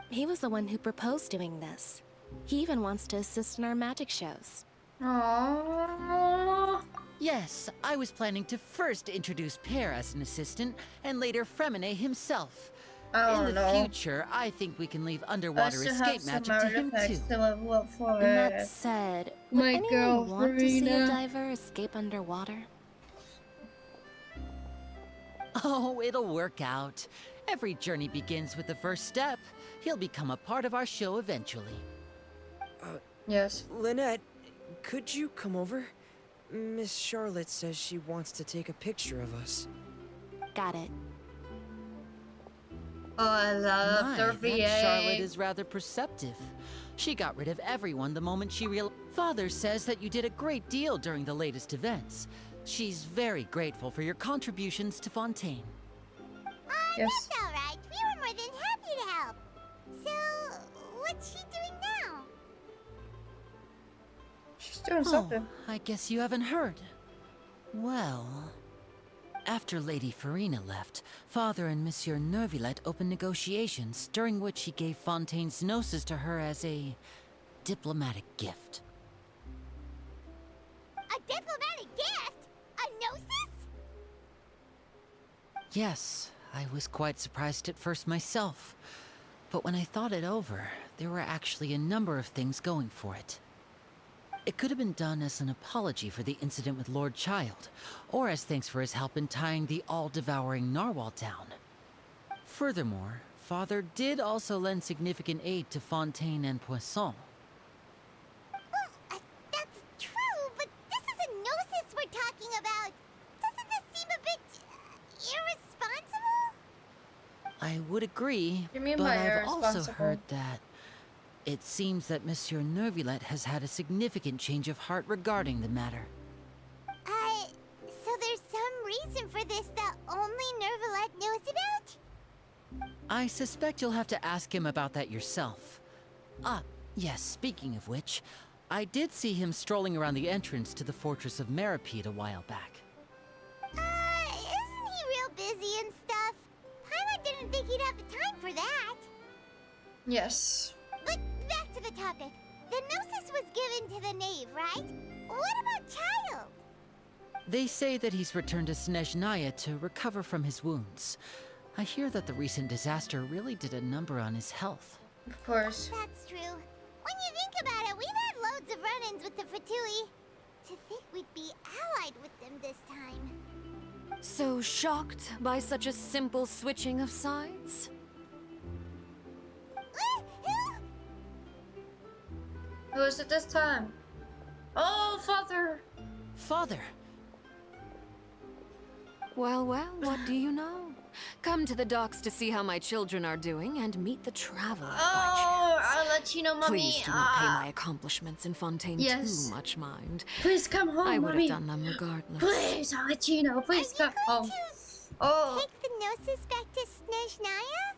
He was the one who proposed doing this. He even wants to assist in our magic shows. Aww. Yes, I was planning to first introduce Pear as an assistant, and later Fremine himself. In the future, I think we can leave underwater escape magic to him too. That said, would My anyone girl, want to see a Verena. diver escape underwater? Oh, it'll work out. Every journey begins with the first step. He'll become a part of our show eventually. Yes. Lynette, could you come over? Miss Charlotte says she wants to take a picture of us. Got it. Oh, I love My, the that VA. Charlotte is rather perceptive. She got rid of everyone the moment she realized. Father says that you did a great deal during the latest events. She's very grateful for your contributions to Fontaine. Yes. That's all right. We were more than happy to help. So, what's she doing now? She's doing something. I guess you haven't heard. Well, after Lady Farina left, Father and Monsieur Neuvillette opened negotiations, during which he gave Fontaine's gnosis to her as a diplomatic gift. A diplomatic gift? A gnosis? Yes, I was quite surprised at first myself. But when I thought it over, there were actually a number of things going for it. It could have been done as an apology for the incident with Lord Child, or as thanks for his help in tying the all-devouring narwhal down. Furthermore, Father did also lend significant aid to Fontaine and Poisson. Well, that's true, but this is a gnosis we're talking about. Doesn't this seem a bit irresponsible? I would agree, You mean but by I've also irresponsible? heard that it seems that Monsieur Neuvillette has had a significant change of heart regarding the matter. So there's some reason for this that only Neuvillette knows about? I suspect you'll have to ask him about that yourself. Ah, yes, speaking of which, I did see him strolling around the entrance to the Fortress of Meripede a while back. Isn't he real busy and stuff? Paimon didn't think he'd have the time for that. Yes. But back to the topic. The gnosis was given to the knave, right? What about Child? They say that he's returned to Snezhnaya to recover from his wounds. I hear that the recent disaster really did a number on his health. Of course. That's true. When you think about it, we've had loads of run-ins with the Fatui. To think we'd be allied with them this time. So shocked by such a simple switching of sides? Who is it this time? Oh, Father! Father! Well, well, what do you know? Come to the docks to see how my children are doing and meet the traveler by Oh, chance. I'll let you know, mommy. Please do not pay my accomplishments in Fontaine Yes. too much mind. Please come home, I would mommy. have done them regardless. Please, I'll let you know. Please come home. Oh. Take the Gnosis back to Snezhnaya?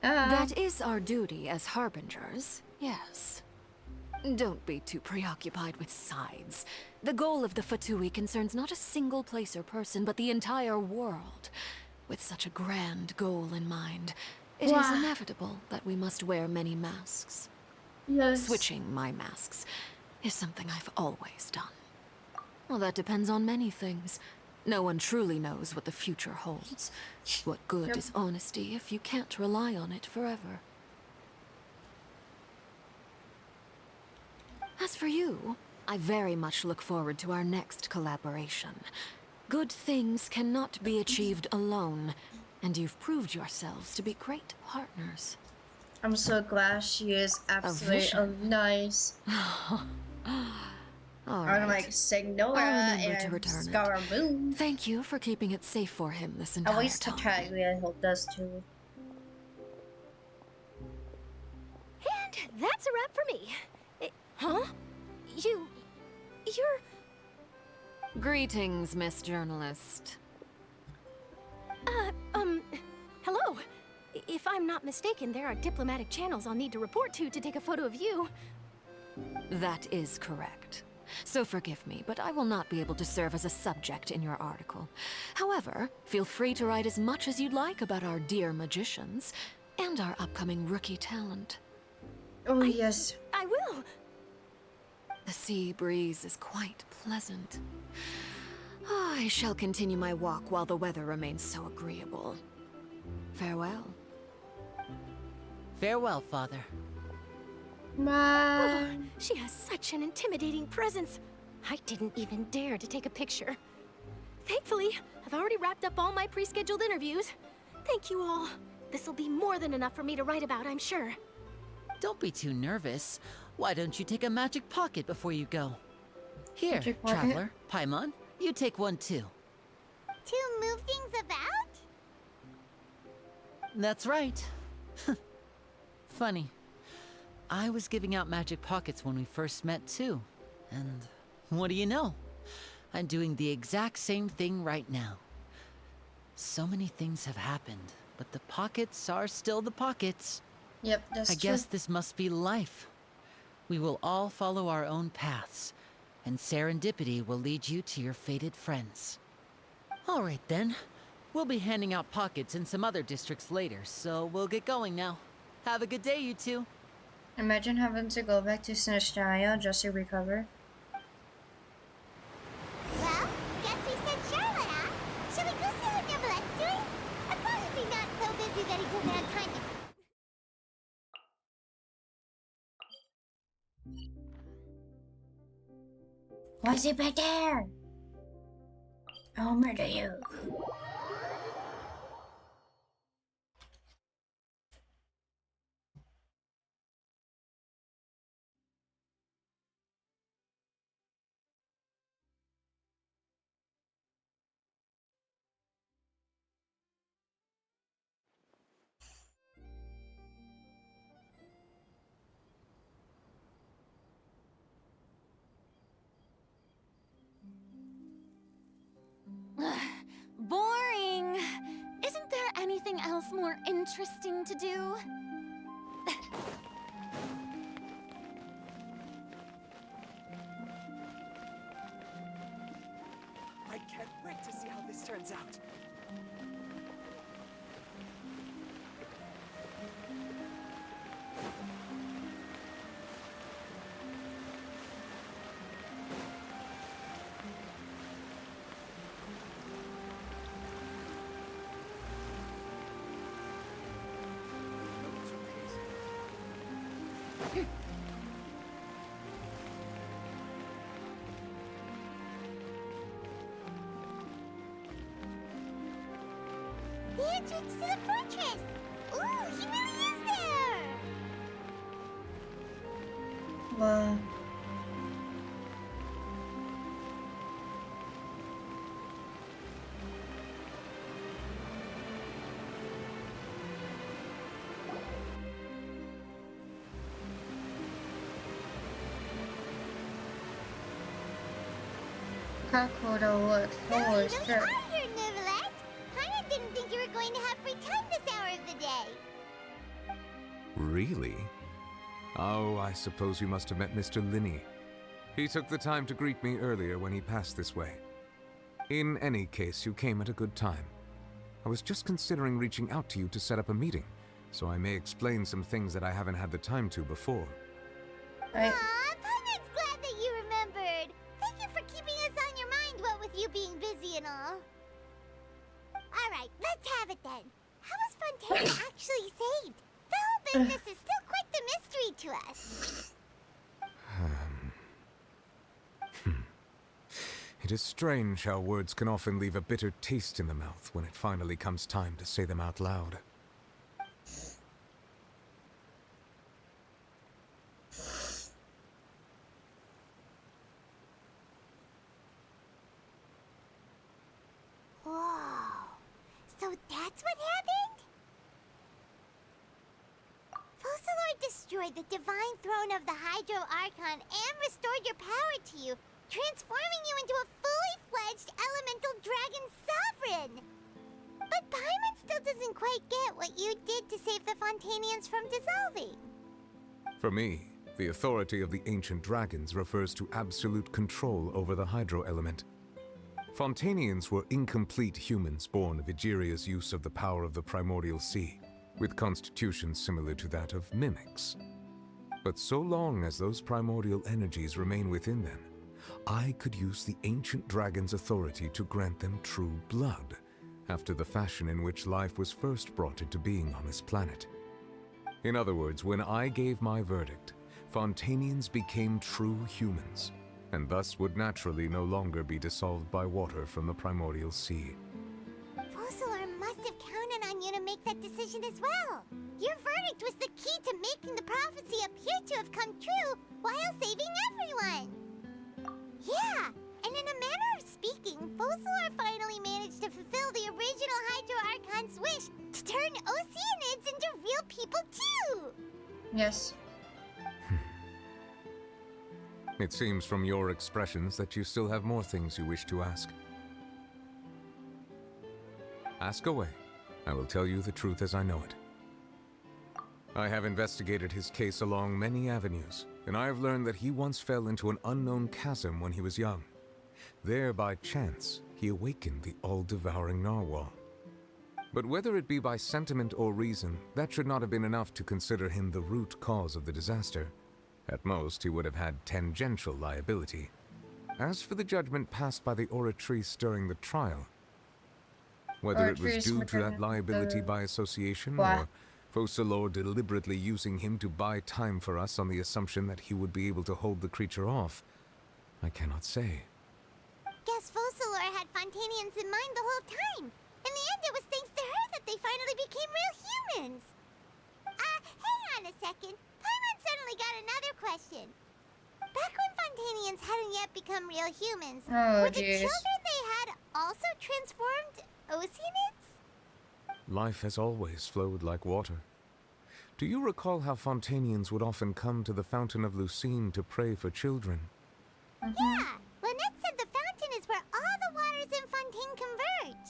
That is our duty as harbingers, yes. Don't be too preoccupied with sides. The goal of the Fatui concerns not a single place or person, but the entire world. With such a grand goal in mind, it is inevitable that we must wear many masks. Yes. Switching my masks is something I've always done. Well, that depends on many things. No one truly knows what the future holds. What good is honesty if you can't rely on it forever? As for you, I very much look forward to our next collaboration. Good things cannot be achieved alone, and you've proved yourselves to be great partners. I'm so glad she is absolutely nice. Unlike Signora and Scaramouche. Thank you for keeping it safe for him this At entire least time. Tartaglia does too. And that's a wrap for me. Huh? You're... Greetings, Miss Journalist. Hello. If I'm not mistaken, there are diplomatic channels I'll need to report to take a photo of you. That is correct. So forgive me, but I will not be able to serve as a subject in your article. However, feel free to write as much as you'd like about our dear magicians and our upcoming rookie talent. Oh, yes. I will. The sea breeze is quite pleasant. I shall continue my walk while the weather remains so agreeable. Farewell. Farewell, Father. Oh, she has such an intimidating presence. I didn't even dare to take a picture. Thankfully, I've already wrapped up all my pre-scheduled interviews. Thank you all. This'll be more than enough for me to write about, I'm sure. Don't be too nervous. Why don't you take a magic pocket before you go? Here, Magic pocket? Traveler, Paimon, you take one too. To move things about? That's right. Funny. I was giving out magic pockets when we first met too. And what do you know? I'm doing the exact same thing right now. So many things have happened, but the pockets are still the pockets. Yep, that's I true. guess this must be life. We will all follow our own paths, and serendipity will lead you to your fated friends. All right then. We'll be handing out pockets in some other districts later, so we'll get going now. Have a good day, you two. Imagine having to go back to Snezhnaya just to recover. Well, guess we sent Charlotte, huh? Shall we go see what Neverlette's doing? As long as he's not so busy that he doesn't have time to... Why is he back there? I'll murder you. Boring. Isn't there anything else more interesting to do? I can't wait to see how this turns out. The entrance to the fortress! Ooh, he really is there! Wow. Cuckold works. So you Holy really shit. are here, Neuvillette. Paimon didn't think you were going to have free time this hour of the day. Really? Oh, I suppose you must have met Mr. Linney. He took the time to greet me earlier when he passed this way. In any case, you came at a good time. I was just considering reaching out to you to set up a meeting, so I may explain some things that I haven't had the time to before. Right. Aw, Paimon's glad that you remembered. Thank you for keeping us on your mind, what with you being busy and all. Alright, let's have it then. How was Fontana actually saved? The whole business is still quite the mystery to us. It is strange how words can often leave a bitter taste in the mouth when it finally comes time to say them out loud. Whoa. So that's what happened? Focalor destroyed the divine throne of the Hydro Archon and restored your power to you, transforming you into a fully fledged elemental dragon sovereign. But Paimon still doesn't quite get what you did to save the Fontanians from dissolving. For me, the authority of the ancient dragons refers to absolute control over the hydro element. Fontanians were incomplete humans born of Egeria's use of the power of the primordial sea, with constitutions similar to that of mimics. But so long as those primordial energies remain within them, I could use the ancient dragon's authority to grant them true blood, after the fashion in which life was first brought into being on this planet. In other words, when I gave my verdict, Fontanians became true humans, and thus would naturally no longer be dissolved by water from the primordial sea. Focalor must have counted on you to make that decision as well. Your verdict was the key to making the prophecy appear to have come true while saving everyone. Yeah, and in a manner of speaking, Focalor finally managed to fulfill the original Hydro Archon's wish to turn Oceanids into real people too! Yes. It seems from your expressions that you still have more things you wish to ask. Ask away. I will tell you the truth as I know it. I have investigated his case along many avenues, and I have learned that he once fell into an unknown chasm when he was young. There, by chance, he awakened the all-devouring narwhal. But whether it be by sentiment or reason, that should not have been enough to consider him the root cause of the disaster. At most, he would have had tangential liability. As for the judgment passed by the Oratrice during the trial, whether it was due to that liability by association, or Focalor deliberately using him to buy time for us on the assumption that he would be able to hold the creature off, I cannot say. Guess Focalor had Fontanians in mind the whole time. In the end, it was thanks to her that they finally became real humans. Hang on a second. Paimon suddenly got another question. Back when Fontanians hadn't yet become real humans, were the children they had also transformed Oceanids? Life has always flowed like water. Do you recall how Fontanians would often come to the Fountain of Lucine to pray for children? Yeah, Lynette said the fountain is where all the waters in Fontaine converge.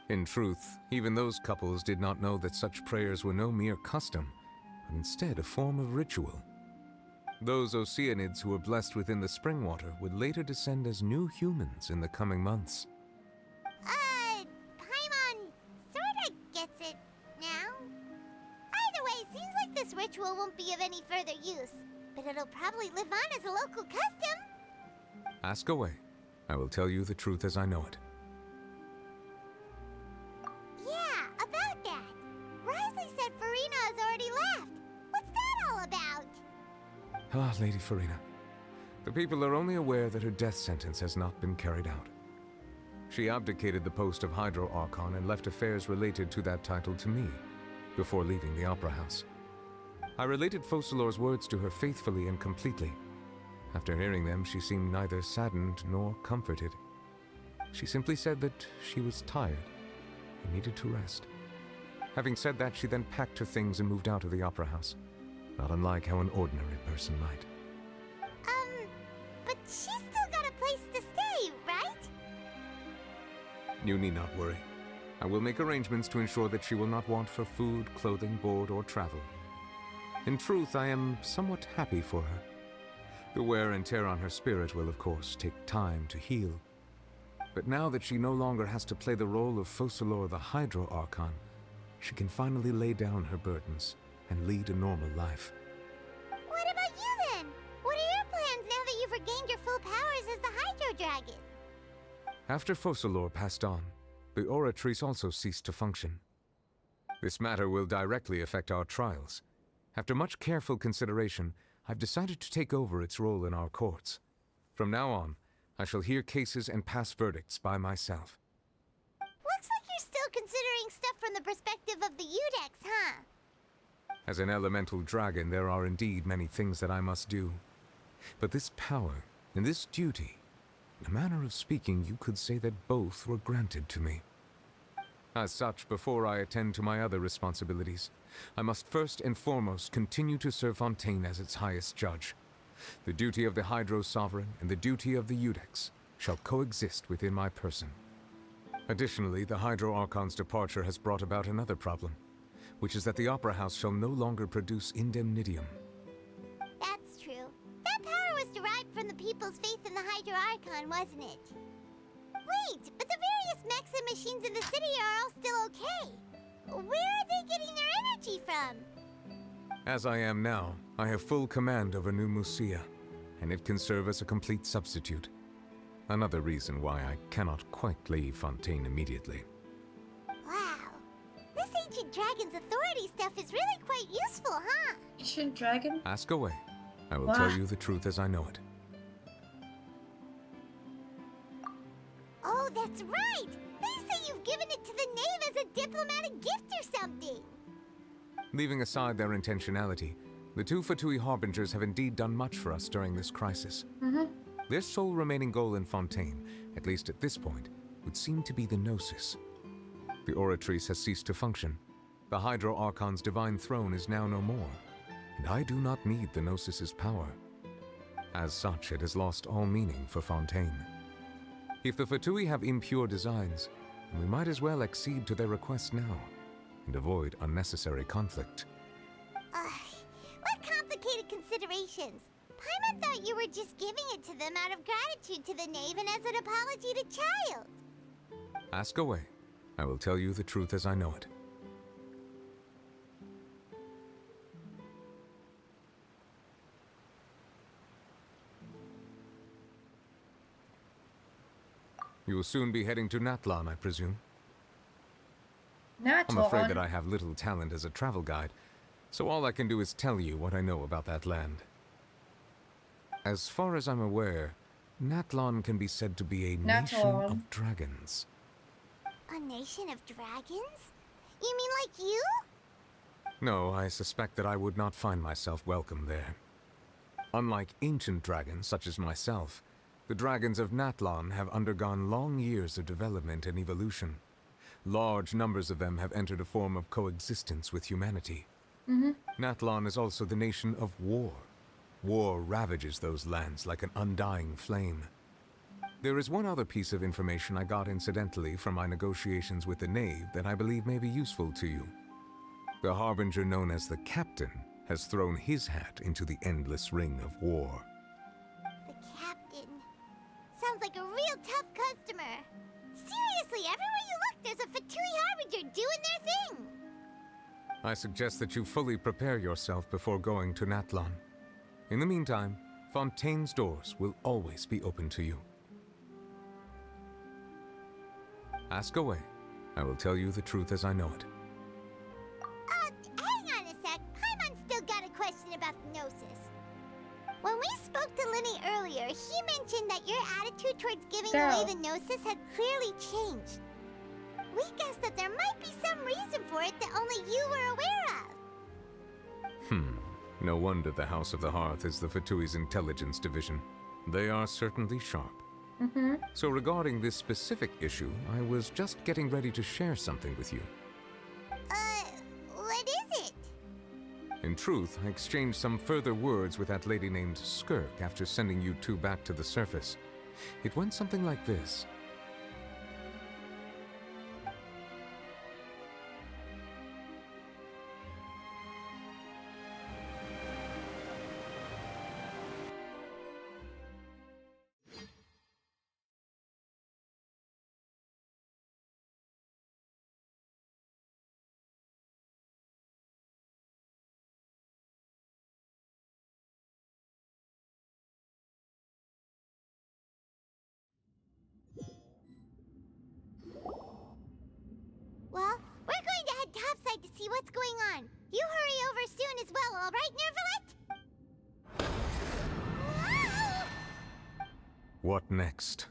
In truth, even those couples did not know that such prayers were no mere custom, but instead a form of ritual. Those Oceanids who were blessed within the spring water would later descend as new humans in the coming months. Paimon sorta gets it now. Either way, it seems like this ritual won't be of any further use, but it'll probably live on as a local custom. Ask away. I will tell you the truth as I know it. Yeah, about that. Risley said Farina has already left. What's that all about? Ah, Lady Farina. The people are only aware that her death sentence has not been carried out. She abdicated the post of Hydro Archon and left affairs related to that title to me, before leaving the Opera House. I related Focalor's words to her faithfully and completely. After hearing them, she seemed neither saddened nor comforted. She simply said that she was tired and needed to rest. Having said that, she then packed her things and moved out of the Opera House, not unlike how an ordinary person might. But she's still got a place to stay, You need not worry. I will make arrangements to ensure that she will not want for food, clothing, board, or travel. In truth, I am somewhat happy for her. The wear and tear on her spirit will, of course, take time to heal. But now that she no longer has to play the role of Focalor the Hydro Archon, she can finally lay down her burdens and lead a normal life. What about you then? What are your plans now that you've regained your full powers as the Hydro Dragon? After Focalor passed on, the Oratrice also ceased to function. This matter will directly affect our trials. After much careful consideration, I've decided to take over its role in our courts. From now on, I shall hear cases and pass verdicts by myself. Looks like you're still considering stuff from the perspective of the Udex, huh? As an elemental dragon, there are indeed many things that I must do. But this power and this duty, in a manner of speaking, you could say that both were granted to me. As such, before I attend to my other responsibilities, I must first and foremost continue to serve Fontaine as its highest judge. The duty of the Hydro Sovereign and the duty of the Udex shall coexist within my person. Additionally, the Hydro Archon's departure has brought about another problem, which is that the Opera House shall no longer produce indemnitium. That's true. That power was derived from the people's faith in the Hydro Archon, wasn't it? Wait, but the various mechs and machines in the city are all still okay. Where are they getting their energy from? As I am now, I have full command over New Musia, and it can serve as a complete substitute. Another reason why I cannot quite leave Fontaine immediately. Wow. This ancient dragon's authority stuff is really quite useful, huh? Ancient dragon? Ask away. I will Wow. tell you the truth as I know it. Oh, that's right! They say you've given it to the knave as a diplomatic gift or something! Leaving aside their intentionality, the two Fatui Harbingers have indeed done much for us during this crisis. Their sole remaining goal in Fontaine, at least at this point, would seem to be the Gnosis. The Oratrice has ceased to function. The Hydro Archon's divine throne is now no more, and I do not need the Gnosis's power. As such, it has lost all meaning for Fontaine. If the Fatui have impure designs, then we might as well accede to their request now, and avoid unnecessary conflict. What complicated considerations! Paimon thought you were just giving it to them out of gratitude to the knave and as an apology to Child. Ask away. I will tell you the truth as I know it. You will soon be heading to Natlan, I presume? I'm afraid that I have little talent as a travel guide, so all I can do is tell you what I know about that land. As far as I'm aware, Natlan can be said to be a nation of dragons. A nation of dragons? You mean like you? No, I suspect that I would not find myself welcome there. Unlike ancient dragons such as myself, the dragons of Natlan have undergone long years of development and evolution. Large numbers of them have entered a form of coexistence with humanity. Natlan is also the nation of war. War ravages those lands like an undying flame. There is one other piece of information I got incidentally from my negotiations with the Knave that I believe may be useful to you. The Harbinger known as the Captain has thrown his hat into the endless ring of war. The Captain. Sounds like a real tough customer. Seriously, everywhere you look, there's a Fatui Harbinger doing their thing. I suggest that you fully prepare yourself before going to Natlan. In the meantime, Fontaine's doors will always be open to you. Ask away. I will tell you the truth as I know it. Hang on a sec. Paimon's still got a question about the Gnosis. When we spoke to Linny earlier, he mentioned that your attitude towards giving away the Gnosis had clearly changed. We guessed that there might be some reason for it that only you were aware of. No wonder the House of the Hearth is the Fatui's intelligence division. They are certainly sharp. So regarding this specific issue, I was just getting ready to share something with you. What is it? In truth, I exchanged some further words with that lady named Skirk after sending you two back to the surface. It went something like this. all right, Nervalet? What next?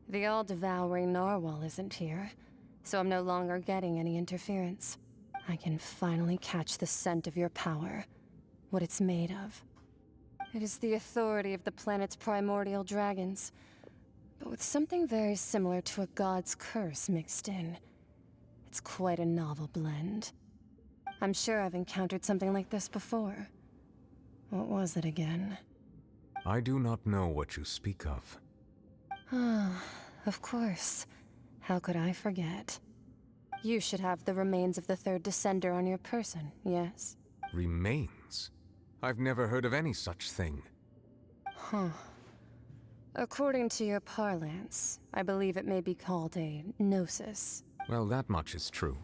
The all-devouring narwhal isn't here, so I'm no longer getting any interference. I can finally catch the scent of your power, what it's made of. It is the authority of the planet's primordial dragons, but with something very similar to a god's curse mixed in. It's quite a novel blend. I'm sure I've encountered something like this before. What was it again? I do not know what you speak of. Ah, of course. How could I forget? You should have the remains of the third descender on your person, yes? Remains? I've never heard of any such thing. Huh. According to your parlance, I believe it may be called a gnosis. Well, that much is true.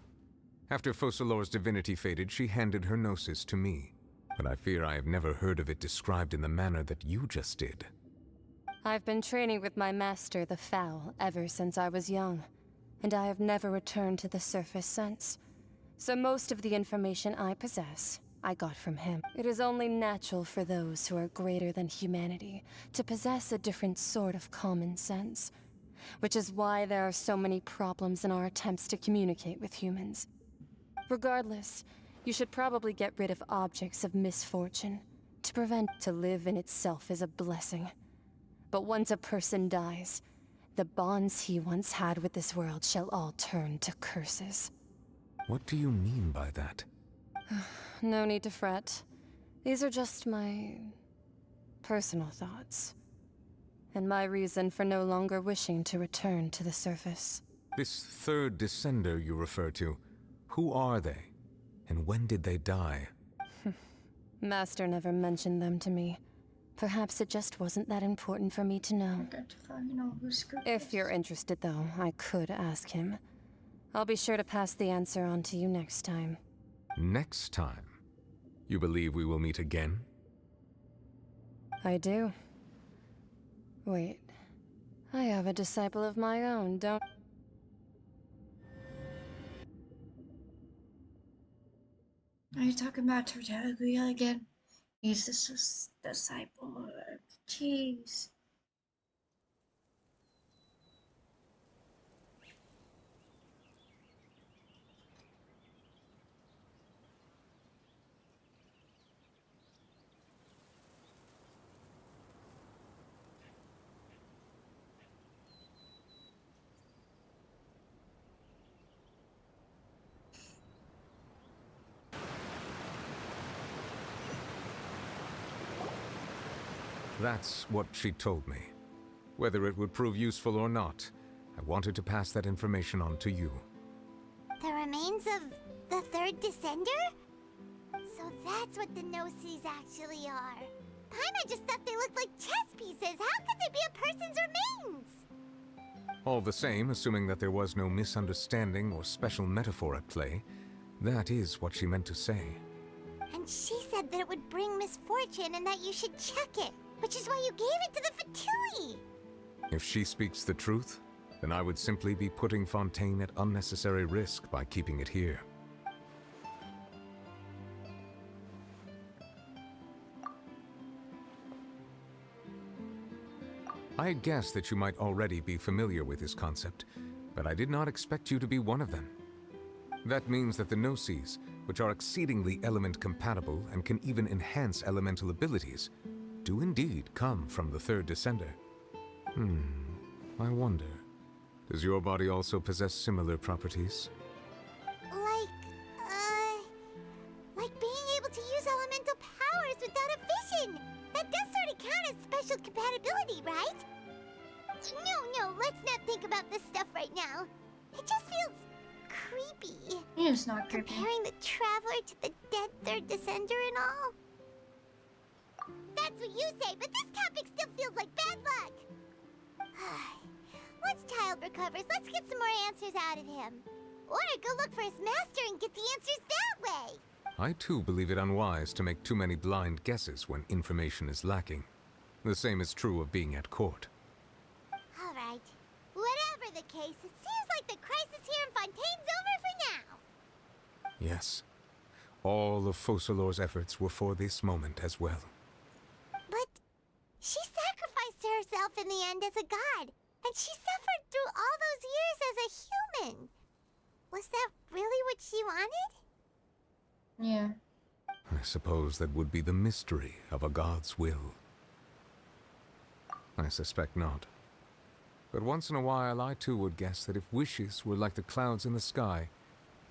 After Focalor's divinity faded, she handed her gnosis to me. But I fear I have never heard of it described in the manner that you just did. I've been training with my master, the Foul, ever since I was young, and I have never returned to the surface since. So most of the information I possess, I got from him. It is only natural for those who are greater than humanity to possess a different sort of common sense, which is why there are so many problems in our attempts to communicate with humans. Regardless, you should probably get rid of objects of misfortune. To live in itself is a blessing. But once a person dies, the bonds he once had with this world shall all turn to curses. What do you mean by that? No need to fret. These are just my personal thoughts. And my reason for no longer wishing to return to the surface. This third descender you refer to, who are they? And when did they die? Master never mentioned them to me. Perhaps it just wasn't that important for me to know. If you're interested, though, I could ask him. I'll be sure to pass the answer on to you next time. Next time? You believe we will meet again? I do. Wait. I have a disciple of my own, don't... Are you talking about Tartaglia again? He's this disciple. Jeez. That's what she told me. Whether it would prove useful or not, I wanted to pass that information on to you. The remains of the third descender? So that's what the Gnosis actually are. Paimon just thought they looked like chess pieces. How could they be a person's remains? All the same, assuming that there was no misunderstanding or special metaphor at play, that is what she meant to say. And she said that it would bring misfortune and that you should check it, which is why you gave it to the Fatui. If she speaks the truth, then I would simply be putting Fontaine at unnecessary risk by keeping it here. I had guessed that you might already be familiar with this concept, but I did not expect you to be one of them. That means that the Gnosis, which are exceedingly element-compatible and can even enhance elemental abilities, do indeed come from the third descender. I wonder, does your body also possess similar properties? Like being able to use elemental powers without a vision. That does sort of count as special compatibility, right? No, let's not think about this stuff right now. It just feels creepy. It's not creepy. Comparing the Traveler to the dead third descender and all. That's what you say, but this topic still feels like bad luck. Once Child recovers, let's get some more answers out of him. Or go look for his master and get the answers that way. I too believe it unwise to make too many blind guesses when information is lacking. The same is true of being at court. All right. Whatever the case, it seems like the crisis here in Fontaine's over for now. Yes. All of Focalor's efforts were for this moment as well. But she sacrificed herself in the end as a god, and she suffered through all those years as a human. Was that really what she wanted? Yeah. I suppose that would be the mystery of a god's will. I suspect not. But once in a while, I too would guess that if wishes were like the clouds in the sky,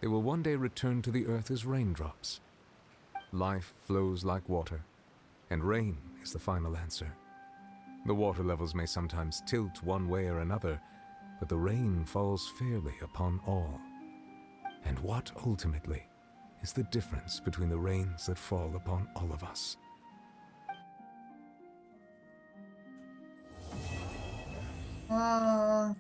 they will one day return to the earth as raindrops. Life flows like water, and rain is the final answer. The water levels may sometimes tilt one way or another, but the rain falls fairly upon all. And what, ultimately, is the difference between the rains that fall upon all of us? Oh.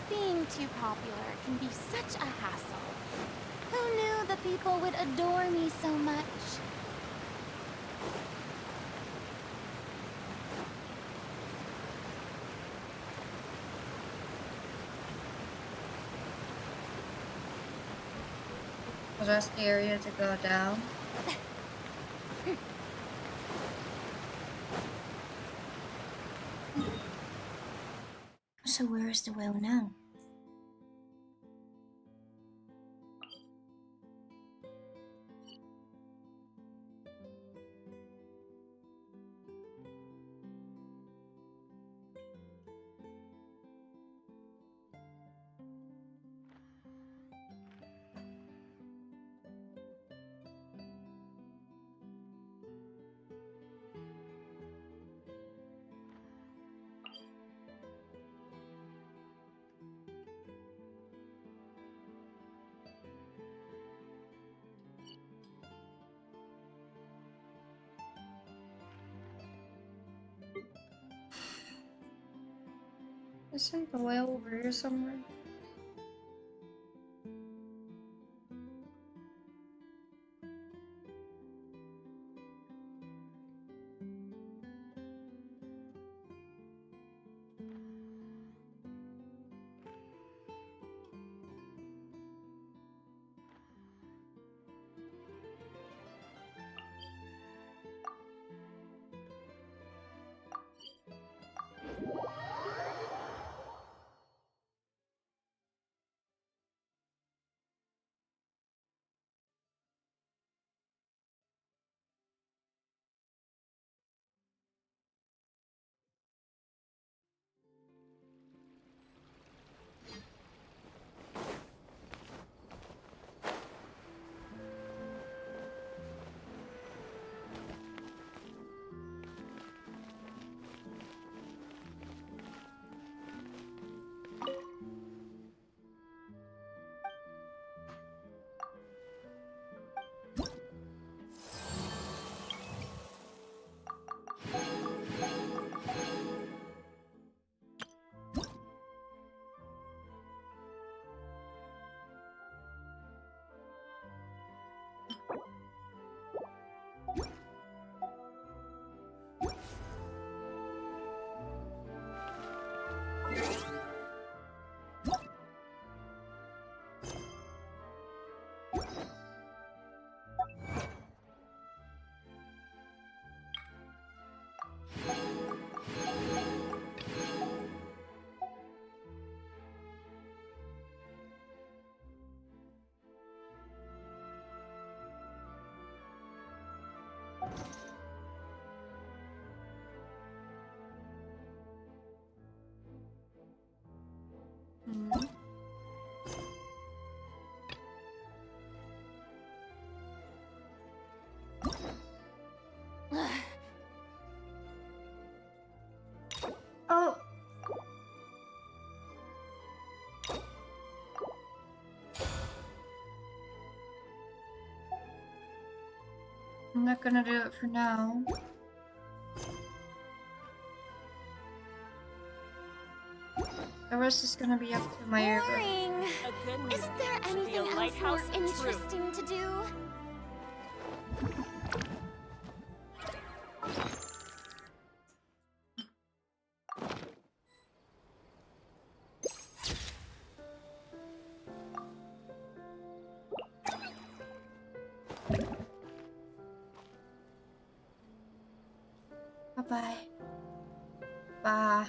Being too popular can be such a hassle. Who knew the people would adore me so much? Was that the area to go down? So where is the well now? Isn't the well over here somewhere? not gonna do it for now. The rest is gonna be up to my ego. Boring. Isn't there anything else more interesting to do? Bye-bye. Bye.